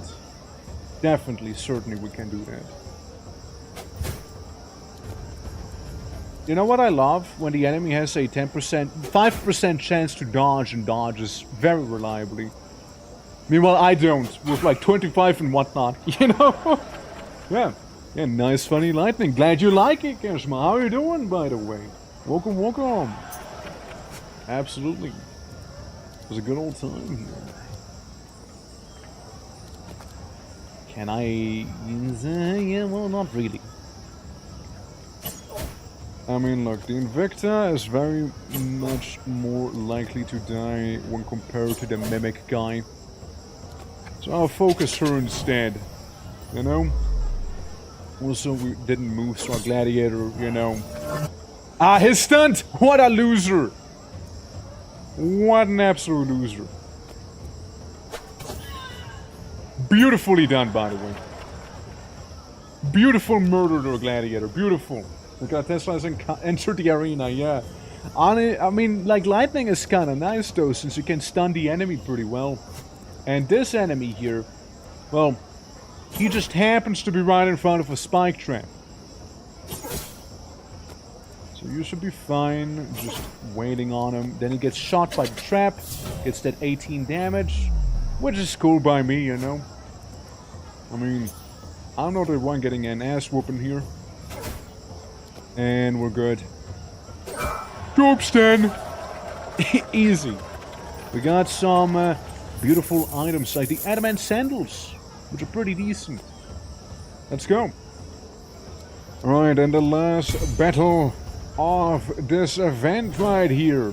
Definitely, certainly we can do that. You know what I love? When the enemy has a 5% chance to dodge and dodges very reliably. Meanwhile, I don't, with like 25 and whatnot, you know? Yeah, nice funny lightning. Glad you like it, Kashma. How are you doing, by the way? Welcome, welcome. Absolutely. It was a good old time here. Can I use yeah, well, not really. I mean, look, the Invicta is very much more likely to die when compared to the Mimic guy. So I'll focus her instead, you know? Also, we didn't move, so our Gladiator, you know. Ah, his stunt! What a loser! What an absolute loser. Beautifully done, by the way. Beautiful murder there, Gladiator. Beautiful. We got Tesla entered the arena, yeah. I mean, like, lightning is kind of nice, though, since you can stun the enemy pretty well. And this enemy here, well, he just happens to be right in front of a spike trap. So you should be fine, just waiting on him. Then he gets shot by the trap, gets that 18 damage, which is cool by me, you know. I mean, I'm not the one getting an ass whooping here. And we're good. Job's done! Easy. We got some beautiful items like the adamant sandals, which are pretty decent. Let's go. Alright, and the last battle of this event right here.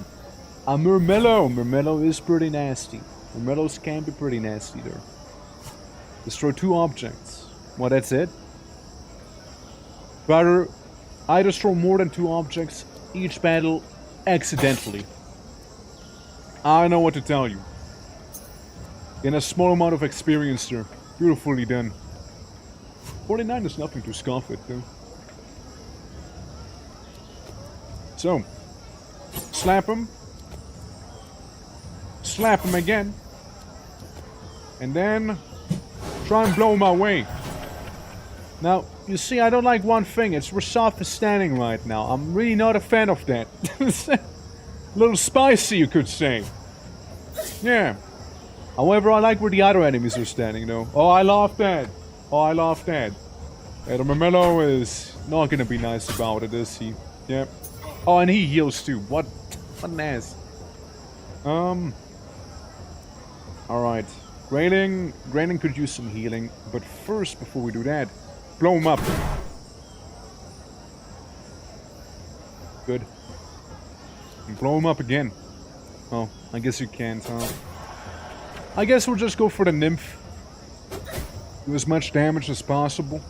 A Murmello. Murmello is pretty nasty. Murmellos can be pretty nasty there. Destroy 2 objects. Well, that's it. Rather, I destroy more than 2 objects each battle accidentally. I know what to tell you. In a small amount of experience there. Beautifully done. 49 is nothing to scoff at though. So, slap him. Slap him again. And then try and blow him away. Now, you see, I don't like one thing. It's where Soph is standing right now. I'm really not a fan of that. A little spicy, you could say. Yeah. However, I like where the other enemies are standing, though. Oh, I love that. Oh, I love that. Yeah, the Marmello is not gonna be nice about it, is he? Yeah. Oh, and he heals too. What an ass. Alright. Grayling could use some healing, but first, before we do that, blow him up. Good. And blow him up again. Oh, I guess you can't, huh? I guess we'll just go for the nymph. Do as much damage as possible.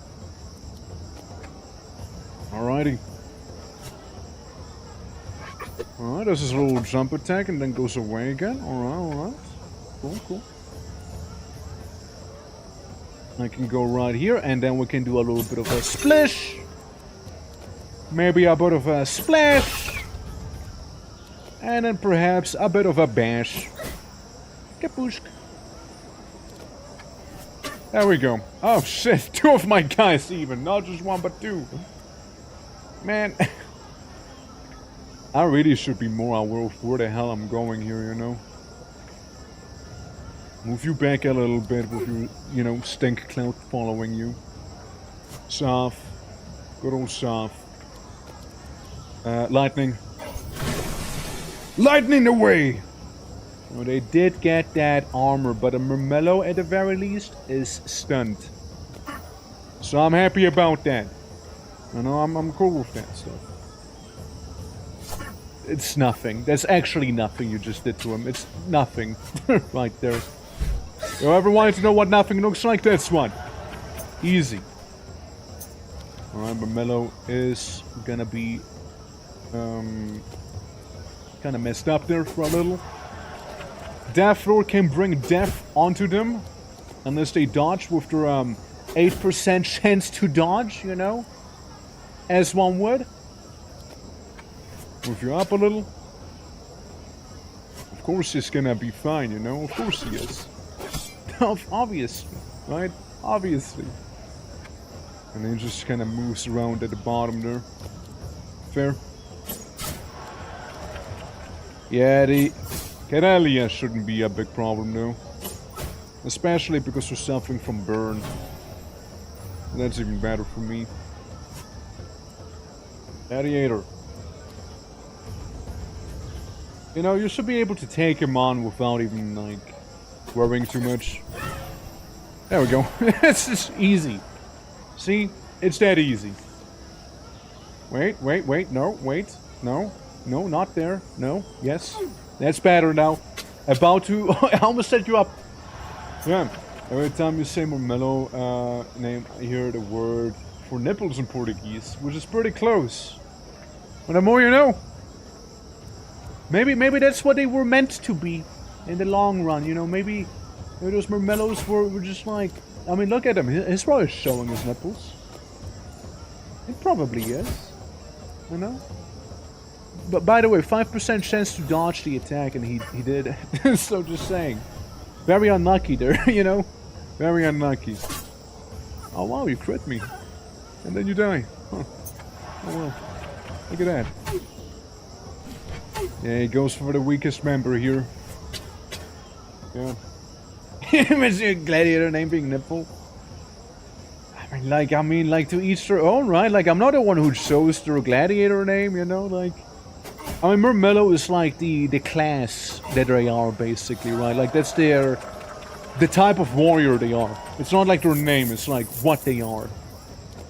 Alrighty. Alright, this is a little jump attack and then goes away again. Alright. Cool. I can go right here and then we can do a little bit of a splish. Maybe a bit of a splash. And then perhaps a bit of a bash. Kapoosh. There we go. Oh shit, 2 of my guys even. Not just 1 but 2. Man. I really should be more aware of where the hell I'm going here, you know. Move you back a little bit with your, you know, stink cloud following you. Soft. Good old soft. Lightning. Lightning away! Well, they did get that armor, but a Marmello at the very least is stunned. So I'm happy about that. You know, I'm cool with that stuff. It's nothing. That's actually nothing you just did to him. It's nothing. Right there. You ever wanted to know what nothing looks like? That's one. Easy. Alright, Marmello is gonna be kind of messed up there for a little. Death Thrower can bring death onto them unless they dodge with their 8% chance to dodge, you know, as one would. Move you up a little. Of course he's gonna be fine, you know, of course he is. Obviously, right? Obviously. And then he just kind of moves around at the bottom there. Fair. Yeah, the Carelia shouldn't be a big problem though. Especially because we're suffering from burn. That's even better for me. Gladiator. You know, you should be able to take him on without even, like, worrying too much. There we go. It's just easy. See? It's that easy. Wait, no, wait. No, not there. No, yes. That's better now. About to... I almost set you up. Yeah. Every time you say Marmello name, I hear the word for nipples in Portuguese, which is pretty close. But the more you know. Maybe that's what they were meant to be in the long run, you know, maybe those Marmellos were just like, I mean, look at him, he's probably showing his nipples. It probably is, you know. But by the way, 5% chance to dodge the attack, and he did. So just saying, very unlucky there, you know, very unlucky. Oh wow, you crit me, and then you die. Huh. Oh well, look at that. Yeah, he goes for the weakest member here. Yeah. Imagine a gladiator name being Nipple. I mean, like to each their own, right? Like, I'm not the one who chose their gladiator name, you know, like... I mean, Marmello is like the class that they are, basically, right? Like, that's the type of warrior they are. It's not like their name, it's like what they are.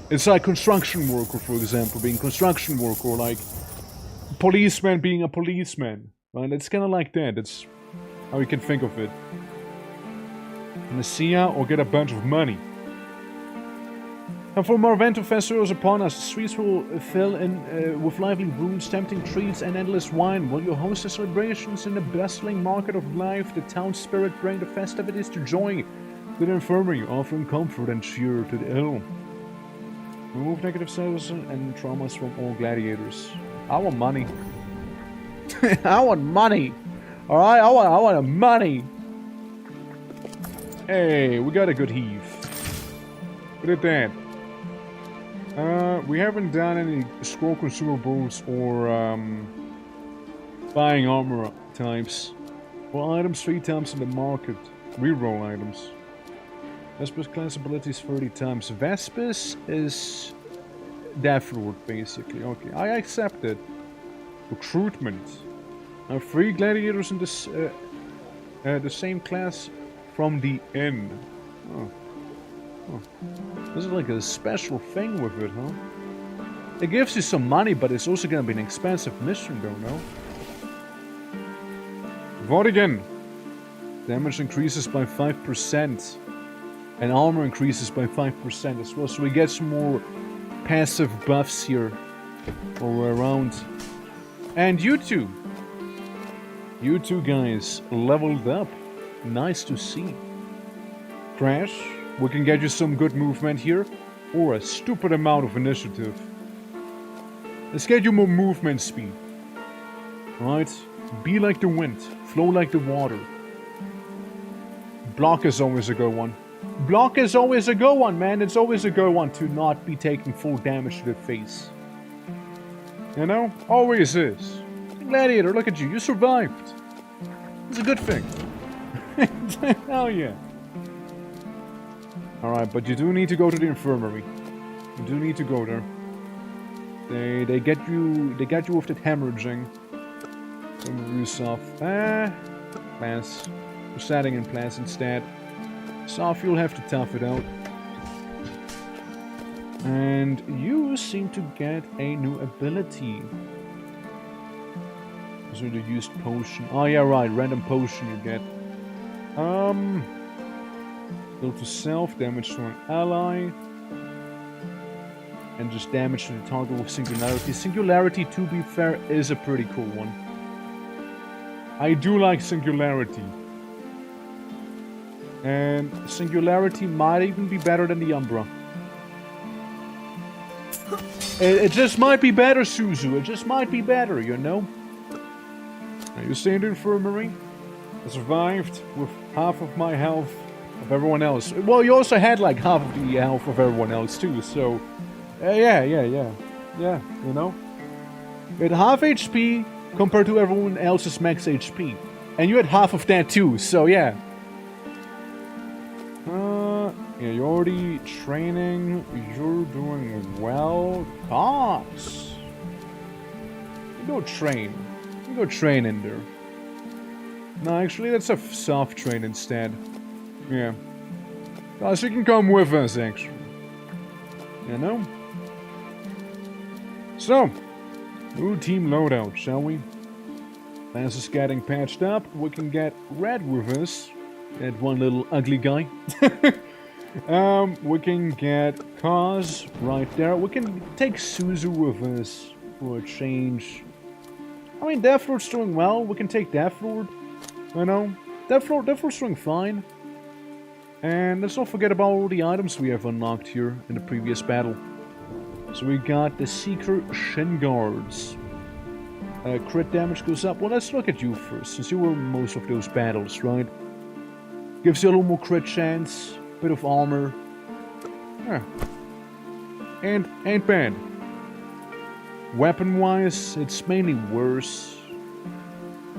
It's like construction worker, for example, being construction worker, or like... policeman being a policeman, right? It's kind of like that. That's how you can think of it. Messiah or get a bunch of money. And for more Vento festivals upon us, the streets will fill in with lively rooms, tempting treats, and endless wine. Will you host the celebrations in the bustling market of life? The town spirit bring the festivities to joy. To the infirmary, offering comfort and cheer to the ill. Remove negative services and traumas from all gladiators. I want money. I want money. Alright, I want money. Hey, we got a good heave. Look at that. We haven't done any scroll consumables or buying armor types. Well, items 3 times in the market. Reroll items. Vespers class abilities 30 times. Vespers is Death Lord, basically. Okay, I accept it. Recruitment. 3 gladiators in this the same class from the inn. Oh. Oh. This is like a special thing with it, huh? It gives you some money, but it's also gonna be an expensive mission, don't know. What again? Damage increases by 5%. And armor increases by 5% as well. So we get some more passive buffs here all around. And you two. You two guys leveled up. Nice to see. Crash. We can get you some good movement here, or a stupid amount of initiative. Let's get you more movement speed. Right? Be like the wind, flow like the water. Block is always a good one. Block is always a good one, man. It's always a good one to not be taking full damage to the face. You know? Always is. Gladiator, look at you. You survived. It's a good thing. Hell yeah. Alright, but you do need to go to the infirmary. You do need to go there. They get you with that hemorrhaging. Some of you soft. Plants. We're setting in plants instead. Soft, you'll have to tough it out. And you seem to get a new ability. So the used potion. Oh yeah, right, random potion you get. Go to self, damage to an ally. And just damage to the target with Singularity. Singularity, to be fair, is a pretty cool one. I do like Singularity. And Singularity might even be better than the Umbra. It just might be better, Suzu. It just might be better, you know? Now, you stay in the infirmary. I survived with half of my health of everyone else. Well, you also had like half of the health of everyone else too, so... Yeah, you know? You had half HP compared to everyone else's max HP. And you had half of that too, so yeah. Yeah, you're already training. You're doing well. Cause you go train. You go train in there. No, actually, that's a soft train instead. Yeah. Cause you can come with us, actually. You know? So, new team loadout, shall we? As is getting patched up, we can get Red with us. That one little ugly guy. We can get Kaz right there. We can take Suzu with us for a change. I mean, Deathlord's doing well. We can take Deathlord. You know? Deathlord's doing fine. And let's not forget about all the items we have unlocked here in the previous battle. So we got the Seeker Shin Guards. Crit damage goes up. Well, let's look at you first, since you were in most of those battles, right? Gives you a little more crit chance, bit of armor. Yeah. And ain't bad. Weapon-wise, it's mainly worse.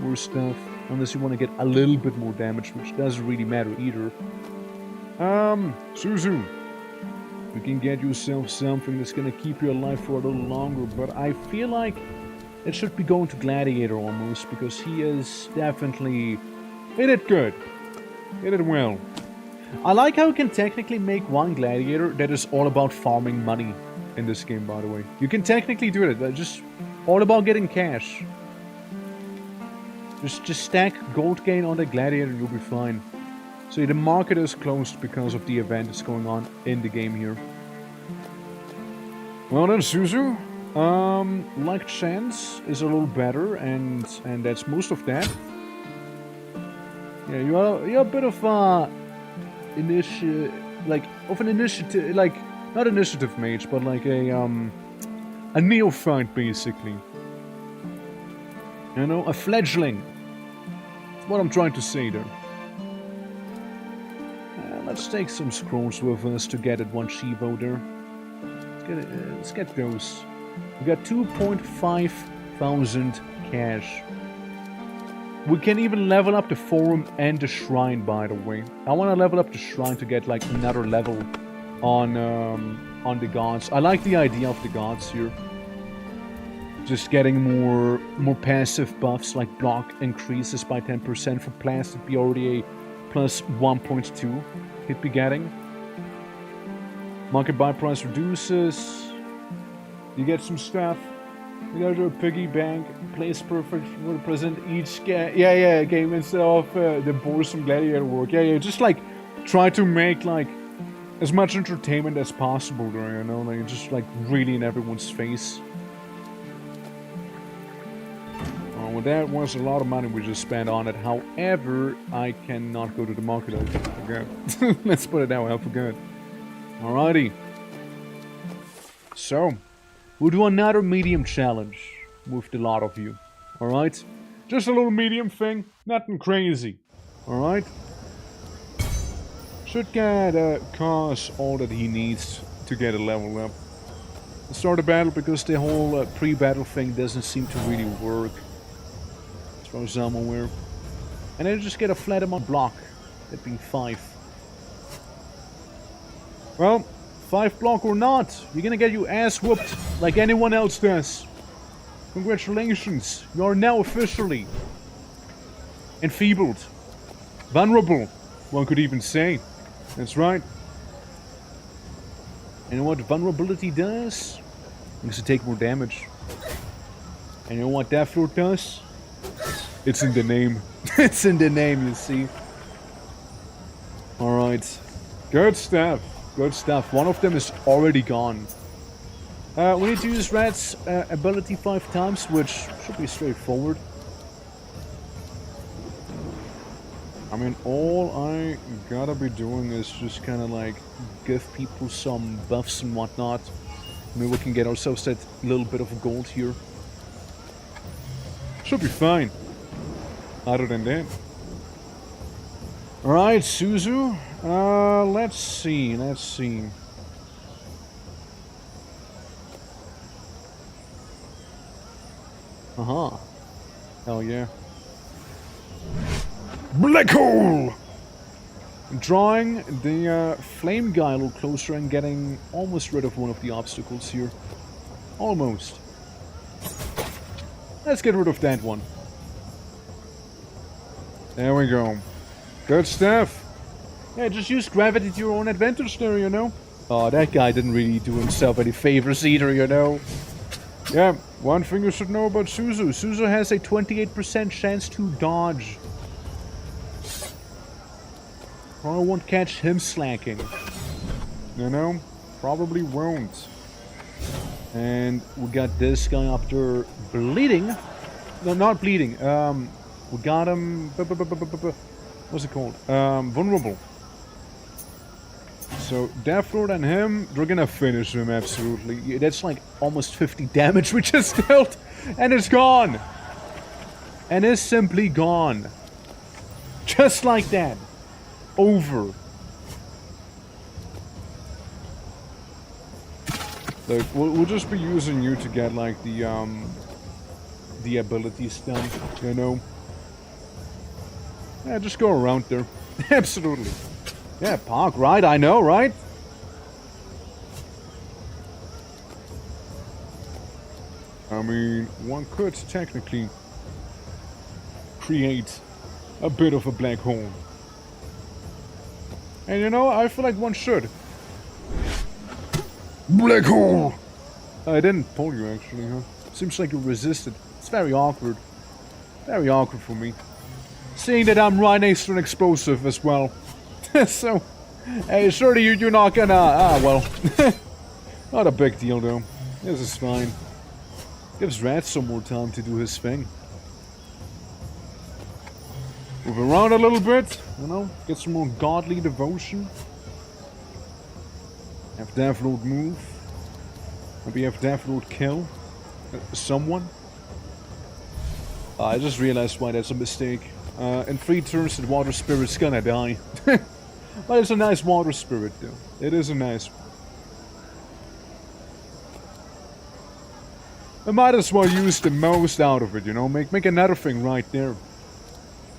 Worse stuff. Unless you want to get a little bit more damage, which doesn't really matter either. Suzu. You can get yourself something that's gonna keep you alive for a little longer, but I feel like it should be going to Gladiator almost, because he is definitely... He did good. He did well. I like how you can technically make one Gladiator that is all about farming money in this game, by the way. You can technically do it. They're just all about getting cash. Just stack gold gain on the Gladiator and you'll be fine. So the market is closed because of the event that's going on in the game here. Well then, Suzu. Like chance is a little better, and that's most of that. Yeah, you're a bit of initiative, like not initiative mage, but like a neophyte basically. You know, a fledgling. That's what I'm trying to say there. Let's take some scrolls with us to get it one Chivo there. Let's get those. We got 2.5 thousand cash. We can even level up the forum and the shrine, by the way. I want to level up the shrine to get like another level on the gods. I like the idea of the gods here. Just getting more passive buffs, like block increases by 10% for plastic be already a plus 1.2 he'd be getting. Market buy price reduces. You get some stuff. You go to a piggy bank. Place perfect will present each game instead of the boresome gladiator work. Just like try to make like as much entertainment as possible there, you know, like just like really in everyone's face. Well, that was a lot of money we just spent on it. However, I cannot go to the market. I forgot. Let's put it that way. I forgot. Alrighty. So, we'll do another medium challenge with the lot of you. Alright? Just a little medium thing. Nothing crazy. Alright? Should get Cause all that he needs to get a level up. Let's start a battle because the whole pre-battle thing doesn't seem to really work. Throw some aware. And then just get a flat amount block. That'd be 5. Well, 5 block or not, you're gonna get your ass whooped like anyone else does. Congratulations, you are now officially enfeebled. Vulnerable, one could even say. That's right. And you know what vulnerability does? It makes you take more damage. And you know what Death Lord does? It's in the name. It's in the name, you see. Alright. Good stuff. Good stuff. One of them is already gone. We need to use Rat's ability 5 times, which should be straightforward. I mean, all I gotta be doing is just kind of like give people some buffs and whatnot. Maybe we can get ourselves that little bit of gold here. Should be fine. Other than that. Alright, Suzu. Let's see. Hell yeah. Black hole! Drawing the flame guy a little closer and getting almost rid of one of the obstacles here. Almost. Let's get rid of that one. There we go. Good stuff. Yeah, just use gravity to your own advantage there, you know. Oh, that guy didn't really do himself any favors either, you know. Yeah, one thing you should know about Suzu. Suzu has a 28% chance to dodge. Probably won't catch him slacking. You know? Probably won't. And we got this guy up there bleeding. No, not bleeding. We got him... What's it called? Vulnerable. So, Death Lord and him, they're gonna finish him, absolutely. Yeah, that's like almost 50 damage we just dealt. And it's gone. And it's simply gone. Just like that. Over. Look, we'll just be using you to get like the abilities done, you know. Yeah, just go around there. Absolutely. Yeah, park ride, I know, right? I mean, one could technically create a bit of a black hole. And you know, I feel like one should. Black hole! I didn't pull you actually, huh? Seems like you resisted. It's very awkward. Very awkward for me. Seeing that I'm right next to an explosive as well. So, hey, surely you're not gonna... well. Not a big deal though. This is fine. Gives Rat some more time to do his thing. Move around a little bit, you know, get some more godly devotion. Have Death Lord move. Maybe have Death Lord kill someone. I just realized why that's a mistake. In 3 turns, the water spirit's gonna die. But it's a nice water spirit, though. It is a nice one. I might as well use the most out of it, you know? Make another thing right there.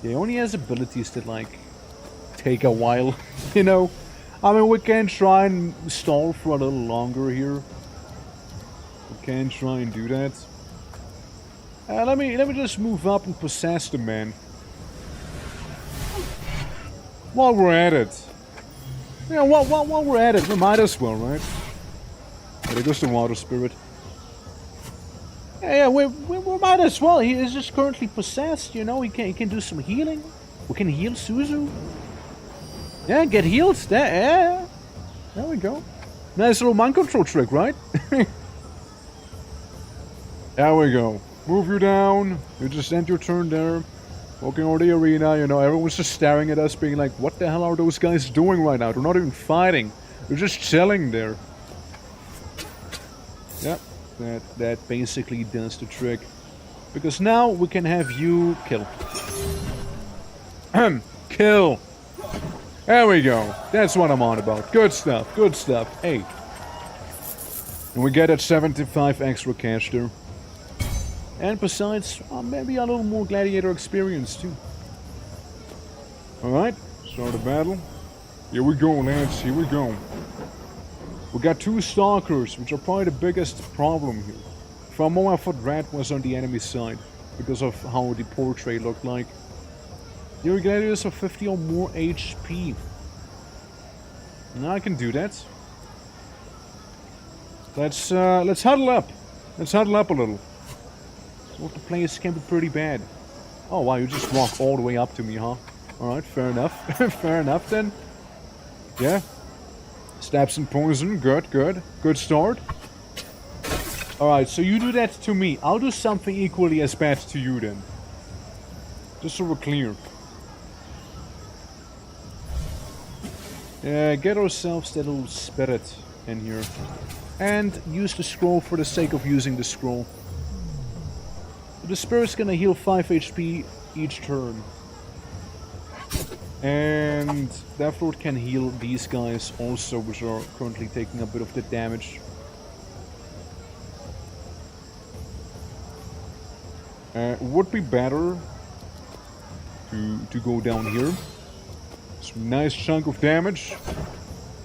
Yeah, he only has abilities that, like, take a while, you know? I mean, we can try and stall for a little longer here. We can try and do that. Let me just move up and possess the man. While we're at it. Yeah, while we're at it, we might as well, right? Oh, there goes the water spirit. Yeah, we might as well. He is just currently possessed, you know. He can do some healing. We can heal Suzu. Yeah, get healed. There we go. Nice little mind control trick, right? There we go. Move you down. You just end your turn there. Walking over the arena, you know, everyone's just staring at us, being like, what the hell are those guys doing right now? They're not even fighting. They're just chilling there. Yep. That basically does the trick. Because now we can have you kill. Kill. There we go. That's what I'm on about. Good stuff. Good stuff. Hey. And we get that 75 extra cash there. And besides, maybe a little more gladiator experience too. Alright. Start the battle. Here we go, lads. Here we go. We got 2 stalkers, which are probably the biggest problem here. For a moment I thought Rat was on the enemy side, because of how the portrait looked like. Your gladiators have 50 or more HP. Now I can do that. Let's huddle up. Let's huddle up a little. So the place can be pretty bad. Oh wow, you just walk all the way up to me, huh? Alright, fair enough. Fair enough then. Yeah. Stabs and poison, good, good. Good start. Alright, so you do that to me. I'll do something equally as bad to you then. Just so we're clear. Yeah, get ourselves that little spirit in here. And use the scroll for the sake of using the scroll. The spirit's gonna heal 5 HP each turn. And Death Lord can heal these guys also, which are currently taking a bit of the damage. Would be better to go down here. Some nice chunk of damage.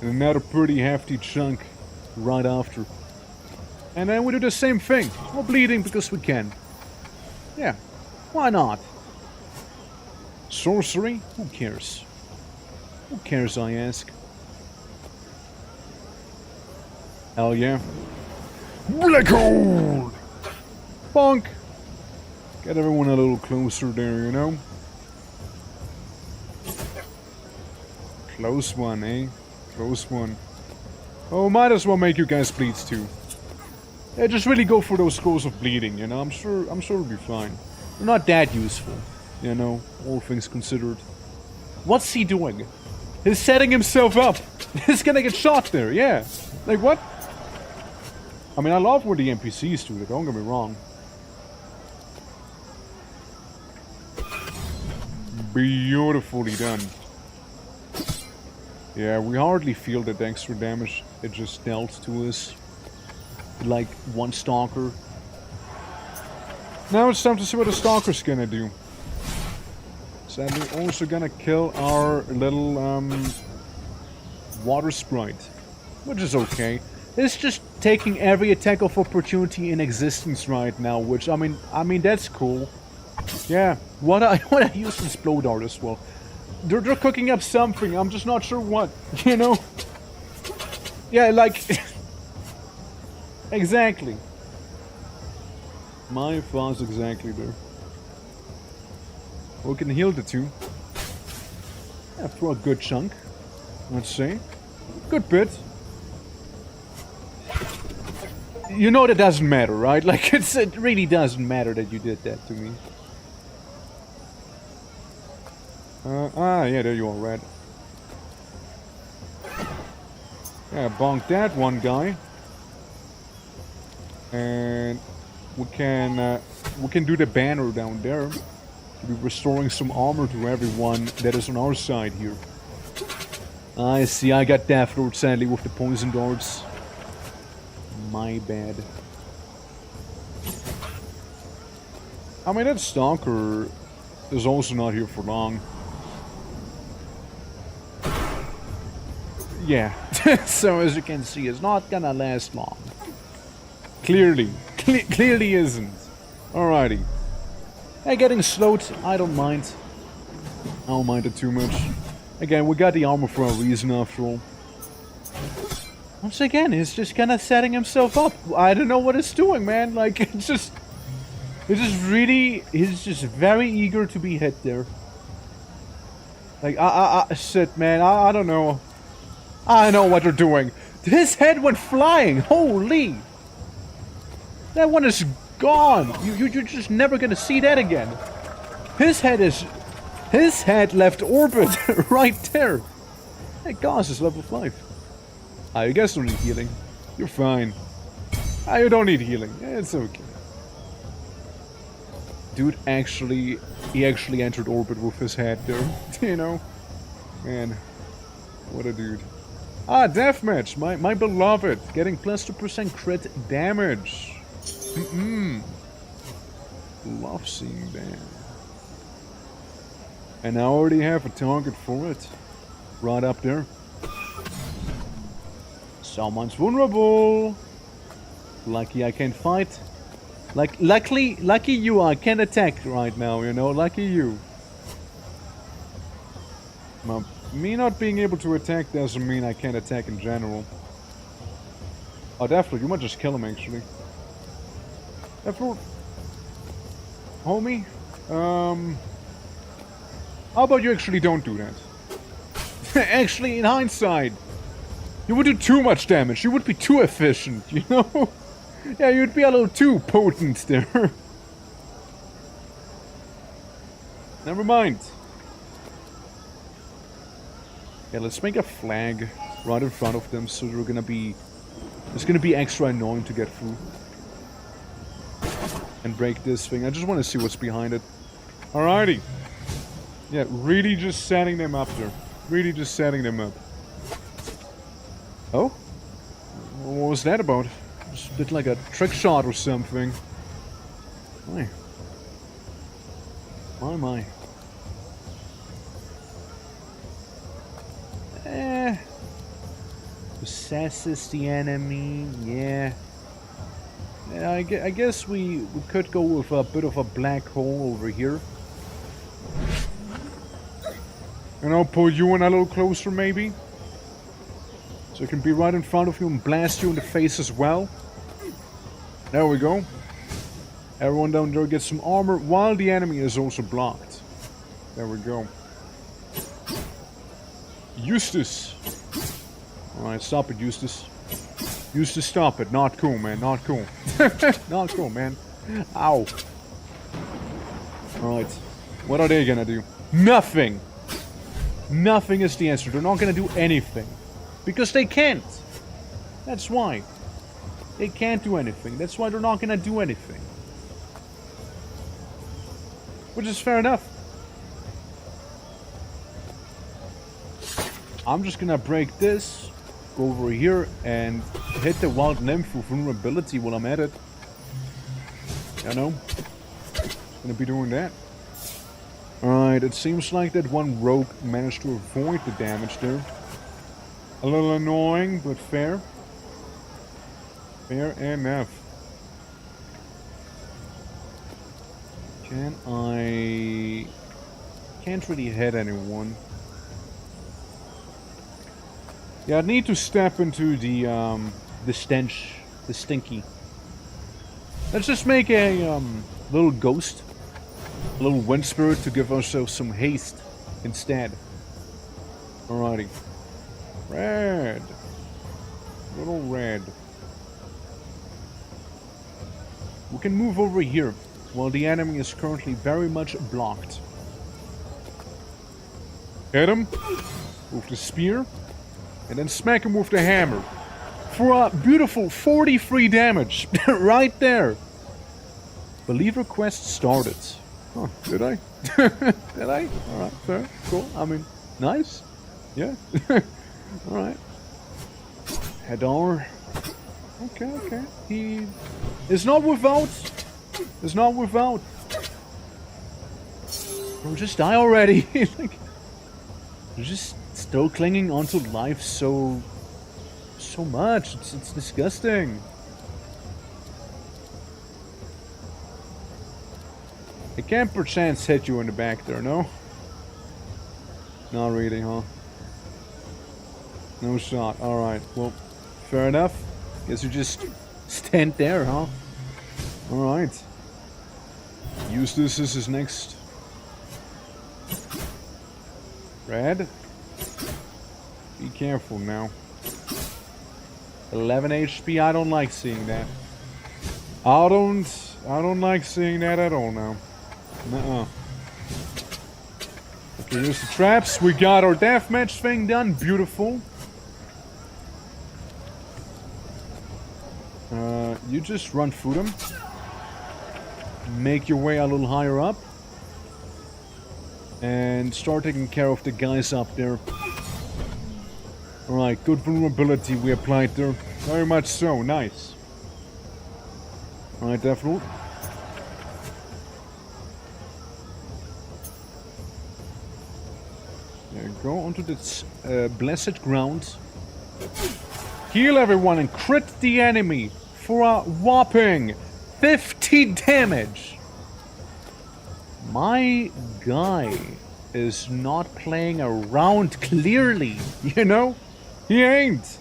And another pretty hefty chunk right after. And then we do the same thing. We're bleeding because we can. Yeah, why not? Sorcery? Who cares? Who cares, I ask? Hell yeah. Black hole! Bonk! Get everyone a little closer there, you know? Close one, eh? Close one. Oh, might as well make you guys bleed too. Yeah, just really go for those scrolls of bleeding, you know? I'm sure it'll be fine. They're not that useful. You know, all things considered. What's he doing? He's setting himself up. He's gonna get shot there, yeah. Like, what? I mean, I love where the NPCs do it, don't get me wrong. Beautifully done. Yeah, we hardly feel that extra damage it just dealt to us. Like, one stalker. Now it's time to see what the stalker's gonna do. Sadly, also gonna kill our little water sprite, which is okay. It's just taking every attack of opportunity in existence right now, which I mean that's cool. Yeah, what I use this blow dart as well. They're cooking up something. I'm just not sure what. You know. Yeah, like exactly. My thoughts exactly there. We can heal the 2. Yeah, for a good chunk. Let's say. Good bit. You know that doesn't matter, right? Like, it really doesn't matter that you did that to me. Yeah, there you are, Red. Yeah, bonk that one guy. And we can do the banner down there. To be restoring some armor to everyone that is on our side here. I see, I got Death Lord sadly with the poison darts. My bad. I mean, that Stalker is also not here for long. Yeah, so as you can see, it's not gonna last long. Clearly. Clearly isn't. Alrighty. Hey, getting slowed, I don't mind. I don't mind it too much. Again, we got the armor for a reason after all. Once again, he's just kind of setting himself up. I don't know what it's doing, man. Like, it's just really, he's just very eager to be hit there. Like, shit, man, I don't know. I know what they're doing. His head went flying, holy. That one is gone. You're just never gonna see that again. His head left orbit right there. Hey, Gauss is level 5. You guys don't need healing. You're fine. You don't need healing. It's okay. Dude he actually entered orbit with his head there. You know? Man, what a dude. Deathmatch, my beloved. Getting plus 2% crit damage. Love seeing that. And I already have a target for it. Right up there. Someone's vulnerable. Lucky I can't fight. Lucky you, I can't attack right now, you know? Lucky you. Well, me not being able to attack doesn't mean I can't attack in general. Oh, definitely, you might just kill him actually. Homie, how about you actually don't do that? Actually, in hindsight, you would do too much damage. You would be too efficient, you know? Yeah, you'd be a little too potent there. Never mind. Yeah, let's make a flag right in front of them so it's gonna be extra annoying to get through. And break this thing. I just want to see what's behind it. Alrighty. Yeah, really just setting them up there. Really just setting them up. Oh? What was that about? Just did like a trick shot or something. My. My. Possesses the enemy, yeah. Yeah, I guess we could go with a bit of a black hole over here. And I'll pull you in a little closer, maybe? So I can be right in front of you and blast you in the face as well. There we go. Everyone down there gets some armor, while the enemy is also blocked. There we go. Eustace! Alright, stop it, Eustace. Eustace, stop it. Not cool, man. Not cool. Not cool, man. Ow. Alright. What are they gonna do? Nothing! Nothing is the answer. They're not gonna do anything. Because they can't. That's why. They can't do anything. That's why they're not gonna do anything. Which is fair enough. I'm just gonna break this, go over here, and hit the wild nymph with vulnerability while I'm at it. You know? Gonna be doing that. Alright, it seems like that one rogue managed to avoid the damage there. A little annoying, but fair. Fair enough. Can't really hit anyone. Yeah, I need to step into the stench, the stinky. Let's just make a little ghost, a little wind spirit to give ourselves some haste instead. Alrighty. Red. Little red. We can move over here, while the enemy is currently very much blocked. Hit him with the spear, and then smack him with the hammer. For a beautiful 43 damage, right there. Believe request started. Oh, did I? Did I? Alright, fair. Cool. I mean, nice. Yeah. Alright. Hedar. Okay, okay. He is not without. Is not without. Bro, just die already. Like, you're just still clinging onto life so much. It's disgusting. I can't perchance hit you in the back there, no? Not really, huh? No shot. Alright, well, fair enough. Guess you just stand there, huh? Alright. Use this as his next... Red. Be careful now. 11 HP, I don't like seeing that. I don't like seeing that at all now. Nuh-uh. Okay, here's the traps. We got our deathmatch thing done. Beautiful. You just run through them. Make your way a little higher up. And start taking care of the guys up there. Alright, good vulnerability we applied there. Very much so. Nice. Alright, definitely. There you go, onto this blessed ground. Heal everyone and crit the enemy for a whopping 50 damage. My guy is not playing around clearly, you know? He ain't.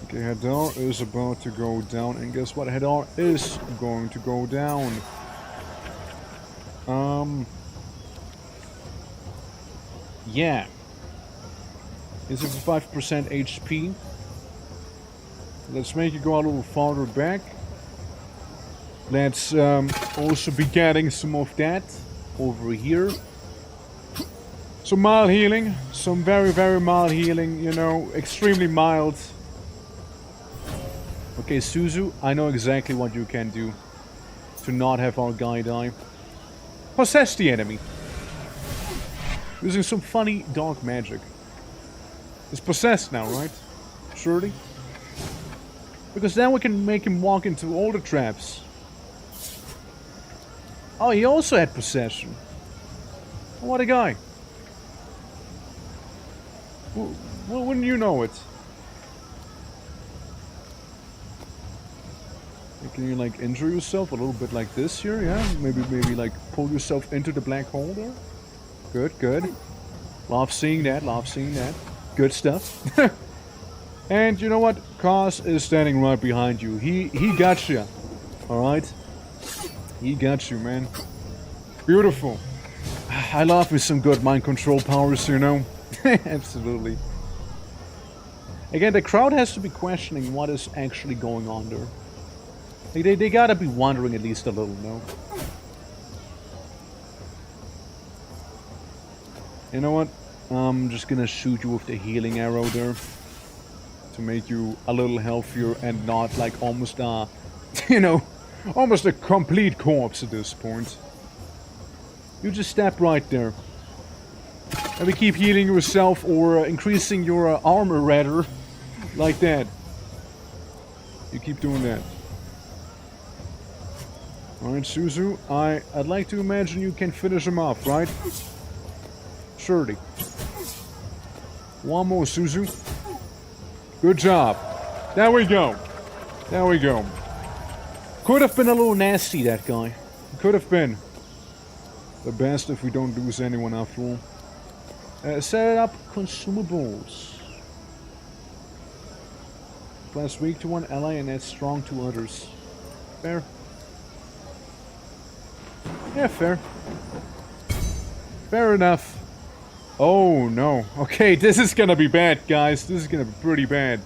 Okay, Hadar is about to go down, and guess what? Hadar is going to go down. Yeah. Is it for 5% HP? Let's make it go a little farther back. Let's also be getting some of that over here. Some mild healing. Some very, very mild healing, you know, extremely mild. Okay, Suzu, I know exactly what you can do to not have our guy die. Possess the enemy. Using some funny dark magic. It's possessed now, right? Surely? Because then we can make him walk into all the traps. Oh, he also had possession. What a guy. Well, wouldn't you know it? Can you like injure yourself a little bit like this here? Yeah, maybe like pull yourself into the black hole there. Good, good. Love seeing that. Love seeing that. Good stuff. And you know what? Kaz is standing right behind you. He got you. All right. He got you, man. Beautiful. I love me some good mind control powers, you know. Absolutely. Again, the crowd has to be questioning what is actually going on there. They gotta be wondering at least a little, no? You know what? I'm just gonna shoot you with the healing arrow there. To make you a little healthier and not like almost you know, almost a complete corpse at this point. You just step right there. Maybe keep healing yourself or increasing your armor rather. Like that. You keep doing that. Alright, Suzu, I'd like to imagine you can finish him off, right? Surely. One more, Suzu. Good job. There we go. There we go. Could have been a little nasty, that guy. Could have been. The best if we don't lose anyone after all. Set up consumables. Plus weak to one ally and add strong to others. Fair. Yeah, fair. Fair enough. Oh, no. Okay, this is gonna be bad, guys. This is gonna be pretty bad.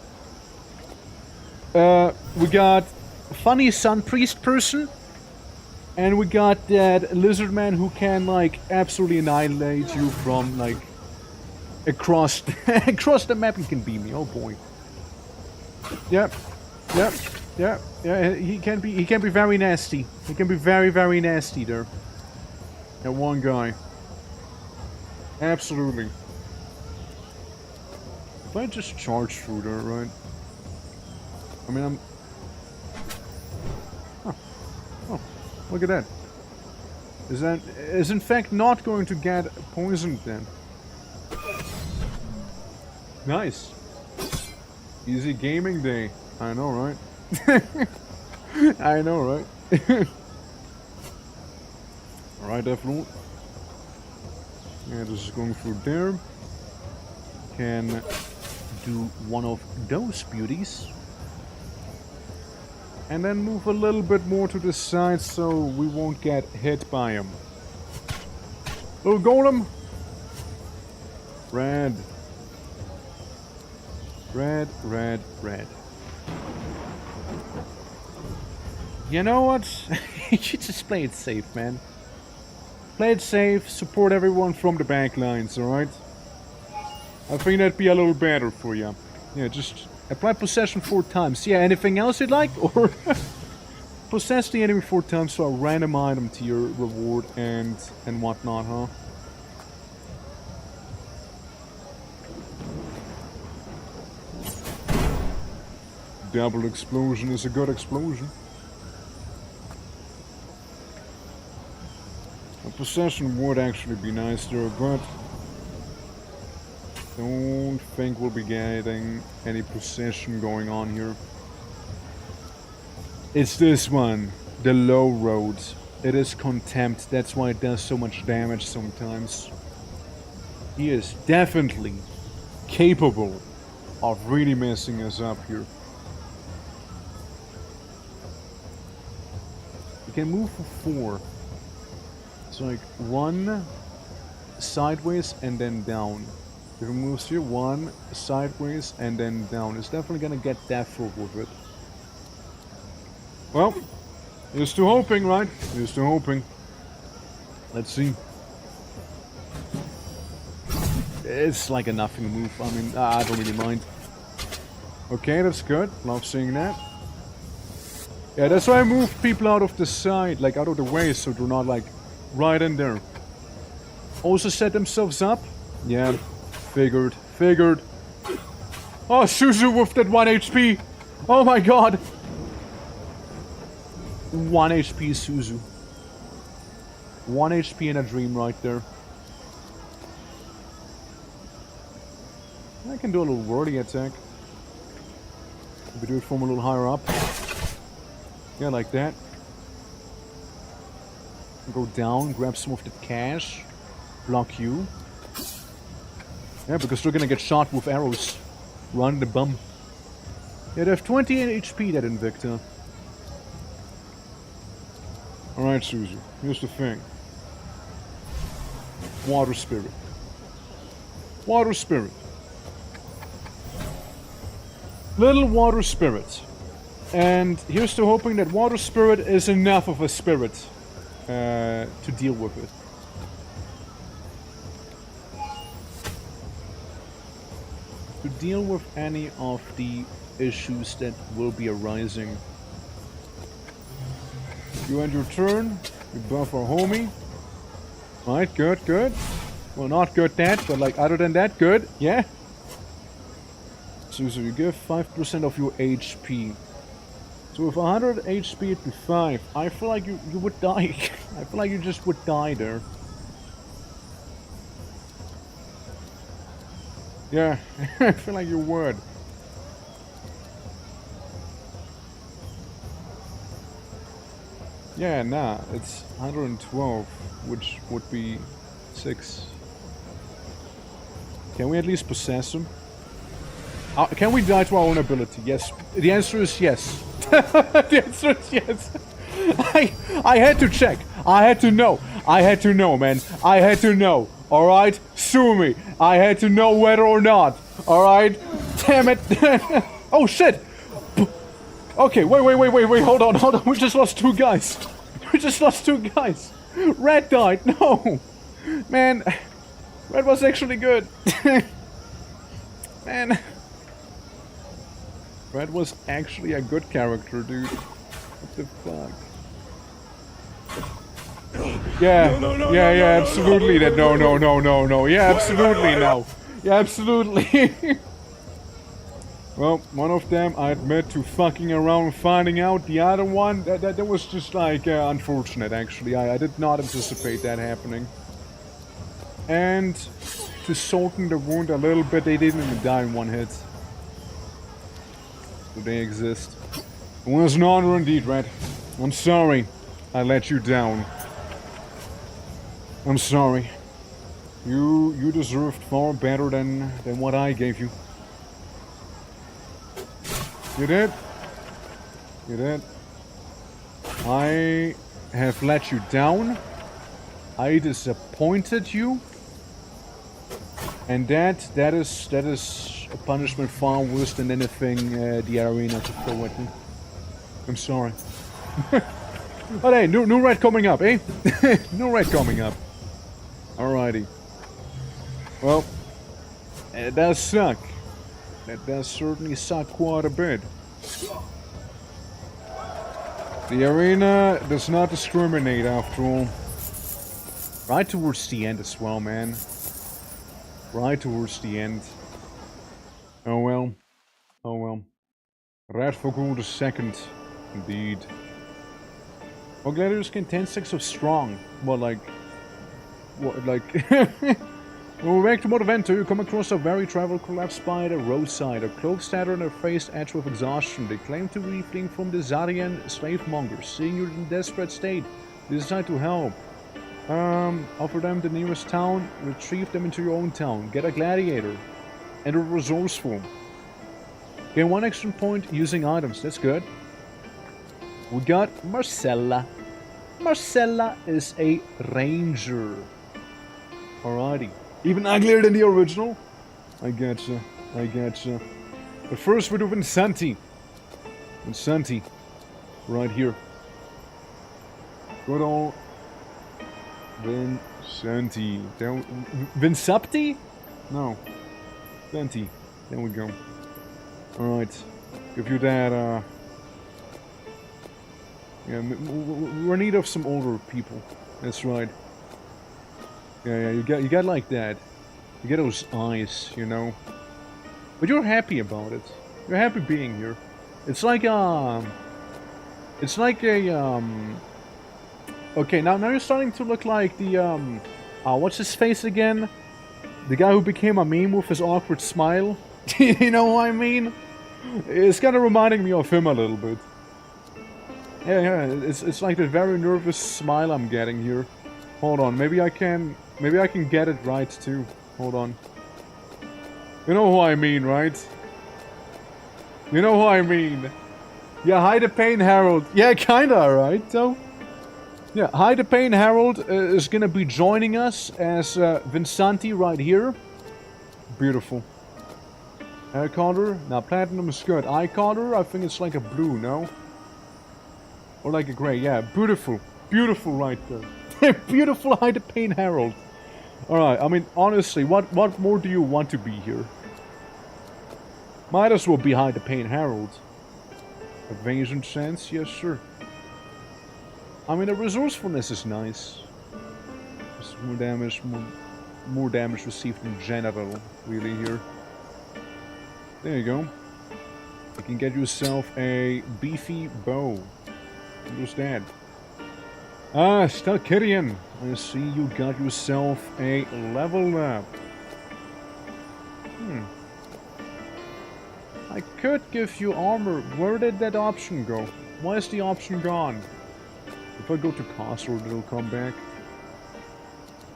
We got funny sun priest person. And we got that lizard man who can, like, absolutely annihilate you from, like, across, across the map. He can beam me. Oh, boy. Yep. Yep. Yeah, yeah, he can be very nasty. He can be very, very nasty there. That one guy. Absolutely. If I just charge through there, right? I mean, I'm... Huh. Oh, look at that. Is in fact not going to get poisoned then. Nice. Easy gaming day. I know, right? I know, right? Alright, Deathloop. Yeah, this is going through there. Can do one of those beauties. And then move a little bit more to the side so we won't get hit by him. Little golem. Red. Red, red, red. You know what? You should just play it safe, man. Play it safe, support everyone from the back lines, alright? I think that'd be a little better for you. Yeah, just apply possession 4 times. Yeah, anything else you'd like? Or possess the enemy 4 times so a random item to your reward and whatnot, huh? Double explosion is a good explosion. A possession would actually be nice there, but don't think we'll be getting any possession going on here. It's this one, the low road. It is contempt, that's why it does so much damage sometimes. He is definitely capable of really messing us up here. You can move for 4. It's like 1 sideways and then down. If it moves here, 1 sideways and then down. It's definitely gonna get death with it. Well, here's to hoping, right? Here's to hoping. Let's see. It's like a nothing move. I mean, I don't really mind. Okay, that's good. Love seeing that. Yeah, that's why I move people out of the side, like out of the way, so they're not like right in there. Also set themselves up. Yeah, figured. Oh, Suzu with that 1 HP. Oh my god. 1 HP Suzu. 1 HP in a dream right there. I can do a little wordy attack. Maybe do it from a little higher up. Yeah, like that. Go down, grab some of the cash. Block you. Yeah, because they're gonna get shot with arrows. Run the bum. Yeah, they have 28 HP, that Invicta. Alright, Suzu. Here's the thing. Water Spirit. Water Spirit. Little Water Spirit. And here's to hoping that Water Spirit is enough of a spirit to deal with it. To deal with any of the issues that will be arising. You end your turn. You buff our homie. Right, good. Well, not good that, but like other than that, good. Yeah. So you give 5% of your HP. So with 100 HP it'd be 5. I feel like you would die. I feel like you just would die there. Yeah, I feel like you would. Yeah, nah, it's 112, which would be 6. Can we at least possess him? Can we die to our own ability? Yes. The answer is yes. The answer is yes. I had to check. I had to know. Man. I had to know. Alright? Sue me. I had to know whether or not. Alright? Damn it. Oh shit. Okay, wait. Hold on. We just lost 2 guys. Red died. No. Man. Red was actually good. Man. Red was actually a good character, dude. What the fuck? Yeah, yeah, absolutely. That no. Yeah, absolutely no. Yeah, absolutely. Well, one of them I admit to fucking around finding out. The other one, that was just like unfortunate actually. I did not anticipate that happening. And to soften the wound a little bit, they didn't even die in one hit. So they exist. It was an honor indeed, Red. I'm sorry I let you down. I'm sorry. You deserved far better than what I gave you. You did. You did. I have let you down. I disappointed you. And that is a punishment far worse than anything the arena could throw at me. I'm sorry. But hey, new raid coming up, eh? New raid coming up. Alrighty. Well, it does suck. That does certainly suck quite a bit. The arena does not discriminate after all. Right towards the end as well, man. Right towards the end. Oh well. Oh well. Red for gold is second. Indeed. Well, gladiators can 10-6 of strong. Well, like... What, like... When we back to mod event 2, you come across a very travel collapsed by the roadside. A cloaked statter on their face edged with exhaustion. They claim to be fleeing from the Zarian slave mongers. Seeing you in a desperate state, they decide to help. Offer them the nearest town, retrieve them into your own town, get a gladiator, and a resourceful. Gain 1 extra point using items, that's good. We got Marcella. Marcella is a ranger. Alrighty. Even uglier than the original? I getcha. I getcha. But first we do Vinsanti. Vinsanti. Right here. Good old Vinsanti. Vinsapti? No. Venti. There we go. Alright. Give you that, yeah, we're in need of some older people. That's right. Yeah, you get like that. You get those eyes, you know. But you're happy about it. You're happy being here. It's like a... Okay, now you're starting to look like the, what's his face again? The guy who became a meme with his awkward smile. You know what I mean? It's kind of reminding me of him a little bit. Yeah, it's like the very nervous smile I'm getting here. Hold on, maybe I can get it right too. Hold on. You know who I mean, right? You know who I mean. Yeah, Hi the Pain Harold. Yeah, kinda, right? So, yeah, Hi the Pain Harold is gonna be joining us as Vinsanti right here. Beautiful. Hair color. Now platinum is good. Eye color, I think it's like a blue, no? Or like a gray, yeah. Beautiful. Beautiful right there. Beautiful Hi the Pain Harold. Alright, I mean, honestly, what more do you want to be here? Might as well be Hi the Pain Harold. Evasion sense, yes sir. I mean, the resourcefulness is nice. Just more damage received in general, really, here. There you go. You can get yourself a beefy bow. Who's that? Ah, Stalkirian. I see you got yourself a level up. I could give you armor. Where did that option go? Why is the option gone? If I go to castle, it'll come back.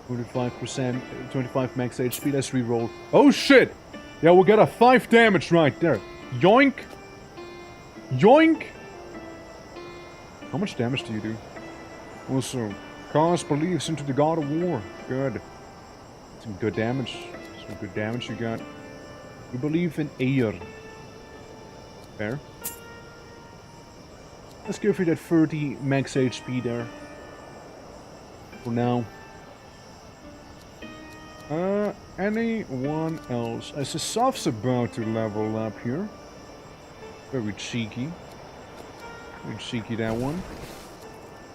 25%, 25 max HP. Let's reroll. Oh shit! Yeah, we got a 5 damage right there. Yoink! Yoink! How much damage do you do? Also, cast beliefs into the God of War. Good. Some good damage. Some good damage you got. You believe in ENG. Fair. Let's give you that 30 max HP there. For now. Anyone else? I see Sof's about to level up here. Very cheeky. Very cheeky, that one.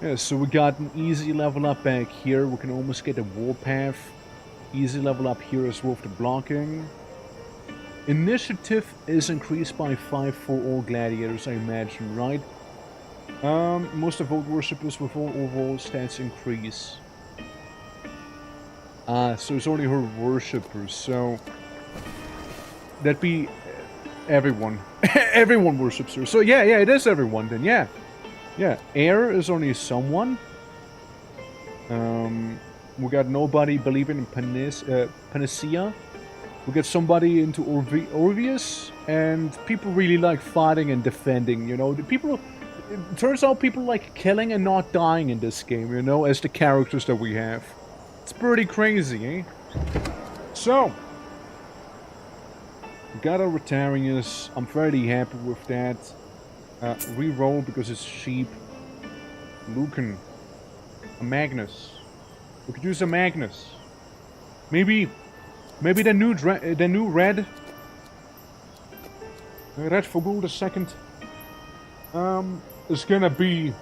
Yeah, so we got an easy level up back here. We can almost get a warpath. Easy level up here as well with the blocking. Initiative is increased by 5 for all gladiators, I imagine, right? Most of all worshippers with all overall stats increase. So it's only her worshippers, so... That'd be everyone. Everyone worships her. So yeah, it is everyone then, yeah. Yeah, air is only someone. We got nobody believing in panacea. We get somebody into Orvius, and people really like fighting and defending, you know. It turns out people like killing and not dying in this game, you know, as the characters that we have. It's pretty crazy, eh? So, we got our Rotarius. I'm fairly happy with that. Reroll because it's cheap. Lucan. A Magnus. We could use a Magnus. Maybe the new red. Red for gold, the second. Is gonna be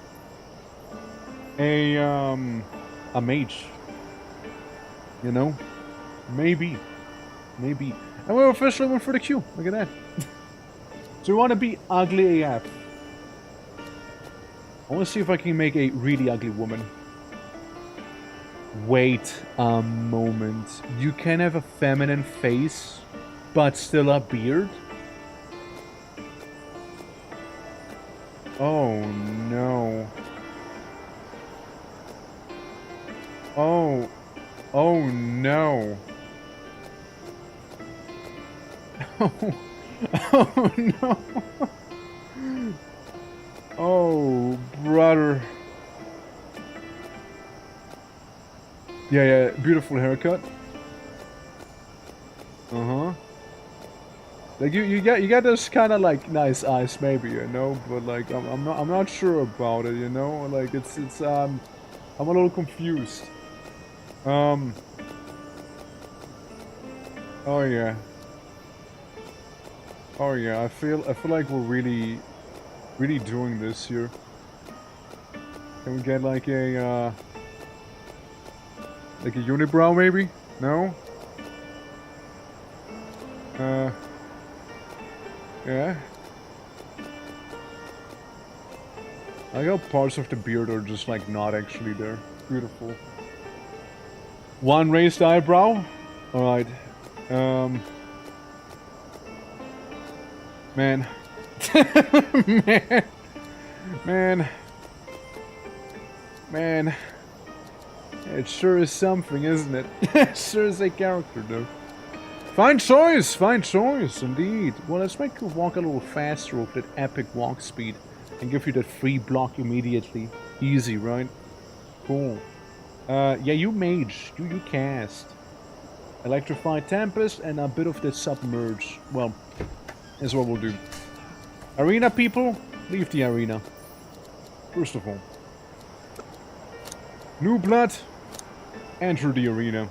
a mage. You know? Maybe. And we're officially went for the Q. Look at that. So we want to be ugly AF. I want to see if I can make a really ugly woman. Wait a moment. You can have a feminine face, but still a beard? Oh no. Oh no. Oh no. Oh, brother. Yeah, beautiful haircut. Like you got this kind of like nice eyes, maybe, you know, but like I'm not sure about it, you know. Like it's I'm a little confused. Oh yeah. Oh yeah, I feel like we're really doing this here. Can we get like a unibrow maybe? No? Yeah. I got parts of the beard are just like not actually there. Beautiful. One raised eyebrow? Alright. Man. Man. It sure is something, isn't it? It sure is a character, though. Fine choice, indeed. Well, let's make you walk a little faster with that epic walk speed and give you that free block immediately. Easy, right? Cool. Yeah, you mage. You cast. Electrify Tempest and a bit of the Submerge. Well, that's what we'll do. Arena people, leave the arena. First of all. New blood, enter the arena.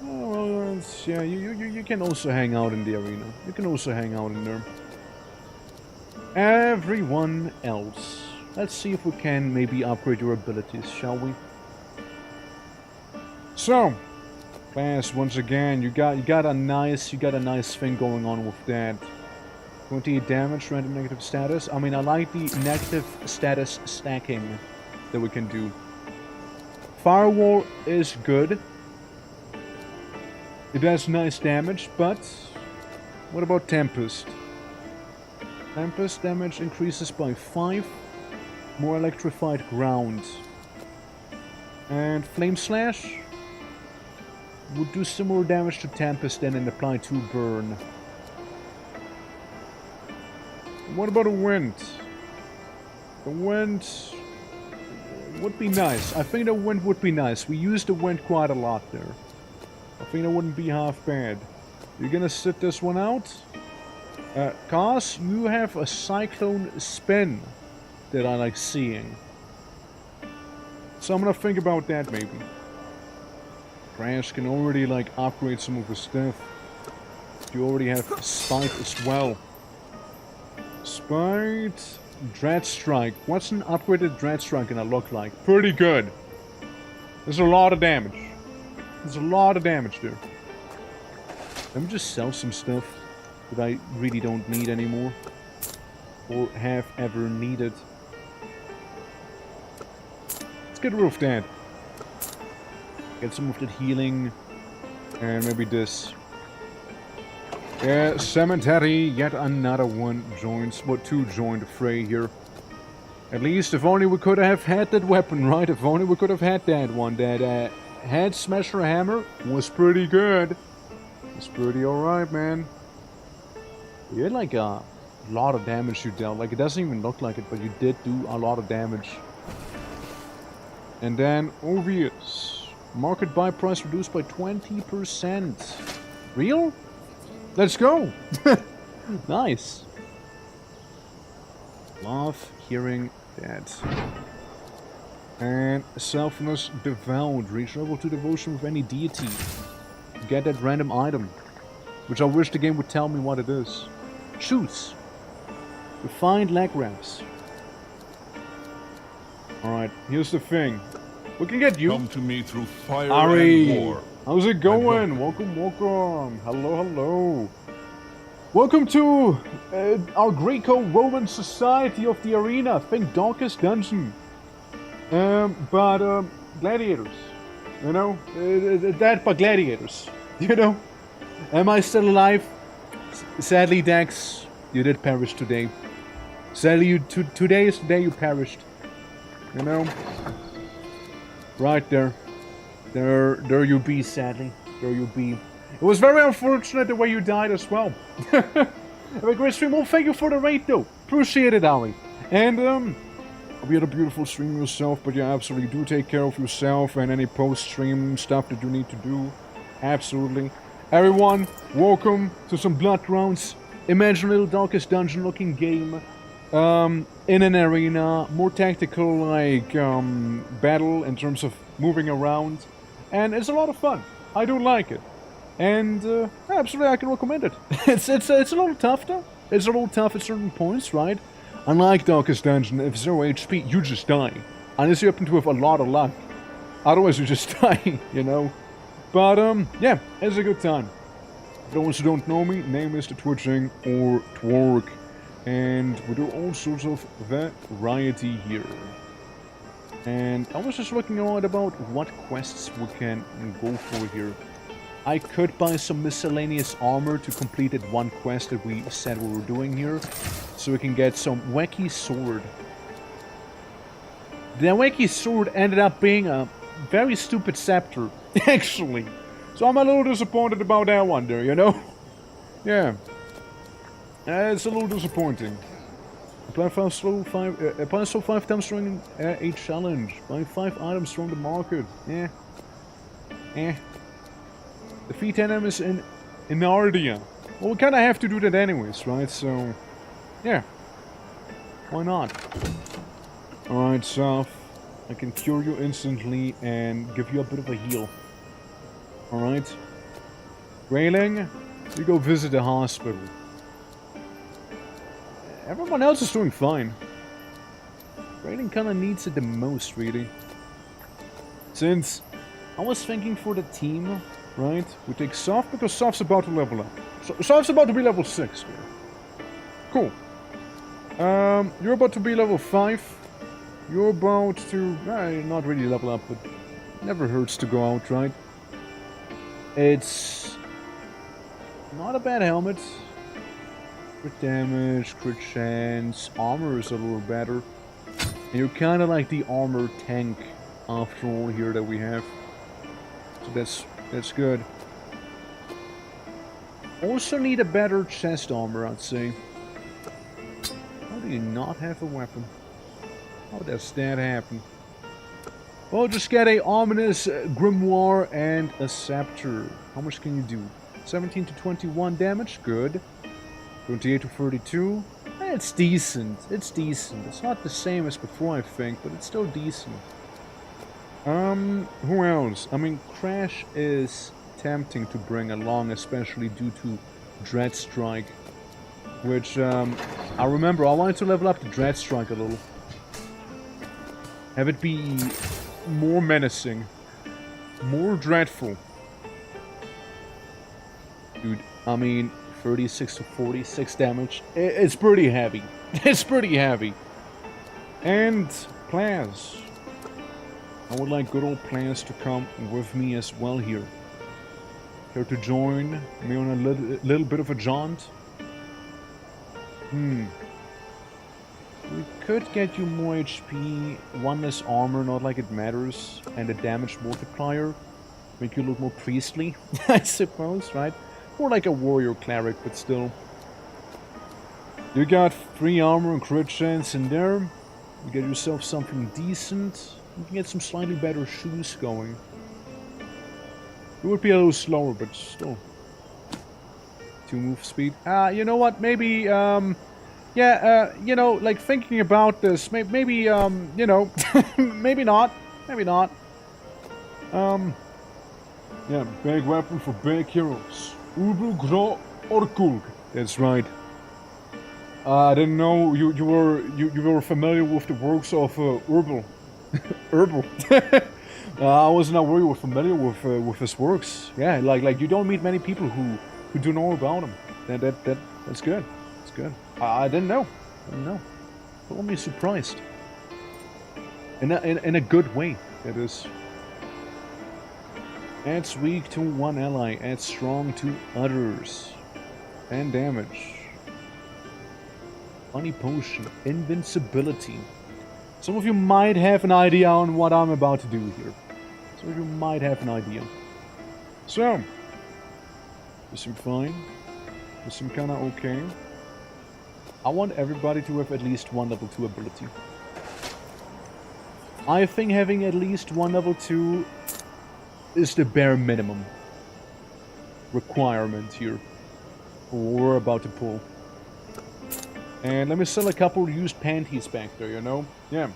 Oh, well, yeah, you can also hang out in the arena. You can also hang out in there. Everyone else. Let's see if we can maybe upgrade your abilities, shall we? So, class, once again, you got a nice thing going on with that. 28 damage, random negative status. I mean, I like the negative status stacking that we can do. Firewall is good. It does nice damage, but what about Tempest? Tempest damage increases by 5. More electrified ground. And Flame Slash would do similar damage to Tempest then and apply 2 burn. What about a wind? The wind would be nice. I think the wind would be nice. We use the wind quite a lot there. I think it wouldn't be half bad. You're gonna sit this one out? Cause you have a cyclone spin that I like seeing. So I'm gonna think about that maybe. Crash can already like upgrade some of the stuff. You already have Spike as well. Spite. Dread Strike. What's an upgraded Dread Strike gonna look like? Pretty good. There's a lot of damage. There's a lot of damage there. Let me just sell some stuff that I really don't need anymore. Or have ever needed. Let's get rid of that. Get some of that healing. And maybe this. Yeah, cemetery. Yet another one joins. Well, two joined the fray here. At least, if only we could have had that weapon, right? If only we could have had that one. That head smasher hammer was pretty good. It's pretty alright, man. You had like a lot of damage you dealt. Like, it doesn't even look like it, but you did do a lot of damage. And then, obvious. Market buy price reduced by 20%. Real? Let's go! Nice. Love hearing that. And selfless devout. Reach level to devotion with any deity. Get that random item. Which I wish the game would tell me what it is. Choose. Refined leg wraps. Alright, here's the thing. We can get you. Come to me through fire Ari, and war. how's it going? Welcome, welcome. Hello, hello. Welcome to our Greco-Roman Society of the Arena. Think Darkest Dungeon. But gladiators. You know? That but gladiators. You know? Am I still alive? Sadly, Dax, you did perish today. Sadly, today is the day you perished. You know? Right there. There you be, sadly. There you be. It was very unfortunate the way you died as well. Have a great stream. Well, thank you for the raid, though. Appreciate it, Ali. And, we had a beautiful stream yourself, but yeah, absolutely do take care of yourself and any post-stream stuff that you need to do. Absolutely. Everyone, welcome to some Bloodgrounds. Imagine a little Darkest Dungeon looking game. In an arena, more tactical like battle in terms of moving around, and it's a lot of fun. I do like it, and absolutely I can recommend it. It's a little tough though. It's a little tough at certain points, right? Unlike Darkest Dungeon, if 0 HP, you just die, unless you happen to have a lot of luck. Otherwise, you just die, you know. But yeah, it's a good time. For those who don't know me, name is the Twitching or Twerk. And we do all sorts of variety here. And I was just looking out about what quests we can go for here. I could buy some miscellaneous armor to complete that one quest that we said we were doing here. So we can get some wacky sword. The wacky sword ended up being a very stupid scepter, actually. So I'm a little disappointed about that one there, you know? Yeah. It's a little disappointing. Apply slow 5 times during a challenge. Buy 5 items from the market. Yeah. Defeat enemies in Nardia. Well, we kinda have to do that anyways, right? So, yeah. Why not? Alright, Soph. I can cure you instantly and give you a bit of a heal. Alright. Grayling, you go visit the hospital. Everyone else is doing fine. Grayling kinda needs it the most, really. Since I was thinking for the team, right? We take Soph because Soph's about to level up. So, Soph's about to be level 6. Cool. You're about to be level 5. You're about to... not really level up, but never hurts to go out, right? It's not a bad helmet. Crit damage, crit chance, armor is a little better. And you're kinda like the armor tank after all here that we have. So that's good. Also need a better chest armor, I'd say. How do you not have a weapon? How does that happen? Well, just get a ominous grimoire and a scepter. How much can you do? 17 to 21 damage, good. 28 to 32. It's decent. It's decent. It's not the same as before, I think, but it's still decent. Who else? I mean, Crash is tempting to bring along, especially due to Dread Strike, which I remember I wanted to level up the Dread Strike a little. Have it be more menacing. More dreadful. Dude, I mean, 36 to 46 damage. It's pretty heavy. It's pretty heavy. And plans. I would like good old plans to come with me as well here. Care to join me on a little bit of a jaunt? We could get you more HP, one less armor, not like it matters, and a damage multiplier. Make you look more priestly, I suppose, right? More like a warrior cleric, but still. You got 3 armor and crit chance in there. You get yourself something decent. You can get some slightly better shoes going. It would be a little slower, but still. 2 move speed. You know what? Maybe, you know, like thinking about this, maybe, you know, maybe not. Maybe not. Yeah, big weapon for big heroes. That's right. I didn't know you were familiar with the works of Herbal. Herbal. I wasn't aware you were familiar with his works. Yeah, like you don't meet many people who do know about him. That's good. That's good. I didn't know. Got me surprised. In a good way. It is. Adds weak to one ally. Adds strong to others. And damage. Funny potion. Invincibility. Some of you might have an idea on what I'm about to do here. Some of you might have an idea. So, this seems fine. This seems kinda okay. I want everybody to have at least one level 2 ability. I think having at least one level 2 is the bare minimum requirement here for what we're about to pull. And let me sell a couple used panties back there, you know? Yeah.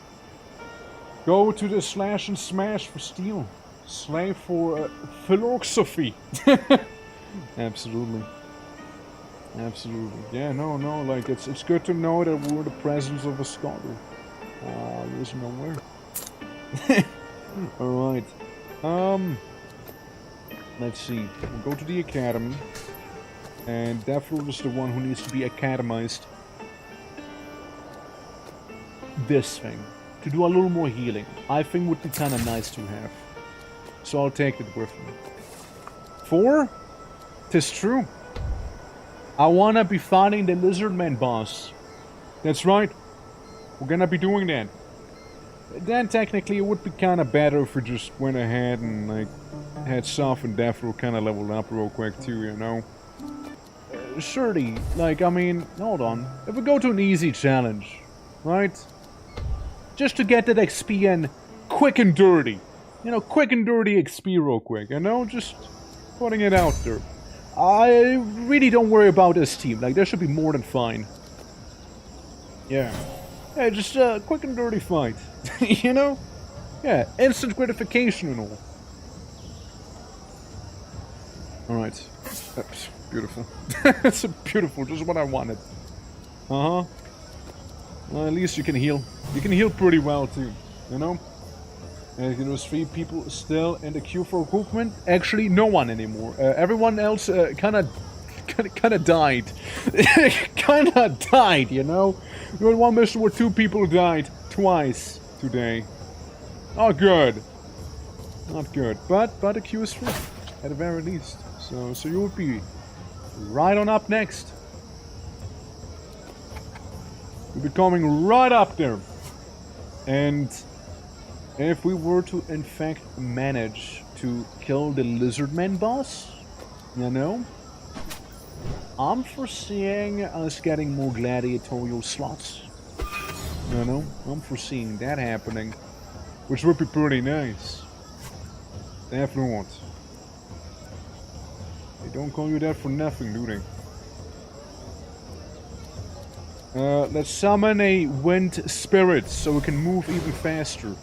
Go to the slash and smash for steel. Slave for philosophy. Absolutely. Absolutely. Yeah, no, like, it's good to know that we're the presence of a scholar. There's nowhere. Alright. Let's see. We'll go to the academy. And Deathroot is the one who needs to be academized. This thing. To do a little more healing. I think would be kinda nice to have. So I'll take it with me. 4? 'Tis true. I wanna be fighting the Lizardman boss. That's right. We're gonna be doing that. Then technically it would be kinda better if we just went ahead and like had Soph and Deathroot kinda leveled up real quick too, you know? Surely, like, I mean, hold on. If we go to an easy challenge, right? Just to get that XP in quick and dirty. You know, quick and dirty XP real quick, you know? Just putting it out there. I really don't worry about this team. Like, there should be more than fine. Yeah. Yeah, just a quick and dirty fight. You know? Yeah, instant gratification and all. Alright. That's beautiful. That's beautiful, just what I wanted. Uh-huh. Well, at least you can heal. You can heal pretty well, too. You know? And there's 3 people still in the queue for equipment. Actually, no one anymore. Everyone else kinda died. Kinda died, you know? We had one mission where 2 people died twice today. Not good. Not good. But the queue is free, at the very least. So you would be right on up next. You'll be coming right up there. And if we were to, in fact, manage to kill the Lizardman boss, you know, I'm foreseeing us getting more gladiatorial slots. You know, I'm foreseeing that happening, which would be pretty nice. Definitely. They don't call you that for nothing, do they? Let's summon a wind spirit so we can move even faster.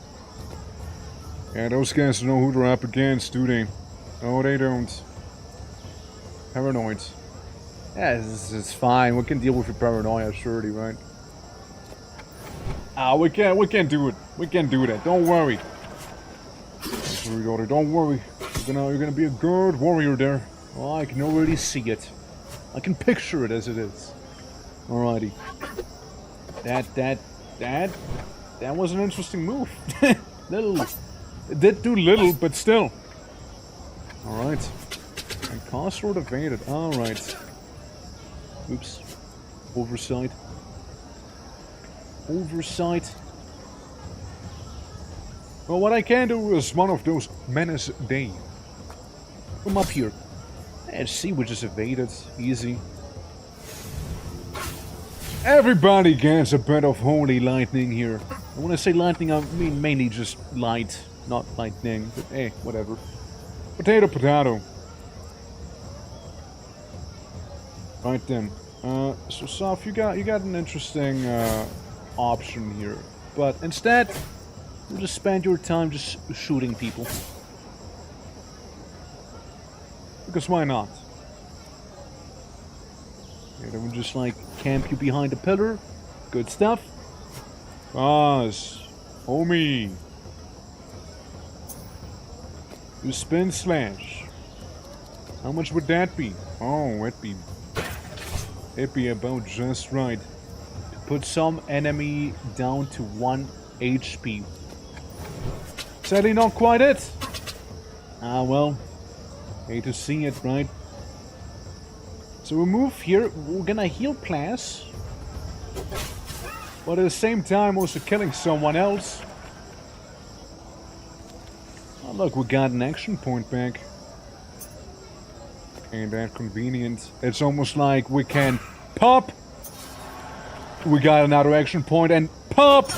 Yeah, those guys know who they're up against, do they? No, they don't. Paranoid. Yeah, it's fine. We can deal with your paranoia, surely, right? Ah, we can't do it. We can't do that. Don't worry. Sorry, daughter, don't worry. You're gonna be a good warrior there. Oh, I can already see it. I can picture it as it is. Alrighty. That was an interesting move. Little. It did do little, but still. Alright. And Castro evaded. Alright. Oops. Oversight. Oversight. Well, what I can do is one of those menace day. Come up here. And see, we just evaded. Easy. Everybody gets a bit of holy lightning here. And when I say lightning, I mean mainly just light, not lightning. But hey, whatever. Potato, potato. Right then. So Soph, you got an interesting option here, but instead, you just spend your time just shooting people. Because why not? Yeah, they would just like camp you behind a pillar. Good stuff. Boss, homie. You spin slash. How much would that be? Oh, it'd be about just right. To put some enemy down to 1 HP. Sadly not quite it. Ah well. Hate to see it, right? So we move here, we're gonna heal Plas. But at the same time also killing someone else. Oh look, we got an action point back. Ain't that convenient. It's almost like we can pop. We got another action point and pop.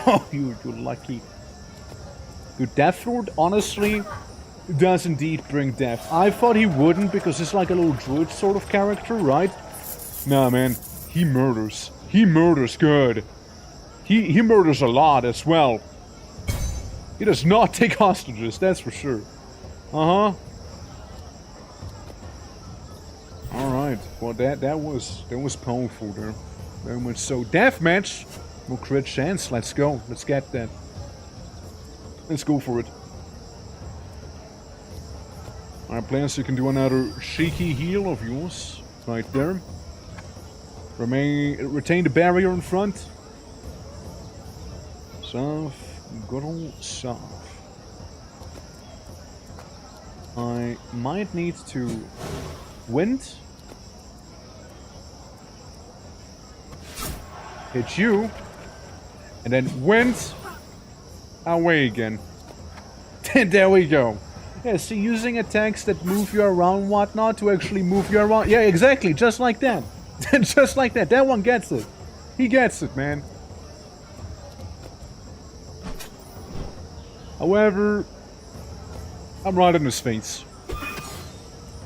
Oh, you're lucky. Your Death Lord, honestly, does indeed bring death. I thought he wouldn't because he's like a little druid sort of character, right? Nah, man. He murders. He murders good. He murders a lot as well. He does not take hostages, that's for sure. Uh-huh. Alright, well that was powerful there. Very much so. Deathmatch! More crit chance, let's go. Let's get that. Let's go for it. Alright, players, you can do another cheeky heal of yours. Right there. Retain the barrier in front. Soph. Good old Soph. I might need to wind. Hit you. And then wind. Away again. There we go. Yeah, see, using attacks that move you around whatnot to actually move you around. Yeah, exactly, just like that. Just like that. That one gets it. He gets it, man. However, I'm right in his face.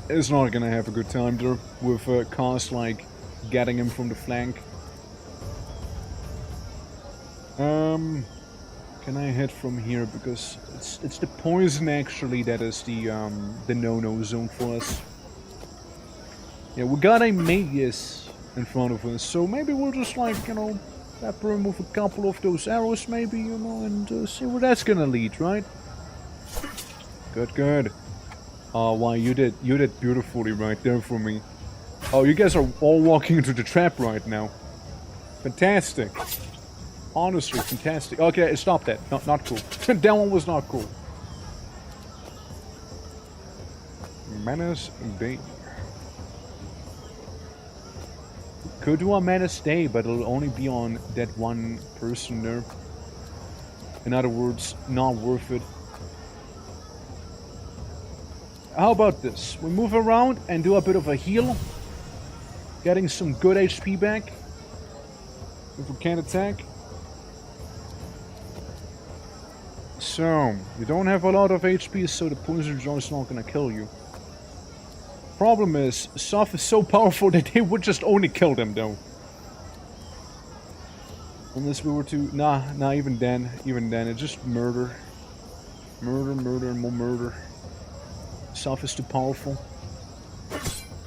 It's not gonna have a good time there with cast like getting him from the flank. Can I hit from here because it's the poison actually that is the no-no zone for us. Yeah, we got a Magus in front of us, so maybe we'll just like, you know, pepper him with a couple of those arrows maybe, you know, and see where that's gonna lead, right? Good, good. Oh, wow, you did beautifully right there for me. Oh, you guys are all walking into the trap right now. Fantastic. Honestly, fantastic. Okay, stop that. Not cool. That one was not cool. Menace Day. Could do a Menace Day, but it'll only be on that one person there. In other words, not worth it. How about this? We move around and do a bit of a heal. Getting some good HP back. If we can't attack. So, you don't have a lot of HP, so the poison jar is not gonna kill you. Problem is, Soph is so powerful that they would just only kill them though. Unless we were to... Nah, even then, it's just murder. Murder, and more murder. Soph is too powerful.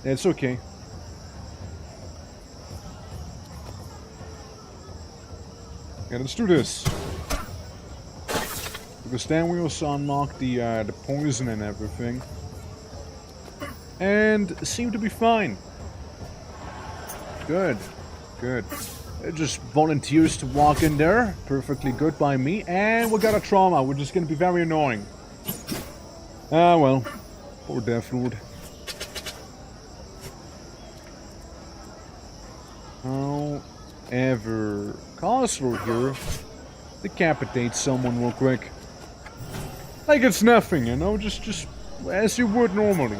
It's okay. Yeah, let's do this. Because then we also unlock the poison and everything. And seem to be fine. Good. Good. It just volunteers to walk in there. Perfectly good by me. And we got a trauma, which is going to be very annoying. Ah, well. Poor Death Lord. However, Castle here decapitate someone real quick. Like it's nothing, you know, just as you would normally.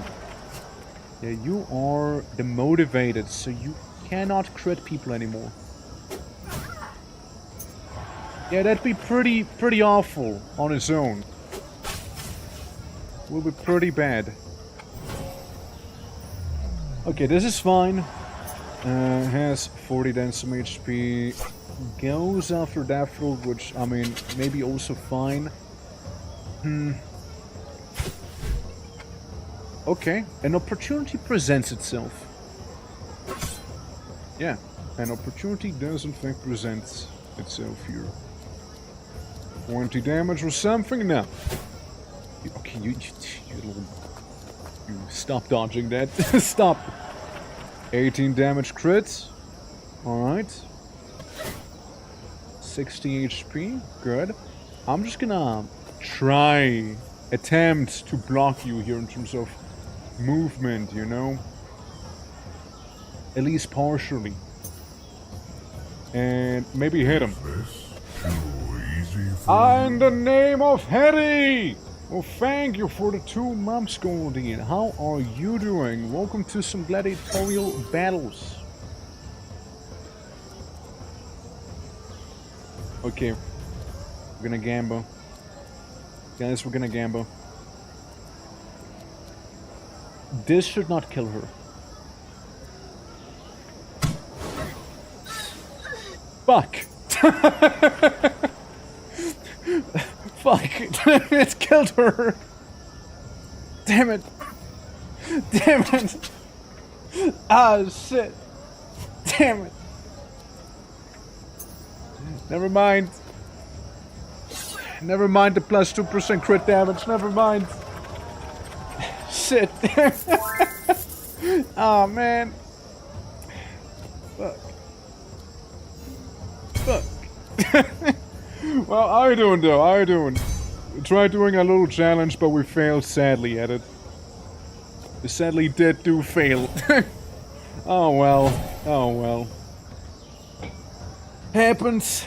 Yeah, you are demotivated, so you cannot crit people anymore. Yeah, that'd be pretty awful on its own. Will be pretty bad. Okay, this is fine. Has 40 then some HP. Goes after Death Lord, which, I mean, maybe also fine. Okay, an opportunity presents itself. Yeah, an opportunity does in fact present itself here. 20 damage or something? No. Okay, you stop dodging that. Stop. 18 damage crits. Alright. 60 HP. Good. I'm just gonna attempt to block you here in terms of movement, you know? At least partially. And maybe hit him. In the name of Hetty! Well, thank you for the 2 months, Goldie. How are you doing? Welcome to some gladiatorial battles. Okay. We're gonna gamble. Guys, we're gonna gamble. This should not kill her. Fuck! Fuck! It killed her! Damn it! Damn it! Ah, shit! Damn it! Never mind. Never mind the plus 2% crit damage. Never mind. Shit. Oh man. Fuck. Fuck. Well, how you doing though? How you doing? We tried doing a little challenge, but we failed sadly at it. We sadly did fail. Oh well. Oh well. Happens.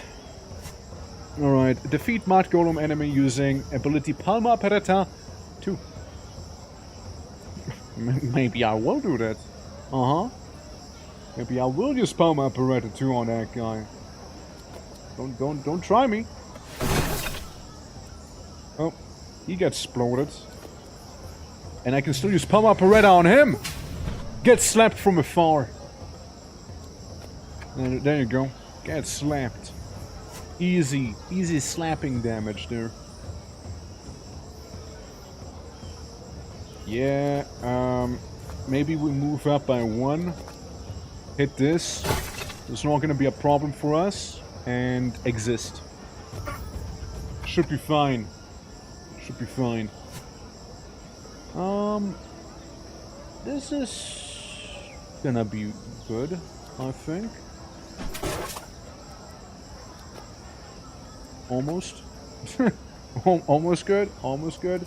Alright, defeat Mud Golem enemy using ability Palma Peretta 2. Maybe I will do that. Uh-huh. Maybe I will use Palma Peretta 2 on that guy. Don't try me. Oh, he gets exploded. And I can still use Palma Peretta on him! Get slapped from afar. There you go. Get slapped. Easy slapping damage there. Yeah, maybe we move up by 1. Hit this. It's not gonna be a problem for us. And exist. Should be fine. Should be fine. This is gonna be good, I think. Almost. Almost good. Almost good.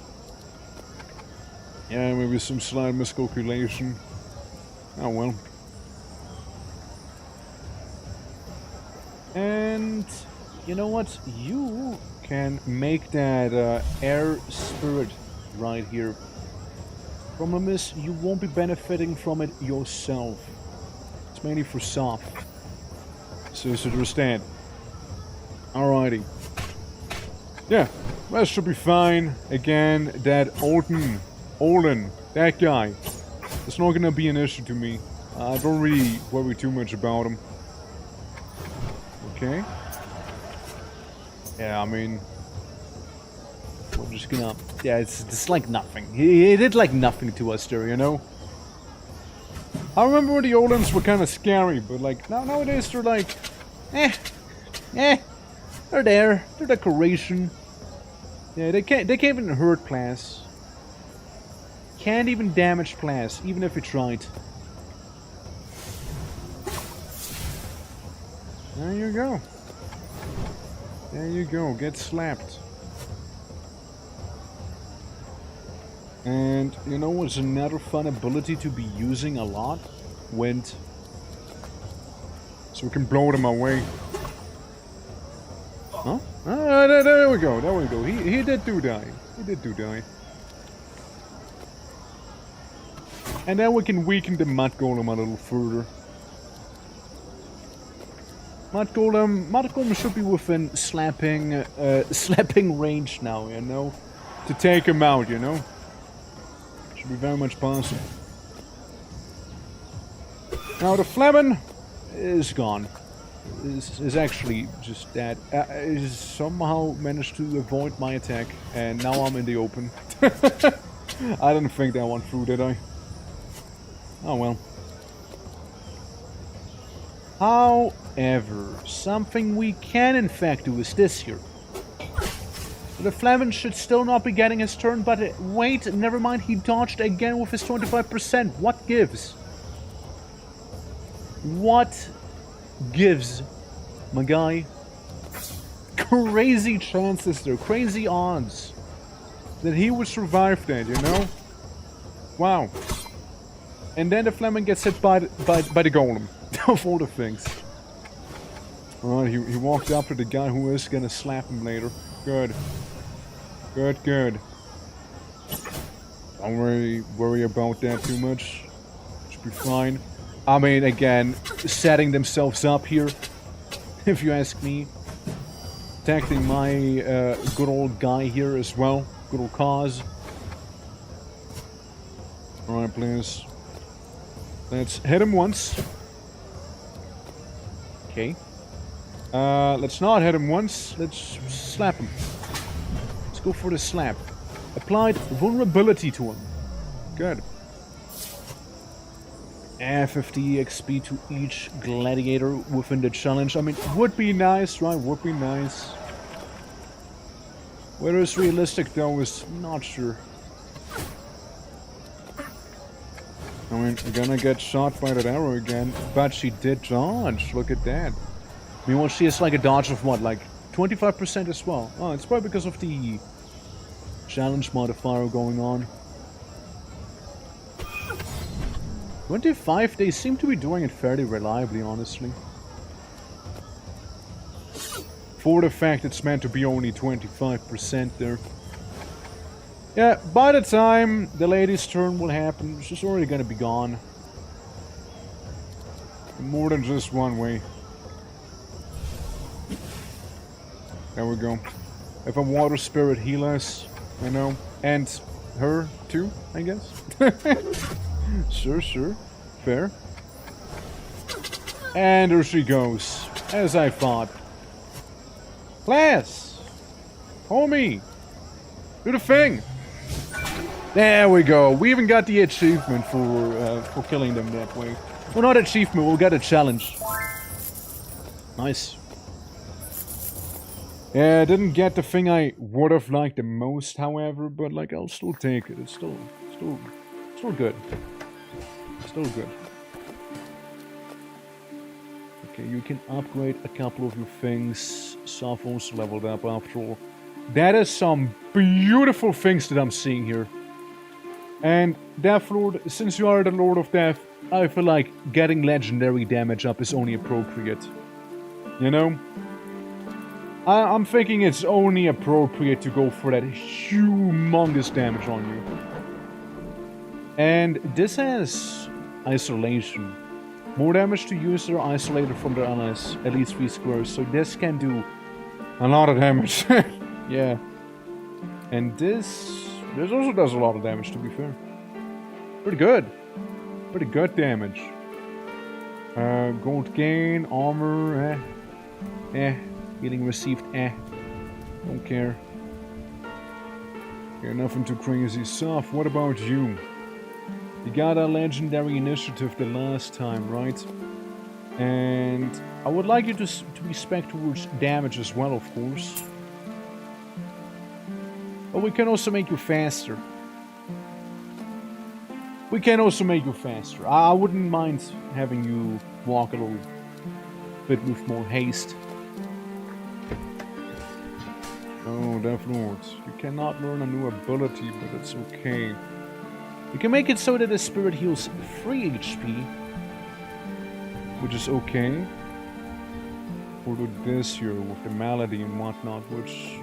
Yeah, maybe some slight miscalculation. Oh well. And you know what? You can make that air spirit right here. Problem is, you won't be benefiting from it yourself. It's mainly for soft. So understand. Alrighty. Yeah, that should be fine. Again, that Olin, that guy. It's not gonna be an issue to me. I don't really worry too much about him. Okay. Yeah, I mean, we're just gonna. Yeah, it's like nothing. He did like nothing to us there, you know. I remember when the Olins were kind of scary, but like nowadays they're like, They're there. They're decoration. Yeah, they can't even hurt class. Can't even damage class, even if you tried. There you go. There you go. Get slapped. And you know what's another fun ability to be using a lot? Wind. So we can blow them away. Huh? Ah, there we go. There we go. He did do die. He did do die. And then we can weaken the Mud Golem a little further. Mud Golem should be within slapping range now, you know? To take him out, you know? Should be very much possible. Now the Fleming is gone. Is actually just dead. Is somehow managed to avoid my attack, and now I'm in the open. I didn't think that one through, did I? Oh well. However, something we can in fact do is this here. The Fleming should still not be getting his turn, but wait, never mind, he dodged again with his 25%. What gives? What gives, my guy? Crazy chances there, crazy odds that he would survive that, you know? Wow. And then the Fleming gets hit by the golem, of all the things. Alright, he walked up to the guy who is gonna slap him later. Good. Good, good. Don't worry about that too much. Should be fine. I mean, again, setting themselves up here, if you ask me. Protecting my good old guy here as well. Good old cause. Alright, please. Let's hit him once. Okay. Let's not hit him once. Let's slap him. Let's go for the slap. Applied vulnerability to him. Good. Add 50 XP to each gladiator within the challenge. I mean, would be nice, right? Would be nice. Whether it's realistic though is not sure. I mean, you're gonna get shot by that arrow again, but she did dodge. Look at that. Meanwhile, she has like a dodge of what, like 25% as well. Oh, it's probably because of the challenge modifier going on. 25, they seem to be doing it fairly reliably, honestly. For the fact it's meant to be only 25% there. Yeah, by the time the lady's turn will happen, she's already gonna be gone. More than just one way. There we go. If a water spirit heal us, I know. And her too, I guess. Sure. Fair. And there she goes. As I thought. Class! Homie! Do the thing! There we go. We even got the achievement for killing them that way. Well, not achievement, we'll get a challenge. Nice. Yeah, I didn't get the thing I would have liked the most, however, but like I'll still take it. It's still good. Still good. Okay, you can upgrade a couple of your things. Soph also leveled up after all. That is some beautiful things that I'm seeing here. And Death Lord, since you are the Lord of Death, I feel like getting legendary damage up is only appropriate. You know? I'm thinking it's only appropriate to go for that humongous damage on you. And this has isolation. More damage to user isolated from their allies, at least 3 squares. So this can do a lot of damage. Yeah. And this also does a lot of damage, to be fair. Pretty good. Pretty good damage. Gold gain, armor, Healing received, don't care. Yeah, nothing too crazy. Soph, what about you? You got a legendary initiative the last time, right? And I would like you to be spec towards damage as well, of course. But we can also make you faster. We can also make you faster. I wouldn't mind having you walk a little bit with more haste. Oh, Death Lord. You cannot learn a new ability, but it's okay. You can make it so that the spirit heals 3 HP. Which is okay. Or do this here with the malady and whatnot, which...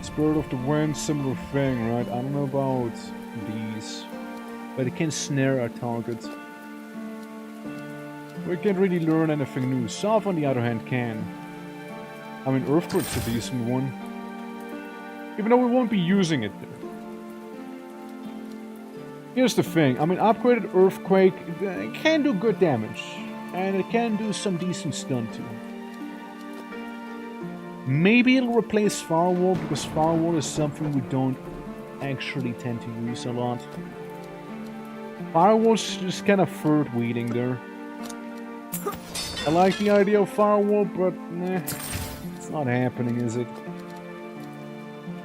Spirit of the Wind, similar thing, right? I don't know about these. But it can snare a target. We can't really learn anything new. Soft, on the other hand, can. I mean, Earthquake's a decent one. Even though we won't be using it there. Here's the thing. I mean, upgraded Earthquake it can do good damage. And it can do some decent stun too. Maybe it'll replace Firewall, because Firewall is something we don't actually tend to use a lot. Firewall's just kind of third wheeling there. I like the idea of Firewall, but nah, it's not happening, is it?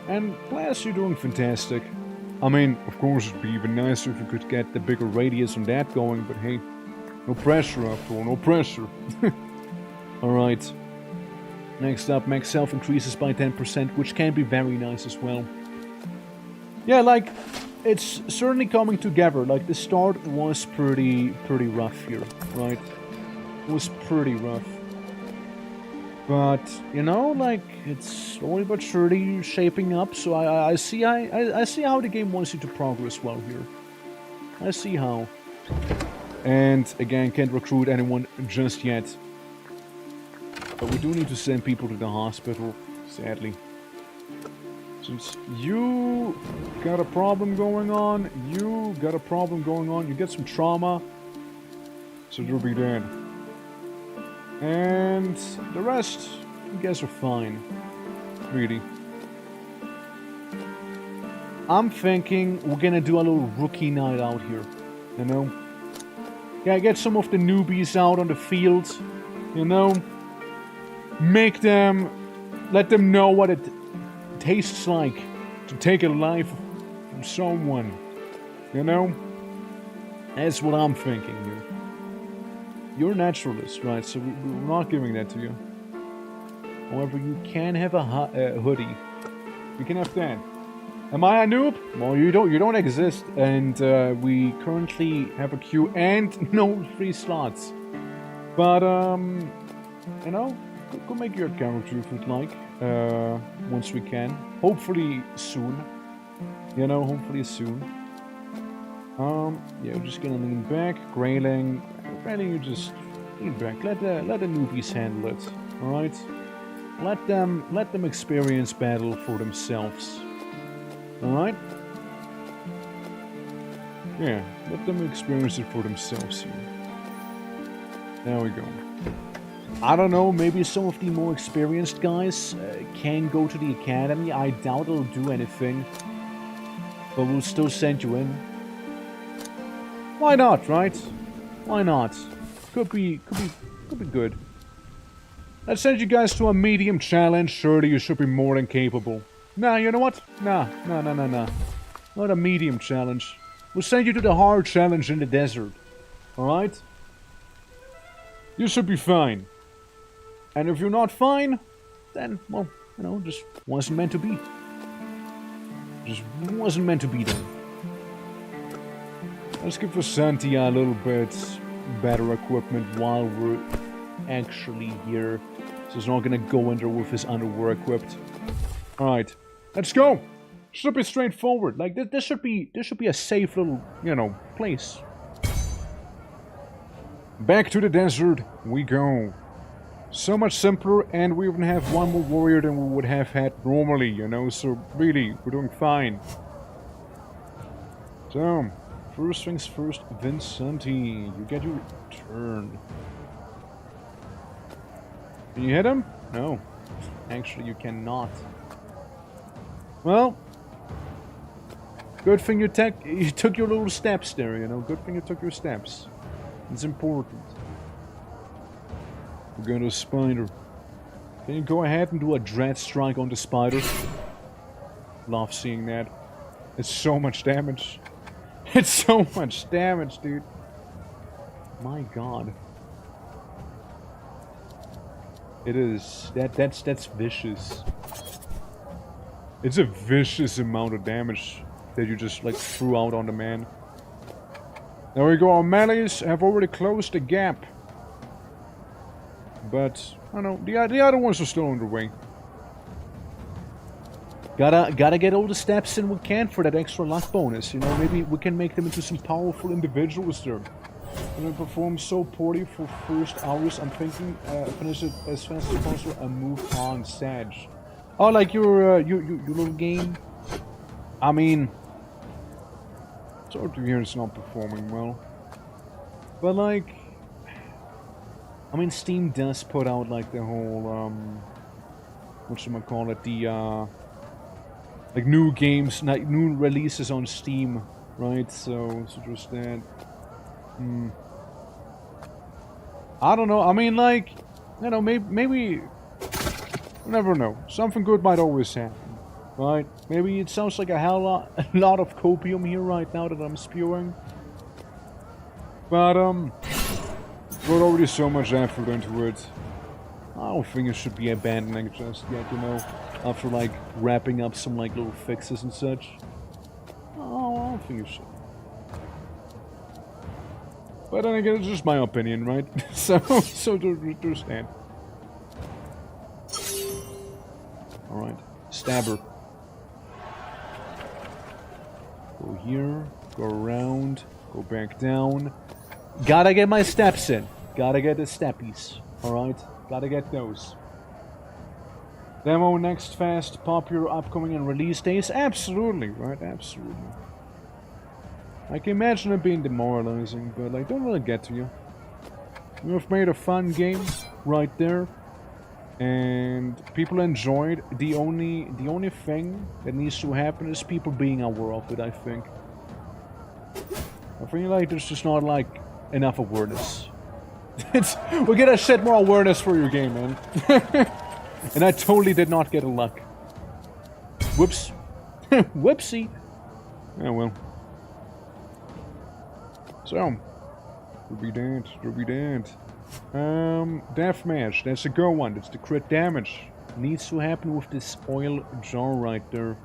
And Blast, you're doing fantastic. I mean, of course it'd be even nicer if you could get the bigger radius on that going, but hey, no pressure after all, no pressure. Alright. Next up, max health increases by 10%, which can be very nice as well. Yeah, like, it's certainly coming together. Like, the start was pretty rough here, right? It was pretty rough. But, you know, like, it's slowly but surely shaping up, so I see how the game wants you to progress well here. I see how. And, again, can't recruit anyone just yet. But we do need to send people to the hospital, sadly. Since you got a problem going on, you get some trauma, so you'll be dead. And the rest, you guys are fine. Really. I'm thinking we're gonna do a little rookie night out here, you know? Yeah, get some of the newbies out on the field, you know? Let them know what it tastes like to take a life from someone, you know? That's what I'm thinking here. You're a naturalist, right? So we're not giving that to you. However, you can have a hoodie. You can have that. Am I a noob? Well, you don't exist. And we currently have a queue and no free slots. But, you know, go make your character if you'd like. Once we can. Hopefully soon. You know, hopefully soon. Yeah, we're just gonna lean back. Grayling, you just lean back. Let the newbies handle it. Alright? Let them experience battle for themselves. Alright? Yeah, let them experience it for themselves here. There we go. I don't know, maybe some of the more experienced guys can go to the academy. I doubt it'll do anything. But we'll still send you in. Why not, right? Why not? Could be good. Let's send you guys to a medium challenge. Surely you should be more than capable. Nah, you know what? Nah. Not a medium challenge. We'll send you to the hard challenge in the desert. Alright? You should be fine. And if you're not fine, then, well, you know, just wasn't meant to be. Just wasn't meant to be done. Let's give Vasantia a little bit better equipment while we're actually here. So he's not gonna go in there with his underwear equipped. Alright, let's go! Should be straightforward. Like, this should be a safe little, you know, place. Back to the desert we go. So much simpler, and we even have one more warrior than we would have had normally, you know, so really, we're doing fine. So, first things first, Vincenti, you get your turn. Can you hit him? No. Actually, you cannot. Well, good thing you took your little steps there, you know, good thing you took your steps. It's important. We're going to spider. Can you go ahead and do a dread strike on the spider? Love seeing that. It's so much damage. It's so much damage, dude. My god. It is. That's vicious. It's a vicious amount of damage that you just like threw out on the man. There we go. Our melees have already closed the gap. But I don't know, the other ones are still on the way. Gotta get all the steps in we can for that extra luck bonus. You know, maybe we can make them into some powerful individuals there. And then perform so poorly for first hours. I'm thinking finish it as fast as possible and move on, Sage. Oh, like your little game. I mean, sort of here it's not performing well, but like, I mean, Steam does put out like the whole whatchamacallit, the like new games, like new releases on Steam, right? So just that. I don't know. I mean, like, you know, maybe you never know. Something good might always happen, right? Maybe it sounds like a lot of copium here right now that I'm spewing, but put already so much effort into it. I don't think it should be abandoning just yet, you know, after like wrapping up some like little fixes and such. Oh, I don't think it should. But then again, it's just my opinion, right? so understand. Alright, stabber. Go here, go around, go back down. Gotta get my steps in. Gotta get the steppies. Alright, gotta get those. Demo next fast, popular, upcoming, and release days? Absolutely, right? Absolutely. I can imagine it being demoralizing, but like, don't let it get to you. You have made a fun game right there, and people enjoyed. The only thing that needs to happen is people being aware of it. I think like there's just not like enough awareness. We gotta set more awareness for your game, man. And I totally did not get a luck. Whoops. Whoopsie. Oh well. So, Ruby Dance. Deathmatch, that's a good one, that's the crit damage. Needs to happen with this oil jar right there.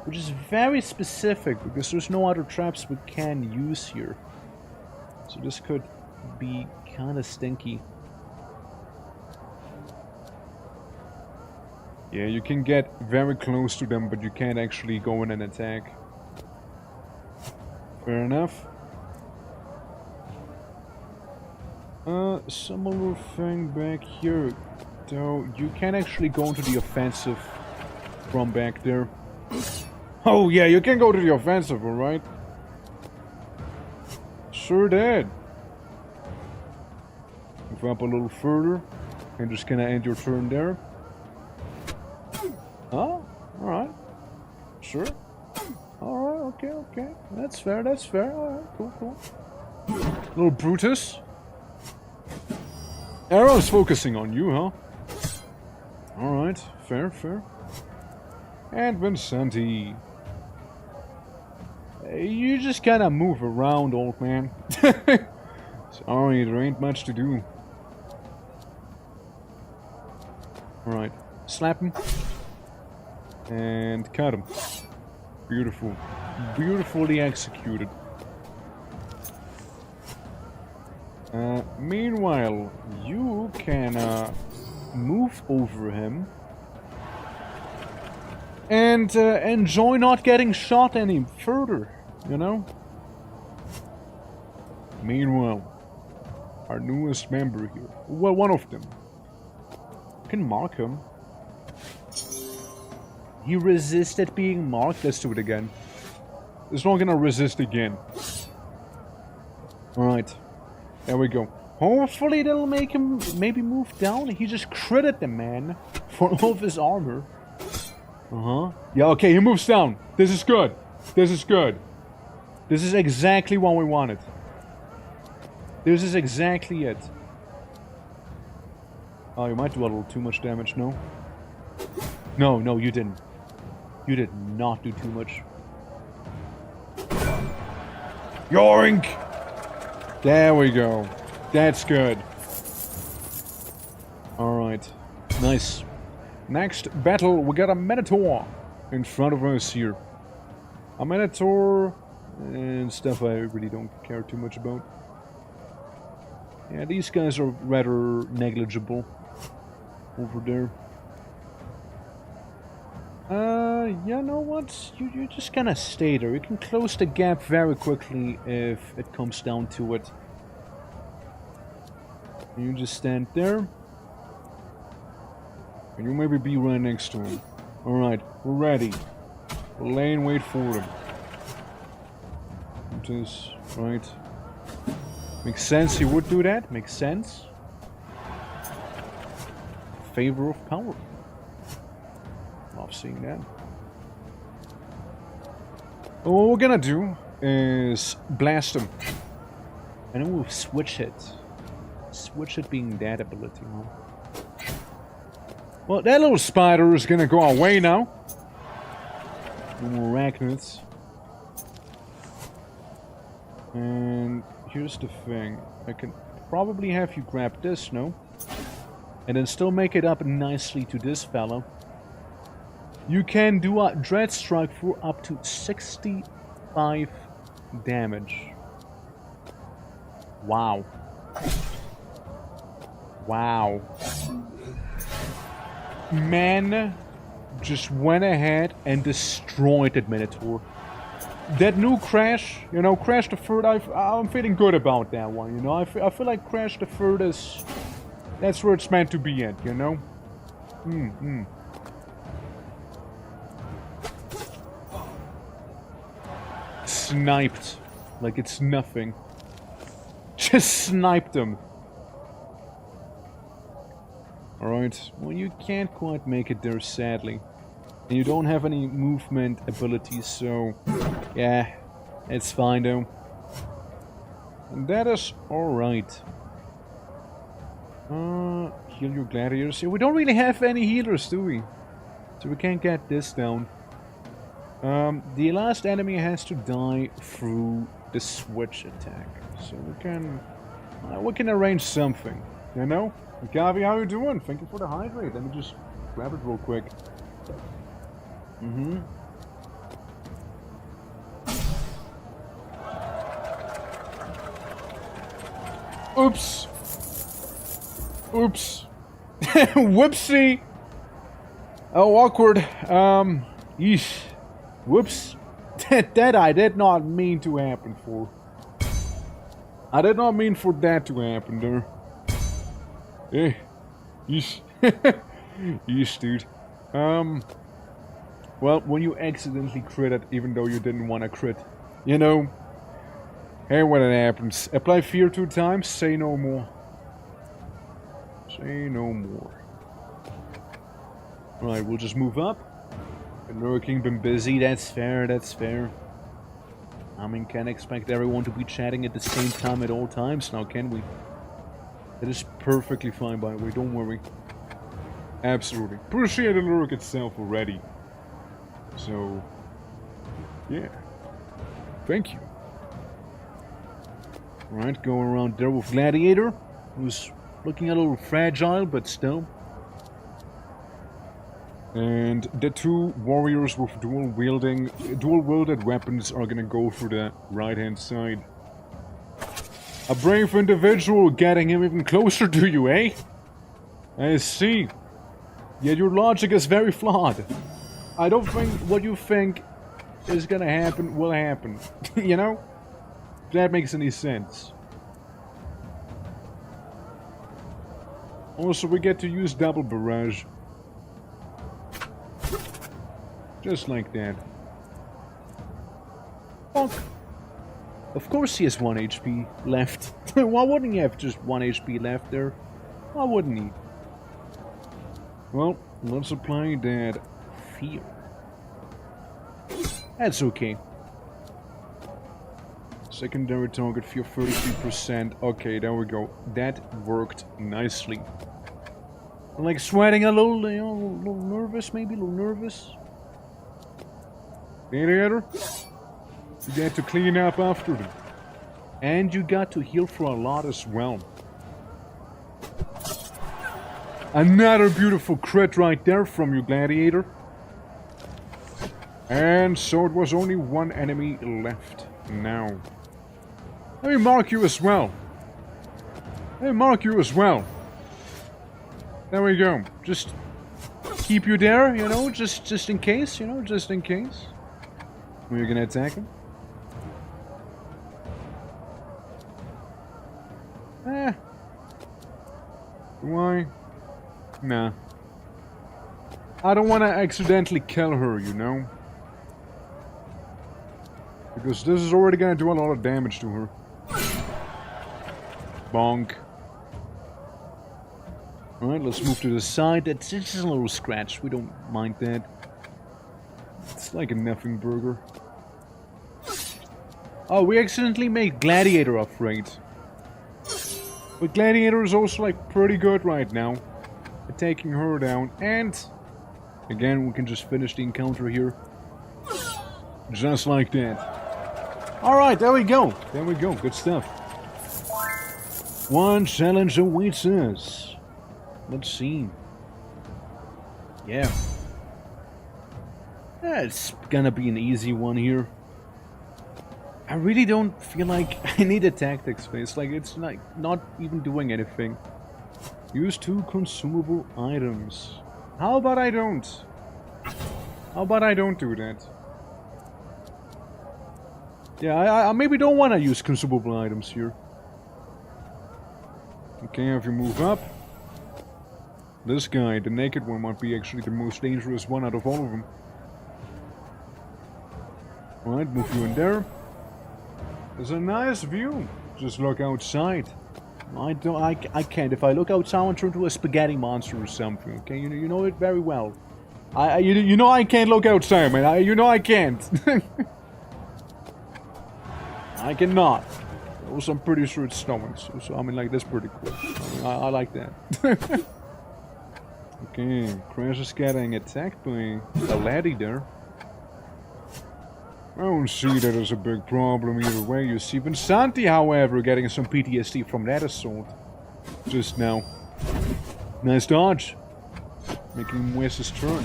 Which is very specific, because there's no other traps we can use here. So this could be kinda stinky. Yeah, you can get very close to them, but you can't actually go in and attack. Fair enough. Similar thing back here, though you can actually go into the offensive from back there. Oh yeah, you can go to the offensive, alright? Sure did. Move up a little further, and just gonna end your turn there. Oh, alright. Sure. Alright, okay. That's fair. Alright, cool. Little Brutus. Arrow's focusing on you, huh? Alright, fair. And Vincenti. You just kinda move around, old man. Sorry, there ain't much to do. Alright, slap him. And cut him. Beautiful. Beautifully executed. Meanwhile, you can move over him and enjoy not getting shot any further, you know? Meanwhile, our newest member here, well, one of them, you can mark him. He resisted being marked. Let's do it again. It's not gonna resist again. Alright. There we go. Hopefully that'll make him maybe move down. He just critted the man for all of his armor. Yeah, okay, he moves down. This is good. This is exactly what we wanted. This is exactly it. Oh, you might do a little too much damage, no? No, no, you didn't. You did not do too much. Yoink! There we go. That's good. Alright. Nice. Next battle, we got a Minotaur in front of us here. A Minotaur and stuff I really don't care too much about. Yeah, these guys are rather negligible over there. You know what? You just kind stay there. You can close the gap very quickly if it comes down to it. You just stand there. And you maybe be right next to him. Alright, we're ready. We'll lay and wait for them. Just, right. Makes sense he would do that. Makes sense. Favor of power. Love seeing that. Well, what we're gonna do is blast them. And then we'll switch it. Switch it being that ability, huh? Well, that little spider is gonna go away now. No more arachnids. And here's the thing. I can probably have you grab this, no? And then still make it up nicely to this fellow. You can do a Dread Strike for up to 65 damage. Wow. Wow. Man just went ahead and destroyed that Minotaur. That new Crash, you know, Crash the Third, I'm feeling good about that one, you know. I feel like Crash the Third is... That's where it's meant to be at, you know. Sniped. Like it's nothing. Just sniped him. Alright, well you can't quite make it there sadly. And you don't have any movement abilities, so... Yeah, it's fine though. And that is alright. Heal your gladiators. Yeah, we don't really have any healers, do we? So we can't get this down. The last enemy has to die through the switch attack. So we can arrange something, you know? Gavi, how you doing? Thank you for the hydrate. Let me just grab it real quick. Oops. Oops. Whoopsie. Oh, awkward. Yeesh. Whoops. That I did not mean to happen for. I did not mean for that to happen there. Eh. Yeesh. Yeesh, dude. Well, when you accidentally crit it, even though you didn't want to crit. You know. Hey, when it happens. Apply fear 2 times, say no more. Say no more. Alright, we'll just move up. Been lurking, been busy, that's fair, that's fair. I mean, can't expect everyone to be chatting at the same time at all times now, can we? That is perfectly fine, by the way, don't worry. Absolutely. Appreciate the lurk itself already. So, yeah. Thank you. Right, go around there with Gladiator, who's looking a little fragile, but still. And the 2 warriors with dual-wielded weapons are gonna go for the right-hand side. A brave individual getting him even closer to you, eh? I see. Yet your logic is very flawed. I don't think what you think is gonna happen will happen. You know? If that makes any sense. Also, we get to use double barrage. Just like that. Bonk. Of course he has 1 HP left. Why wouldn't he have just 1 HP left there? Why wouldn't he? Well, let's apply that fear. That's okay. Secondary target fear 33%. Okay, there we go. That worked nicely. Like sweating a little, you know, a little nervous, maybe a little nervous. Gladiator, you get to clean up after them. And you got to heal for a lot as well. Another beautiful crit right there from you, Gladiator. And so it was only one enemy left now. Let me mark you as well. Let me mark you as well. There we go. Just keep you there, you know, just in case, you know, just in case. We're gonna attack him. Do I? Nah. I don't want to accidentally kill her, you know? Because this is already gonna do a lot of damage to her. Bonk. Alright, let's move to the side. That's just a little scratch. We don't mind that. It's like a nothing burger. Oh, we accidentally made Gladiator afraid. But Gladiator is also like pretty good right now at taking her down. And again, we can just finish the encounter here. Just like that. Alright, there we go. There we go. Good stuff. One challenge awaits us. Let's see. Yeah. It's gonna be an easy one here. I really don't feel like I need a tactics phase. Like, it's like not even doing anything. Use 2 consumable items. How about I don't? How about I don't do that? Yeah, I maybe don't want to use consumable items here. Okay, if you move up. This guy, the naked one, might be actually the most dangerous one out of all of them. Alright, move you in there. There's a nice view. Just look outside. I can't. If I look outside, I'll turn into a spaghetti monster or something. Okay, you know it very well. You know I can't look outside, man. You know I can't. I cannot. Also, I'm pretty sure it's snowing. So I mean, like, that's pretty cool. I like that. Okay, Crash is getting attacked by a laddie there. I don't see that as a big problem either way. You see Vinsanti, however, getting some PTSD from that assault just now. Nice dodge. Making him waste his turn.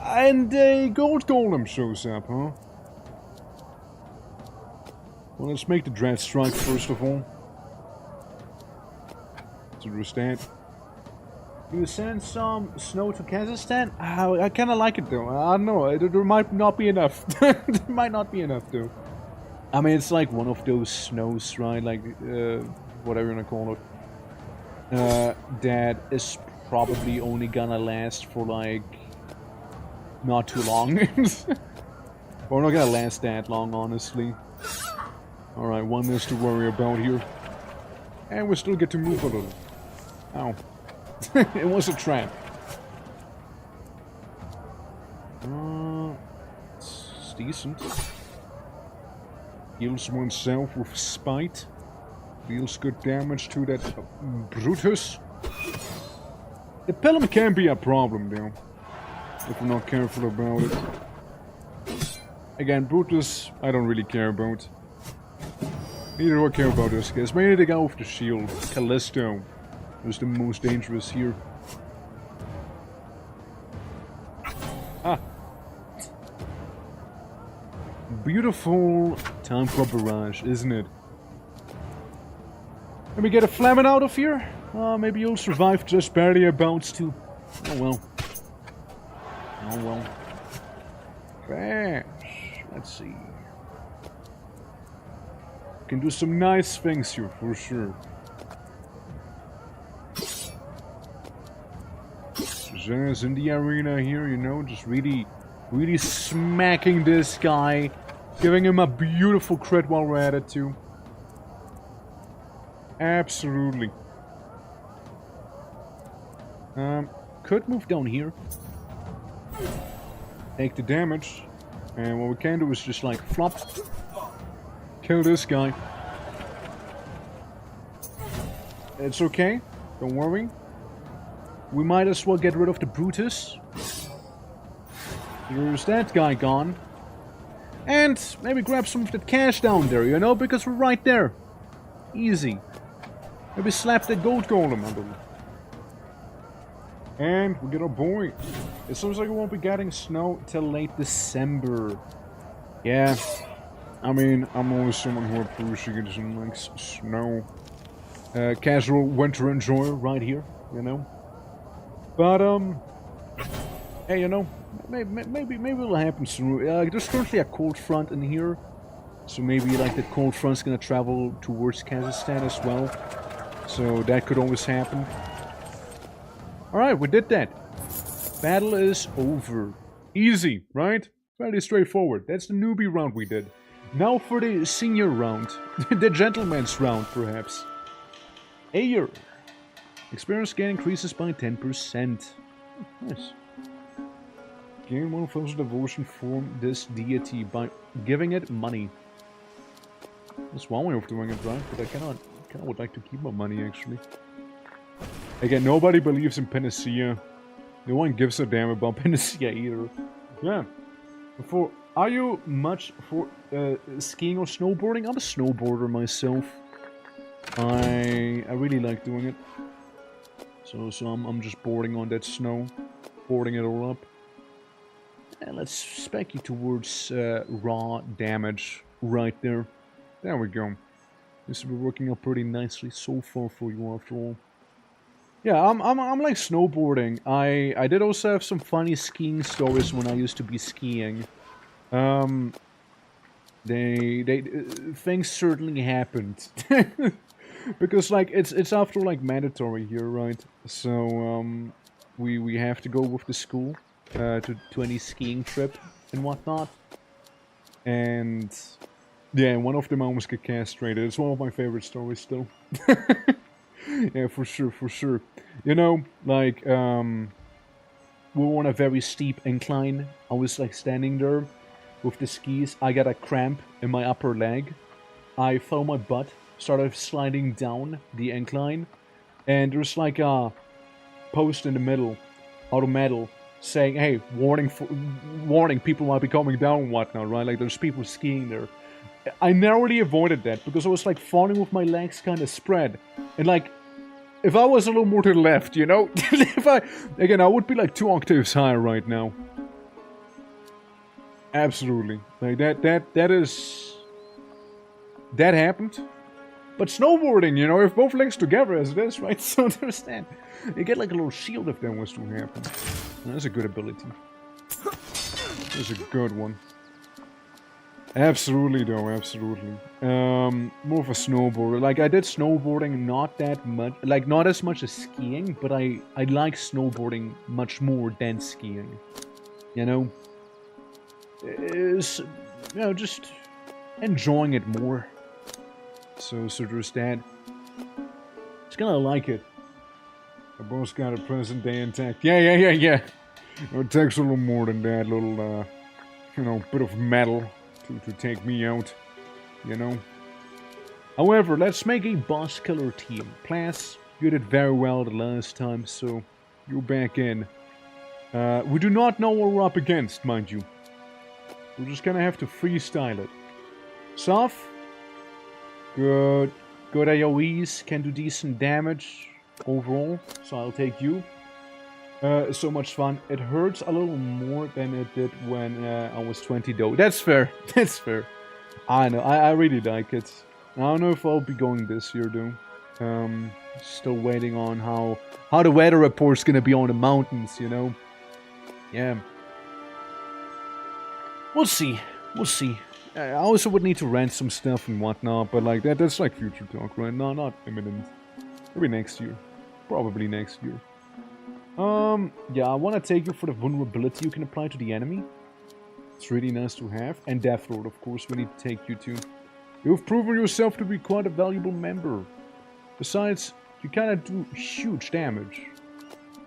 And a gold golem shows up, huh? Well, let's make the Dread Strike first of all. So there's that. You send some snow to Kazakhstan? I kind of like it though. I don't know. There might not be enough. There might not be enough though. I mean, it's like one of those snows, right? Like, whatever you want to call it. That is probably only gonna last for like not too long. Or not gonna last that long, honestly. Alright, one less to worry about here. And we still get to move a little. Ow. It was a trap. It's decent. Heals oneself with spite. Deals good damage to that Brutus. The Pelham can be a problem though, if we're not careful about it. Again, Brutus, I don't really care about. Neither do I care about this guys. Mainly the guy with the shield, Callisto, is the most dangerous here. Ah. Beautiful time for a barrage, isn't it? Let me get a Flamin out of here. Maybe you'll survive just barely about to. Oh well. Oh well. Crash. Let's see. Can do some nice things here for sure. Zana's in the arena here, you know, just really smacking this guy, giving him a beautiful crit while we're at it too. Absolutely. Could move down here. Take the damage. And what we can do is just like flop. Kill this guy. It's okay. Don't worry. we might as well get rid of the Brutus. Here's that guy gone. And maybe grab some of that cash down there, you know, because we're right there. Easy. Maybe slap that gold golem on them. And we get our boy. It seems like we won't be getting snow till late December. Yeah. I mean, I'm always someone who appreciates and likes snow. Casual winter enjoyer right here, you know. But, hey, you know, maybe it'll happen soon. There's currently a cold front in here. So maybe, like, the cold front's gonna travel towards Kazakhstan as well. So that could always happen. Alright, we did that. Battle is over. Easy, right? Fairly straightforward. That's the newbie round we did. Now for the senior round. The gentleman's round, perhaps. ENG. Experience gain increases by 10%. Nice. Gain 1,000 devotion from this deity by giving it money. That's one way of doing it, right? But I kind of would like to keep my money, actually. Again, nobody believes in panacea. No one gives a damn about panacea either. Yeah. Are you much for skiing or snowboarding? I'm a snowboarder myself. I really like doing it. So I'm just boarding on that snow, boarding it all up. And let's spec you towards raw damage right there. There we go. This will be working out pretty nicely so far for you after all. Yeah, I'm like snowboarding. I did also have some funny skiing stories when I used to be skiing. Things certainly happened. Because like it's after like mandatory here, right? So we have to go with the school to any skiing trip and whatnot. And yeah, one of them almost got castrated. It's one of my favorite stories still. Yeah, for sure. You know, like we were on a very steep incline. I was like standing there with the skis. I got a cramp in my upper leg. I fell my butt, started sliding down the incline, and there's like a post in the middle, out of metal, saying, "Hey, warning! People might be coming down and whatnot." Right? Like there's people skiing there. I narrowly avoided that because I was like falling with my legs kind of spread, and like if I was a little more to the left, you know, I would be like 2 octaves higher right now. Absolutely, like that happened. But snowboarding, you know, if both legs together as it is, right? So understand, you get like a little shield if that was to happen. That's a good ability. That's a good one. Absolutely, though, absolutely. More of a snowboarder. Like, I did snowboarding not that much, like, not as much as skiing, but I like snowboarding much more than skiing. You know? Is, you know, just enjoying it more. So there's that. Just gonna like it. I both got a present day intact. Yeah. It takes a little more than that, little, you know, bit of metal. To take me out, you know. However, let's make a boss killer team. Plus, you did very well the last time, so you're back in. We do not know what we're up against, mind you. We're just gonna have to freestyle it. Soph, good AoEs, can do decent damage overall, so I'll take you. So much fun. It hurts a little more than it did when I was 20 though. That's fair. That's fair. I know. I really like it. I don't know if I'll be going this year though. Still waiting on how the weather report's gonna be on the mountains, you know. Yeah. We'll see. We'll see. I also would need to rent some stuff and whatnot, but like that's like future talk, right? No, not imminent. Maybe next year. Probably next year. Yeah, I want to take you for the vulnerability you can apply to the enemy. It's really nice to have. And Death Lord, of course, we need to take you to. You've proven yourself to be quite a valuable member. Besides, you kind of do huge damage.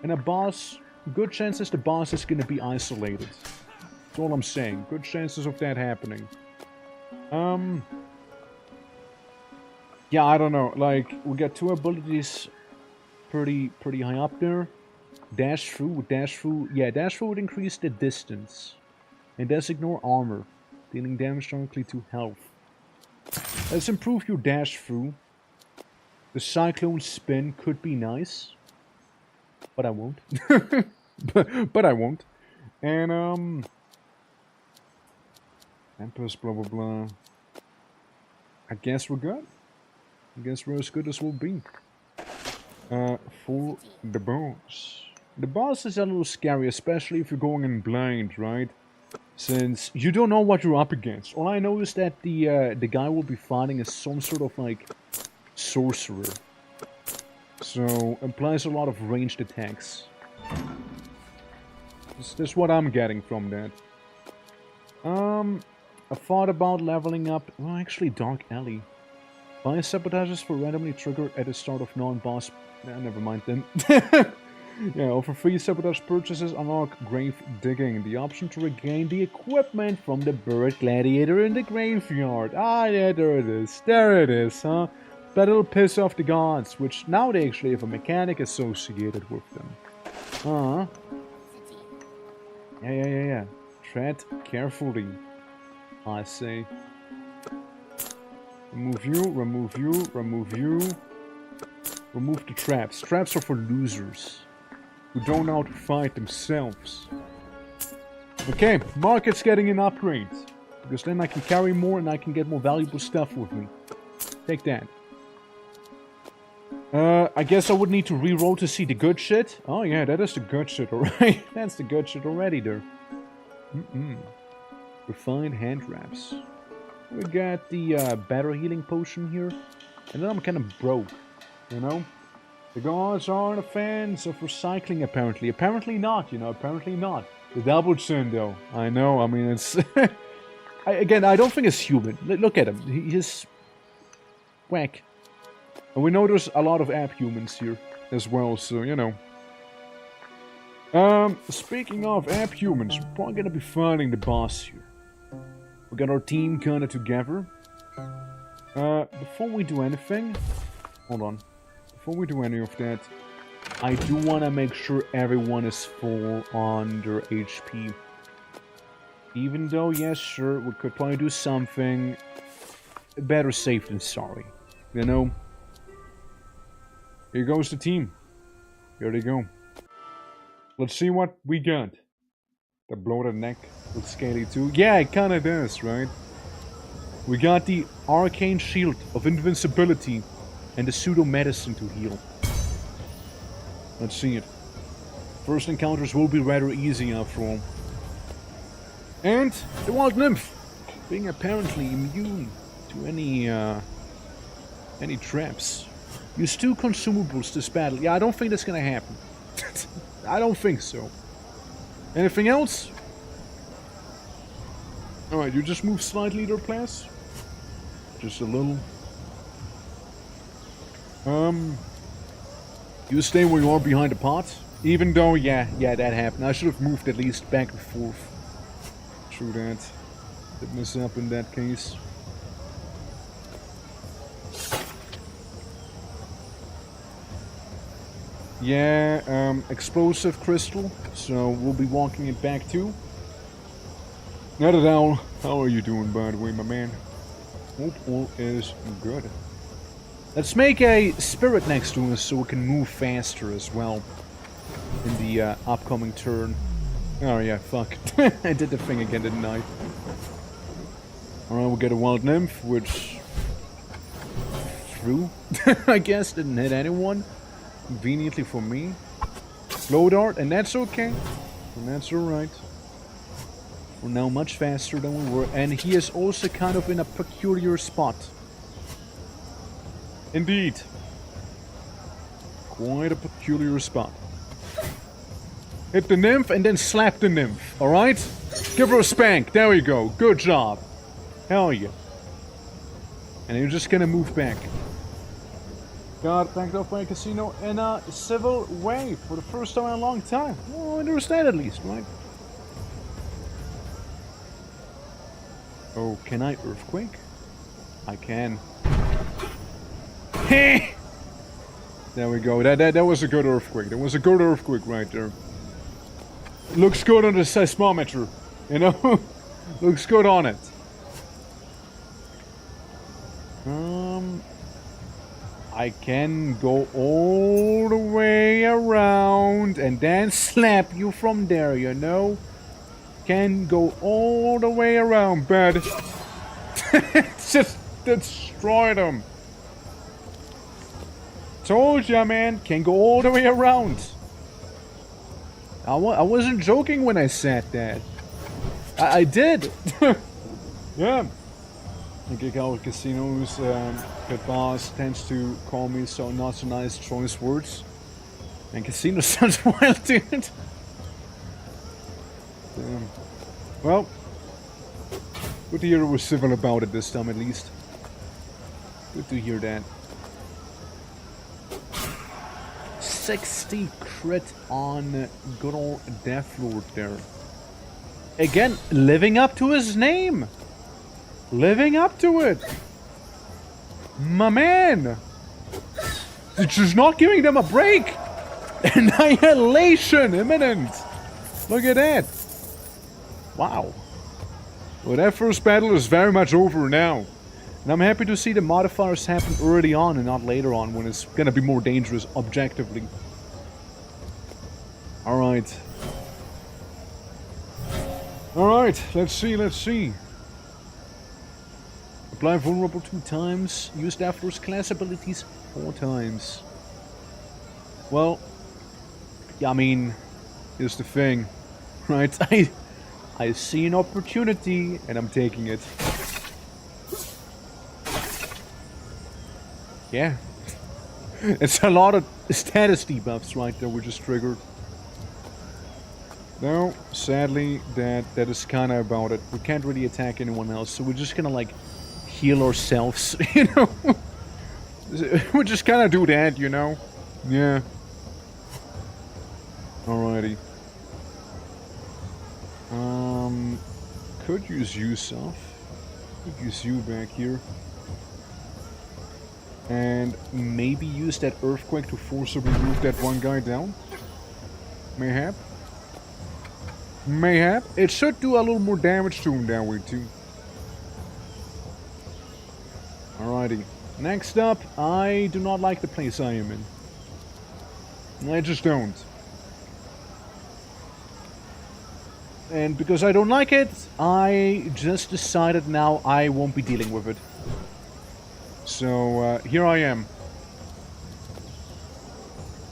And a boss, good chances the boss is going to be isolated. That's all I'm saying. Good chances of that happening. Yeah, I don't know. Like, we got 2 abilities pretty high up there. Dash through, dash through. Yeah, dash through would increase the distance. And does ignore armor, dealing damage directly to health. Let's improve your dash through. The cyclone spin could be nice. But I won't. but I won't. And, Tempest, blah, blah, blah. I guess we're good. I guess we're as good as we'll be. For the boss. The boss is a little scary, especially if you're going in blind, right? Since you don't know what you're up against. All I know is that the guy we'll be fighting is some sort of, like, sorcerer. So, implies a lot of ranged attacks. That's what I'm getting from that. I thought about leveling up... Well, actually, Dark Alley. Buy sabotages for randomly triggered at the start of non-boss... never mind then. Yeah, offer free sabotage purchases, unlock grave digging. The option to regain the equipment from the buried gladiator in the graveyard. Ah, yeah, there it is. There it is, huh? But it'll piss off the gods, which now they actually have a mechanic associated with them. Uh-huh. Yeah. Tread carefully, I say. Remove you, remove you, remove you. Remove the traps. Traps are for losers who don't know how to fight themselves. Okay, market's getting an upgrade. Because then I can carry more and I can get more valuable stuff with me. Take that. I guess I would need to reroll to see the good shit. Oh yeah, that is the good shit already. That's the good shit already there. Refined hand wraps. We got the better healing potion here. And then I'm kind of broke, you know? The gods aren't fans of recycling, apparently. Apparently not, you know, apparently not. The double chin, though. I know, I mean, it's... Again, I don't think it's human. Look at him. He's... whack. And we know there's a lot of app humans here as well, so, you know. Speaking of app humans, we're probably gonna be fighting the boss here. We got our team kinda together. Before we do anything... Hold on. Before we do any of that, I do want to make sure everyone is full on their HP. Even though, yes, sure, we could probably do something better safe than sorry. You know? Here goes the team. Here they go. Let's see what we got. The bloated neck with scaly too. Yeah, it kinda does, right? We got the arcane shield of invincibility. And the pseudo-medicine to heal. Let's see it. First encounters will be rather easy after all. And the wild nymph, being apparently immune to any traps. Use 2 consumables this battle. Yeah, I don't think that's gonna happen. I don't think so. Anything else? Alright, you just move slightly there, please. Just a little. You stay where you are behind the pot. Even though, yeah, that happened. I should have moved at least back and forth. True that. Did mess up in that case. Yeah, explosive crystal. So we'll be walking it back too. Not at all. How are you doing, by the way, my man? Hope all is good. Let's make a spirit next to us so we can move faster as well in the upcoming turn. Oh yeah, fuck. I did the thing again, didn't I? Alright, we'll get a wild nymph, which... through, I guess, didn't hit anyone. Conveniently for me. Glow dart, and that's okay. And that's alright. We're now much faster than we were, and he is also kind of in a peculiar spot. Indeed. Quite a peculiar spot. Hit the nymph and then slap the nymph, alright? Give her a spank, there we go, good job. Hell yeah. And you're just gonna move back. Got backed off by a casino in a civil way for the first time in a long time. Well, I understand at least, right? Oh, can I earthquake? I can. There we go. That was a good earthquake. That was a good earthquake right there. Looks good on the seismometer. You know? Looks good on it. I can go all the way around and then slap you from there, you know? Can go all the way around, bud. Just destroy them. Told ya, man. Can go all the way around. I wasn't joking when I said that. I did. Yeah. The Gig Out Casinos, the boss tends to call me so not so nice choice words. And casino sounds wild, dude. Damn. Well, good to hear it was civil about it this time at least. Good to hear that. 60 crit on good old Deathlord there. Again, living up to his name. Living up to it. My man. It's just not giving them a break. Annihilation imminent. Look at that. Wow. Well, that first battle is very much over now. And I'm happy to see the modifiers happen early on and not later on when it's gonna be more dangerous objectively. Alright. Alright, let's see. Apply vulnerable 2 times. Use Deathlord's class abilities 4 times. Well, yeah, I mean, here's the thing, right? I see an opportunity and I'm taking it. Yeah. It's a lot of status debuffs right there we just triggered. No, sadly, that is kind of about it. We can't really attack anyone else, so we're just gonna, like, heal ourselves, you know? We just kind of do that, you know? Yeah. Alrighty. Could use you, Soph. Could use you back here. And maybe use that earthquake to forcibly move that one guy down? Mayhap? Mayhap? It should do a little more damage to him that way too. Alrighty. Next up, I do not like the place I am in. I just don't. And because I don't like it, I just decided now I won't be dealing with it. So, here I am.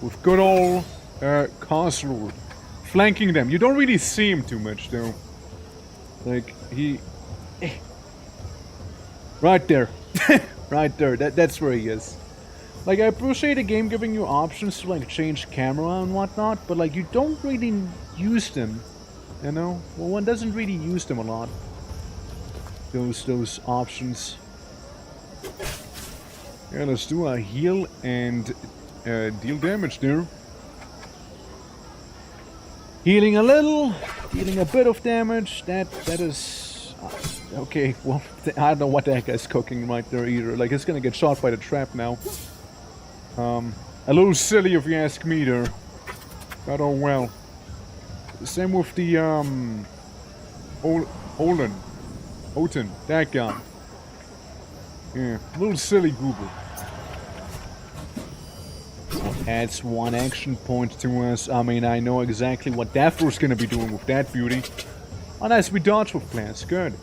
With good old, Castlord. Flanking them. You don't really see him too much, though. Like, he... Right there. Right there. That's where he is. Like, I appreciate the game giving you options to, like, change camera and whatnot, but, like, you don't really use them. You know? Well, one doesn't really use them a lot. Those options. Yeah, let's do a heal and deal damage there. Healing a little, dealing a bit of damage. That is okay. Well, I don't know what the heck is cooking right there either. Like, it's gonna get shot by the trap now. A little silly if you ask me there. But oh well. Same with the Oten, that guy. Yeah, a little silly goober. Adds 1 action point to us. I mean, I know exactly what Deathlord's gonna be doing with that beauty. Oh, nice, we dodge with plants. Good.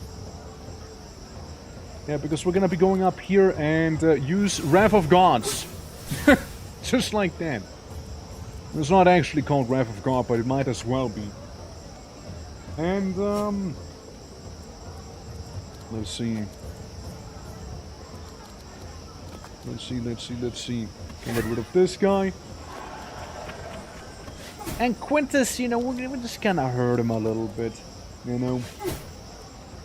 Yeah, because we're gonna be going up here and use Wrath of Gods. Just like that. It's not actually called Wrath of God, but it might as well be. And, let's see. Let's see. Can get rid of this guy. And Quintus, you know, we just kind of hurt him a little bit, you know.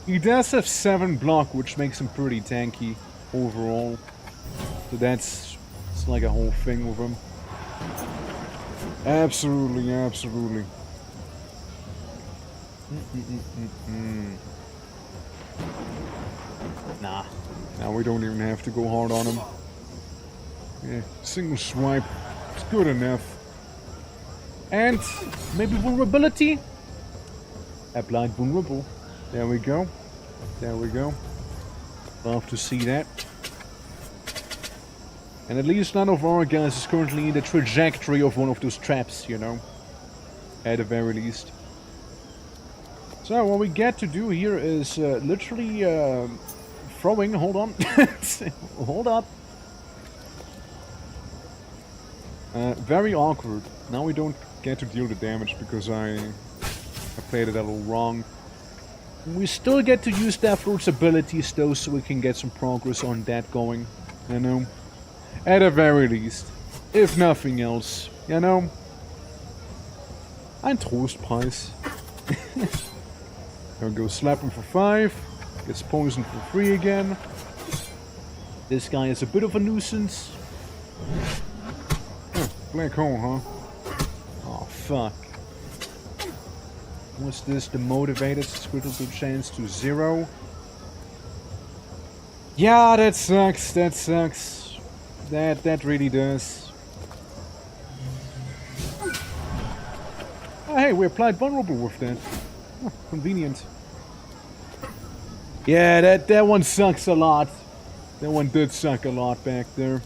He does have 7 block, which makes him pretty tanky overall. So it's like a whole thing with him. Absolutely, absolutely. Nah, we don't even have to go hard on him. Yeah, single swipe. It's good enough. And maybe vulnerability? Applied vulnerable. There we go. There we go. Love to see that. And at least none of our guys is currently in the trajectory of one of those traps, you know. At the very least. So what we get to do here is literally throwing. Hold on. Hold up. Very awkward. Now we don't get to deal the damage because I played it a little wrong. We still get to use Deathloop's abilities though, so we can get some progress on that going. You know? At the very least. If nothing else. You know? Ein Trostpreis. There we go, slap him for 5. Gets poisoned for 3 again. This guy is a bit of a nuisance. Black hole, huh? Oh, fuck. What's this? The motivated critical chance to 0. Yeah, that sucks. That sucks. That really does. Oh, hey, we applied vulnerable with that. Oh, convenient. Yeah, that one sucks a lot. That one did suck a lot back there.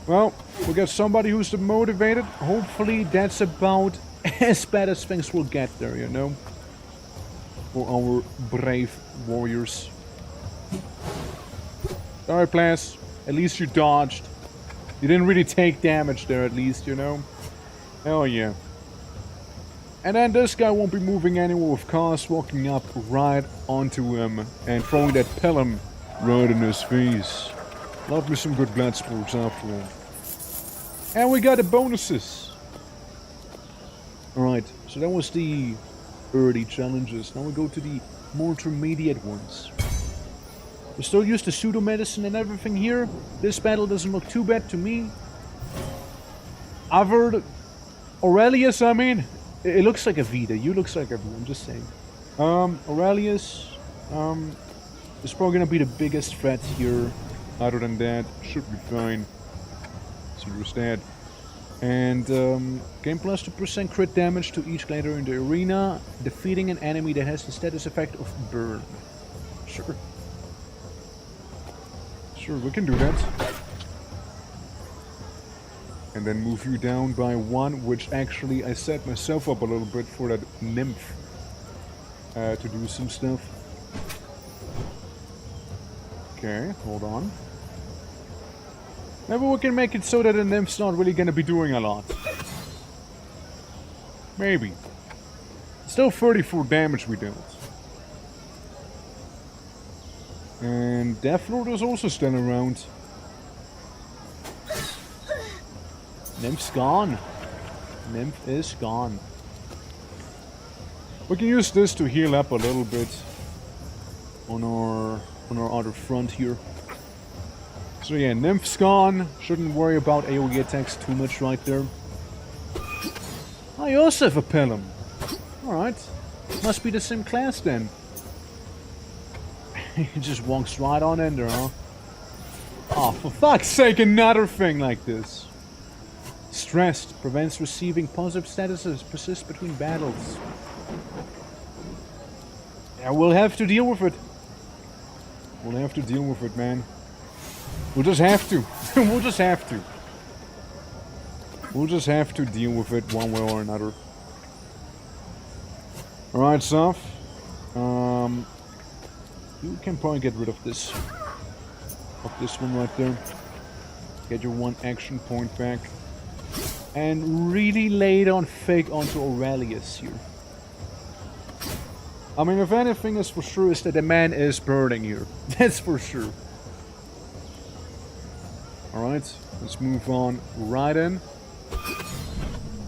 Well, we got somebody who's motivated. Hopefully that's about as bad as things will get there, you know? For our brave warriors. Sorry, Plas. At least you dodged. You didn't really take damage there, at least, you know? Hell yeah. And then this guy won't be moving anywhere with cars, walking up right onto him and throwing that pelham right in his face. Love me some good Bloodsports after all. And we got the bonuses. Alright, so that was the early challenges. Now we go to the more intermediate ones. We still use the pseudo medicine and everything here. This battle doesn't look too bad to me. I've heard Aurelius, I mean. It looks like a Vita. You looks like a Vita, I'm just saying. Aurelius, is probably gonna be the biggest threat here. Other than that, should be fine. So there's that. And, gain plus 2% crit damage to each gladiator in the arena, defeating an enemy that has the status effect of burn. Sure. Sure, we can do that. And then move you down by 1, which actually I set myself up a little bit for that nymph to do some stuff. Okay, hold on. Maybe we can make it so that the nymph's not really gonna be doing a lot. Maybe. Still 34 damage we dealt. And Deathlord is also still around. Nymph's gone. Nymph is gone. We can use this to heal up a little bit on our other front here. So yeah, Nymph's gone. Shouldn't worry about AoE attacks too much right there. I also have a Pelham. Alright. Must be the same class then. He just walks right on in there, huh? Oh, for fuck's sake, another thing like this. Stressed. Prevents receiving positive statuses. Persists between battles. Yeah, we'll have to deal with it. We'll have to deal with it, man. We'll just have to. We'll just have to. We'll just have to deal with it one way or another. Alright, Soph. You can probably get rid of this. Of this one right there. Get your 1 action point back. And really lay it on fake onto Aurelius here. I mean, if anything is for sure is that the man is burning here. That's for sure. Alright, let's move on right in.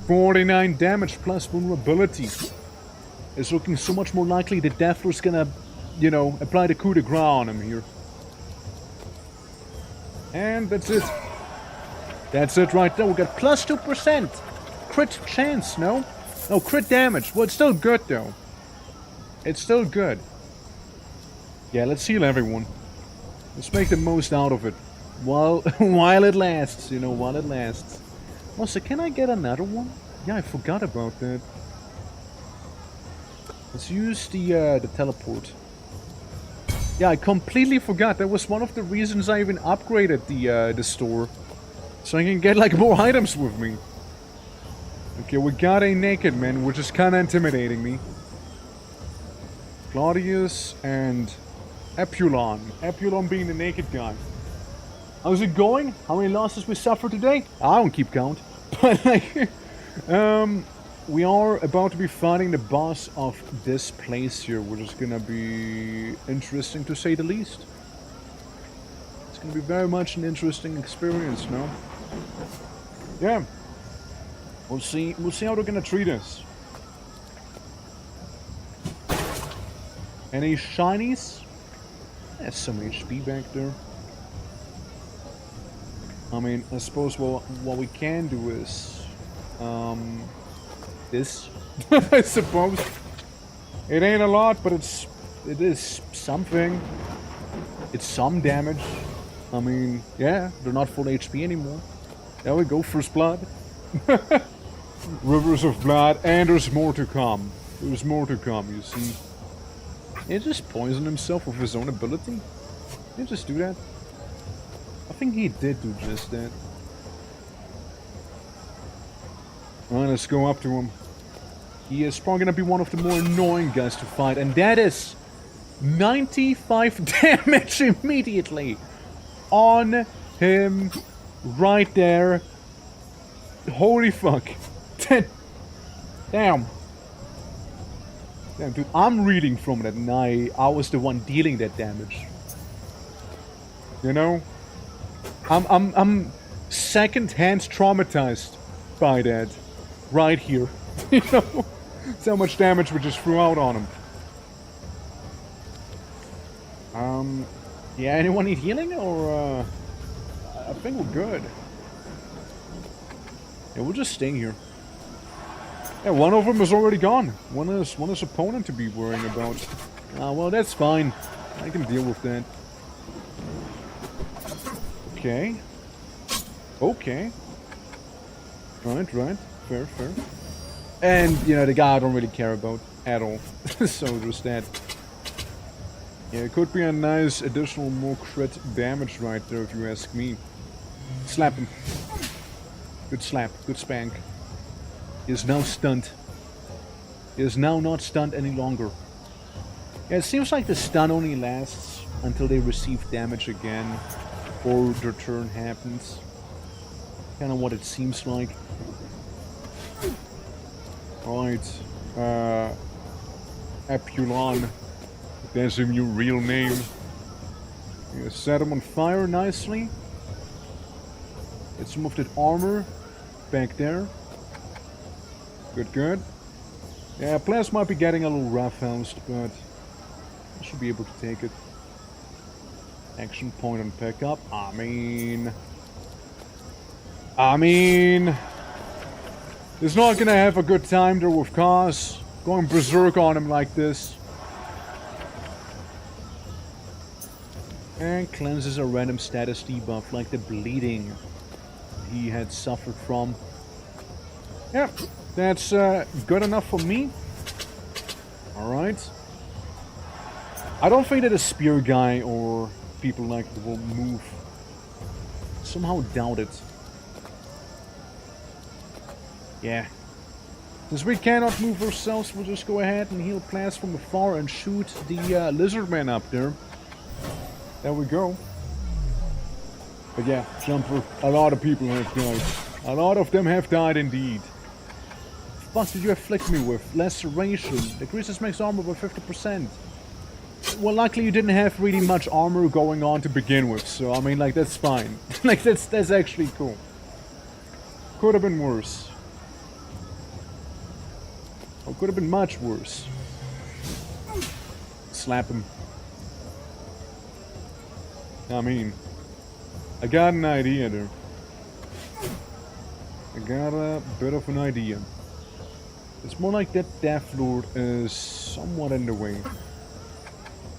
49 damage plus vulnerability. It's looking so much more likely that Deathlord's gonna, you know, apply the coup de grace on him here. And that's it. That's it right there. We got plus 2%. Crit chance, no? No, crit damage. Well, it's still good though. It's still good. Yeah, let's heal everyone. Let's make the most out of it. While, while it lasts, you know, while it lasts. Also, can I get another one? Yeah, I forgot about that. Let's use the teleport. Yeah, I completely forgot. That was one of the reasons I even upgraded the store. So I can get, like, more items with me. Okay, we got a naked man, which is kind of intimidating me. Claudius and Epulon. Epulon being the naked guy. How's it going? How many losses we suffered today? I don't keep count. But, like, we are about to be fighting the boss of this place here, which is gonna be interesting to say the least. It's gonna be very much an interesting experience, no? Yeah. We'll see how they're gonna treat us. Any shinies? There's some HP back there. I mean, I suppose what we can do is this. I suppose. It ain't a lot, but it is something. It's some damage. I mean, yeah, they're not full HP anymore. There we go, first blood. Rivers of blood, and there's more to come. There's more to come, you see. He just poisoned himself with his own ability? Did he just do that? I think he did do just that. Alright, let's go up to him. He is probably gonna be one of the more annoying guys to fight, and that is 95 damage immediately on him right there. Holy fuck. Damn. Damn, dude, I'm reading from it, and I was the one dealing that damage. You know? I'm second-hand traumatized by that. Right here. You know? So much damage we just threw out on him. Yeah, anyone need healing, or, I think we're good. Yeah, we'll just stay here. Yeah, one of them is already gone. One is opponent to be worrying about. Well, that's fine. I can deal with that. Okay. Okay. Right. Fair. And, you know, the guy I don't really care about at all. So there's that. Yeah, it could be a nice additional more crit damage right there, if you ask me. Slap him. Good slap. Good spank. He is now stunned. He is now not stunned any longer. Yeah, it seems like the stun only lasts until they receive damage again, or their turn happens. Kind of what it seems like. Right. Epulon. That's a new real name. Yeah, set him on fire nicely. Get some of that armor back there. Good. Yeah, Plas might be getting a little rough-housed, but I should be able to take it. Action point on pickup. I mean... He's not gonna have a good time there with Kaz. Going berserk on him like this. And cleanses a random status debuff, like the bleeding he had suffered from. Yeah, that's good enough for me. Alright. I don't think that a spear guy or people like that will move. Somehow doubt it. Yeah. Since we cannot move ourselves, we'll just go ahead and heal Plas from afar and shoot the lizard man up there. There we go. But yeah, Jumper, a lot of people have died. A lot of them have died indeed. What did you afflict me with? Laceration. Decreases max armor by 50%. Well, luckily you didn't have really much armor going on to begin with, so I mean, like, that's fine. Like, that's actually cool. Could have been worse. Or could have been much worse. Slap him. I mean, I got an idea there. I got a bit of an idea. It's more like that Death Lord is somewhat in the way.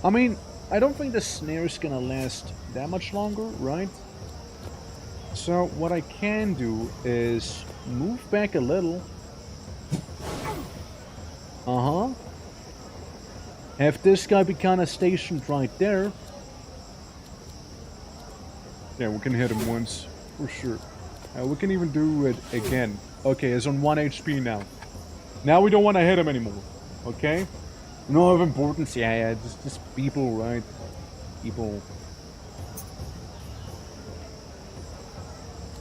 I mean, I don't think the snare's gonna last that much longer, right? So what I can do is move back a little. Have this guy be kind of stationed right there. Yeah, we can hit him once, for sure. We can even do it again. Okay, he's on 1 HP now. Now we don't want to hit him anymore. Okay? No of importance. Yeah, just people, right? People.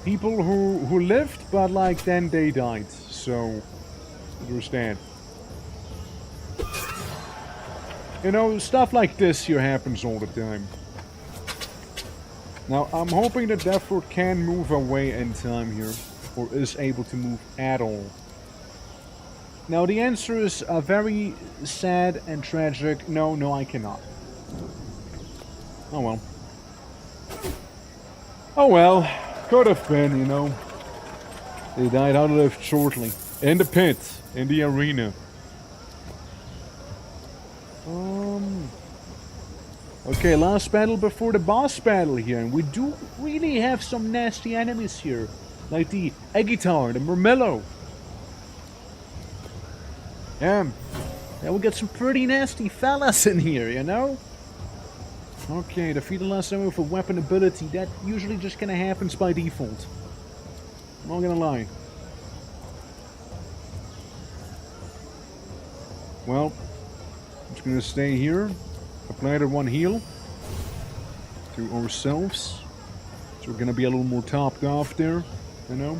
People who lived, but like then they died. So, understand. You know, stuff like this here happens all the time. Now, I'm hoping that Deathroot can move away in time here, or is able to move at all. Now, the answer is very sad and tragic. No, I cannot. Oh well. Oh well, could have been, you know. They died outlived shortly. In the pit, in the arena. Okay, last battle before the boss battle here, and we do really have some nasty enemies here. Like the Eggitar, the Murmillo. Yeah, we got some pretty nasty fellas in here, you know? Okay, defeat the last enemy with a weapon ability. That usually just kinda happens by default. I'm not gonna lie. Well, I'm just gonna stay here. Apply the 1 heal to ourselves. So we're gonna be a little more topped off there, you know?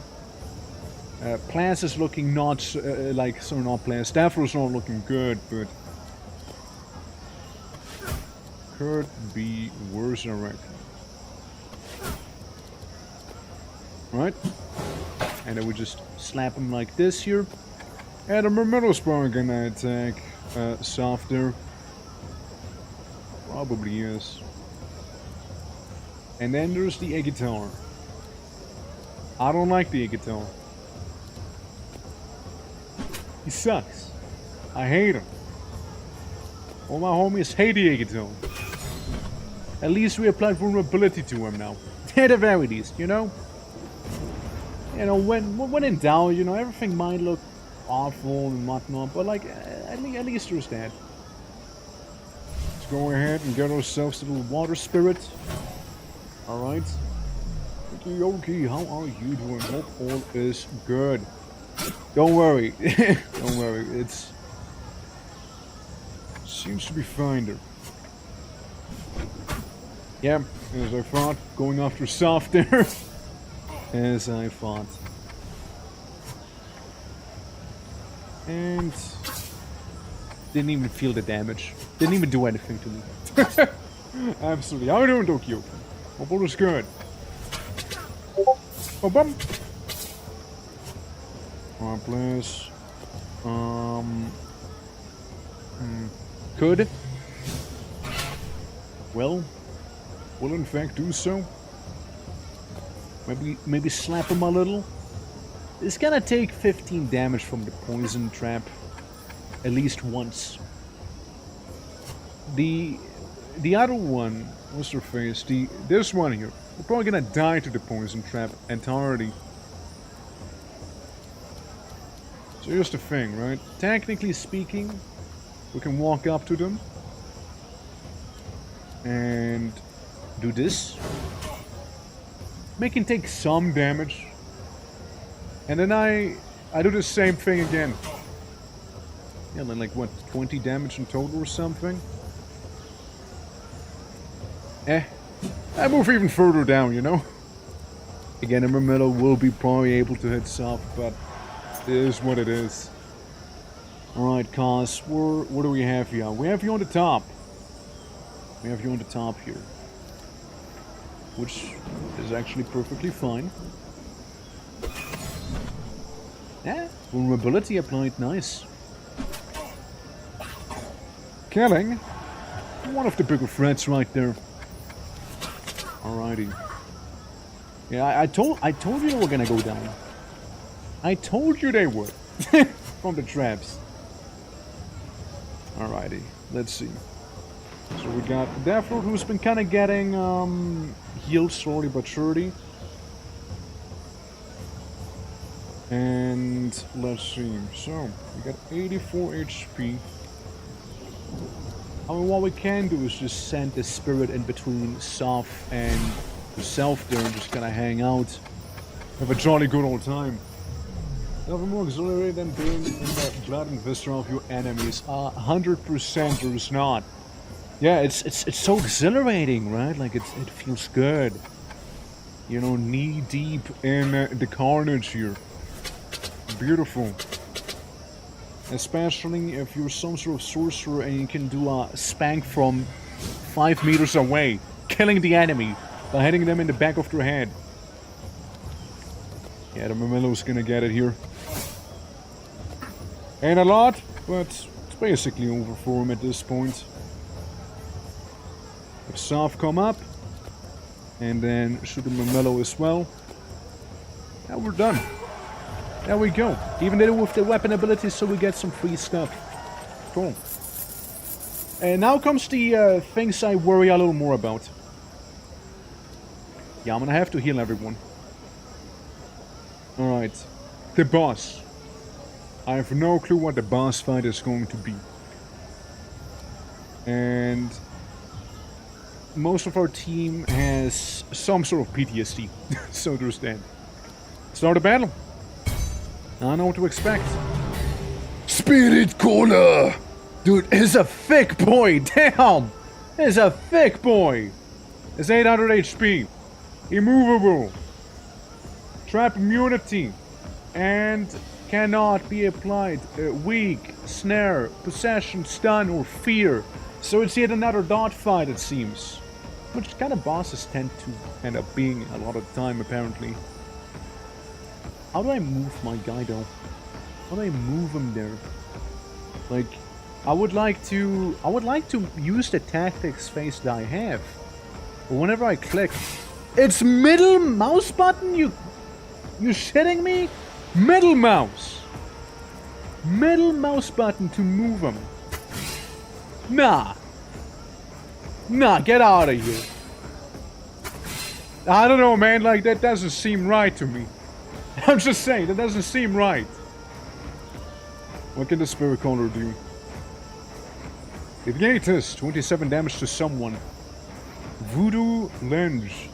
Plans is looking not, not Plans. Stavros not looking good, but could be worse, I reckon. Right? And then we just slap him like this here. And the Murmillo's probably gonna attack softer. Probably is. And then there's the Eggitar. I don't like the Eggitar. He sucks. I hate him. All my homies hate the Eggitar. At least we applied vulnerability to him now. At the very least, you know? You know, when in doubt, you know, everything might look awful and whatnot, but like, at least there's that. Let's go ahead and get ourselves a little water spirit. Alright. Okay, how are you doing? Hope all is good. Don't worry. Don't worry, it's... Seems to be fine there. Yeah, as I thought, going after soft there. As I thought. And... didn't even feel the damage. Didn't even do anything to me. Absolutely. How are you doing, Tokyo? Hope all is good. Oh, bum! Alright, please. Could. Well, will in fact do so. Maybe slap him a little. It's gonna take 15 damage from the poison trap. At least once. The other one, what's her face? This one here. We're probably gonna die to the poison trap entirely. So here's the thing, right? Technically speaking, we can walk up to them and do this. Make him take some damage. And then I do the same thing again. Yeah, then like what, 20 damage in total or something? I move even further down, you know? Again, Murmillo will be probably able to hit soft, but it is what it is. Alright, Cos, what do we have here? We have you on the top. We have you on the top here. Which is actually perfectly fine. Yeah, vulnerability applied, nice. Killing one of the bigger threats right there. Alrighty. Yeah, I told you they were gonna go down. I told you they would. From the traps. Alrighty, let's see. So we got Deathroot, who's been kind of getting healed slowly but surely. And let's see. So, we got 84 HP. I mean, what we can do is just send the spirit in between Soph and yourself there and just kind of hang out. Have a jolly good old time. Nothing more exhilarating than being in the blood and viscera of your enemies. 100% there's not. Yeah, it's so exhilarating, right? Like, it feels good. You know, knee deep in the carnage here. Beautiful. Especially if you're some sort of sorcerer and you can do a spank from 5 meters away, killing the enemy by hitting them in the back of their head. Yeah, the Mamello's gonna get it here. Ain't a lot, but it's basically over for him at this point. If Soph come up, and then shoot the Mamello as well. Now we're done. There we go. Even though with the weapon abilities, so we get some free stuff. Cool. And now comes the things I worry a little more about. Yeah, I'm gonna have to heal everyone. Alright. The boss. I have no clue what the boss fight is going to be. And most of our team has some sort of PTSD. So there's that. Start a battle. I know what to expect. Spirit Cola! Dude, he's a thick boy, damn! He's a thick boy! It's 800 HP. Immovable. Trap immunity. And cannot be applied. Weak, snare, possession, stun, or fear. So it's yet another dot fight, it seems. Which kind of bosses tend to end up being a lot of the time, apparently. How do I move my guy, though? How do I move him there? Like, I would like to use the tactics phase that I have. But whenever I click, it's middle mouse button. You shitting me? Middle mouse button to move him. Nah, get out of here. I don't know, man. Like, that doesn't seem right to me. I'm just saying, that doesn't seem right. What can the Spirit Cola do? It gains 27 damage to someone. Voodoo Lunge.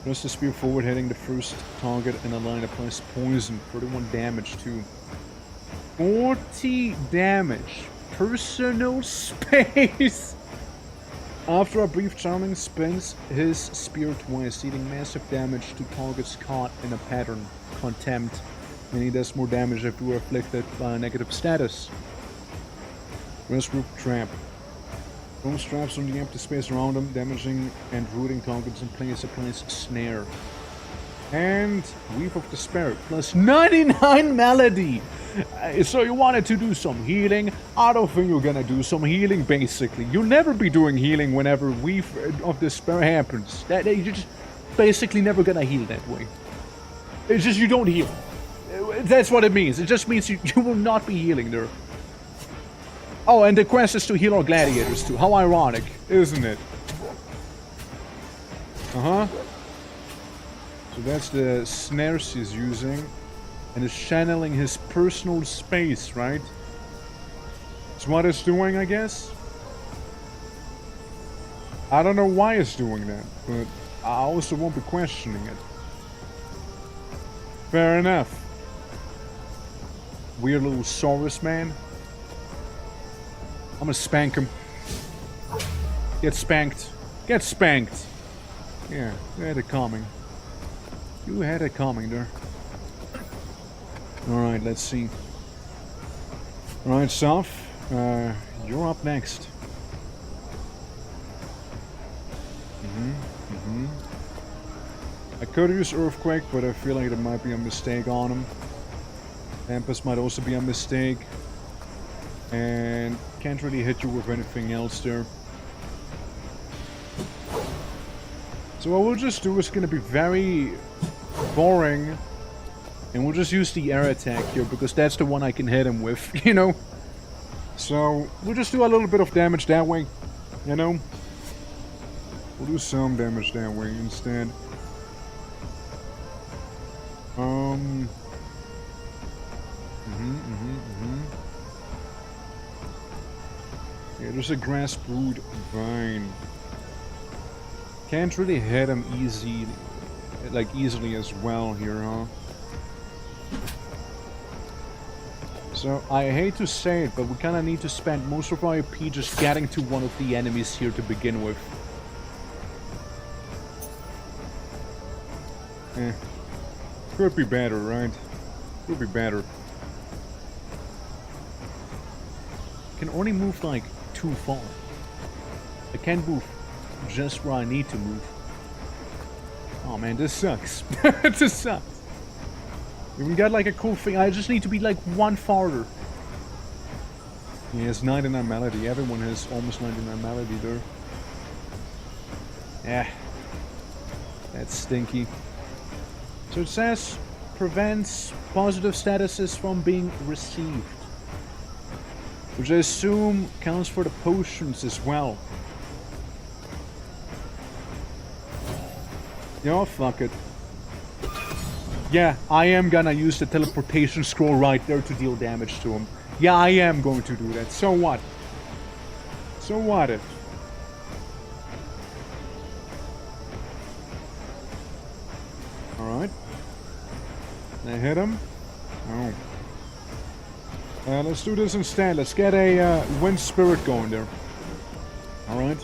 Press the spear forward, hitting the first target in a line. Applies poison. 31 damage to 40 damage. Personal space. After a brief charming, spins his spear twice, dealing massive damage to targets caught in a pattern. Contempt. And he does more damage if you are afflicted by a negative status. Westbrook Trap. Throws traps on the empty space around him, damaging and rooting targets in place. Applies Snare. And Weave of Despair. Plus 99 Melody. So you wanted to do some healing. I don't think you're gonna do some healing, basically. You'll never be doing healing whenever Weave of Despair happens. You're just basically never gonna heal that way. It's just you don't heal. That's what it means. It just means you will not be healing there. Oh, and the quest is to heal our gladiators too. How ironic, isn't it? Uh-huh. So that's the snares he's using. And is channeling his personal space, right? That's what it's doing, I guess? I don't know why it's doing that, but I also won't be questioning it. Fair enough. Weird little Saurus man. I'm gonna spank him. Get spanked. Get spanked. Yeah, you had it coming. You had it coming there. Alright, let's see. Alright, Soph. You're up next. I could use Earthquake, but I feel like there might be a mistake on him. Tempest might also be a mistake. And can't really hit you with anything else there. So what we'll just do is gonna be very boring. And we'll just use the air attack here, because that's the one I can hit him with, you know? So, we'll just do a little bit of damage that way, you know? We'll do some damage that way instead. Yeah, there's a grass brood vine. Can't really hit him easily as well here, huh? So, I hate to say it, but we kinda need to spend most of our AP just getting to one of the enemies here to begin with. Could be better, right? Could be better. Can only move like too far. I can't move just where I need to move. Oh man, this sucks. This sucks. We got like a cool thing. I just need to be like one farther. He has 99 melody. Everyone has almost 99 melody there. Yeah. That's stinky. So it says prevents positive statuses from being received. Which I assume counts for the potions as well. Yeah, fuck it. Yeah, I am gonna use the teleportation scroll right there to deal damage to him. Yeah, I am going to do that. So what? So what if? Alright. I hit him. Oh. Let's do this instead. Let's get a wind spirit going there. Alright.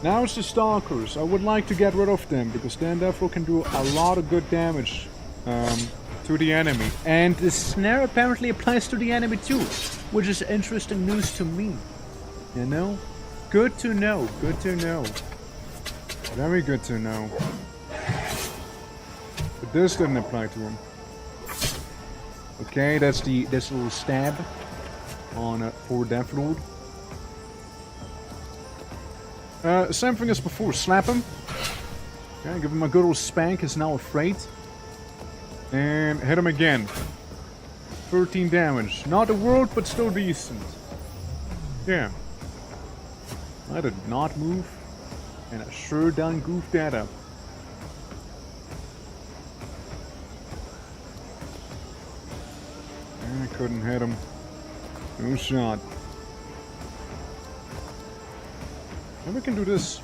Now it's the stalkers. I would like to get rid of them because then therefore can do a lot of good damage to the enemy. And the snare apparently applies to the enemy too, which is interesting news to me. You know? Good to know. Good to know. Very good to know. But this didn't apply to him. Okay, that's this little stab on for Death Lord. Same thing as before. Slap him. Okay, give him a good old spank. He's now afraid. And hit him again. 13 damage. Not the world, but still decent. Yeah. I did not move. And I sure done goofed that up. I couldn't hit him. No shot. And we can do this.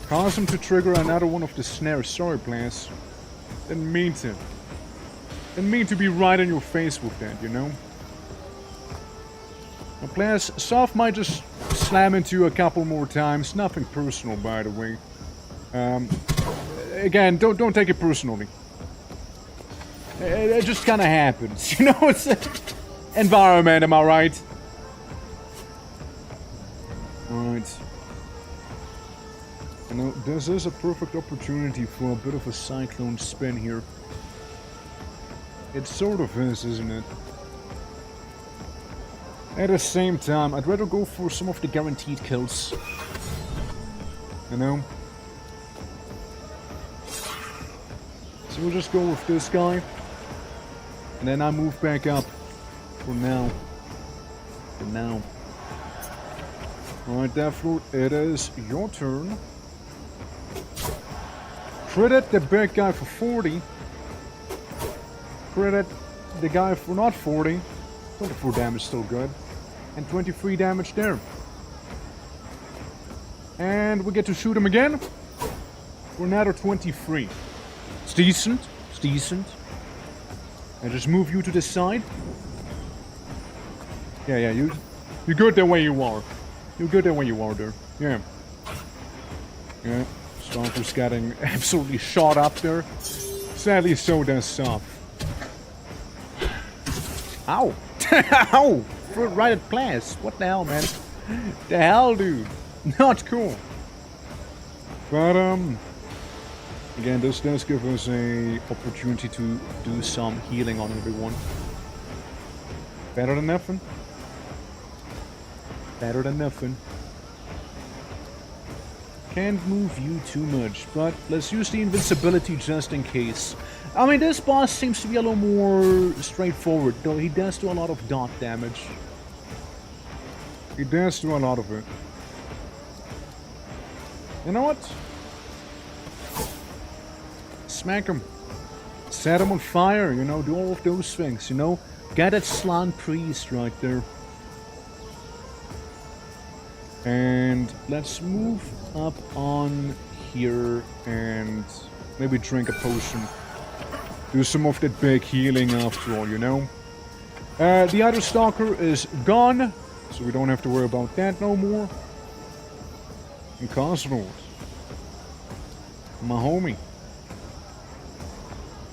Cause him to trigger another one of the snares. Sorry, players. Didn't mean to. Didn't mean to be right in your face with that, you know? Now, players, Soft might just slam into you a couple more times. Nothing personal, by the way. Again, don't take it personally. It just kind of happens, you know? It's an environment, am I right? Alright. You know, this is a perfect opportunity for a bit of a cyclone spin here. It sort of is, isn't it? At the same time, I'd rather go for some of the guaranteed kills. You know? So we'll just go with this guy. And then I move back up. For now. For now. Alright, Deathroot, it is your turn. Credit the big guy for 40. Credit the guy for not 40. 24 damage, still good. And 23 damage there. And we get to shoot him again. For another 23. It's decent. It's decent. And just move you to the side. Yeah, you're good the way you are. You're good the way you are there. Yeah. Yeah. Stalker's getting absolutely shot up there. Sadly, so does Soft. Ow! Ow! Threw it right at Plas. What the hell, man? The hell, dude? Not cool. But, again, this does give us a opportunity to do some healing on everyone. Better than nothing. Better than nothing. Can't move you too much, but let's use the invincibility just in case. I mean, this boss seems to be a little more straightforward, though he does do a lot of dot damage. He does do a lot of it. You know what? Smack him. Set him on fire, you know, do all of those things, you know. Get that slant priest right there. And let's move up on here and maybe drink a potion. Do some of that big healing after all, you know. The other stalker is gone, so we don't have to worry about that no more. And Cosmos, my homie.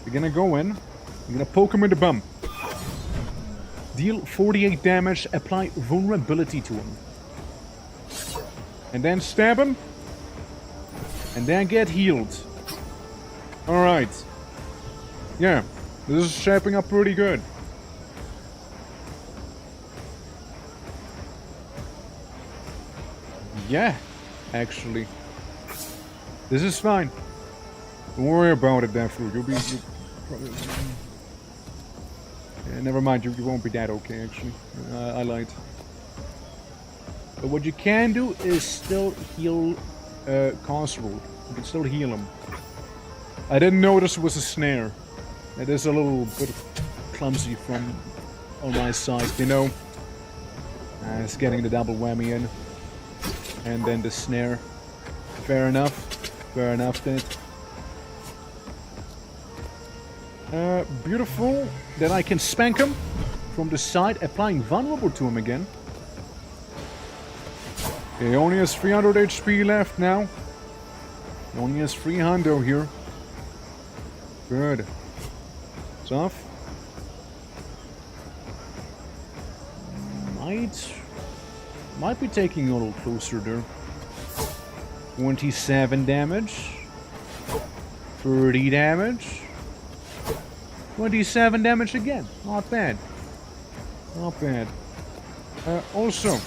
We're gonna go in, we're gonna poke him in the bum. Deal 48 damage, apply vulnerability to him. And then stab him. And then get healed. Alright. Yeah, this is shaping up pretty good. Yeah, actually. This is fine. Don't worry about it, Deathroot. You'll be... yeah, never mind, you won't be that okay, actually. I lied. But what you can do is still heal Cosroot. You can still heal him. I didn't notice it was a snare. It is a little bit clumsy from on my side, you know. It's getting the double whammy in. And then the snare. Fair enough. Fair enough, then. Beautiful. Then I can spank him from the side, applying vulnerable to him again. He only has 300 HP left now. He only has 300 here. Good. Tough. Might be taking a little closer there. 27 damage. 30 damage. 27 damage again. Not bad. Not bad. Also,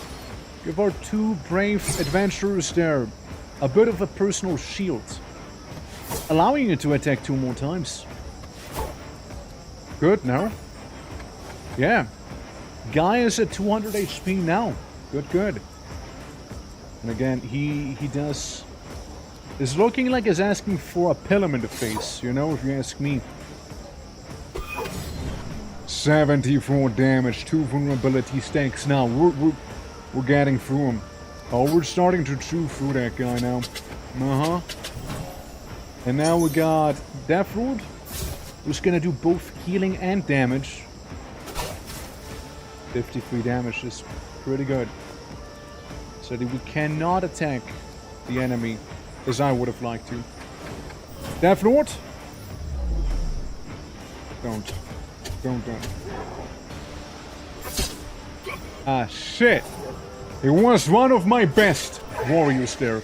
give our two brave adventurers there a bit of a personal shield, allowing you to attack 2 more times. Good, now. Yeah. Guy is at 200 HP now. Good, good. And again, he does... is looking like he's asking for a pillow in the face, you know, if you ask me. 74 damage, 2 vulnerability stacks now. We're getting through him. Oh, we're starting to chew through that guy now. Uh-huh. And now we got Deathroot, who's gonna do both healing and damage. 53 damage is pretty good. So that we cannot attack the enemy as I would have liked to. Deathroot! Don't. Ah, shit! He was one of my best warriors there.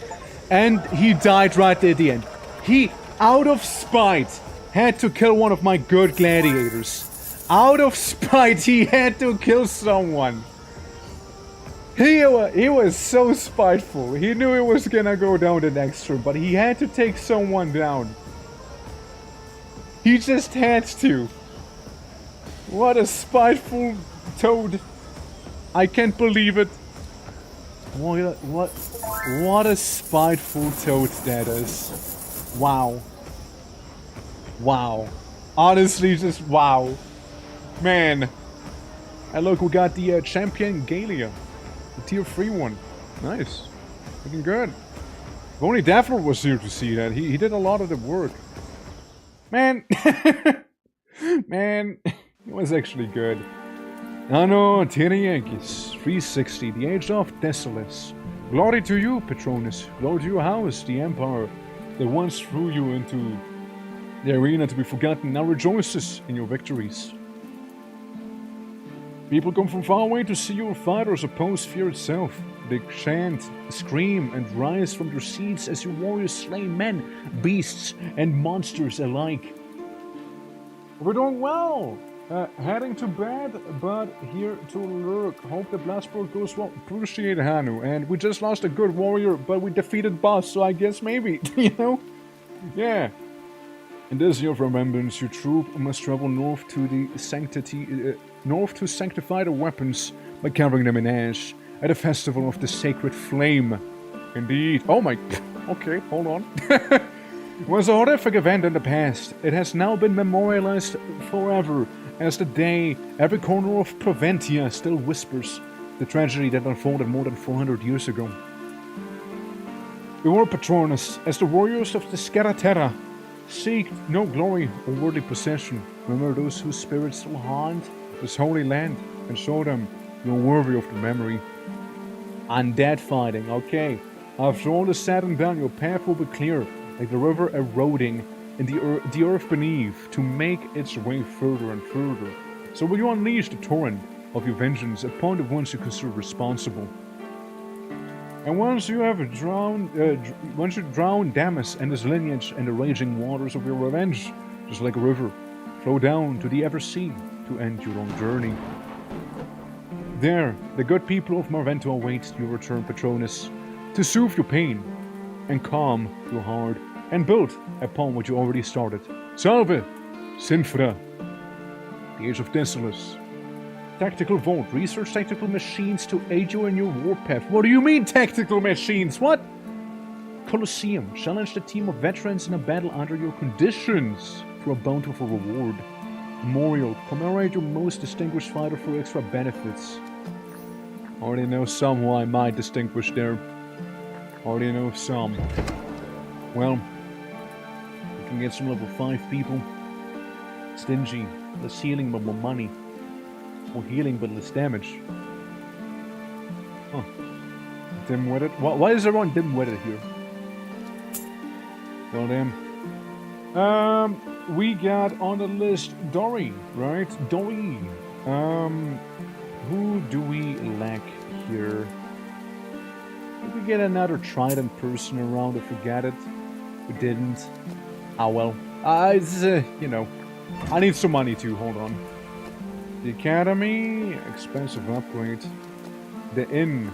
And he died right at the end. He, out of spite, had to kill one of my good gladiators. Out of spite, he had to kill someone. He was so spiteful. He knew he was gonna go down the next turn, but he had to take someone down. He just had to. What a spiteful toad. I can't believe it. What a spiteful toad that is. Wow. Wow. Honestly, just wow. Man. And look, we got the champion Galia. The tier 3 one. Nice. Looking good. If only Daphne was here to see that. He did a lot of the work. Man. Man. It was actually good. Anno Tene Yankees, 360, the age of Desolace. Glory to you, Patronus. Glory to your house, the Empire that once threw you into the arena to be forgotten, now rejoices in your victories. People come from far away to see your fighters oppose fear itself. They chant, scream, and rise from their seats as your warriors slay men, beasts, and monsters alike. We're doing well! Heading to bed, but here to lurk. Hope the Bloodsport goes well. Appreciate Hanu. And we just lost a good warrior, but we defeated boss, so I guess maybe, you know? Yeah. In this year of remembrance, your troop must travel north to the north to sanctify the weapons by covering them in ash at a festival of the sacred flame. Indeed. Oh my... Okay, hold on. It was a horrific event in the past. It has now been memorialized forever as the day every corner of Proventia still whispers the tragedy that unfolded more than 400 years ago. We were Patronus, as the warriors of the Scaratera seek no glory or worthy possession. Remember those whose spirits still haunt this holy land, and show them you're worthy of the memory. Undead fighting, okay. After all is said and done, your path will be clear, like the river eroding in the earth beneath to make its way further and further. So will you unleash the torrent of your vengeance upon the ones you consider responsible? And once you drown Damas and his lineage in the raging waters of your revenge, just like a river, flow down to the Eversea to end your own journey. There, the good people of Marvento await your return, Patronus, to soothe your pain and calm your heart and build upon what you already started. Salve, Sinfra, the Age of Desolus. Tactical Vault. Research tactical machines to aid you in your warpath. What do you mean, tactical machines? What? Colosseum. Challenge the team of veterans in a battle under your conditions for a bountiful reward. Memorial. Commemorate your most distinguished fighter for extra benefits. Already know some who I might distinguish there. Already know some. Well, we can get some level 5 people. Stingy. Less healing but more money. More healing but less damage. Huh. Dim-witted? Why is everyone dim-witted here? Well, damn. We got on the list Dory, right? Dory. Who do we lack here? Did we get another Trident person around if we got it? We didn't. Ah, well. It's, you know. I need some money too, hold on. The Academy, expensive upgrade. The Inn.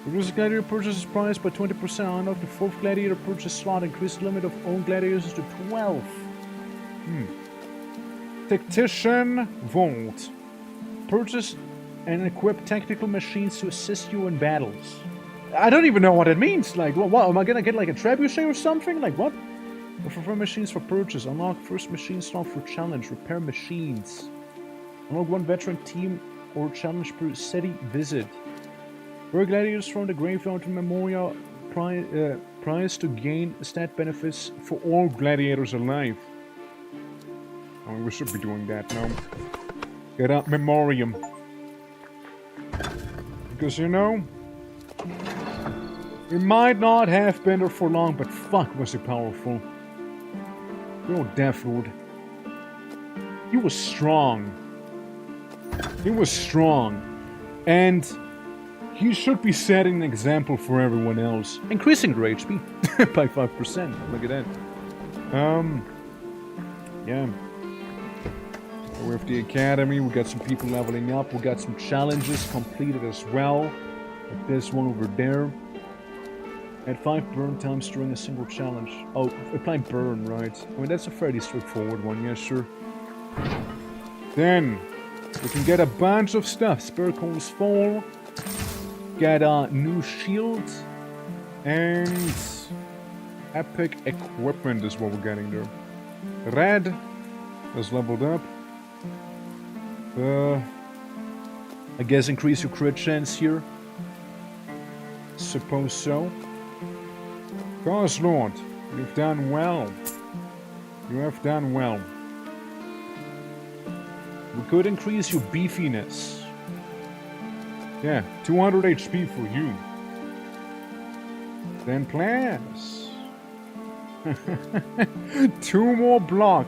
Reduce gladiator purchase price by 20%. Unlock the 4th gladiator purchase slot. Increase the limit of owned gladiators to 12. Tactician Vault. Purchase and equip tactical machines to assist you in battles. I don't even know what it means. Like, what? Am I gonna get like a trebuchet or something? Like, what? Prefer machines for purchase. Unlock first machine slot for challenge. Repair machines. Unlock 1 veteran team or challenge per city visit. Bring gladiators from the graveyard to Memorial prize to gain stat benefits for all gladiators alive. Oh, we should be doing that now. Get up Memoriam. Because, you know, he might not have been there for long, but fuck was he powerful. Good old Death Lord. He was strong. He was strong. And he should be setting an example for everyone else. Increasing your HP by 5%. Look at that. Yeah. With the Academy, we got some people leveling up. We got some challenges completed as well. Like this one over there. Add 5 burn times during a single challenge. Oh, apply burn, right. I mean, that's a fairly straightforward one, yeah, sure. Then, we can get a bunch of stuff. Spare Cones Fall. Get a new shield. And epic equipment is what we're getting there. Red is leveled up. I guess increase your crit chance here. Suppose so. Gosh, Lord, you've done well. You have done well. We could increase your beefiness. Yeah, 200 HP for you. Then plus 2 more block.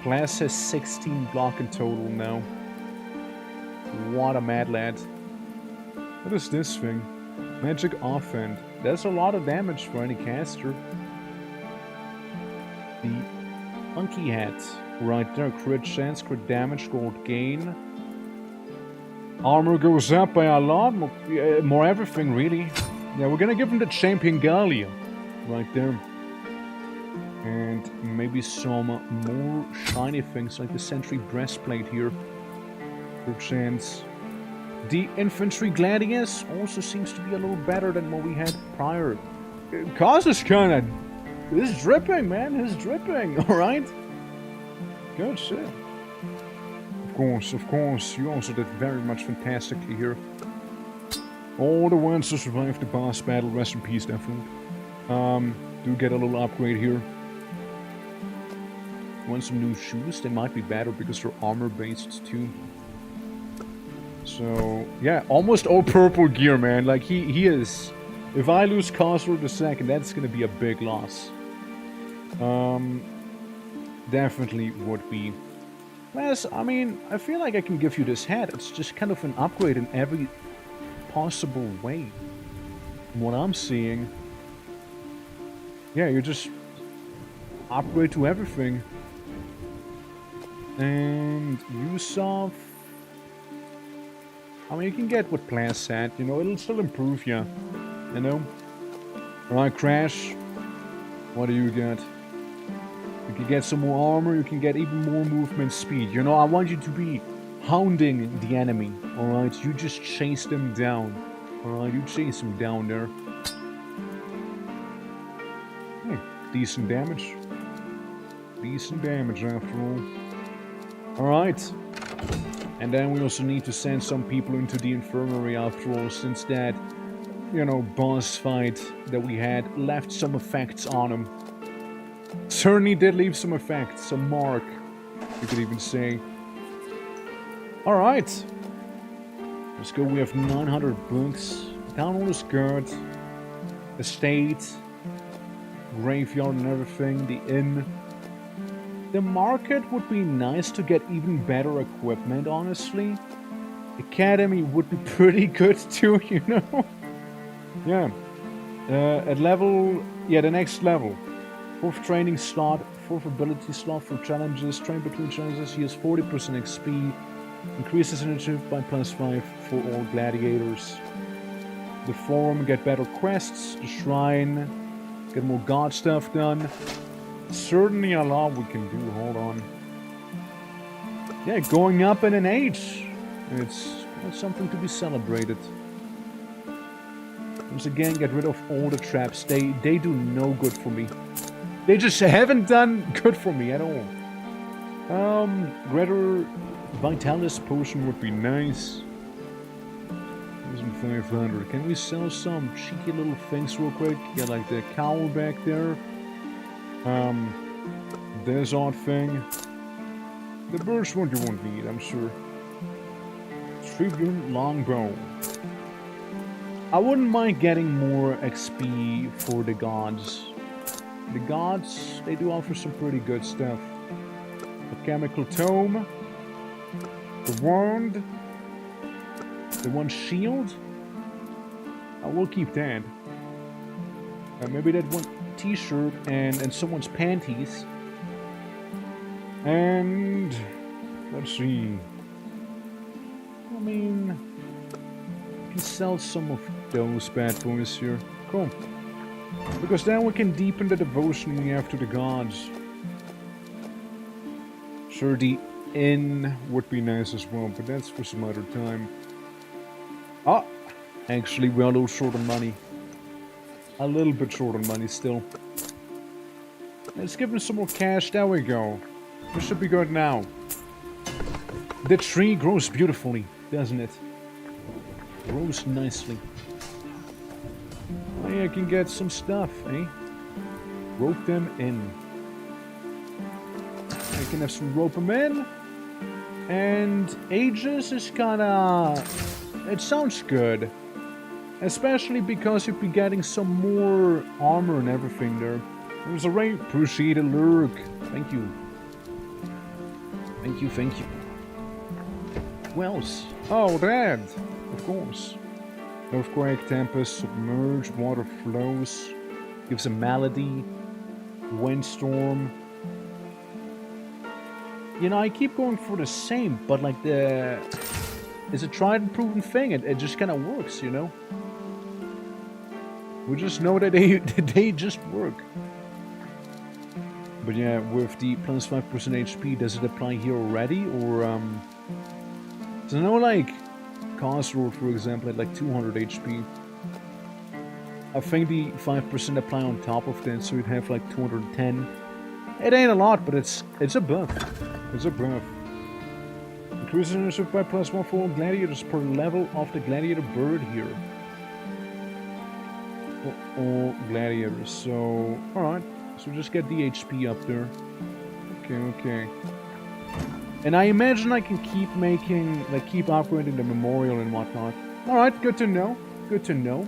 Class has 16 block in total now. What a mad lad. What is this thing? Magic Offhand. That's a lot of damage for any caster. The Funky Hat. Right there. Crit chance, crit damage, gold gain. Armor goes up by a lot. More everything, really. Yeah, we're gonna give him the Champion Gallia. Right there. And maybe some more shiny things like the Sentry Breastplate here. For chance. The Infantry Gladius also seems to be a little better than what we had prior. Cause is kinda... This is dripping, man. This is dripping, alright? Good shit. Of course. You also did very much fantastically here. All the ones who survived the boss battle, rest in peace, definitely. Do get a little upgrade here. Want some new shoes? They might be better because they're armor-based too. So, yeah, almost all purple gear, man. Like, he is... If I lose Cosworth II, that's gonna be a big loss. Definitely would be. Plus, I mean, I feel like I can give you this hat. It's just kind of an upgrade in every possible way. From what I'm seeing... Yeah, you just... upgrade to everything. And Yusuf... I mean, you can get what Plan said, you know, it'll still improve you. You know? Alright, Crash. What do you get? You can get some more armor, you can get even more movement speed. You know, I want you to be hounding the enemy, alright? You just chase them down. Alright, you chase them down there. Hey, decent damage. Decent damage after all. Alright. And then we also need to send some people into the infirmary after all, since that, you know, boss fight that we had left some effects on him. Certainly did leave some effects, some mark, you could even say. Alright. Let's go, we have 900 books. Download guard. Estate. Graveyard and everything. The inn. The market would be nice to get even better equipment, honestly. Academy would be pretty good too, you know? Yeah. At level... Yeah, the next level. 4th training slot, 4th ability slot for challenges. Train between challenges, he has 40% XP. Increases initiative by +5 for all gladiators. The forum, get better quests. The shrine, get more god stuff done. Certainly a lot we can do, hold on. Yeah, going up in an age. It's something to be celebrated. Once again, get rid of all the traps. They do no good for me. They just haven't done good for me at all. Greater Vitalis potion would be nice. 1,500. Can we sell some cheeky little things real quick? Yeah, like the cowl back there. This odd thing. The burst one you won't need, I'm sure. Tribune longbow. I wouldn't mind getting more XP for the gods. The gods, they do offer some pretty good stuff. A chemical tome. The wand. The one shield. I will keep that. Maybe that one t-shirt and someone's panties. And let's see. I mean, we can sell some of those bad boys here. Cool. Because then we can deepen the devotion we have to the gods. Sure, the inn would be nice as well, but that's for some other time. Ah, actually, we're a little short on money. A little bit short on money still. Let's give him some more cash. There we go. This should be good now. The tree grows beautifully, doesn't it? Grows nicely. Oh, yeah, I can get some stuff, eh? Rope them in. I can have some rope them in. And Aegis is kinda... It sounds good. Especially because you'd be getting some more armor and everything there. There's a raid. Appreciate it, lurk. Thank you. Thank you, thank you. Who else? Oh, that! Of course. Earthquake, tempest, submerge, water flows. Gives a melody. Windstorm. You know, I keep going for the same, but like the... It's a tried and proven thing. It just kind of works, you know? We just know that they just work. But yeah, with the plus 5% HP, does it apply here already? Or, so I know, like, Cosworth, for example, had like 200 HP. I think the 5% apply on top of that, so you'd have like 210. It ain't a lot, but it's a buff. It's a buff. Increases initiative by +1 for all gladiators per level of the gladiator bird here. For all gladiators, so... Alright, so just get the HP up there. Okay, okay. And I imagine I can keep making, like, keep upgrading the memorial and whatnot. Alright, good to know. Good to know.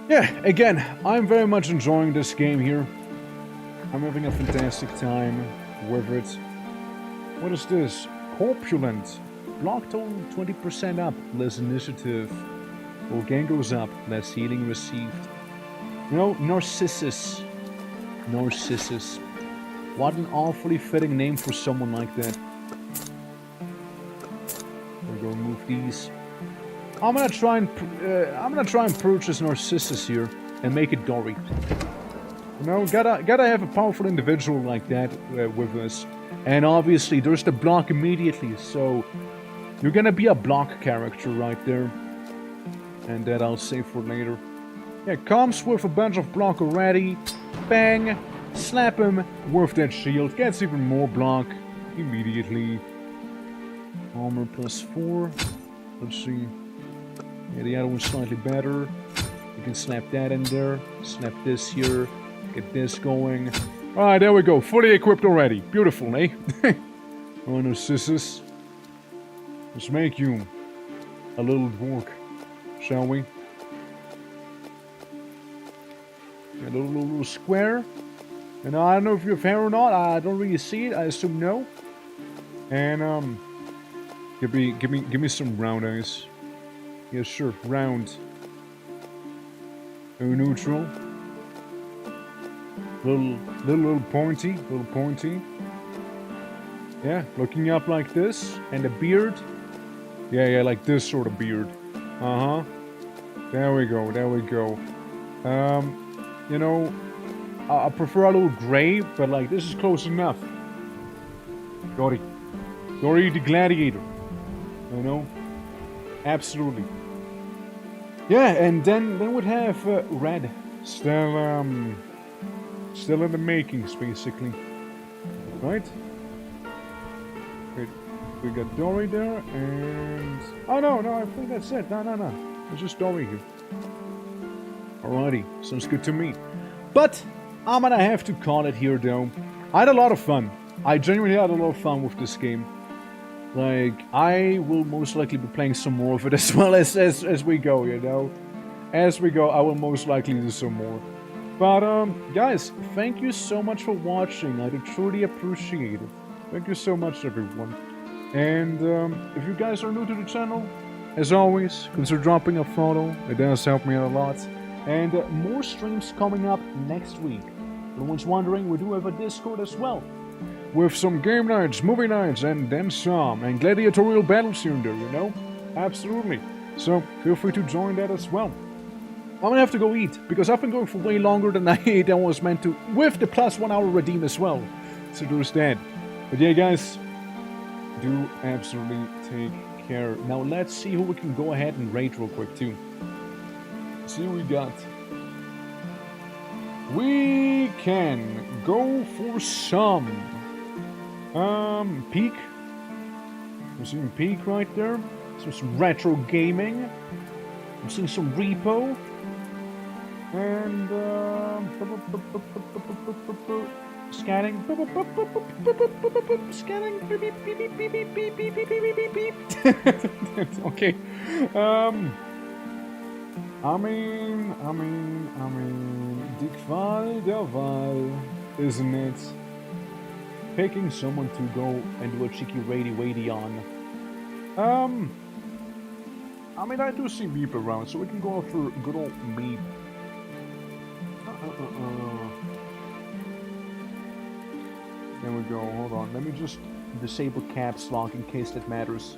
Yeah, again, I'm very much enjoying this game here. I'm having a fantastic time with it. What is this? Corpulent. Block total 20% up, less initiative. Well, gain goes up, less healing received. You know, Narcissus. Narcissus. What an awfully fitting name for someone like that. I'm gonna remove these. I'm gonna try and purchase Narcissus here and make it Dory. You know, gotta have a powerful individual like that with us. And obviously, there's the block immediately, so you're gonna be a block character right there. And that I'll save for later. Yeah, comes with a bunch of block already. Bang! Slap him with that shield. Gets even more block immediately. Armor +4. Let's see. Yeah, the other one's slightly better. You can slap that in there. Slap this here. Get this going. Alright, there we go. Fully equipped already. Beautiful, eh? Oh, Narcissus. Let's make you a little dwarf, shall we? A little square. And I don't know if you have hair or not. I don't really see it. I assume no. And give me some round eyes. Yeah, sure. Round. Neutral. Little pointy. Little pointy. Yeah, looking up like this. And a beard. Yeah, like this sort of beard. Uh-huh. There we go. There we go. You know, I prefer a little gray, but like this is close enough. Dory the gladiator. You know, absolutely. Yeah, and then we'd have red still in the makings, basically. Right? Wait, we got Dory there, and oh no, I think that's it. No, it's just Dory here. Alrighty, sounds good to me. But I'm gonna have to call it here, though. I had a lot of fun. I genuinely had a lot of fun with this game. Like, I will most likely be playing some more of it as well as we go, you know? As we go, I will most likely do some more. But, guys, thank you so much for watching. I do truly appreciate it. Thank you so much, everyone. And, if you guys are new to the channel, as always, consider dropping a follow. It does help me out a lot. And more streams coming up next week. For the ones wondering, we do have a Discord as well. With some game nights, movie nights, and then some. And gladiatorial battles here and there, you know? Absolutely. So, feel free to join that as well. I'm gonna have to go eat, because I've been going for way longer than I was meant to. With the +1 hour redeem as well. So there's that. But yeah, guys, do absolutely take care. Now let's see who we can go ahead and raid real quick, too. See what we got. We can go for some Peak. I'm seeing Peak right there. Some retro gaming. I'm seeing some Repo. And scanning. Scanning. Okay. I mean, Dickval, der Wahl, isn't it? Picking someone to go and do a cheeky raidy on. I mean, I do see Meep around, so we can go for good old Meep. There we go, hold on. Let me just disable caps lock in case that matters.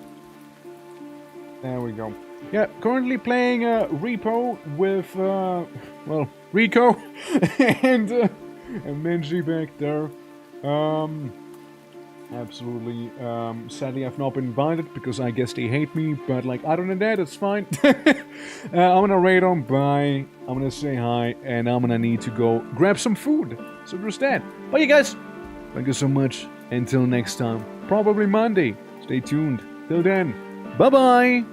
There we go. Yeah, currently playing Repo with, well, Rico and Minji back there. Absolutely. Sadly, I've not been invited because I guess they hate me. But like, other than that, it's fine. I'm gonna raid on by. I'm gonna say hi, and I'm gonna need to go grab some food. So there's that. But you guys, thank you so much. Until next time, probably Monday. Stay tuned. Till then, bye bye.